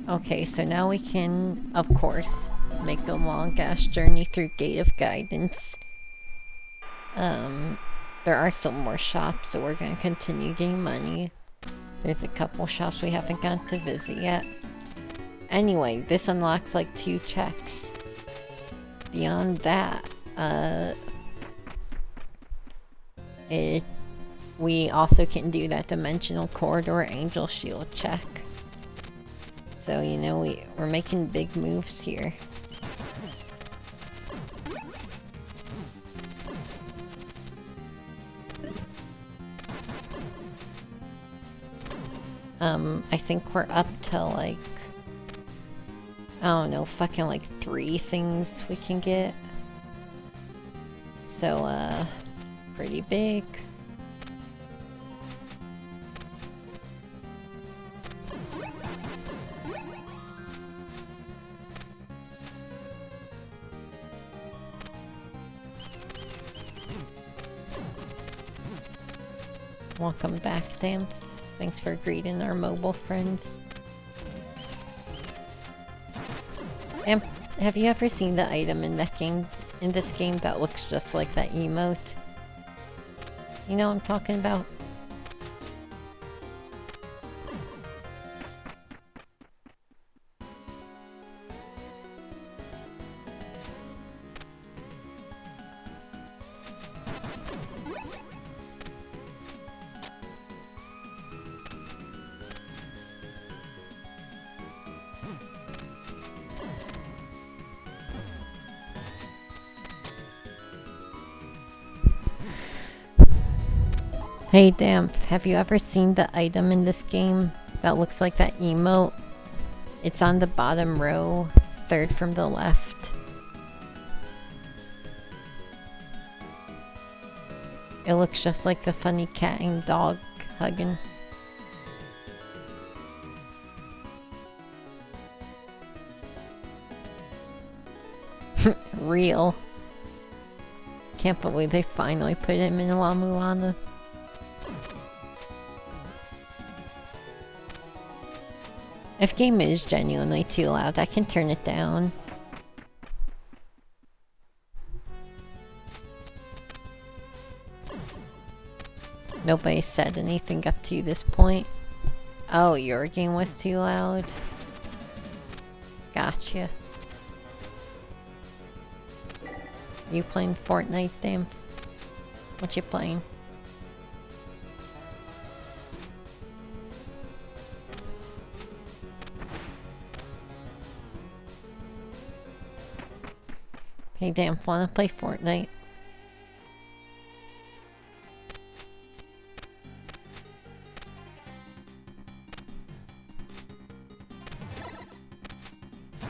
Okay, so now we can, of course, make the long-ass journey through Gate of Guidance. There are still more shops, so we're gonna continue getting money. There's a couple shops we haven't gotten to visit yet. Anyway, this unlocks like 2 checks. Beyond that, we also can do that Dimensional Corridor Angel Shield check. So, you know, we're making big moves here. I think we're up to like, I don't know, fucking like 3 things we can get. So, pretty big. Welcome back, Dan. Thanks for greeting our mobile friends. And have you ever seen the item in this game that looks just like that emote? You know what I'm talking about? Hey Damp, have you ever seen the item in this game that looks like that emote? It's on the bottom row, 3rd from the left. It looks just like the funny cat and dog hugging. Real. Can't believe they finally put him in La-Mulana. If game is genuinely too loud, I can turn it down. Nobody said anything up to this point. Oh, your game was too loud? Gotcha. You playing Fortnite, damn? What you playing? Hey damn, wanna play Fortnite?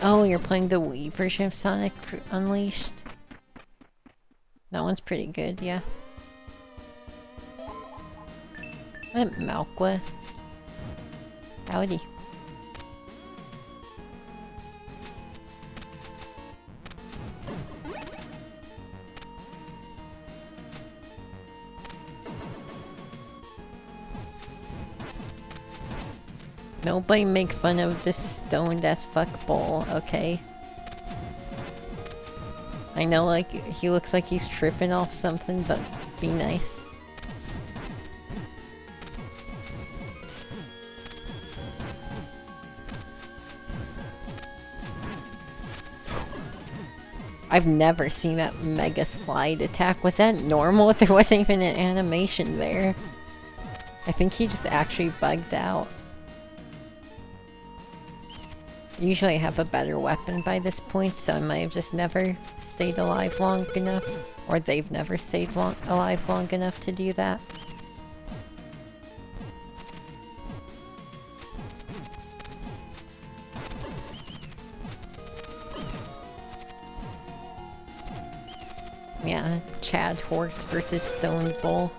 Oh, you're playing the Wii version of Sonic Unleashed? That one's pretty good, yeah. What, Malqua? Howdy. Nobody make fun of this stoned ass fuck bowl, okay? I know, like, he looks like he's tripping off something, but be nice. I've never seen that mega slide attack. Was that normal? There wasn't even an animation there. I think he just actually bugged out. Usually I have a better weapon by this point, so I might have just never stayed alive long enough. Or they've never stayed alive long enough to do that. Yeah, Chad Horse versus Stone Bull.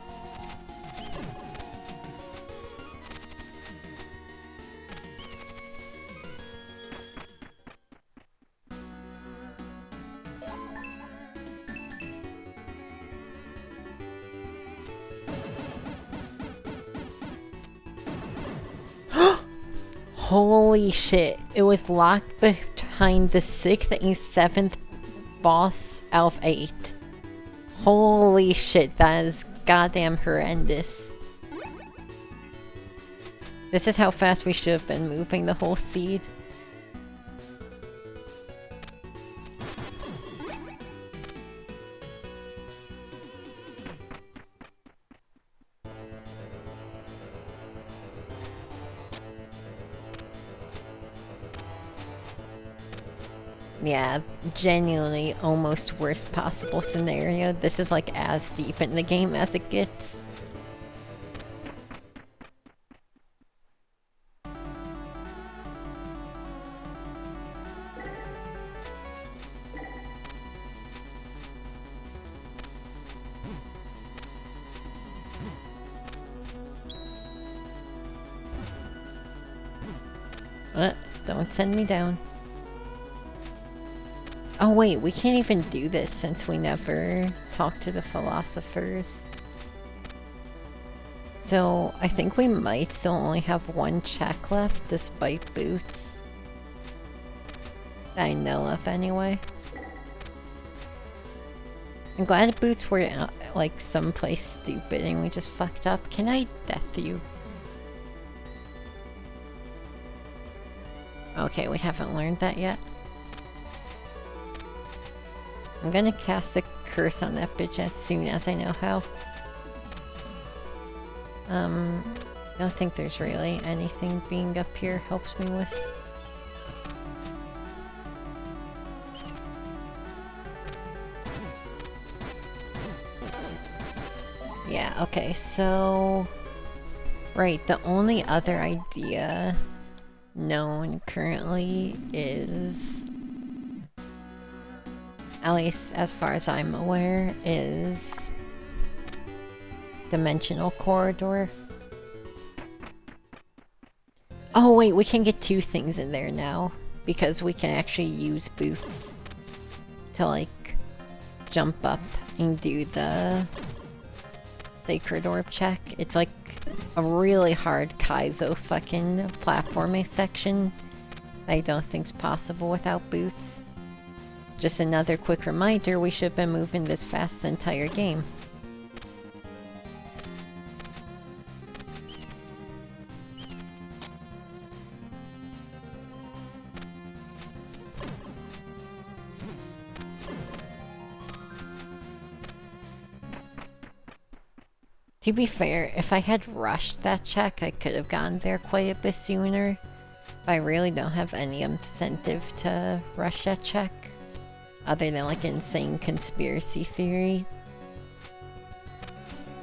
Holy shit. It was locked behind the 6th and 7th boss out of 8. Holy shit, that is goddamn horrendous. This is how fast we should have been moving the whole seed. Yeah, genuinely almost worst possible scenario. This is like as deep in the game as it gets. Don't send me down. Oh wait, we can't even do this since we never talked to the philosophers. So I think we might still only have one check left despite boots. That I know of anyway. I'm glad boots were like someplace stupid and we just fucked up. Can I death you? Okay, we haven't learned that yet. I'm gonna cast a curse on that bitch as soon as I know how. I don't think there's really anything being up here helps me with. Yeah, okay, so... Right, the only other idea known currently is... At least as far as I'm aware, is... Dimensional Corridor. Oh wait, we can get 2 things in there now. Because we can actually use boots to like jump up and do the Sacred Orb check. It's like a really hard Kaizo fucking platforming section that I don't think's possible without boots. Just another quick reminder, we should have been moving this fast the entire game. To be fair, if I had rushed that check, I could have gotten there quite a bit sooner. But I really don't have any incentive to rush that check. Other than like insane conspiracy theory.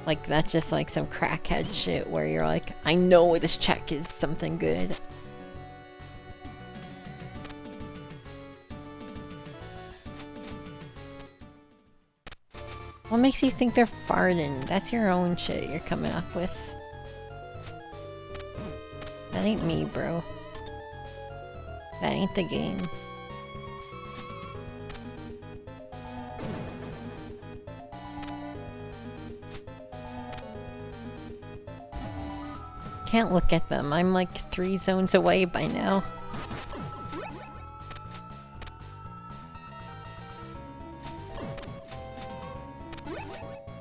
Like that's just like some crackhead shit where you're like, I know this check is something good. What makes you think they're farting? That's your own shit you're coming up with. That ain't me, bro. That ain't the game. Can't look at them. I'm like 3 zones away by now.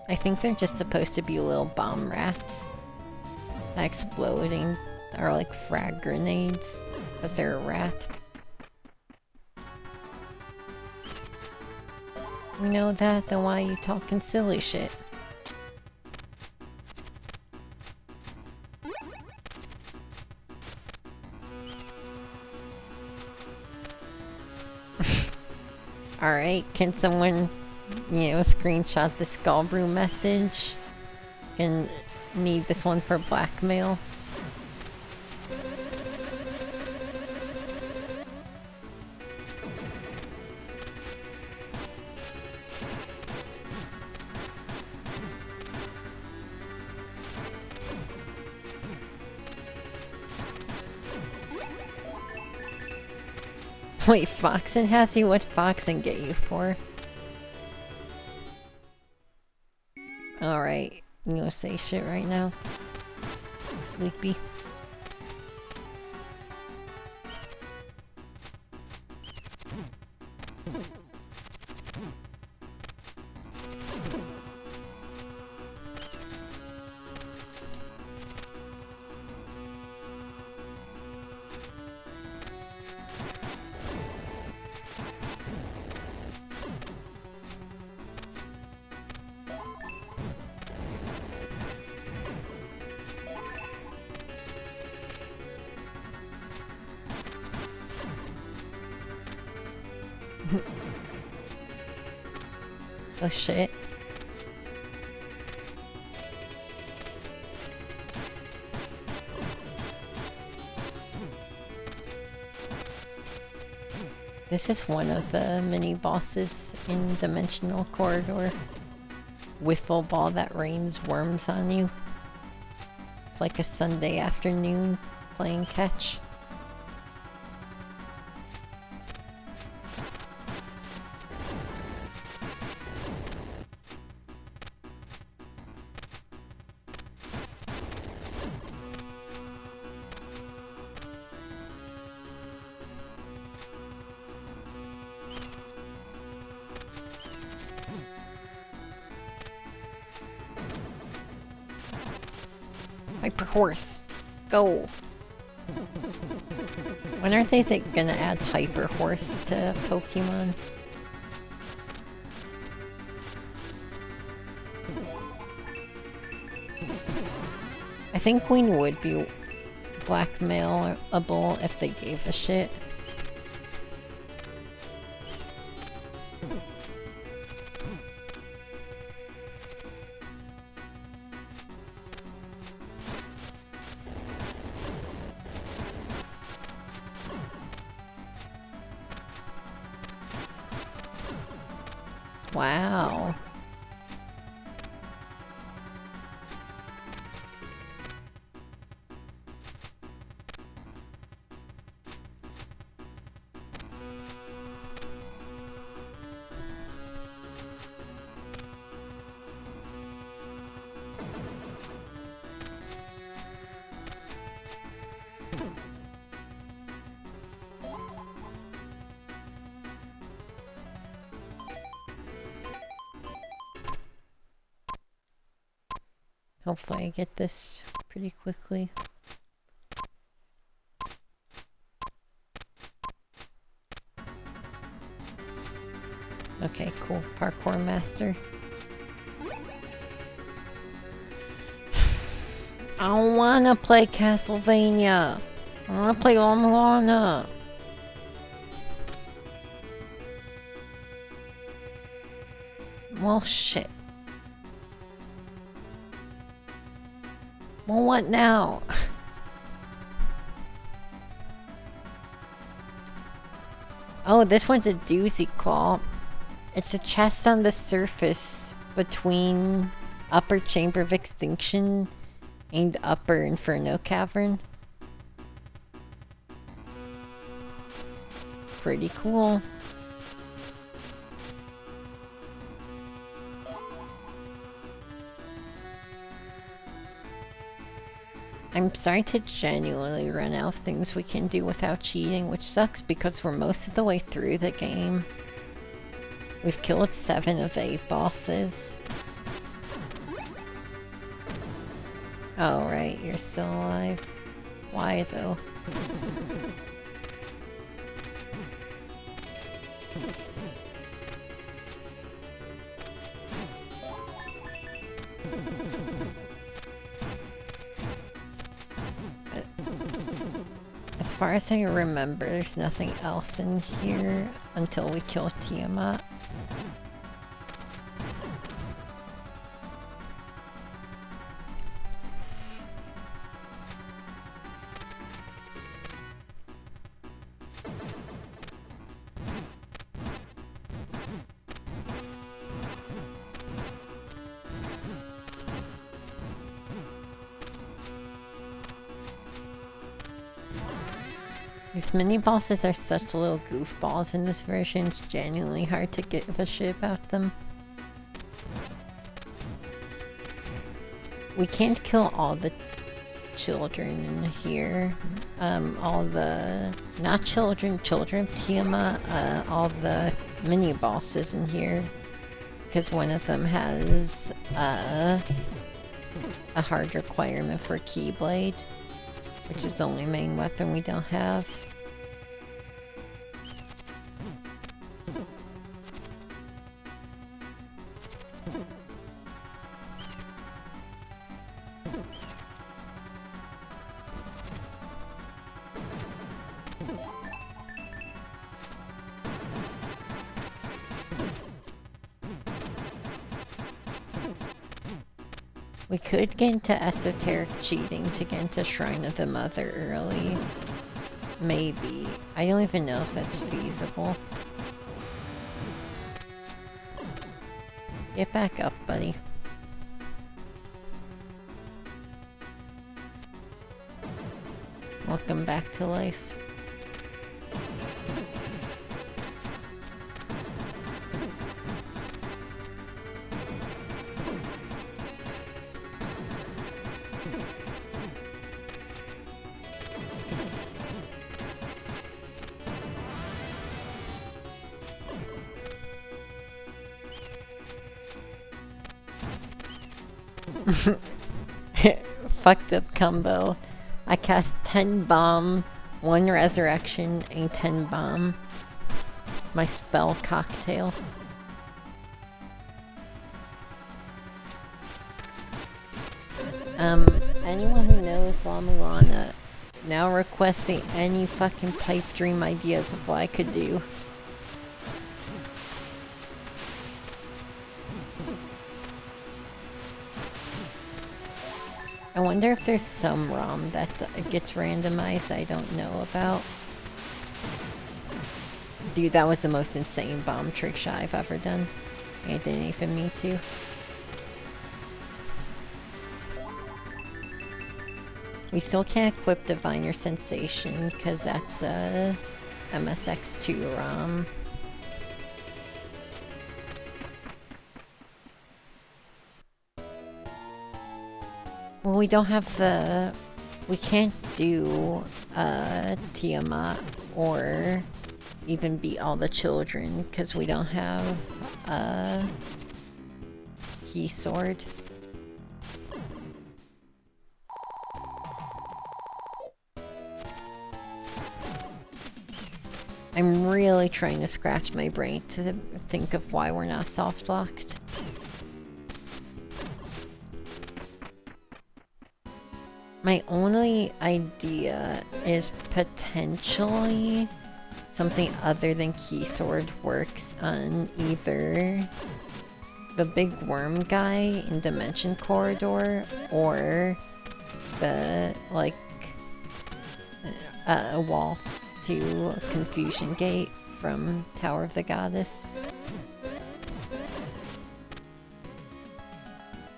I think they're just supposed to be little bomb rats that exploding are like frag grenades, but they're a rat. You know that? Then why are you talking silly shit? Alright, can someone, you know, screenshot the Skullbrew message? And need this one for blackmail. Wait, Foxen has you? What's Foxen get you for? Alright, you gonna say shit right now? Sleepy. Oh shit. This is one of the mini bosses in Dimensional Corridor. Wiffle ball that rains worms on you. It's like a Sunday afternoon playing catch. Hyper Horse, go! When are they gonna add Hyper Horse to Pokemon? I think Queen would be blackmailable if they gave a shit. Wow. Hopefully I get this pretty quickly. Okay, cool. Parkour master. I don't wanna play Castlevania. I wanna play La-Mulana. Well, shit. Well, what now? Oh, this one's a doozy claw. It's a chest on the surface between Upper Chamber of Extinction and Upper Inferno Cavern. Pretty cool. I'm starting to genuinely run out of things we can do without cheating, which sucks because we're most of the way through the game. We've killed 7 of the 8 bosses. Oh right, you're still alive. Why though? As far as I remember, there's nothing else in here until we kill Tiamat. These mini bosses are such little goofballs in this version, it's genuinely hard to give a shit about them. We can't kill all the children in here. All the, not children, Tiamat, all the mini bosses in here. Because one of them has a hard requirement for Keyblade, which is the only main weapon we don't have. We could get into esoteric cheating to get into Shrine of the Mother early. Maybe. I don't even know if that's feasible. Get back up, buddy. Welcome back to life. Fucked up combo. I cast 10 bomb, 1 resurrection, and 10 bomb. My spell cocktail. Anyone who knows La-Mulana, now requesting any fucking pipe dream ideas of what I could do. I wonder if there's some ROM that gets randomized I don't know about. Dude, that was the most insane bomb trick shot I've ever done. I didn't even mean to. We still can't equip Diviner Sensation because that's a MSX2 ROM. Well, we don't have the... We can't do Tiamat or even beat all the children because we don't have Key Sword. I'm really trying to scratch my brain to think of why we're not soft-locked. My only idea is potentially something other than Key Sword works on either the big worm guy in Dimension Corridor or the, like, wall to Confusion Gate from Tower of the Goddess.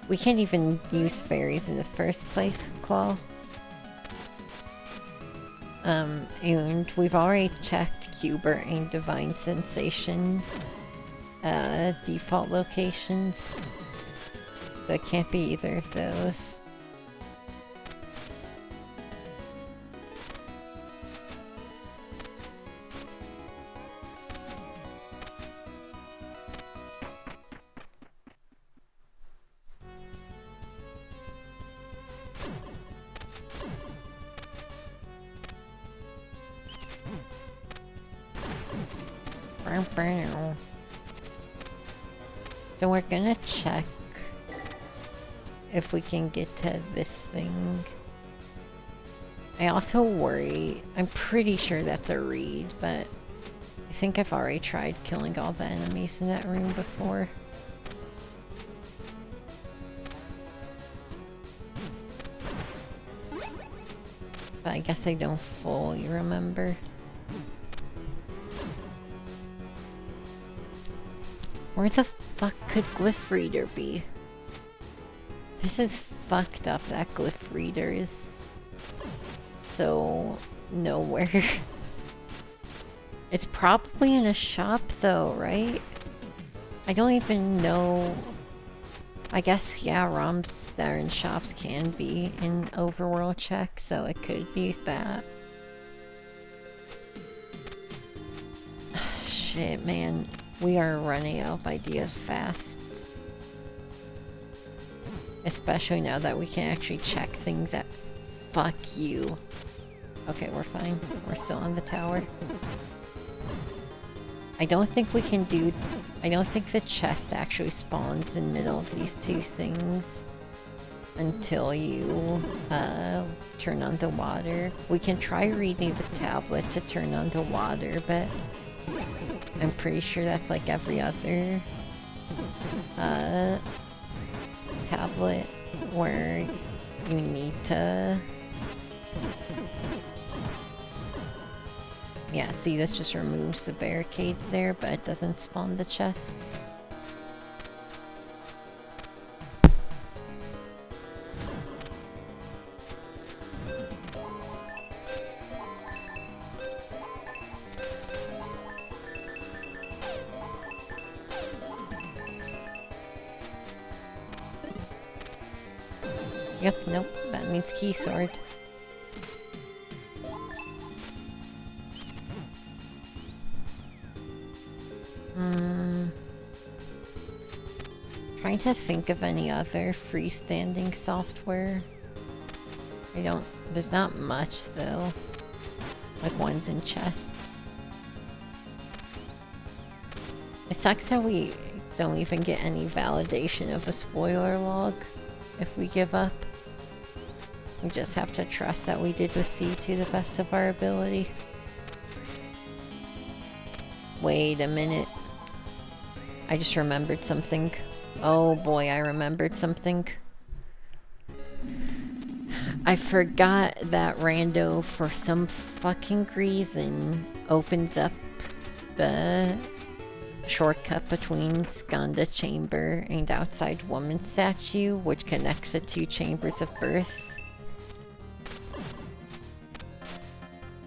We can't even use fairies in the first place, Claw. And we've already checked Cubert and Divine Sensation default locations. So it can't be either of those. So we're gonna check if we can get to this thing. I also worry, I'm pretty sure that's a reed, but I think I've already tried killing all the enemies in that room before. But I guess I don't fully remember. Where the fuck could Glyph Reader be? This is fucked up that Glyph Reader is so nowhere. It's probably in a shop though, right? I don't even know I guess, yeah, ROMs that are in shops can be in overworld check, so it could be that. Shit, man. We are running out of ideas fast. Especially now that we can actually check things at... Fuck you. Okay, we're fine. We're still on the tower. I don't think we can do... I don't think the chest actually spawns in the middle of these two things until you turn on the water. We can try reading the tablet to turn on the water, but I'm pretty sure that's like every other tablet where you need to... Yeah, see, this just removes the barricades there, but it doesn't spawn the chest. Yep, nope, that means key sword. Trying to think of any other freestanding software. There's not much though. Like ones in chests. It sucks how we don't even get any validation of a spoiler log if we give up. We just have to trust that we did the C to the best of our ability. Wait a minute. I just remembered something. Oh boy, I remembered something. I forgot that Rando, for some fucking reason, opens up the shortcut between Skanda Chamber and Outside Woman Statue, which connects the two chambers of birth.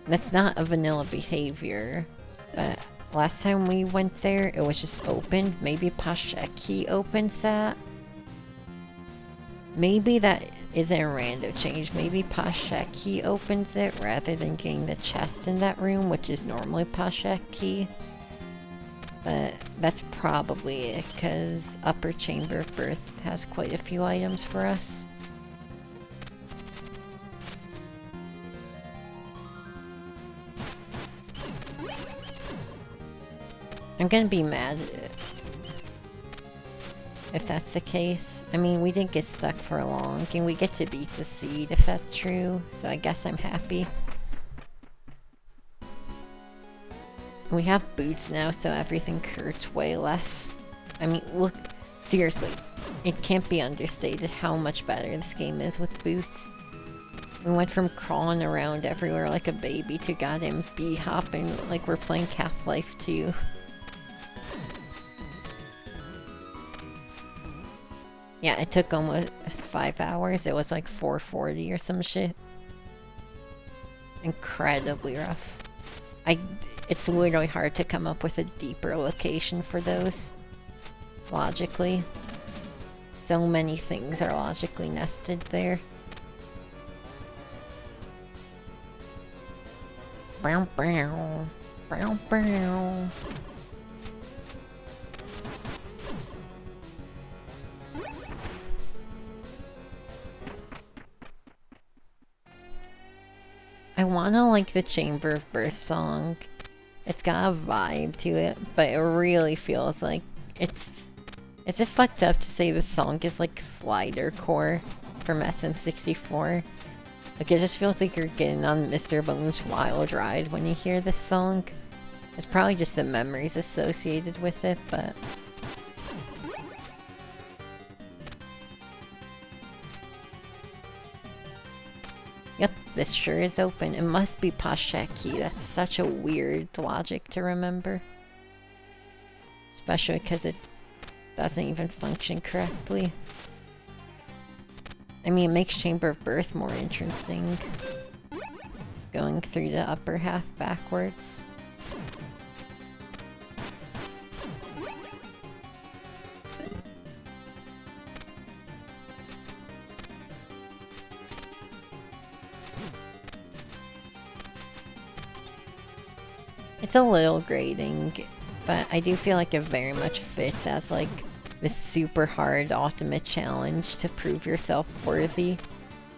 That's not a vanilla behavior, but last time we went there, it was just opened. Maybe Pasheki opens that? Maybe that isn't a random change. Maybe Pasheki opens it rather than getting the chest in that room, which is normally Pasheki. But that's probably it, because Upper Chamber of Birth has quite a few items for us. I'm gonna be mad if that's the case. I mean, we didn't get stuck for long, and we get to beat the seed if that's true, so I guess I'm happy. We have boots now, so everything hurts way less. I mean, look, seriously, it can't be understated how much better this game is with boots. We went from crawling around everywhere like a baby to goddamn bee hopping like we're playing Half-Life 2. Yeah, it took almost 5 hours. It was like 4:40 or some shit. Incredibly rough. It's literally hard to come up with a deeper location for those. Logically. So many things are logically nested there. Bow bow. Bow bow. I wanna like the Chamber of Birth song. It's got a vibe to it, but it really feels like it's... Is it fucked up to say the song is like slider core from SM64? Like, it just feels like you're getting on Mr. Balloon's wild ride when you hear this song. It's probably just the memories associated with it, but... Yep, this sure is open. It must be Pasheki. That's such a weird logic to remember. Especially because it doesn't even function correctly. I mean, it makes Chamber of Birth more interesting. Going through the upper half backwards. It's a little grating, but I do feel like it very much fits as like this super hard ultimate challenge to prove yourself worthy.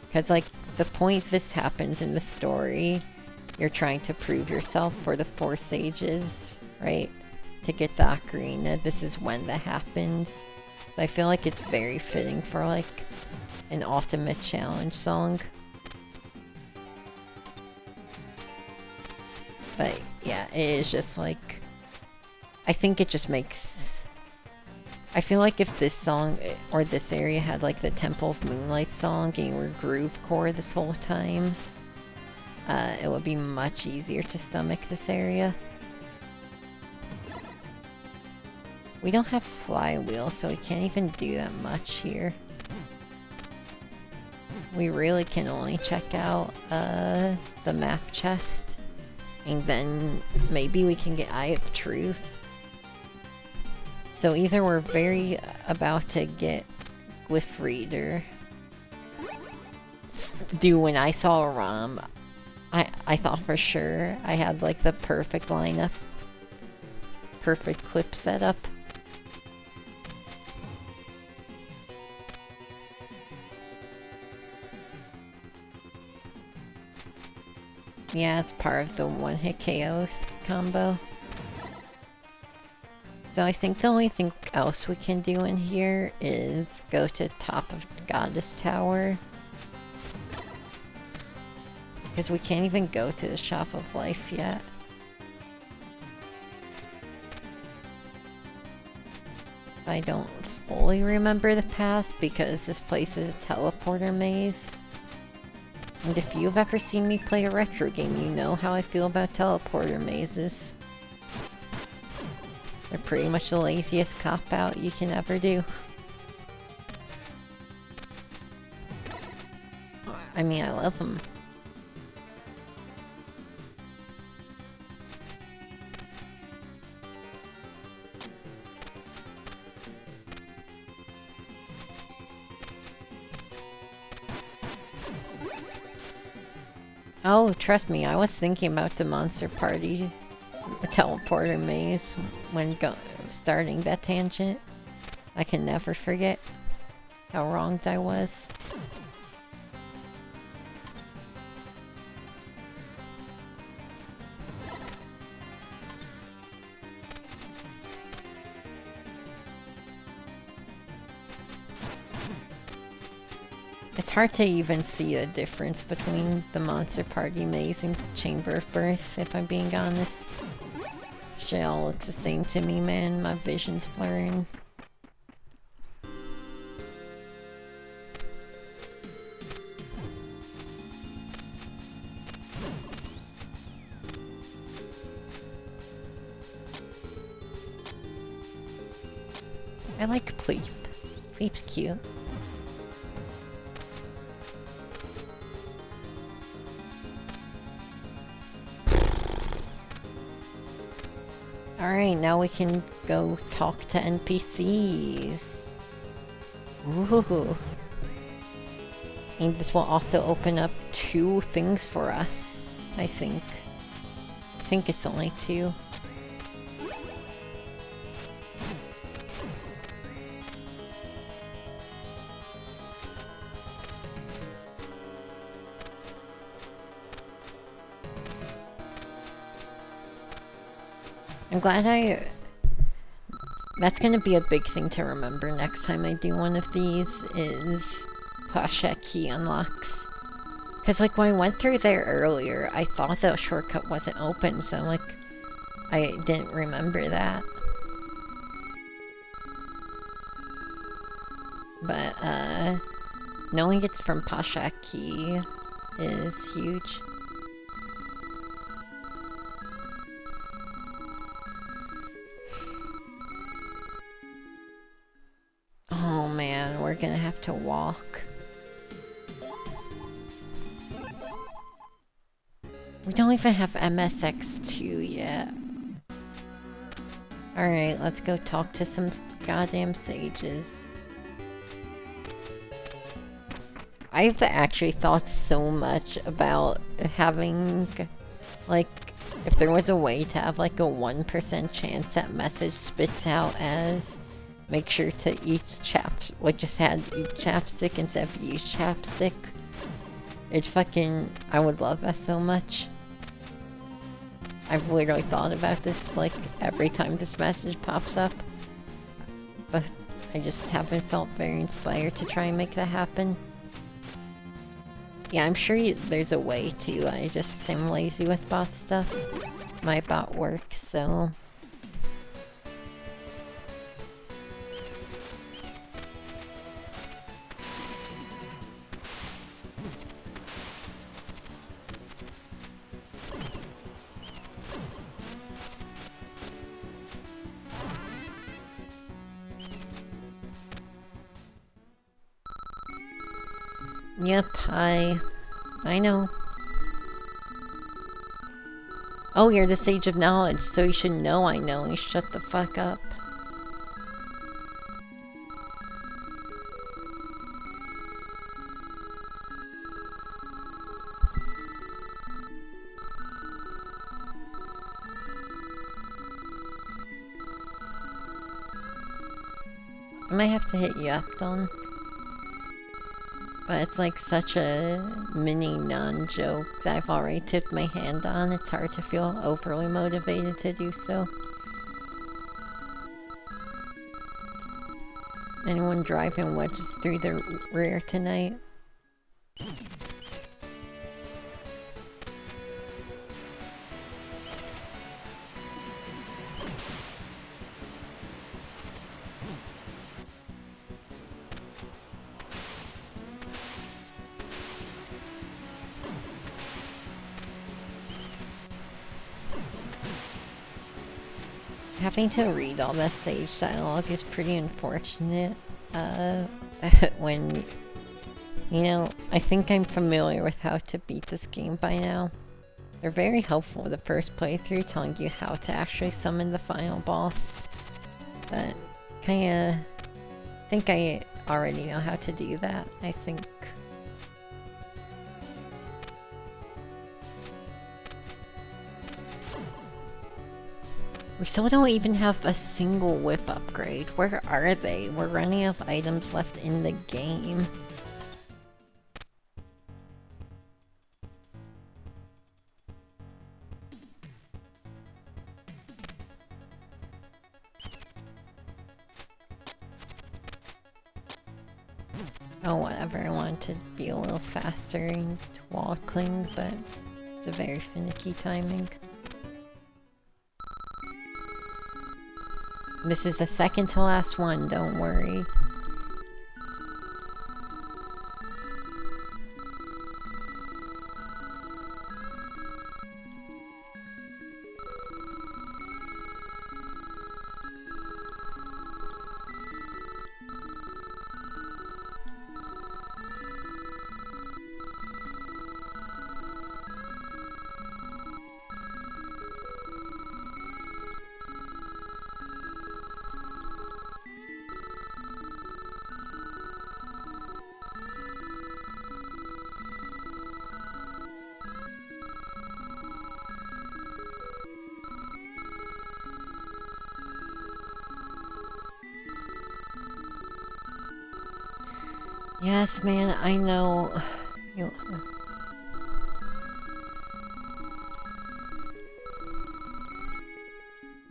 Because like the point this happens in the story, you're trying to prove yourself for the 4 sages, right? To get the ocarina, this is when that happens. So I feel like it's very fitting for like an ultimate challenge song. But yeah, it is just like, I think it just makes, I feel like if this song, or this area had like the Temple of Moonlight song and you were groovecore this whole time, it would be much easier to stomach this area. We don't have flywheel, so we can't even do that much here. We really can only check out the map chest, and then maybe we can get Eye of Truth. So either we're very about to get Glyph Reader. Dude, when I saw a ROM, I thought for sure I had like the perfect lineup. Perfect clip setup. Yeah, it's part of the one-hit KOs combo. So I think the only thing else we can do in here is go to top of Goddess Tower. Because we can't even go to the Shop of Life yet. I don't fully remember the path because this place is a teleporter maze. And if you've ever seen me play a retro game, you know how I feel about teleporter mazes. They're pretty much the laziest cop-out you can ever do. I mean, I love them. Oh, trust me, I was thinking about the Monster Party teleporter maze when starting that tangent. I can never forget how wronged I was. It's hard to even see the difference between the Monster Party maze and Chamber of Birth, if I'm being honest. Shit all looks the same to me, man. My vision's blurring. I like Pleep. Pleep's cute. Alright, now we can go talk to NPCs. Ooh. And this will also open up 2 things for us, I think. I think it's only 2. I'm glad that's gonna be a big thing to remember next time I do one of these, is Pasha key unlocks. Cause like when I went through there earlier, I thought the shortcut wasn't open, so like, I didn't remember that. But, knowing it's from Pasha key is huge. Oh man, we're gonna have to walk. We don't even have MSX2 yet. Alright, let's go talk to some goddamn sages. I've actually thought so much about having, like, If there was a way to have like a 1% chance that message spits out as make sure to eat just had eat chapstick instead of use chapstick. I would love that so much. I've literally thought about this like every time this message pops up. But I just haven't felt very inspired to try and make that happen. Yeah, I'm sure there's a way to, I just am lazy with bot stuff. My bot works, so... Yep, I know. Oh, you're the Sage of Knowledge, so you should know I know. You shut the fuck up. I might have to hit you up, Dawn. But it's like such a mini non-joke that I've already tipped my hand on. It's hard to feel overly motivated to do so. Anyone driving wedges through the rear tonight? Having to read all that Sage dialogue is pretty unfortunate, when, you know, I think I'm familiar with how to beat this game by now. They're very helpful the first playthrough, telling you how to actually summon the final boss, but I think I already know how to do that, I think. We still don't even have a single whip upgrade. Where are they? We're running out of items left in the game. Oh, whatever. I want to be a little faster and wall cling, but it's a very finicky timing. This is the second to last one, don't worry. Yes, man, I know.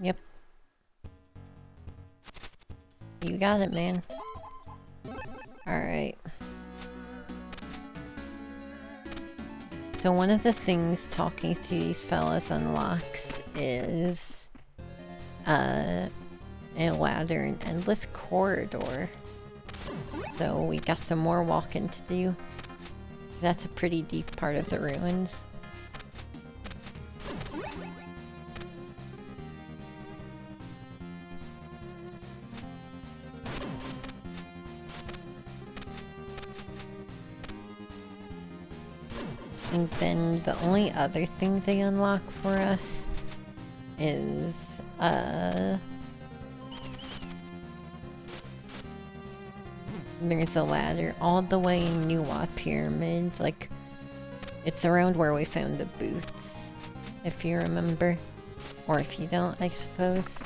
Yep. You got it, man. Alright. So one of the things talking to these fellas unlocks is a ladder and endless corridor. So we got some more walking to do. That's a pretty deep part of the ruins. And then the only other thing they unlock for us is, there's a ladder all the way in Nuwa Pyramid, like, it's around where we found the boots. if you remember. Or if you don't, I suppose.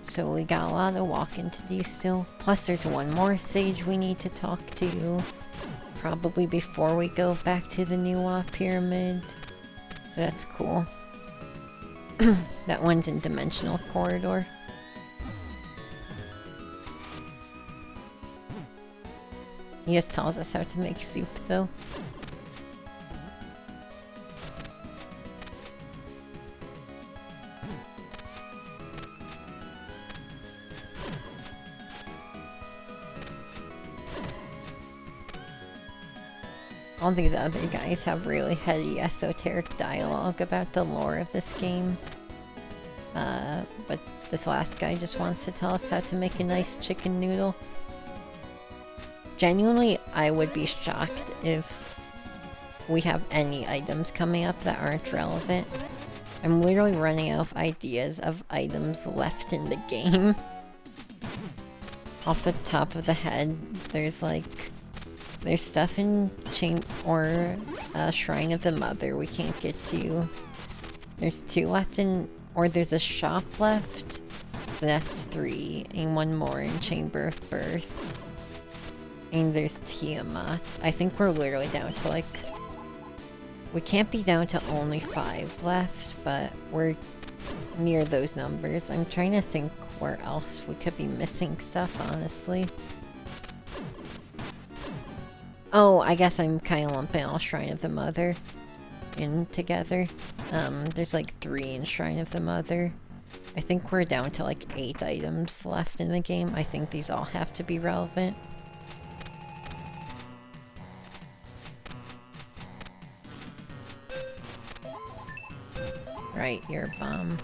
So we got a lot of walking to do still. Plus there's one more sage we need to talk to. Probably before we go back to the Nuwa pyramid. So that's cool. That one's in Dimensional Corridor. He just tells us how to make soup though. All these other guys have really heady esoteric dialogue about the lore of this game. But this last guy just wants to tell us how to make a nice chicken noodle. Genuinely, I would be shocked if we have any items coming up that aren't relevant. I'm literally running out of ideas of items left in the game. Off the top of the head, there's stuff in Shrine of the Mother we can't get to. There's 2 left there's a shop left. So that's 3, and 1 more in Chamber of Birth. And there's Tiamat. I think we're literally down to we can't be down to only 5 left, but we're near those numbers. I'm trying to think where else we could be missing stuff, honestly. Oh, I guess I'm kind of lumping all Shrine of the Mother in together. There's 3 in Shrine of the Mother. I think we're down to 8 items left in the game. I think these all have to be relevant. Right, you're a bomb.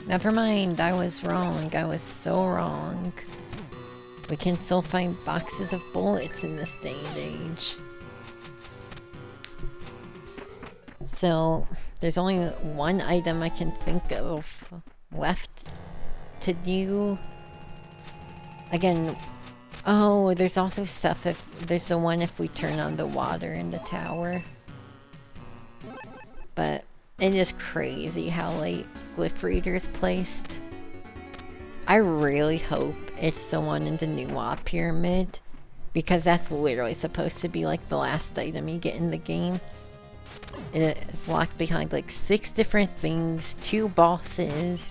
Never mind, I was wrong. I was so wrong. We can still find boxes of bullets in this day and age. So, there's only 1 item I can think of left to do. Again, oh, there's also stuff there's the one if we turn on the water in the tower. But it is crazy how late Glyph Reader is placed. I really hope it's the one in the Nuwa pyramid, because that's literally supposed to be the last item you get in the game. It's locked behind 6 different things, 2 bosses.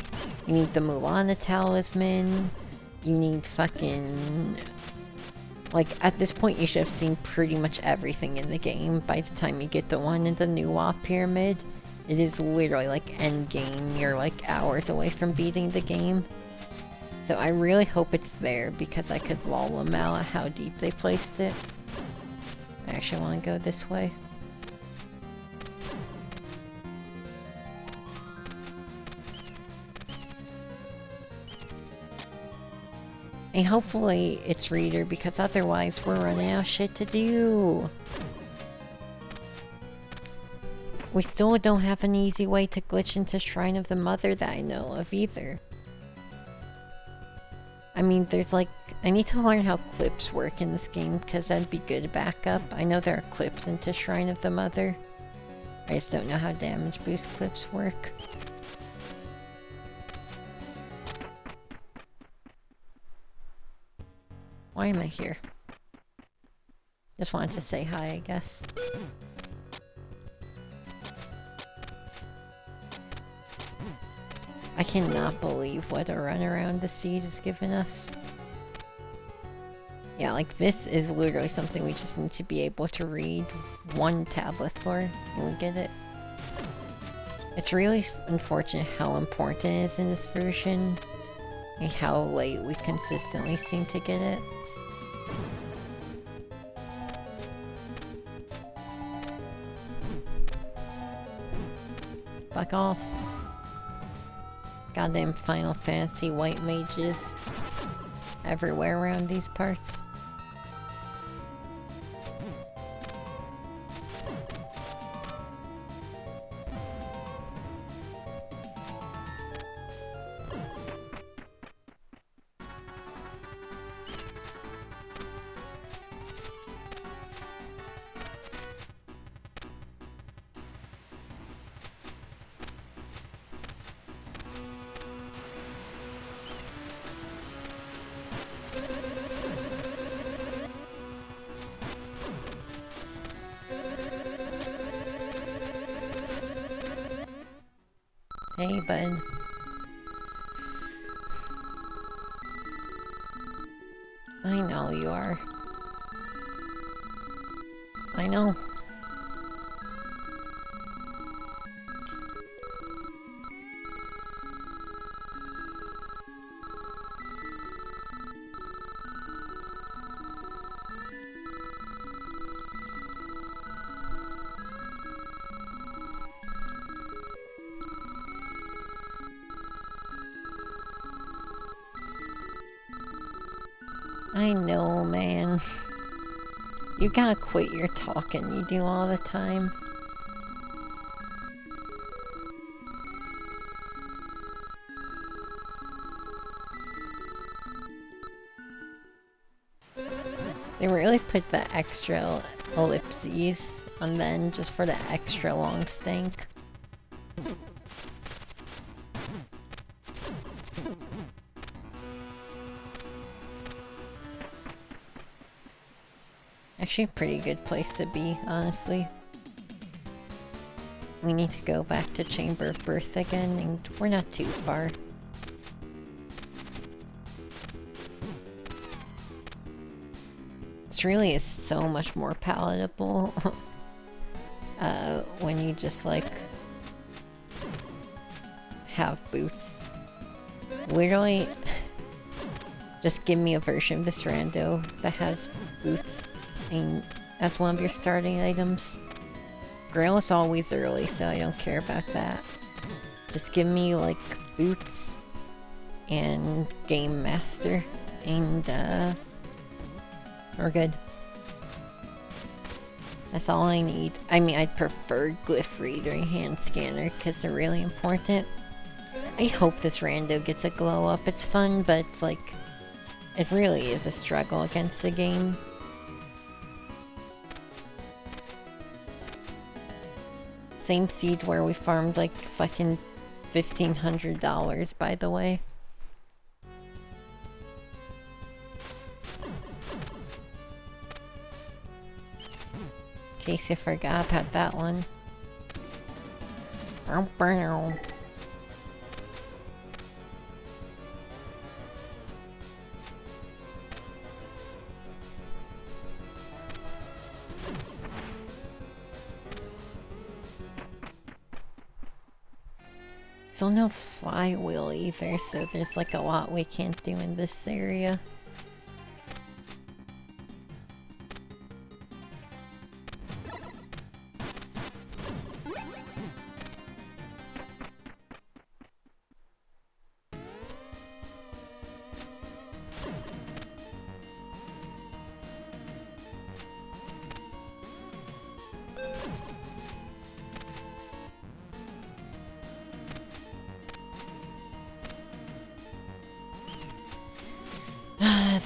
You need the La-Mulana talisman. You need fucking... at this point you should have seen pretty much everything in the game by the time you get the one in the Nuwa pyramid. It is literally end game. You're hours away from beating the game. So I really hope it's there, because I could lol them out at how deep they placed it. I actually want to go this way. And hopefully it's Reader, because otherwise we're running out of shit to do. We still don't have an easy way to glitch into Shrine of the Mother that I know of either. I mean, there's I need to learn how clips work in this game, because that'd be good backup. I know there are clips into Shrine of the Mother. I just don't know how damage boost clips work. Why am I here? Just wanted to say hi, I guess. I cannot believe what a run around the seed has given us. Yeah, this is literally something we just need to be able to read 1 tablet for, and we get it. It's really unfortunate how important it is in this version, and how late we consistently seem to get it. Fuck off. Goddamn Final Fantasy white mages everywhere around these parts. Hey, bud. I know you are. I know. I know, man. You gotta quit your talking you do all the time. They really put the extra ellipses on then just for the extra long stink. Actually a pretty good place to be, honestly. We need to go back to Chamber of Birth again, and we're not too far. This really is so much more palatable when you just like have boots. Literally, just give me a version of this rando that has boots and as one of your starting items. Grail is always early, so I don't care about that. Just give me like boots and Game Master, and we're good. That's all I need. I mean, I'd prefer Glyph Reader and Hand Scanner because they're really important. I hope this rando gets a glow up. It's fun, but it's like, it really is a struggle against the game. Same seed where we farmed like fucking $1,500, by the way. In case you forgot about that one. So no flywheel either, so there's like a lot we can't do in this area.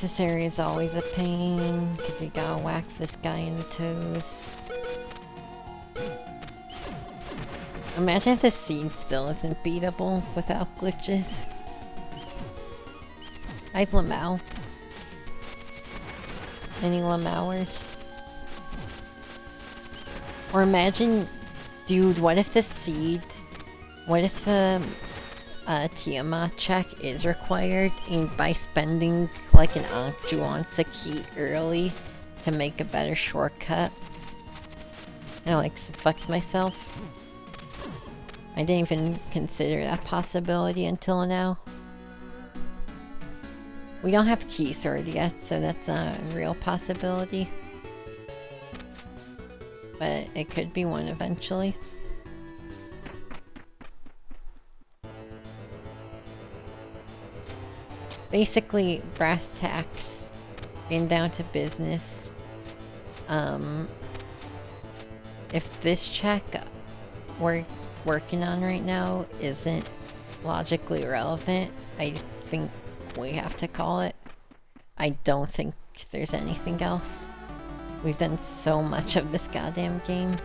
This area is always a pain, because you gotta whack this guy in the toes. Imagine if this seed still isn't beatable without glitches. I'd Lamau. Any Lamauers? Or imagine, dude, what if the seed, what if the Tiamat check is required, and by spending like an ankh key early to make a better shortcut, I like fucked myself. I didn't even consider that possibility until now. We don't have key sword yet, so that's not a real possibility. But it could be one eventually. Basically, brass tacks, getting down to business. If this check we're working on right now isn't logically relevant, I think we have to call it. I don't think there's anything else. We've done so much of this goddamn game.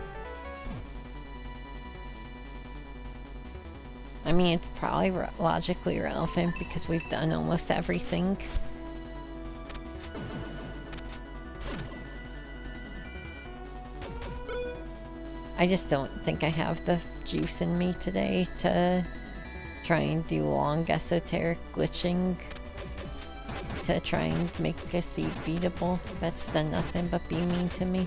I mean, it's probably logically relevant because we've done almost everything. I just don't think I have the juice in me today to try and do long esoteric glitching to try and make a seed beatable. That's done nothing but be mean to me.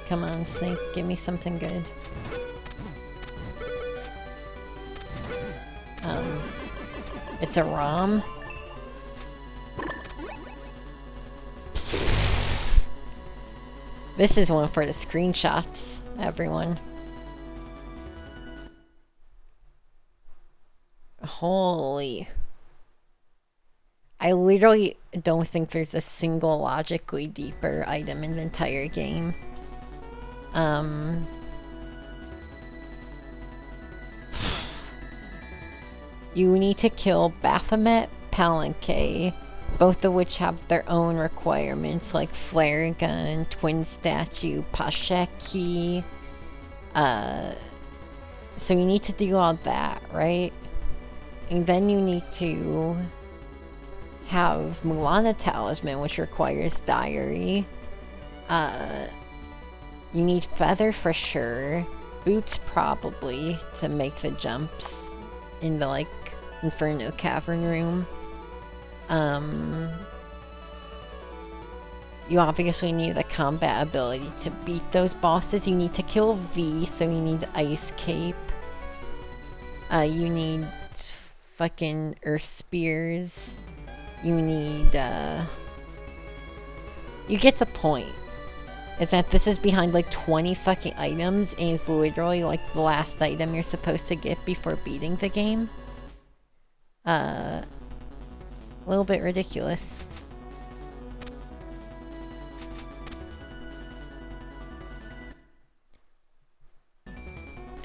Come on, Snake, give me something good. It's a ROM. This is one for the screenshots, everyone. Holy. I literally don't think there's a single logically deeper item in the entire game. You need to kill Baphomet, Palanque, both of which have their own requirements, like Flare Gun, Twin Statue, Pasheki. So you need to do all that, right? And then you need to have La-Mulana Talisman, which requires Diary. You need Feather for sure. Boots probably, to make the jumps in the, like, Inferno Cavern room. You obviously need the combat ability to beat those bosses. You need to kill V, so you need Ice Cape. You need fucking Earth Spears. You need, you get the point. Is that this is behind like 20 fucking items and it's literally like the last item you're supposed to get before beating the game. A little bit ridiculous.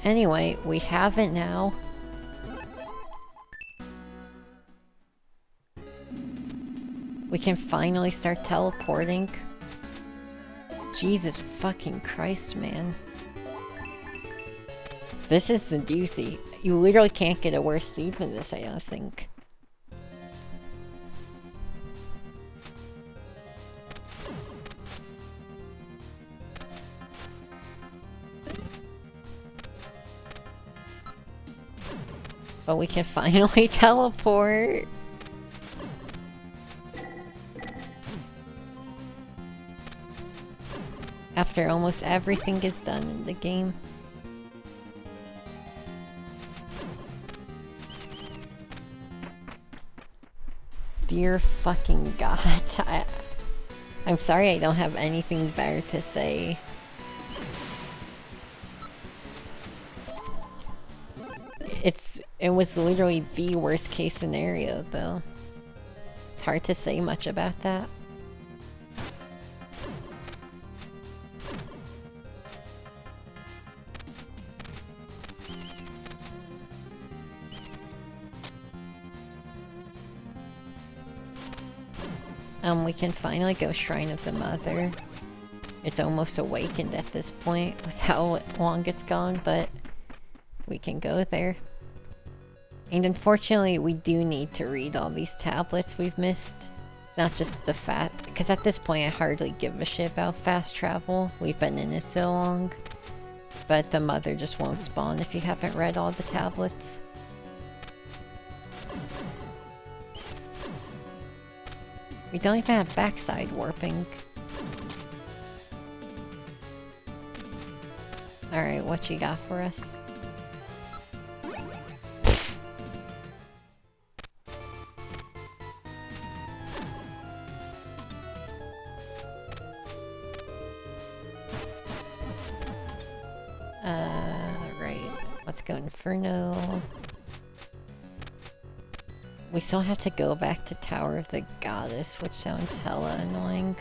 Anyway, we have it now. We can finally start teleporting. Jesus fucking Christ, man. This is the doozy. You literally can't get a worse seed than this, I don't think. But we can finally teleport. After almost everything is done in the game. Dear fucking God. I'm sorry I don't have anything better to say. It was literally the worst case scenario though. It's hard to say much about that. We can finally go Shrine of the Mother. It's almost awakened at this point with how long it's gone, but we can go there. And unfortunately, we do need to read all these tablets we've missed. It's not just the because at this point I hardly give a shit about fast travel. We've been in it so long. But the Mother just won't spawn if you haven't read all the tablets. We don't even have backside warping. Alright, what you got for us? Right. Let's go Inferno. We still have to go back to Tower of the Goddess, which sounds hella annoying.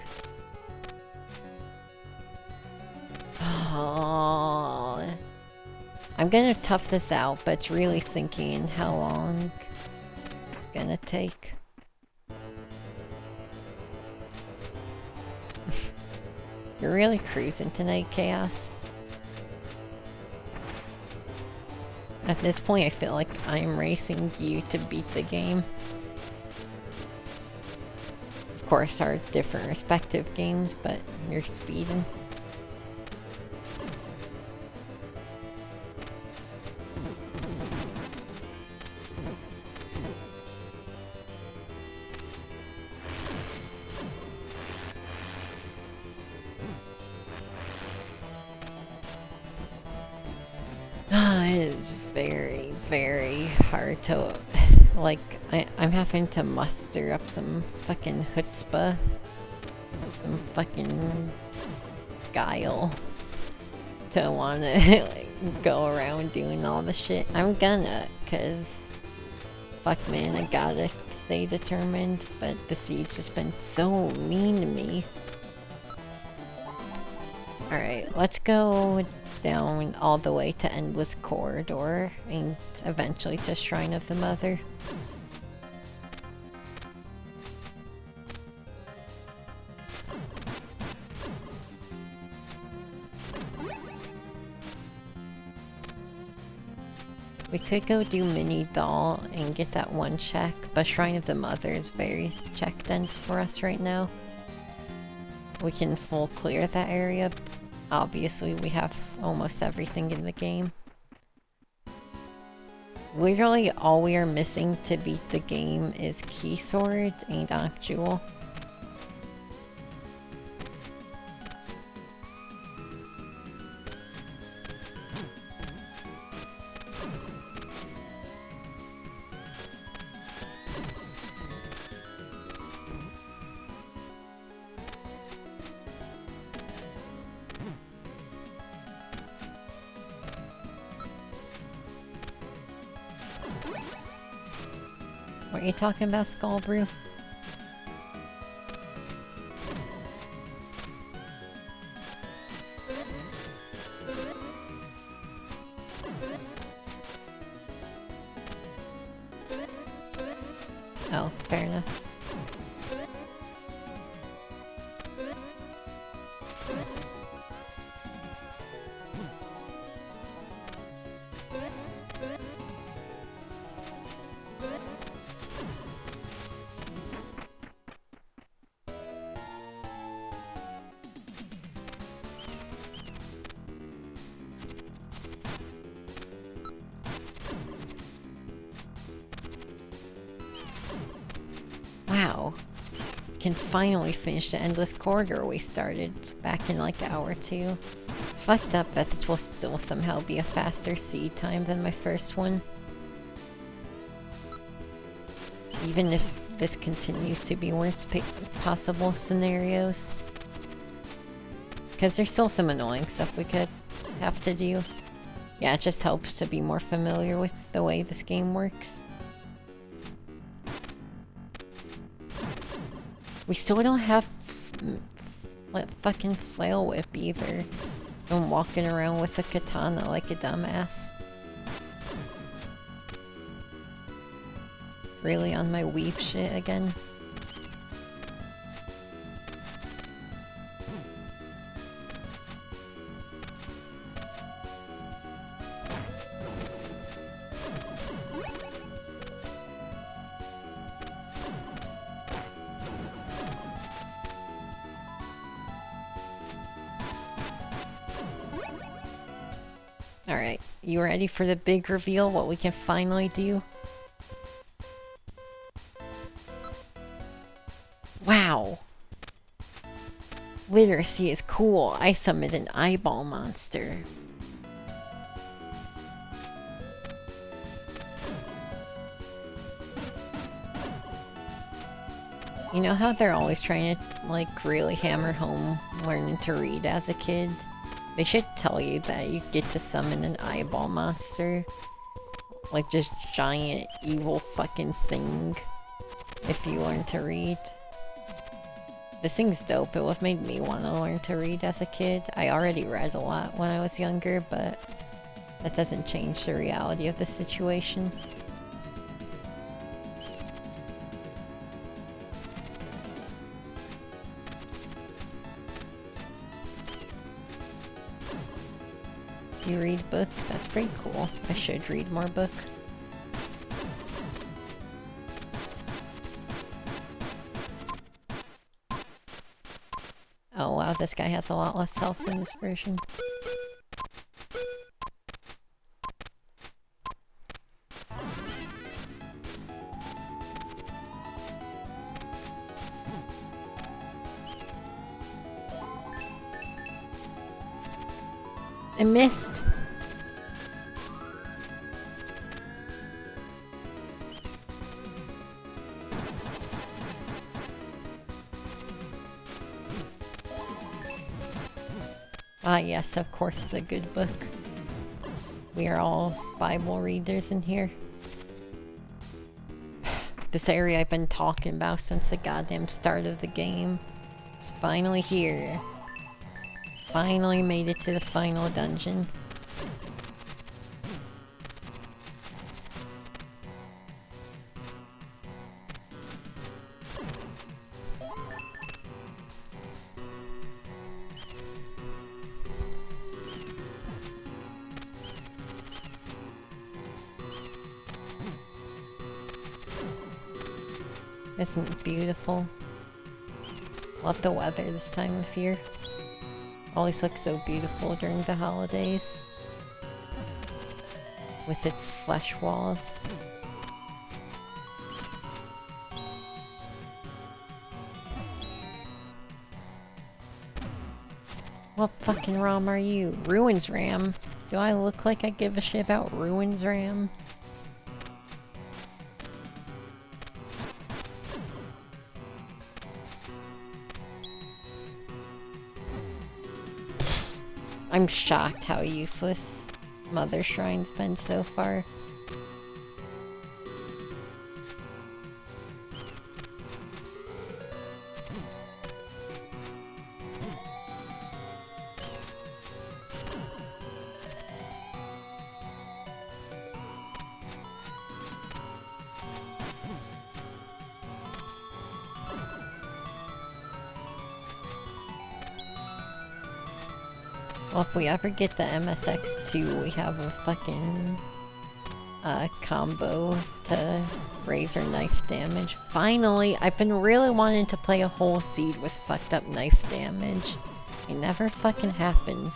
I'm gonna tough this out, but it's really sinking in how long it's gonna take. You're really cruising tonight, Chaos. At this point, I feel like I'm racing you to beat the game. Of course, our different respective games, but you're speeding. It is very, very hard to, like, I'm having to muster up some fucking chutzpah, some fucking guile to wanna, like, go around doing all the shit. I'm gonna, cause, fuck man, I gotta stay determined, but the siege has been so mean to me. Alright, let's go down all the way to Endless Corridor and eventually to Shrine of the Mother. We could go do Mini Doll and get that one check, but Shrine of the Mother is very check dense for us right now. We can full clear that area. Obviously, we have almost everything in the game. Literally, all we are missing to beat the game is Key Sword and Ankh Jewel. What are you talking about, Skullbrew? Oh, fair enough. Wow. Can finally finish the Endless Corridor we started back in like hour 2. It's fucked up that this will still somehow be a faster seed time than my first one. Even if this continues to be worst possible scenarios. Because there's still some annoying stuff we could have to do. Yeah, it just helps to be more familiar with the way this game works. We still don't have fucking flail whip either. I'm walking around with a katana like a dumbass. Really on my weep shit again. Alright, you ready for the big reveal, what we can finally do? Wow! Literacy is cool. I summoned an eyeball monster. You know how they're always trying to, like, really hammer home learning to read as a kid? They should tell you that you get to summon an eyeball monster. Like, just giant evil fucking thing. If you learn to read. This thing's dope. It would have made me want to learn to read as a kid. I already read a lot when I was younger, but That doesn't change the reality of the situation. You read book? That's pretty cool. I should read more book. Oh wow, this guy has a lot less health in this version. I missed! Ah yes, of course it's a good book. We are all Bible readers in here. This area I've been talking about since the goddamn start of the game. It's finally here. Finally made it to the final dungeon. Isn't it beautiful? Love the weather this time of year. Always looks so beautiful during the holidays. With its flesh walls. What fucking ROM are you? Ruins RAM? Do I look like I give a shit about Ruins RAM? I'm shocked how useless Mother Shrine's been so far. Well, if we ever get the MSX2, we have a fucking combo to raise our knife damage. Finally! I've been really wanting to play a whole seed with fucked up knife damage. It never fucking happens.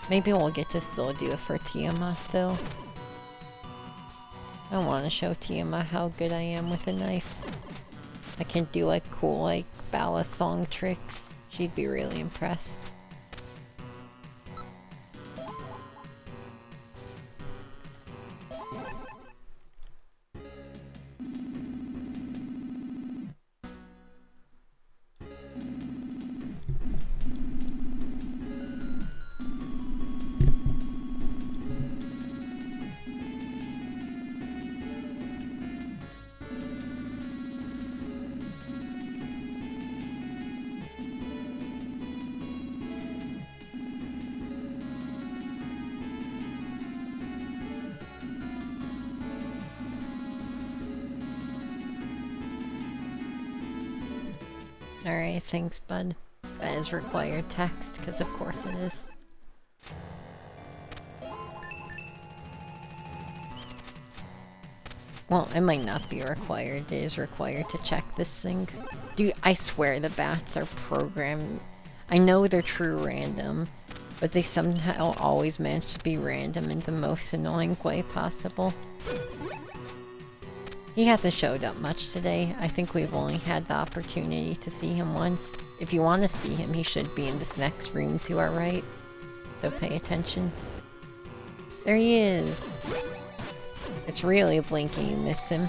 Maybe we'll get to still do it for Tiamat though. I want to show Tiamat how good I am with a knife. I can do like cool like ballad song tricks. She'd be really impressed. Alright, thanks bud. That is required text, because of course it is. Well, it might not be required. It is required to check this thing. Dude, I swear the bats are programmed. I know they're true random, but they somehow always manage to be random in the most annoying way possible. He hasn't showed up much today. I think we've only had the opportunity to see him once. If you want to see him, he should be in this next room to our right. So pay attention. There he is! It's really blinky you miss him.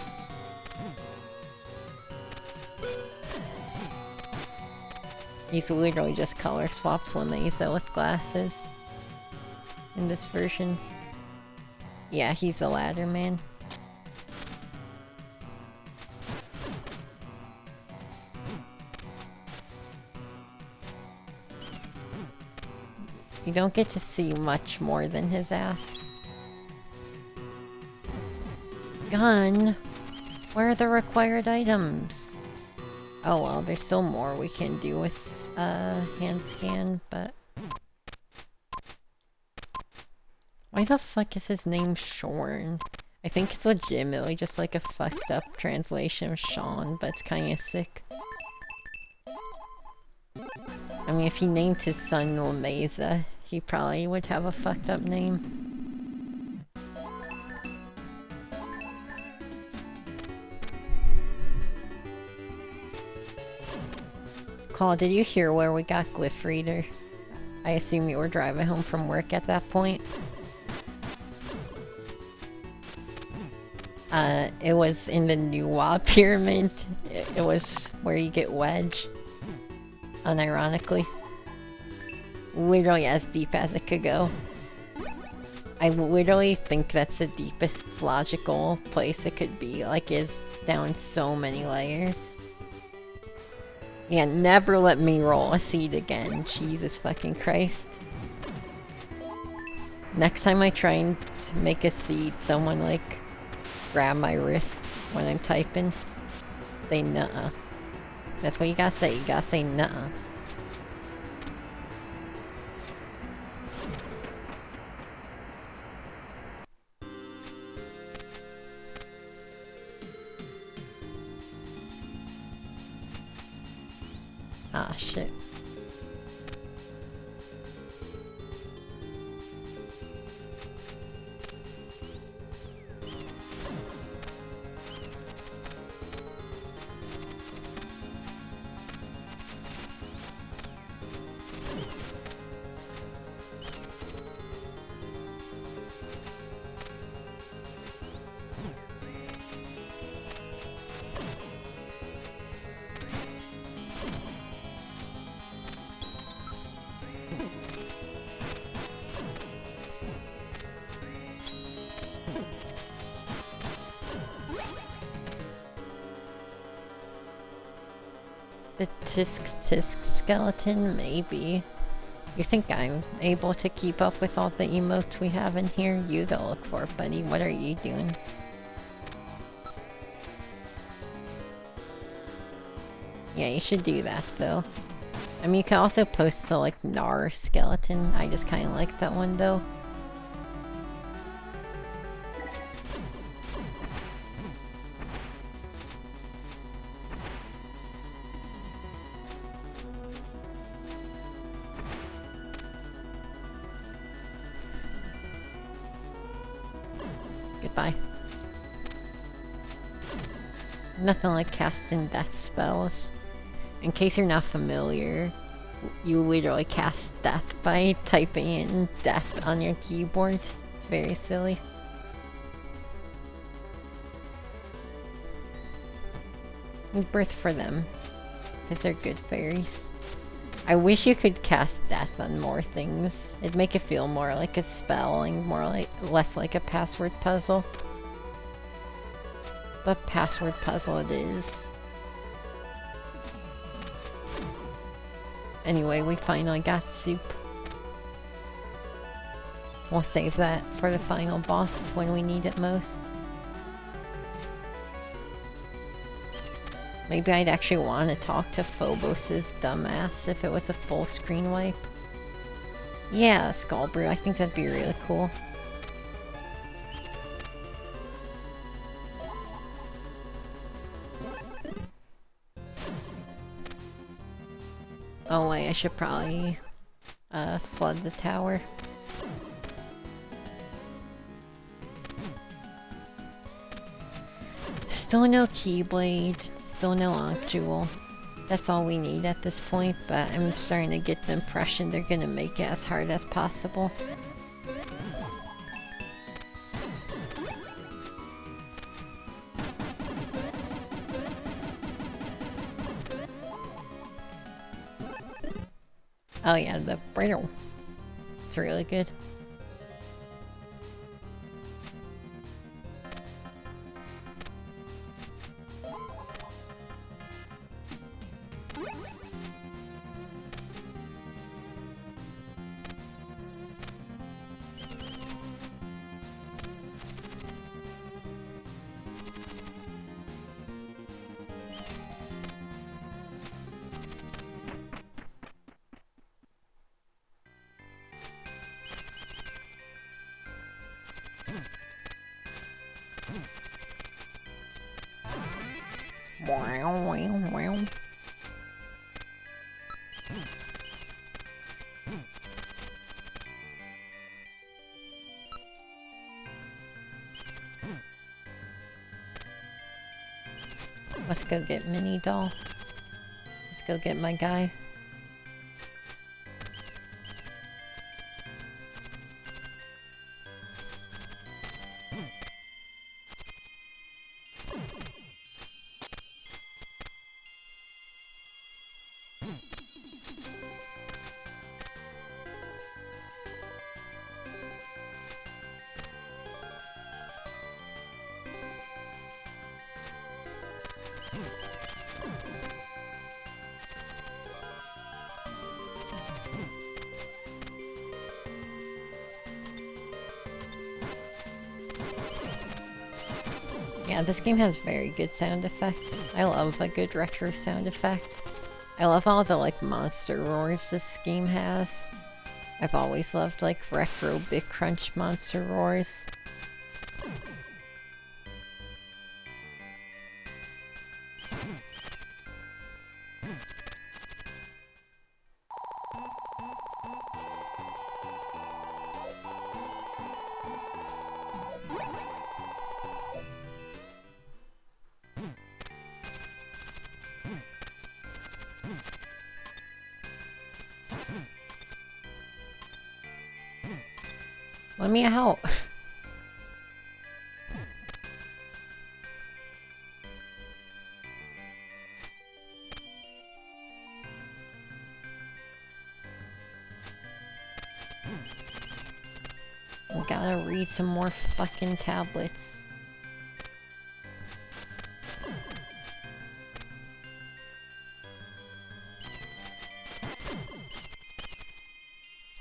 He's literally just color swapped Lameza with glasses. In this version. Yeah, he's a ladder man. You don't get to see much more than his ass. Gun! Where are the required items? Oh well, there's still more we can do with hand scan, but... Why the fuck is his name Shorn? I think it's legitimately just like a fucked up translation of Sean, but it's kinda sick. I mean, if he named his son Lameza, he probably would have a fucked up name. Call, did you hear where we got Glyph Reader? I assume you were driving home from work at that point. It was in the Nuwa pyramid. It was where you get Wedge. Unironically. Literally as deep as it could go. I literally think that's the deepest logical place it could be. Like, it's down so many layers. Yeah, never let me roll a seed again. Jesus fucking Christ. Next time I try and make a seed, someone like grab my wrist when I'm typing. Say nuh-uh. That's what you gotta say. You gotta say nuh-uh. Ah, shit. The tisk skeleton, maybe. You think I'm able to keep up with all the emotes we have in here? You go look for it, buddy. What are you doing? Yeah, you should do that, though. I mean, you can also post the, like, Gnar skeleton. I just kinda like that one, though. Goodbye. Nothing like casting death spells. In case you're not familiar, you literally cast death by typing in death on your keyboard. It's very silly. Birth for them, because they're good fairies. I wish you could cast death on more things. It'd make it feel more like a spell and less like a password puzzle. But password puzzle it is. Anyway, we finally got soup. We'll save that for the final boss when we need it most. Maybe I'd actually want to talk to Phobos's dumbass if it was a full screen wipe. Yeah, Skullbrew, I think that'd be really cool. Oh wait, I should probably flood the tower. Still no Keyblade, still no Ankh Jewel. That's all we need at this point, but I'm starting to get the impression they're gonna make it as hard as possible. Oh yeah, the brittle. It's really good. Let's go get Mini Doll. Let's go get my guy. Yeah, this game has very good sound effects. I love a good retro sound effect. I love all the, like, monster roars this game has. I've always loved, like, retro Big Crunch monster roars. Let me out. We gotta read some more fucking tablets.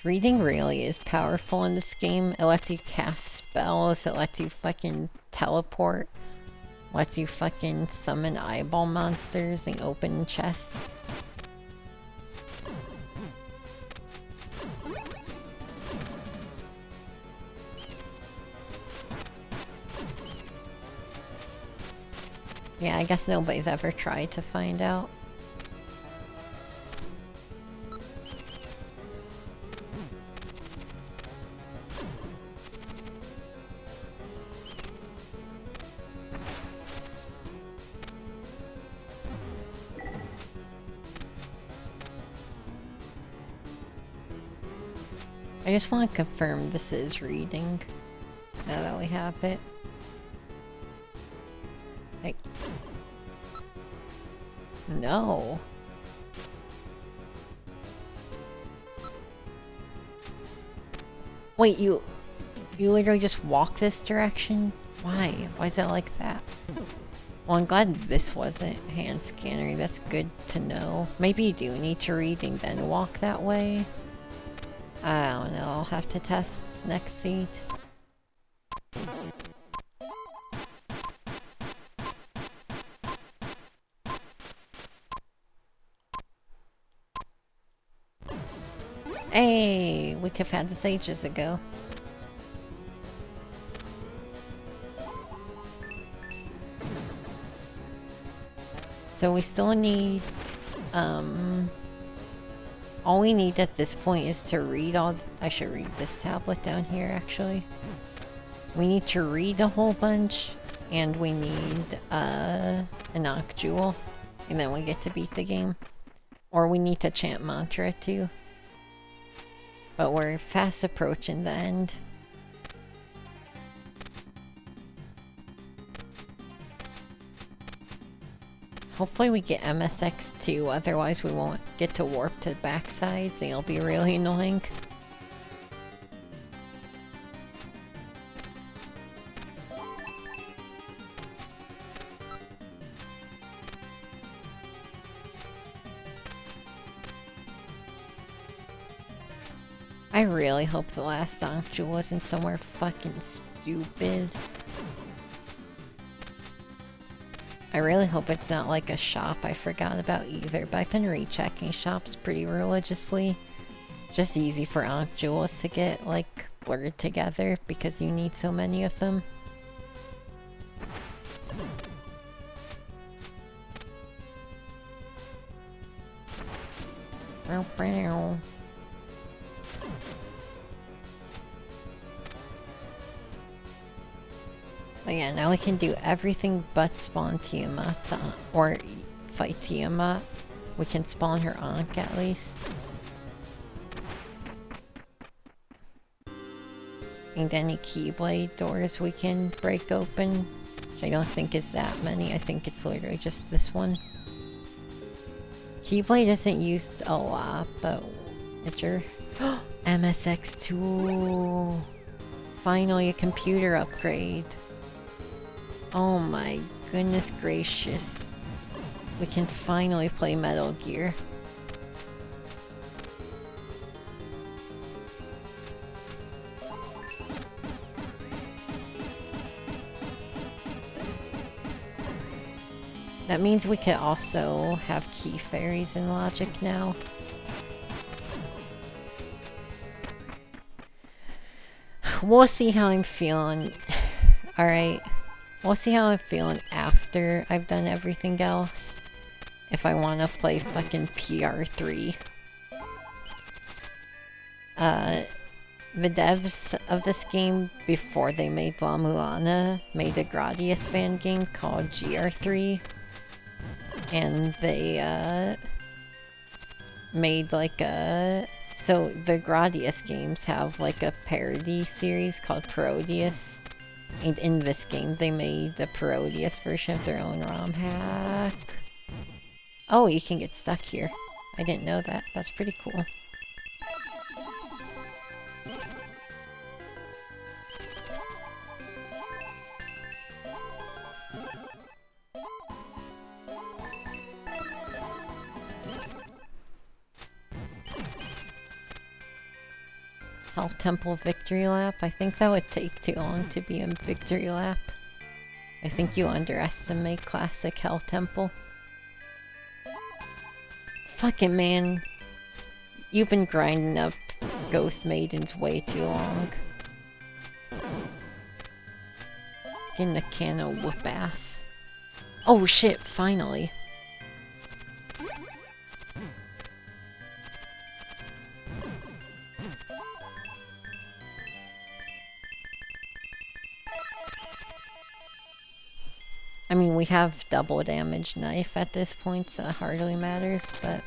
Reading really is powerful in this game. It lets you cast spells, it lets you fucking teleport, lets you fucking summon eyeball monsters and open chests. Yeah, I guess nobody's ever tried to find out. I just want to confirm this is reading, now that we have it. Like, no. Wait, you literally just walk this direction? Why? Why is it like that? Well, I'm glad this wasn't hand scanner. That's good to know. Maybe you do need to read and then walk that way. I don't know, I'll have to test next seat. Hey, we could have had this ages ago. So we still need, all we need at this point is to read all... I should read this tablet down here, actually. We need to read a whole bunch, and we need, an ankh jewel, and then we get to beat the game. Or we need to chant mantra, too. But we're fast approaching the end. Hopefully we get MSX too, otherwise we won't get to warp to backsides and it'll be really annoying. I really hope the last ankh jewel wasn't somewhere fucking stupid. I really hope it's not like a shop I forgot about either, but I've been rechecking shops pretty religiously. Just easy for ankh jewels to get, like, blurred together because you need so many of them. But yeah, now we can do everything but spawn Tiamat, or fight Tiamat. We can spawn her ankh at least. And any Keyblade doors we can break open, which I don't think is that many. I think it's literally just this one. Keyblade isn't used a lot, but it's your MSX2. Finally a computer upgrade. Oh my goodness gracious. We can finally play Metal Gear. That means we could also have key fairies in Logic now. We'll see how I'm feeling. Alright. We'll see how I'm feeling after I've done everything else. If I want to play fucking PR3. The devs of this game, before they made La-Mulana, made a Gradius fan game called GR3. And they, made like a... So the Gradius games have like a parody series called Parodius. And in this game they made a Parodius version of their own ROM hack. Oh, you can get stuck here. I didn't know that. That's pretty cool. Hell Temple Victory Lap? I think that would take too long to be a Victory Lap. I think you underestimate classic Hell Temple. Fucking man. You've been grinding up Ghost Maidens way too long. Getting a can of whoop ass. Oh shit, finally. I mean, we have double damage knife at this point, so it hardly matters, but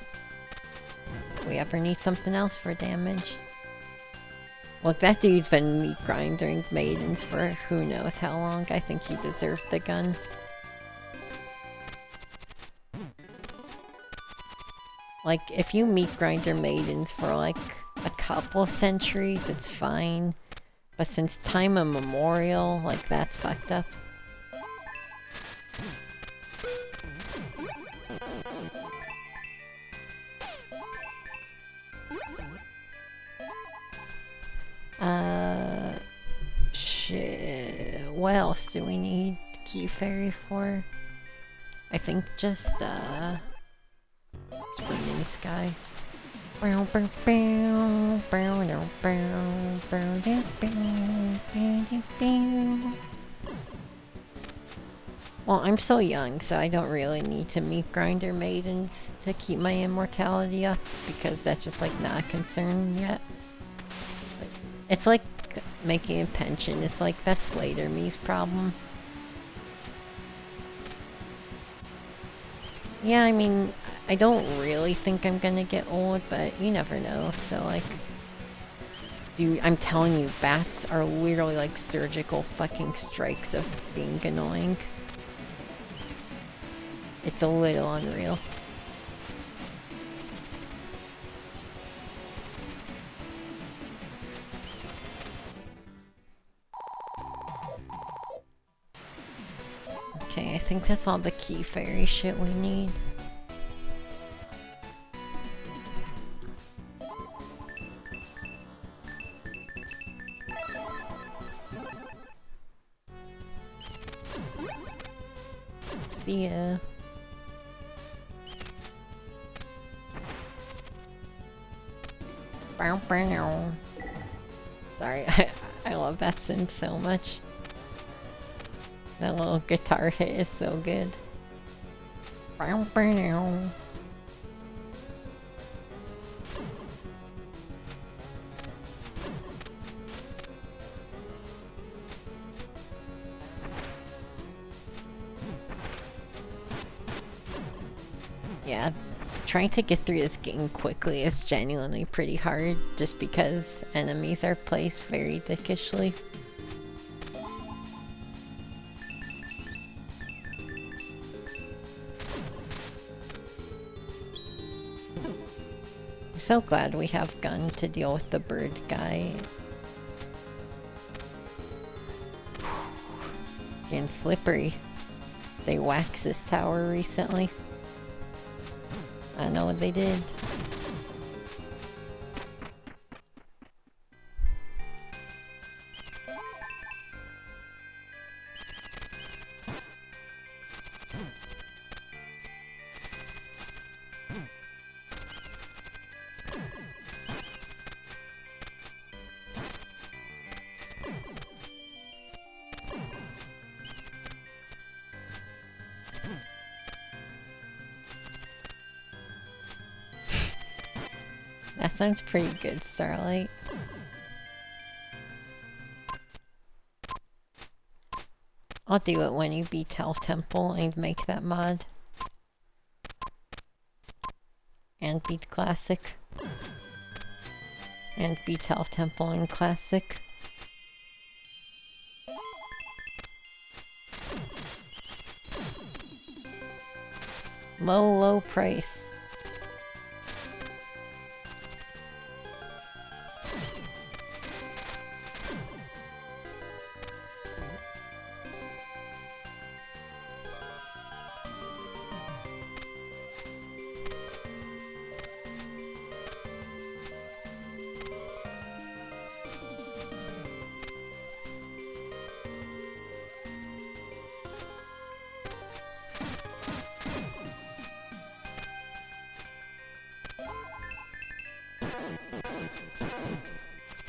if we ever need something else for damage. Look, that dude's been meat grinding maidens for who knows how long. I think he deserved the gun. Like, if you meat grinder maidens for like a couple centuries, it's fine. But since time immemorial, like, that's fucked up. Shit. What else do we need Key Fairy for? I think just, Spring in the Sky. Well, I'm so young, so I don't really need to meet grinder maidens to keep my immortality up, because that's just like not a concern yet. It's like making a pension. It's like, that's later me's problem. Yeah, I mean, I don't really think I'm gonna get old, but you never know, so like... Dude, I'm telling you, bats are literally like surgical fucking strikes of being annoying. It's a little unreal. Okay, I think that's all the Key Fairy shit we need. See ya. Sorry, I love that synth so much. That little guitar hit is so good. Yeah, trying to get through this game quickly is genuinely pretty hard just because enemies are placed very dickishly. I'm so glad we have gun to deal with the bird guy. Getting slippery. They waxed this tower recently. I know what they did. That sounds pretty good, Starlight. I'll do it when you beat Hell Temple and make that mod. And beat Classic. And beat Hell Temple in Classic. Low, low price.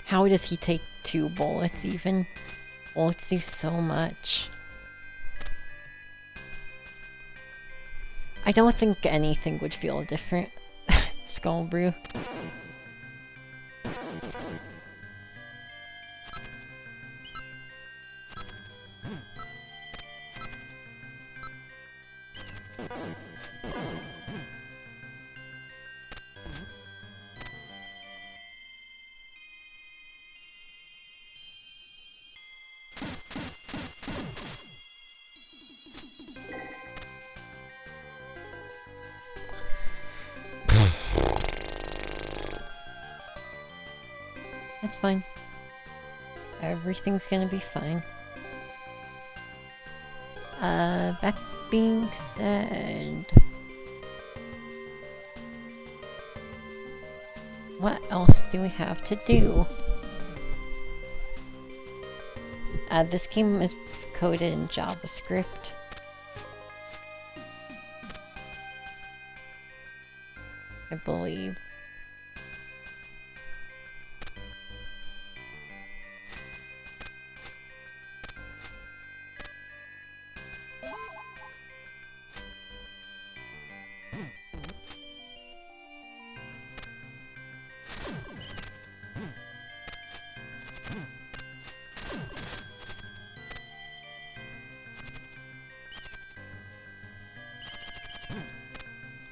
How does he take 2 bullets even? Bullets do so much. I don't think anything would feel different. Skull Brew. That's fine. Everything's gonna be fine. That being said... what else do we have to do? This game is coded in JavaScript. I believe.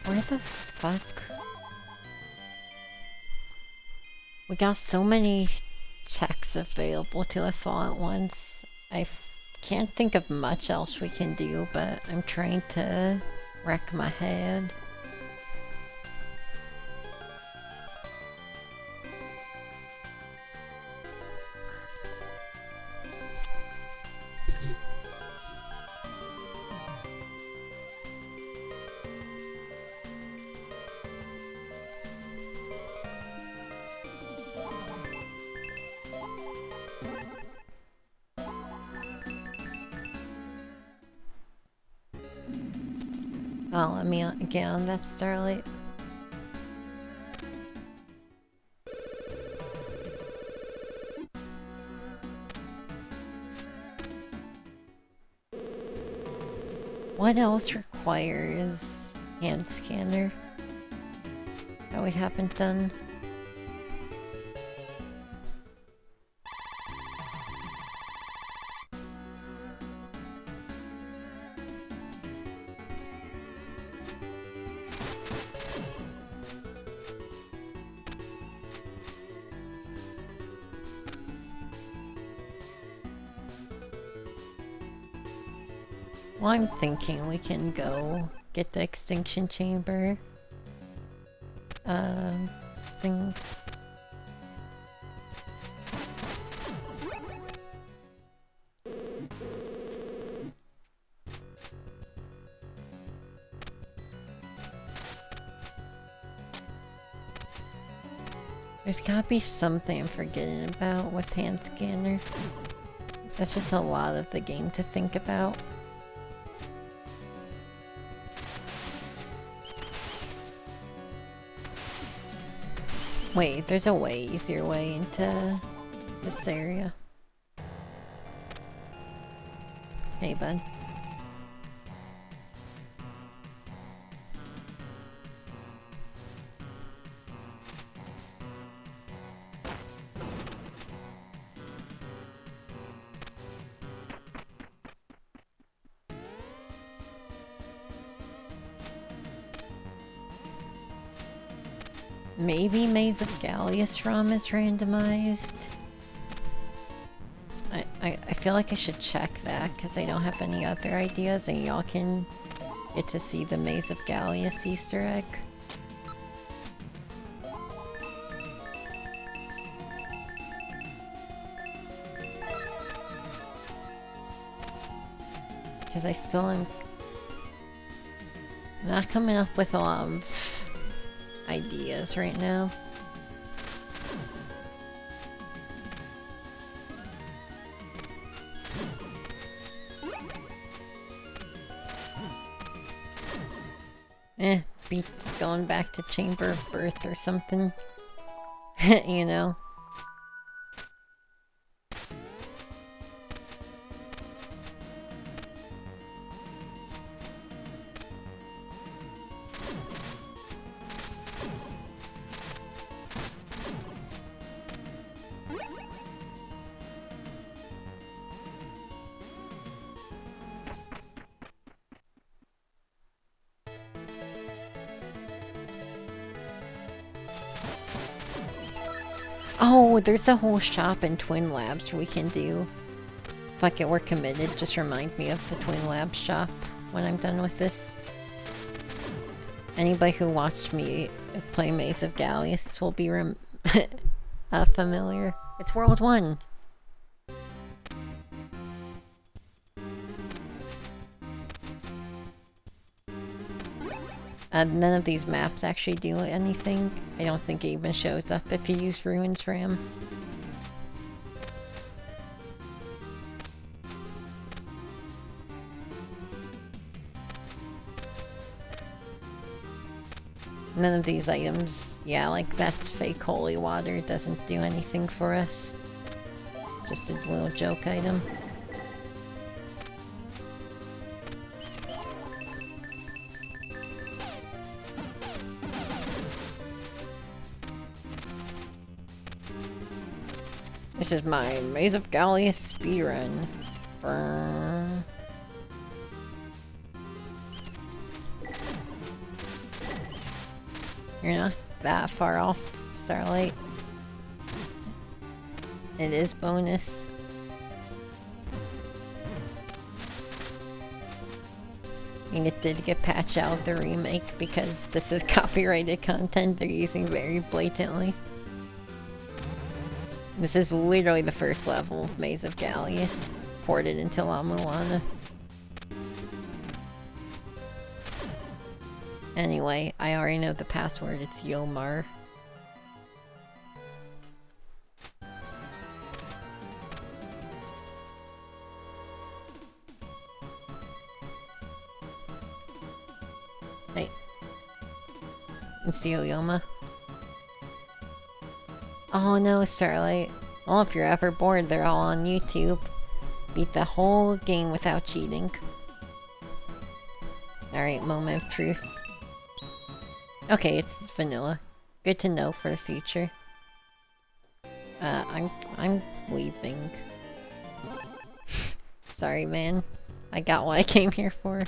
Where the fuck? We got so many checks available to us all at once. I can't think of much else we can do, but I'm trying to wreck my head. Oh, let me get on that Starlight. What else requires hand scanner that we haven't done? Well, I'm thinking we can go get the extinction chamber thing. There's gotta be something I'm forgetting about with hand scanner. That's just a lot of the game to think about. Wait, there's a way easier way into this area. Hey, bud. Maybe Maze of Gallius ROM is randomized. I feel like I should check that because I don't have any other ideas and y'all can get to see the Maze of Gallius Easter egg. Because I still am not coming up with a lot of ideas right now. Beats going back to Chamber of Birth or something. You know? Oh, there's a whole shop in Twin Labs we can do. Fuck it, we're committed. Just remind me of the Twin Labs shop when I'm done with this. Anybody who watched me play Maze of Gallius will be familiar. It's World 1! None of these maps actually do anything. I don't think it even shows up if you use Ruins RAM. None of these items, yeah, like that's fake holy water, doesn't do anything for us. Just a little joke item. This is my Maze of Gallius speedrun. You're not that far off, Starlight. It is bonus. I mean, it did get patched out of the remake because this is copyrighted content they're using very blatantly. This is literally the first level of Maze of Gallius, ported into La-Mulana. Anyway, I already know the password, it's Yomar. Hey. It's Yoma. Oh no, Starlight. Well, if you're ever bored, they're all on YouTube. Beat the whole game without cheating. Alright, moment of truth. Okay, it's vanilla. Good to know for the future. I'm leaving. Sorry, man. I got what I came here for.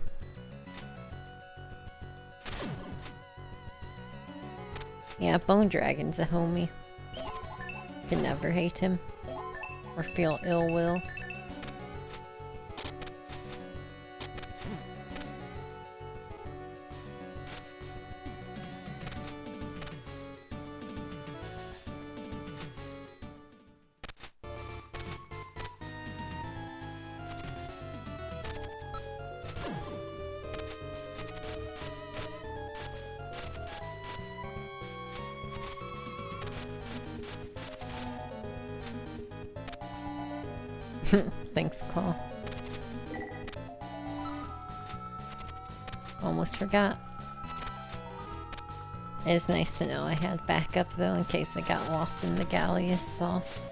Yeah, Bone Dragon's a homie. Can never hate him or feel ill will. Thanks, Claw. Almost forgot. It is nice to know I had backup though in case I got lost in the Gallius sauce.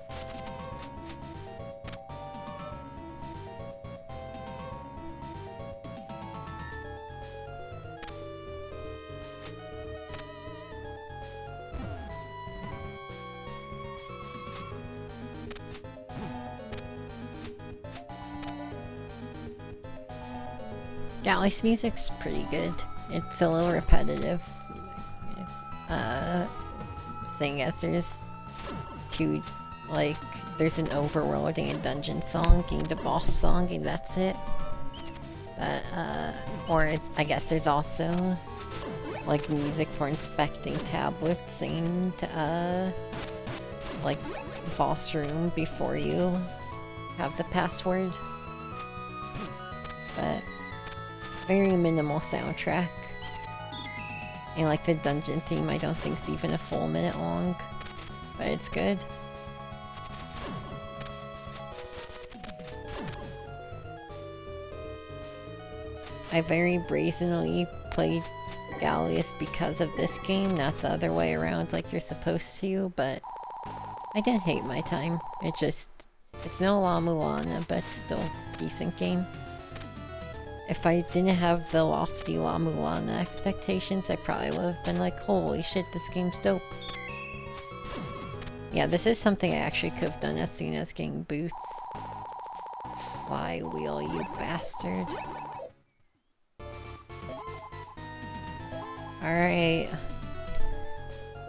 Gallius music's pretty good. It's a little repetitive. Seeing as there's two, like, there's an overworld and a dungeon song and the boss song and that's it. But, or I guess there's also, like, music for inspecting tablets and, like, boss room before you have the password. But very minimal soundtrack. And like the dungeon theme I don't think is even a full minute long. But it's good. I very brazenly played Gallius because of this game, not the other way around like you're supposed to, but I didn't hate my time. It's no La-Mulana, but still a decent game. If I didn't have the lofty La-Mulana expectations, I probably would have been like, holy shit, this game's dope. Yeah, this is something I actually could have done as soon as getting boots. Flywheel, you bastard. Alright.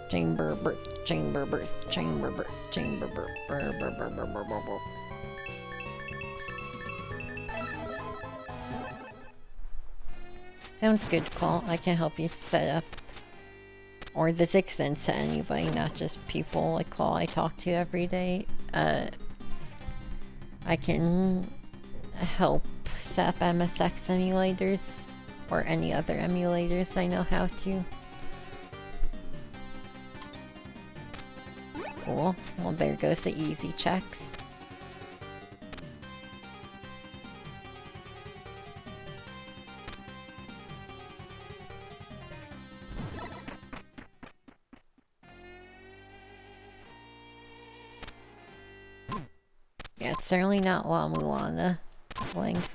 Chamber birth, chamber birth, chamber birth, chamber birth, brr, brr, brr, brr, brr, brr, brr. Sounds good, Call. I can help you set up. Or this extends to anybody, not just people like Call I talk to every day. I can help set up MSX emulators, or any other emulators I know how to. Cool. Well, there goes the easy checks. Yeah, it's certainly not La-Mulana length.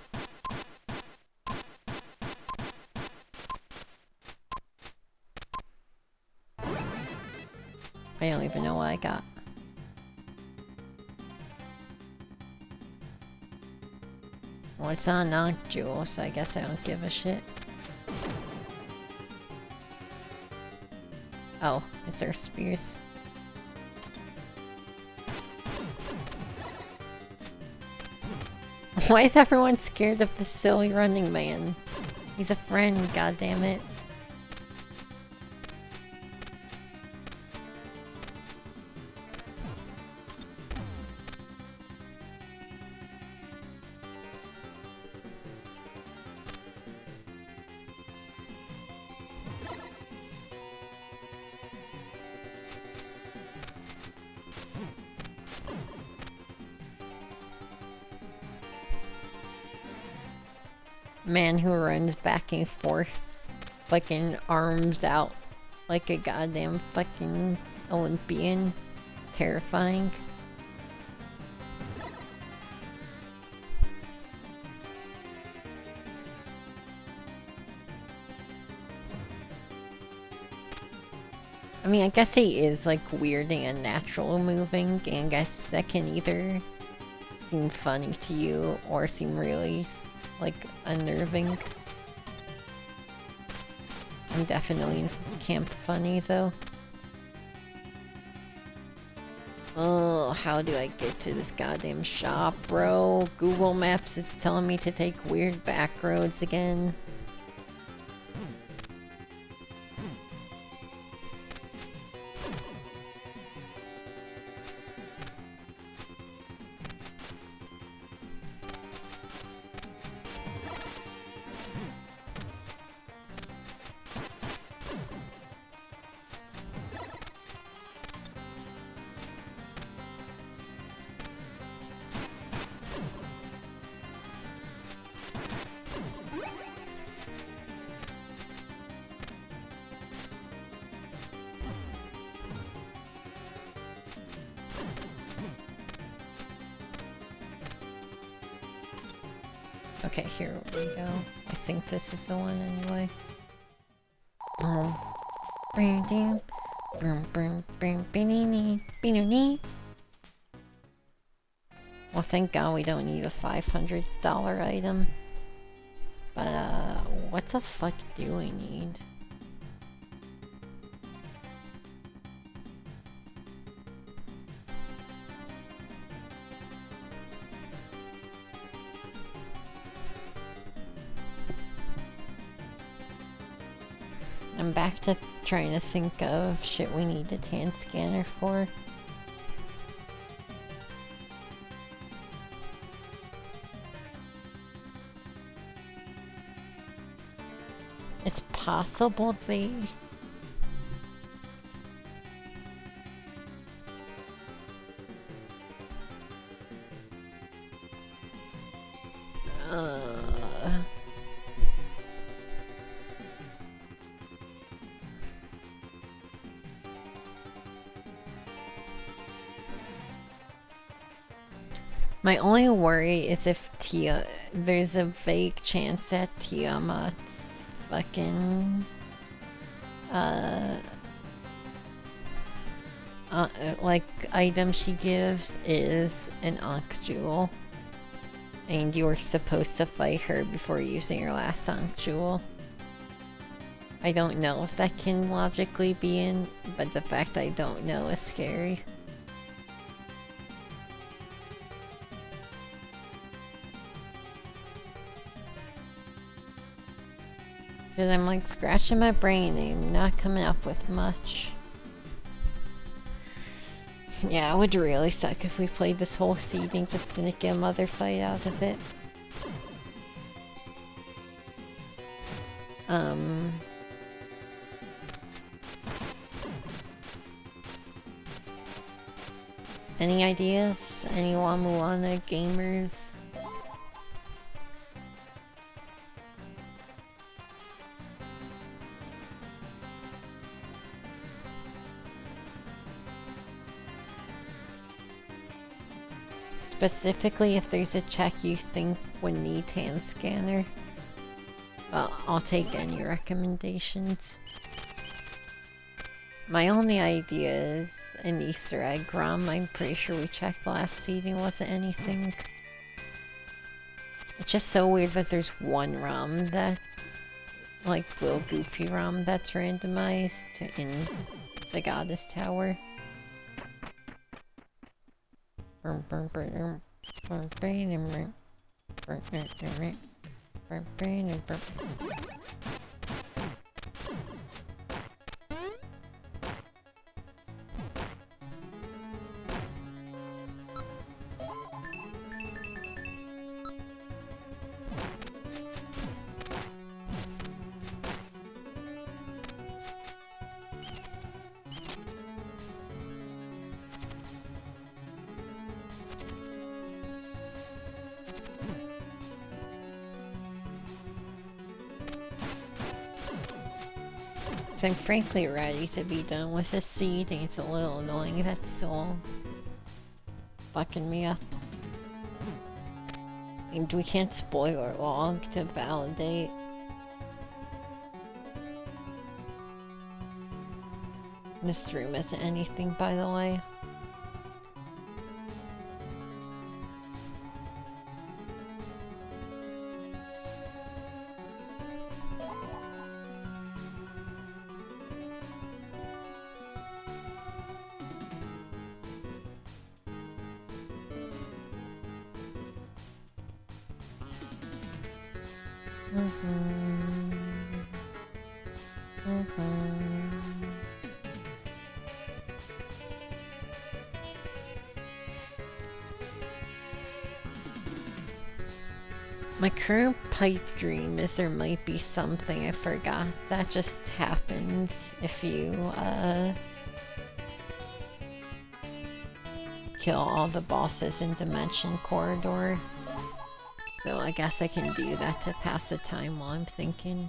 I don't even know what I got. Well, it's not a ankh jewel, so I guess I don't give a shit. Oh, it's Earth Spears. Why is everyone scared of the silly running man? He's a friend, goddammit. Man who runs back and forth, fucking arms out like a goddamn fucking Olympian. Terrifying. I mean, I guess he is like weird and unnatural moving, and I guess that can either seem funny to you or seem really like unnerving. I'm definitely in camp funny though. Oh, how do I get to this goddamn shop, bro? Google Maps is telling me to take weird back roads again. Okay, here we go. I think this is the one anyway. Well, thank God we don't need a $500 item. But, what the fuck do we need? I'm back to trying to think of shit we need a tan scanner for. It's possible they... My only worry is if there's a vague chance that Tiamat's fucking like item she gives is an ankh jewel, and you were supposed to fight her before using your last ankh jewel. I don't know if that can logically be in, but the fact I don't know is scary. Because I'm like scratching my brain and I'm not coming up with much. Yeah, it would really suck if we played this whole seeding just didn't get a mother fight out of it. Any ideas? Any La-Mulana gamers? Specifically, if there's a check you think would need hand scanner. Well, I'll take any recommendations. My only idea is an Easter egg ROM. I'm pretty sure we checked the last seeding, wasn't anything. It's just so weird that there's one ROM that, like, little goofy ROM that's randomized in the Goddess Tower. I'm frankly ready to be done with this seeding. It's a little annoying that's still fucking me up. And we can't spoiler log to validate. This room isn't anything, by the way. My current pipe dream is there might be something I forgot that just happens if you kill all the bosses in Dimension Corridor. So I guess I can do that to pass the time while I'm thinking.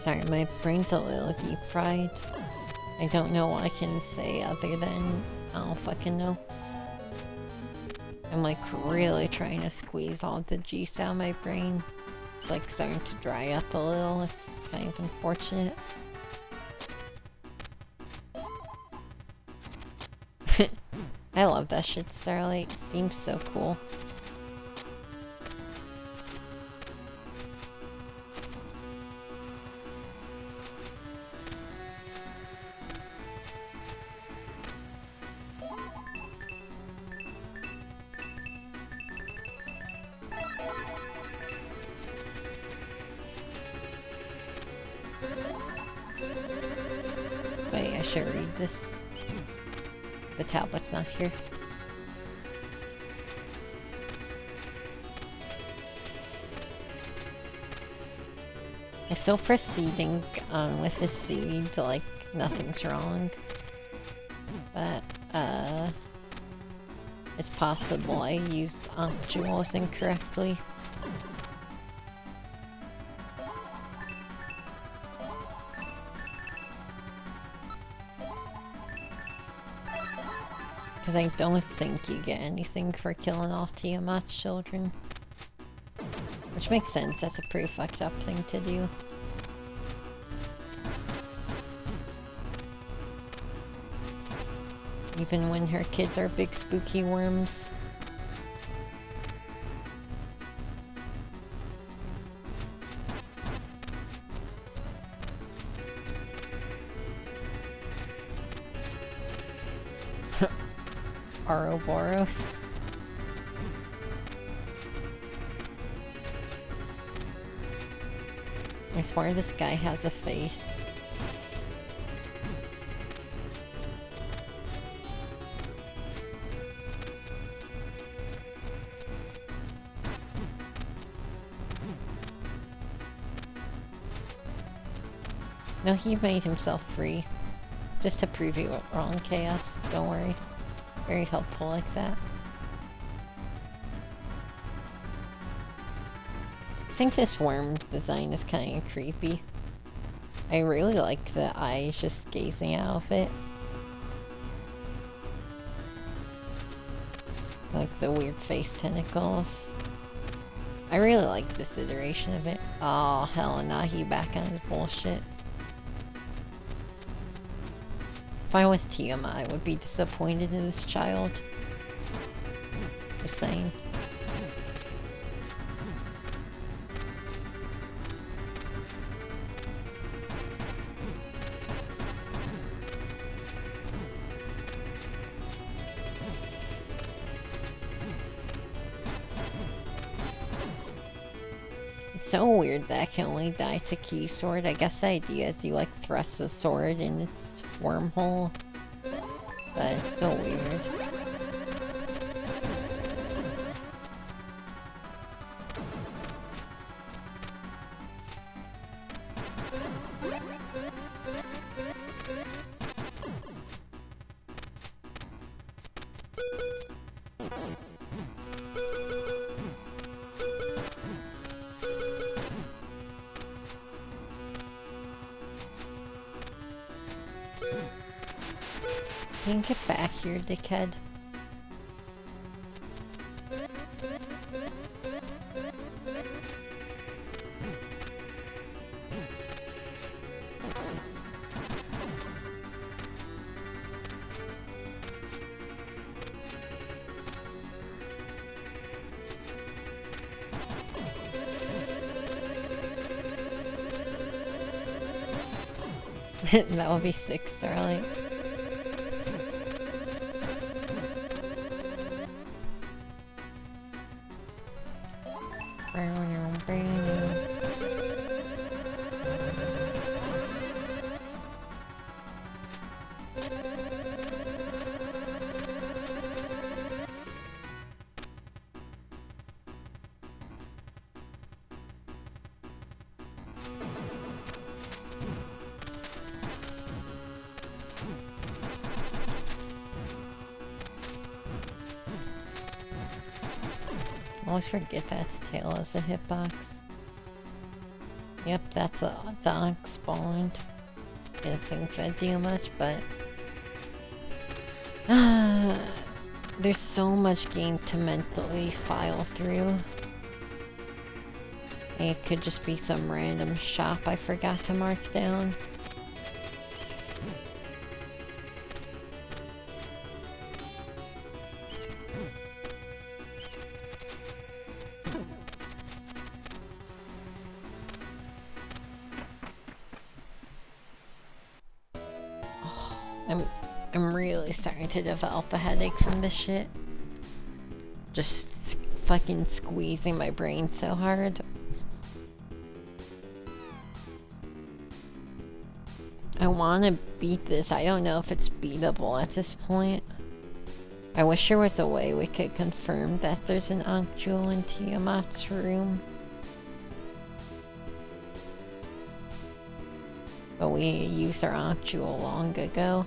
Sorry, my brain's a little deep fried. I don't know what I can say other than I don't fucking know. I'm like really trying to squeeze all the juice out of my brain. It's like starting to dry up a little. It's kind of unfortunate. I love that shit, Starlight. Seems so cool. Wait, I should read this. The tablet's not here. I'm still proceeding on with the seed, like nothing's wrong. But, it's possible I used jewels incorrectly. Because I don't think you get anything for killing off Tiamat's children. Which makes sense, that's a pretty fucked up thing to do. Even when her kids are big spooky worms. Ouroboros. I swear this guy has a face. No, he made himself free. Just to prove you wrong, Chaos. Don't worry. Very helpful like that. I think this worm design is kind of creepy. I really like the eyes just gazing out of it. Like the weird face tentacles. I really like this iteration of it. Oh, hell, now he back on his bullshit. If I was Tiamat, I would be disappointed in this child. Just saying. It's so weird that I can only die to key sword. I guess the idea is you like thrust the sword in its wormhole, but it's still weird. You can get back here, dickhead. That would be sick, Starlight. I always forget that its tail is a hitbox. Yep, that's the ankh spawned. Didn't think that'd do much, but... there's so much game to mentally file through. It could just be some random shop I forgot to mark down. I'm really starting to develop a headache from this shit. Just fucking squeezing my brain so hard. I want to beat this. I don't know if it's beatable at this point. I wish there was a way we could confirm that there's an ankh jewel in Tiamat's room. But we used our ankh jewel long ago.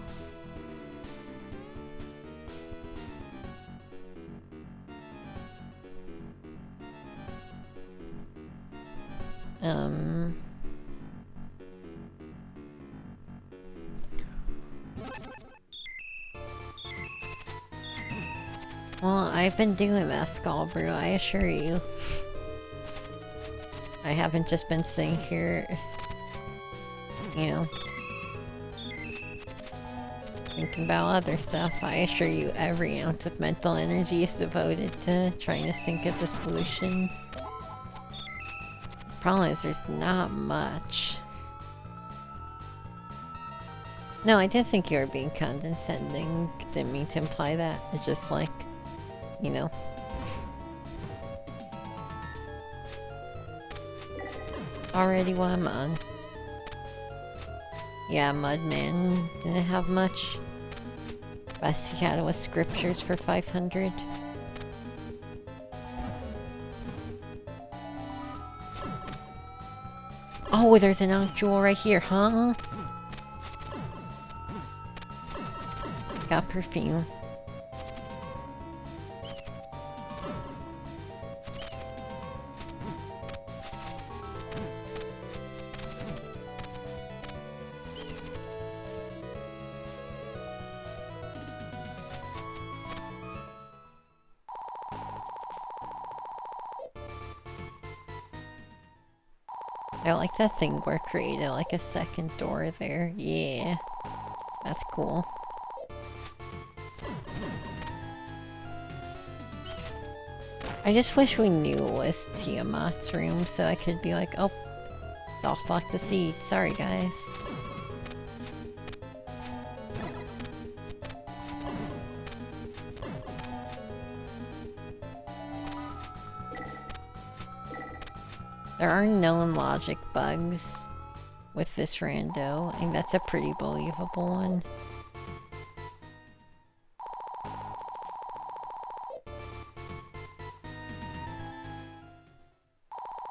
Well, I've been doing that, Skullbrew, I assure you. I haven't just been sitting here, you know, thinking about other stuff. I assure you every ounce of mental energy is devoted to trying to think of the solution. Problem is, there's not much. No, I did think you were being condescending. Didn't mean to imply that. It's just like, you know. Already what I'm on. Yeah, Mudman didn't have much. Best he had was scriptures for 500. Oh, there's an ankh jewel right here, huh? Got perfume. I like that thing where created like a second door there. Yeah, that's cool. I just wish we knew it was Tiamat's room so I could be like, oh, Softlocked the seed. Sorry, guys. There are known logic bugs with this rando. I think that's a pretty believable one.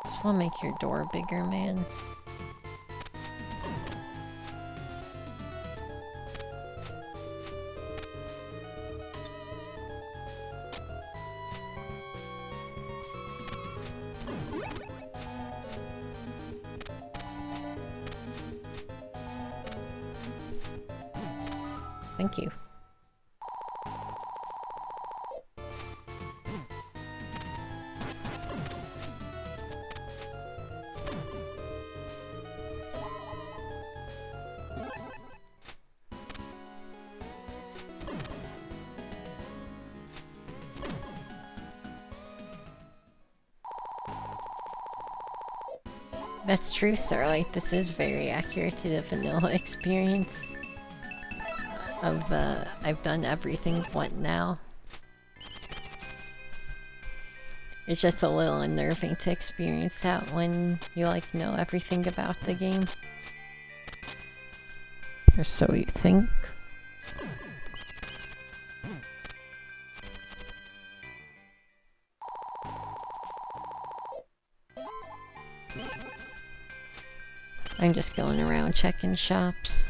Just want to make your door bigger, man. Thank you. That's true, Starlight. This is very accurate to the vanilla experience. I've done everything what now. It's just a little unnerving to experience that when you like know everything about the game. Or so you think. I'm just going around checking shops.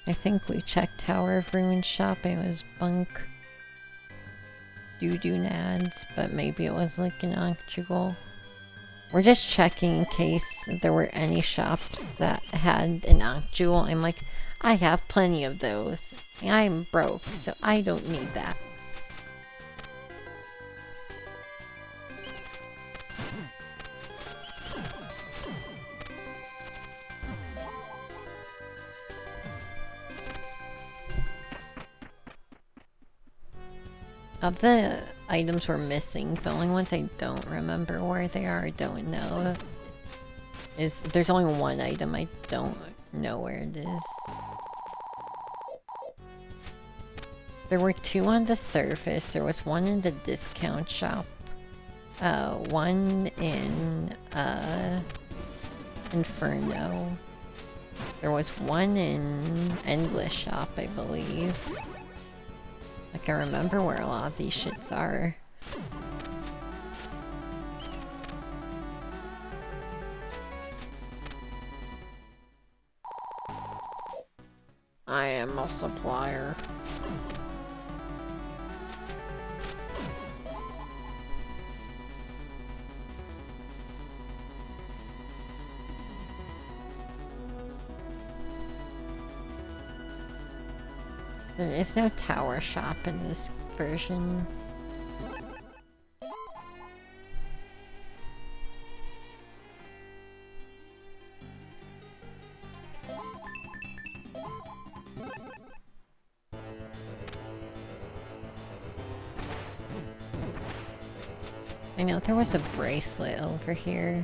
I think we checked Tower of Ruin shop. It was bunk doo-doo nads, but maybe it was like an ankh jewel. We're just checking in case there were any shops that had an ankh jewel. I'm like, I have plenty of those. I'm broke, so I don't need that. Of the items we're missing, the only ones I don't remember where they are, I don't know, is there's only one item I don't know where it is. There were two on the surface. There was one in the discount shop, one in Inferno. There was one in Endless shop, I believe. I can remember where a lot of these shits are. I am a supplier. There is no tower shop in this version. I know there was a bracelet over here.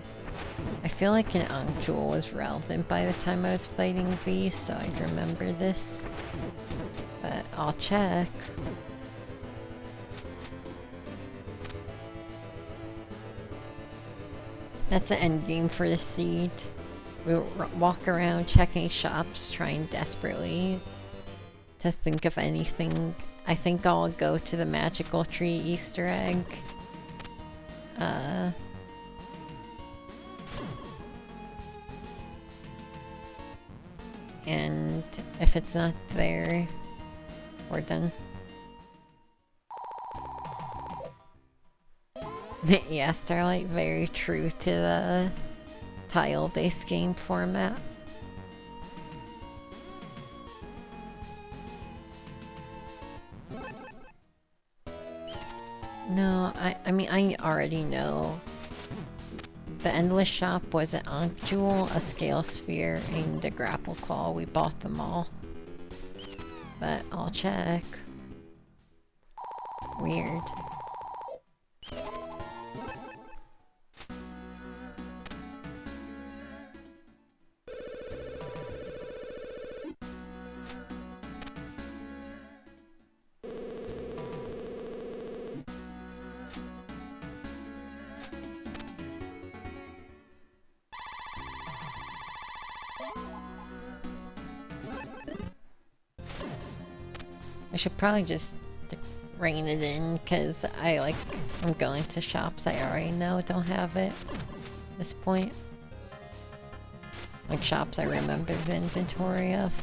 I feel like an ankh jewel was relevant by the time I was fighting V, so I'd remember this. But I'll check. That's the end game for the seed. We walk around checking shops, trying desperately to think of anything. I think I'll go to the magical tree Easter egg. And if it's not there, we're done. Yeah, Starlight, very true to the tile-based game format. No, I mean, I already know. The Endless shop was an ankh jewel, a scale sphere, and a grapple claw. We bought them all. But I'll check. Weird. I should probably just rein it in, because I'm going to shops I already know don't have it at this point. Like shops I remember the inventory of.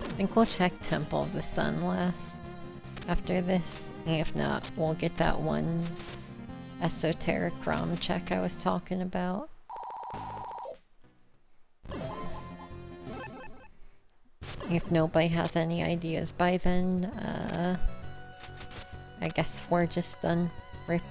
I think we'll check Temple of the Sun last after this, and if not, we'll get that one esoteric ROM check I was talking about. If nobody has any ideas by then, I guess we're just done. RIP.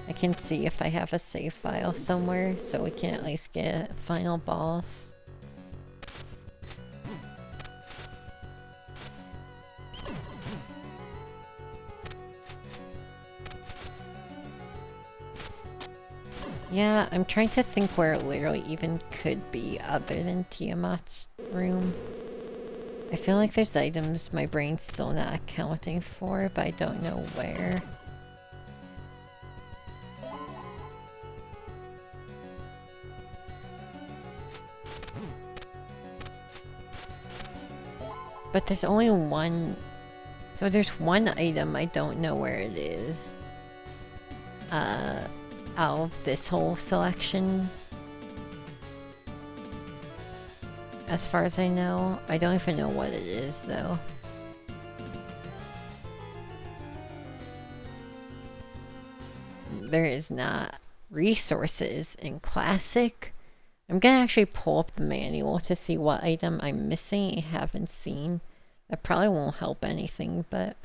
I can see if I have a save file somewhere, so we can at least get a final boss. Yeah, I'm trying to think where it literally even could be other than Tiamat's room. I feel like there's items my brain's still not accounting for, but I don't know where. But there's only one... So there's one item I don't know where it is. Out of this whole selection. As far as I know. I don't even know what it is, though. There is not resources in Classic. I'm gonna actually pull up the manual to see what item I'm missing and haven't seen. That probably won't help anything, but...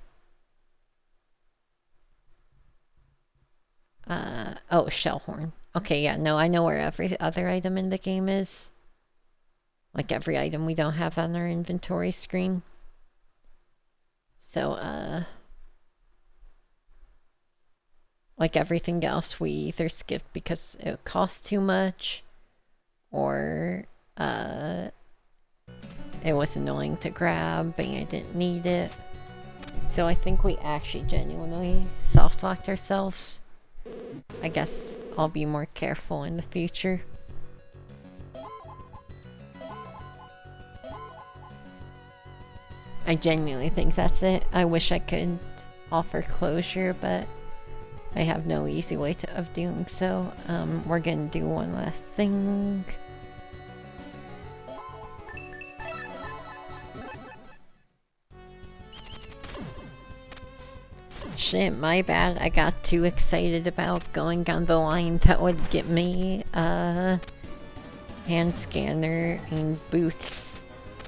oh, Shellhorn. Okay, yeah, no, I know where every other item in the game is. Like every item we don't have on our inventory screen. So, like everything else we either skipped because it cost too much, or, it was annoying to grab and I didn't need it. So I think we actually genuinely soft-locked ourselves. I guess I'll be more careful in the future. I genuinely think that's it. I wish I could offer closure, but I have no easy way of doing so. We're gonna do one last thing. Shit, my bad. I got too excited about going on the line that would get me hand scanner and boots.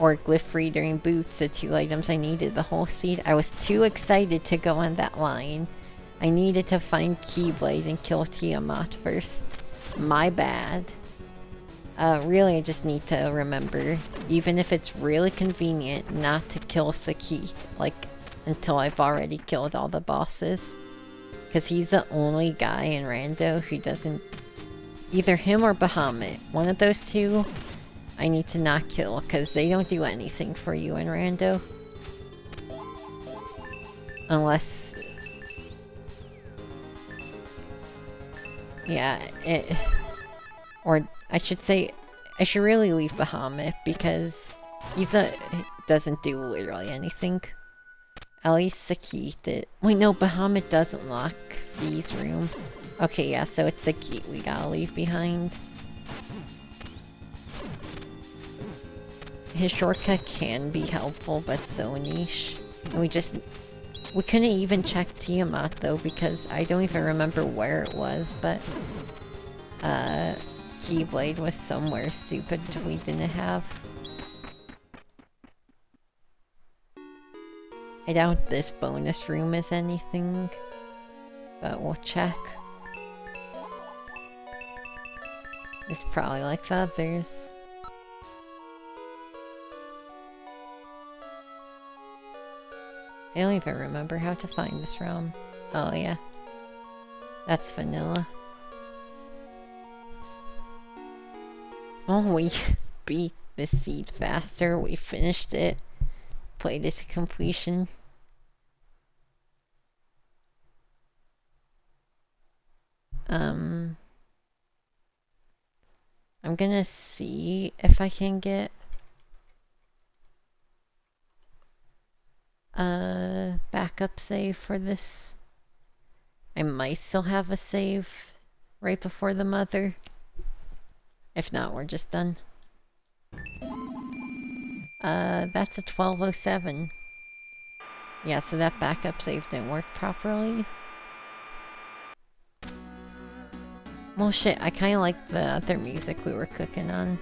Or glyph reader and boots, the two items I needed the whole seed. I was too excited to go on that line. I needed to find Keyblade and kill Tiamat first. My bad. Really, I just need to remember, even if it's really convenient, not to kill Sakit, like, until I've already killed all the bosses. Because he's the only guy in Rando who doesn't... Either him or Bahamut. One of those two, I need to not kill, because they don't do anything for you in Rando. Unless... Yeah, or I should say, I should really leave Bahamut, because he doesn't do literally anything. At least Sakit did. Wait, no, Bahamut doesn't lock V's room. Okay, yeah, so it's Sakit we gotta leave behind. His shortcut can be helpful, but so niche. And we couldn't even check Tiamat though, because I don't even remember where it was, but Keyblade was somewhere stupid we didn't have. I doubt this bonus room is anything, but we'll check. It's probably like the others. I don't even remember how to find this realm. Oh yeah. That's vanilla. Oh, we beat this seed faster. We finished it. Played it to completion. I'm gonna see if I can get a backup save for this. I might still have a save right before the mother. If not, we're just done. That's a 1207. Yeah, so that backup save didn't work properly. Well, shit, I kinda like the other music we were cooking on.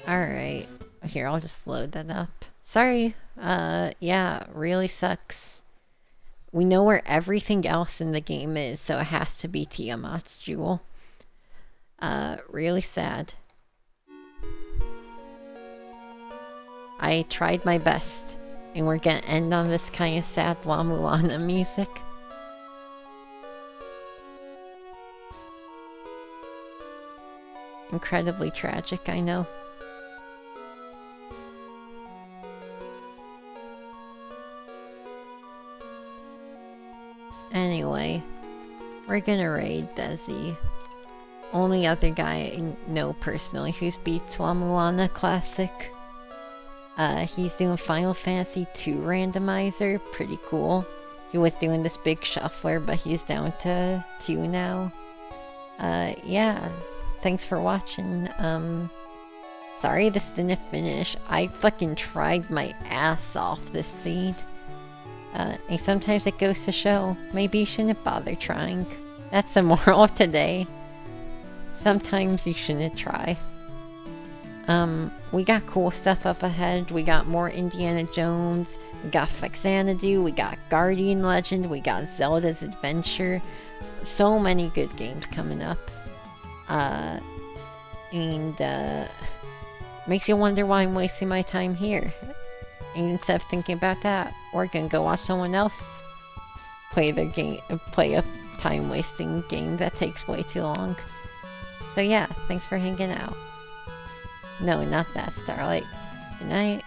Alright. Here, I'll just load that up. Sorry. Yeah, really sucks. We know where everything else in the game is, so it has to be Tiamat's jewel. Really sad. I tried my best, and we're gonna end on this kind of sad La-Mulana music. Incredibly tragic, I know. Anyway, we're gonna raid Desi. Only other guy I know personally who's beat La-Mulana Classic. He's doing Final Fantasy II Randomizer. Pretty cool. He was doing this big shuffler, but he's down to 2 now. Yeah. Thanks for watching. Sorry this didn't finish. I fucking tried my ass off this seed. And sometimes it goes to show, maybe you shouldn't bother trying. That's the moral of today. Sometimes you shouldn't try. We got cool stuff up ahead. We got more Indiana Jones. We got Xanadu. We got Guardian Legend. We got Zelda's Adventure. So many good games coming up. Makes you wonder why I'm wasting my time here. And instead of thinking about that, we're gonna go watch someone else play their game, play a time-wasting game that takes way too long. So yeah, thanks for hanging out. No, not that, Starlight. Good night.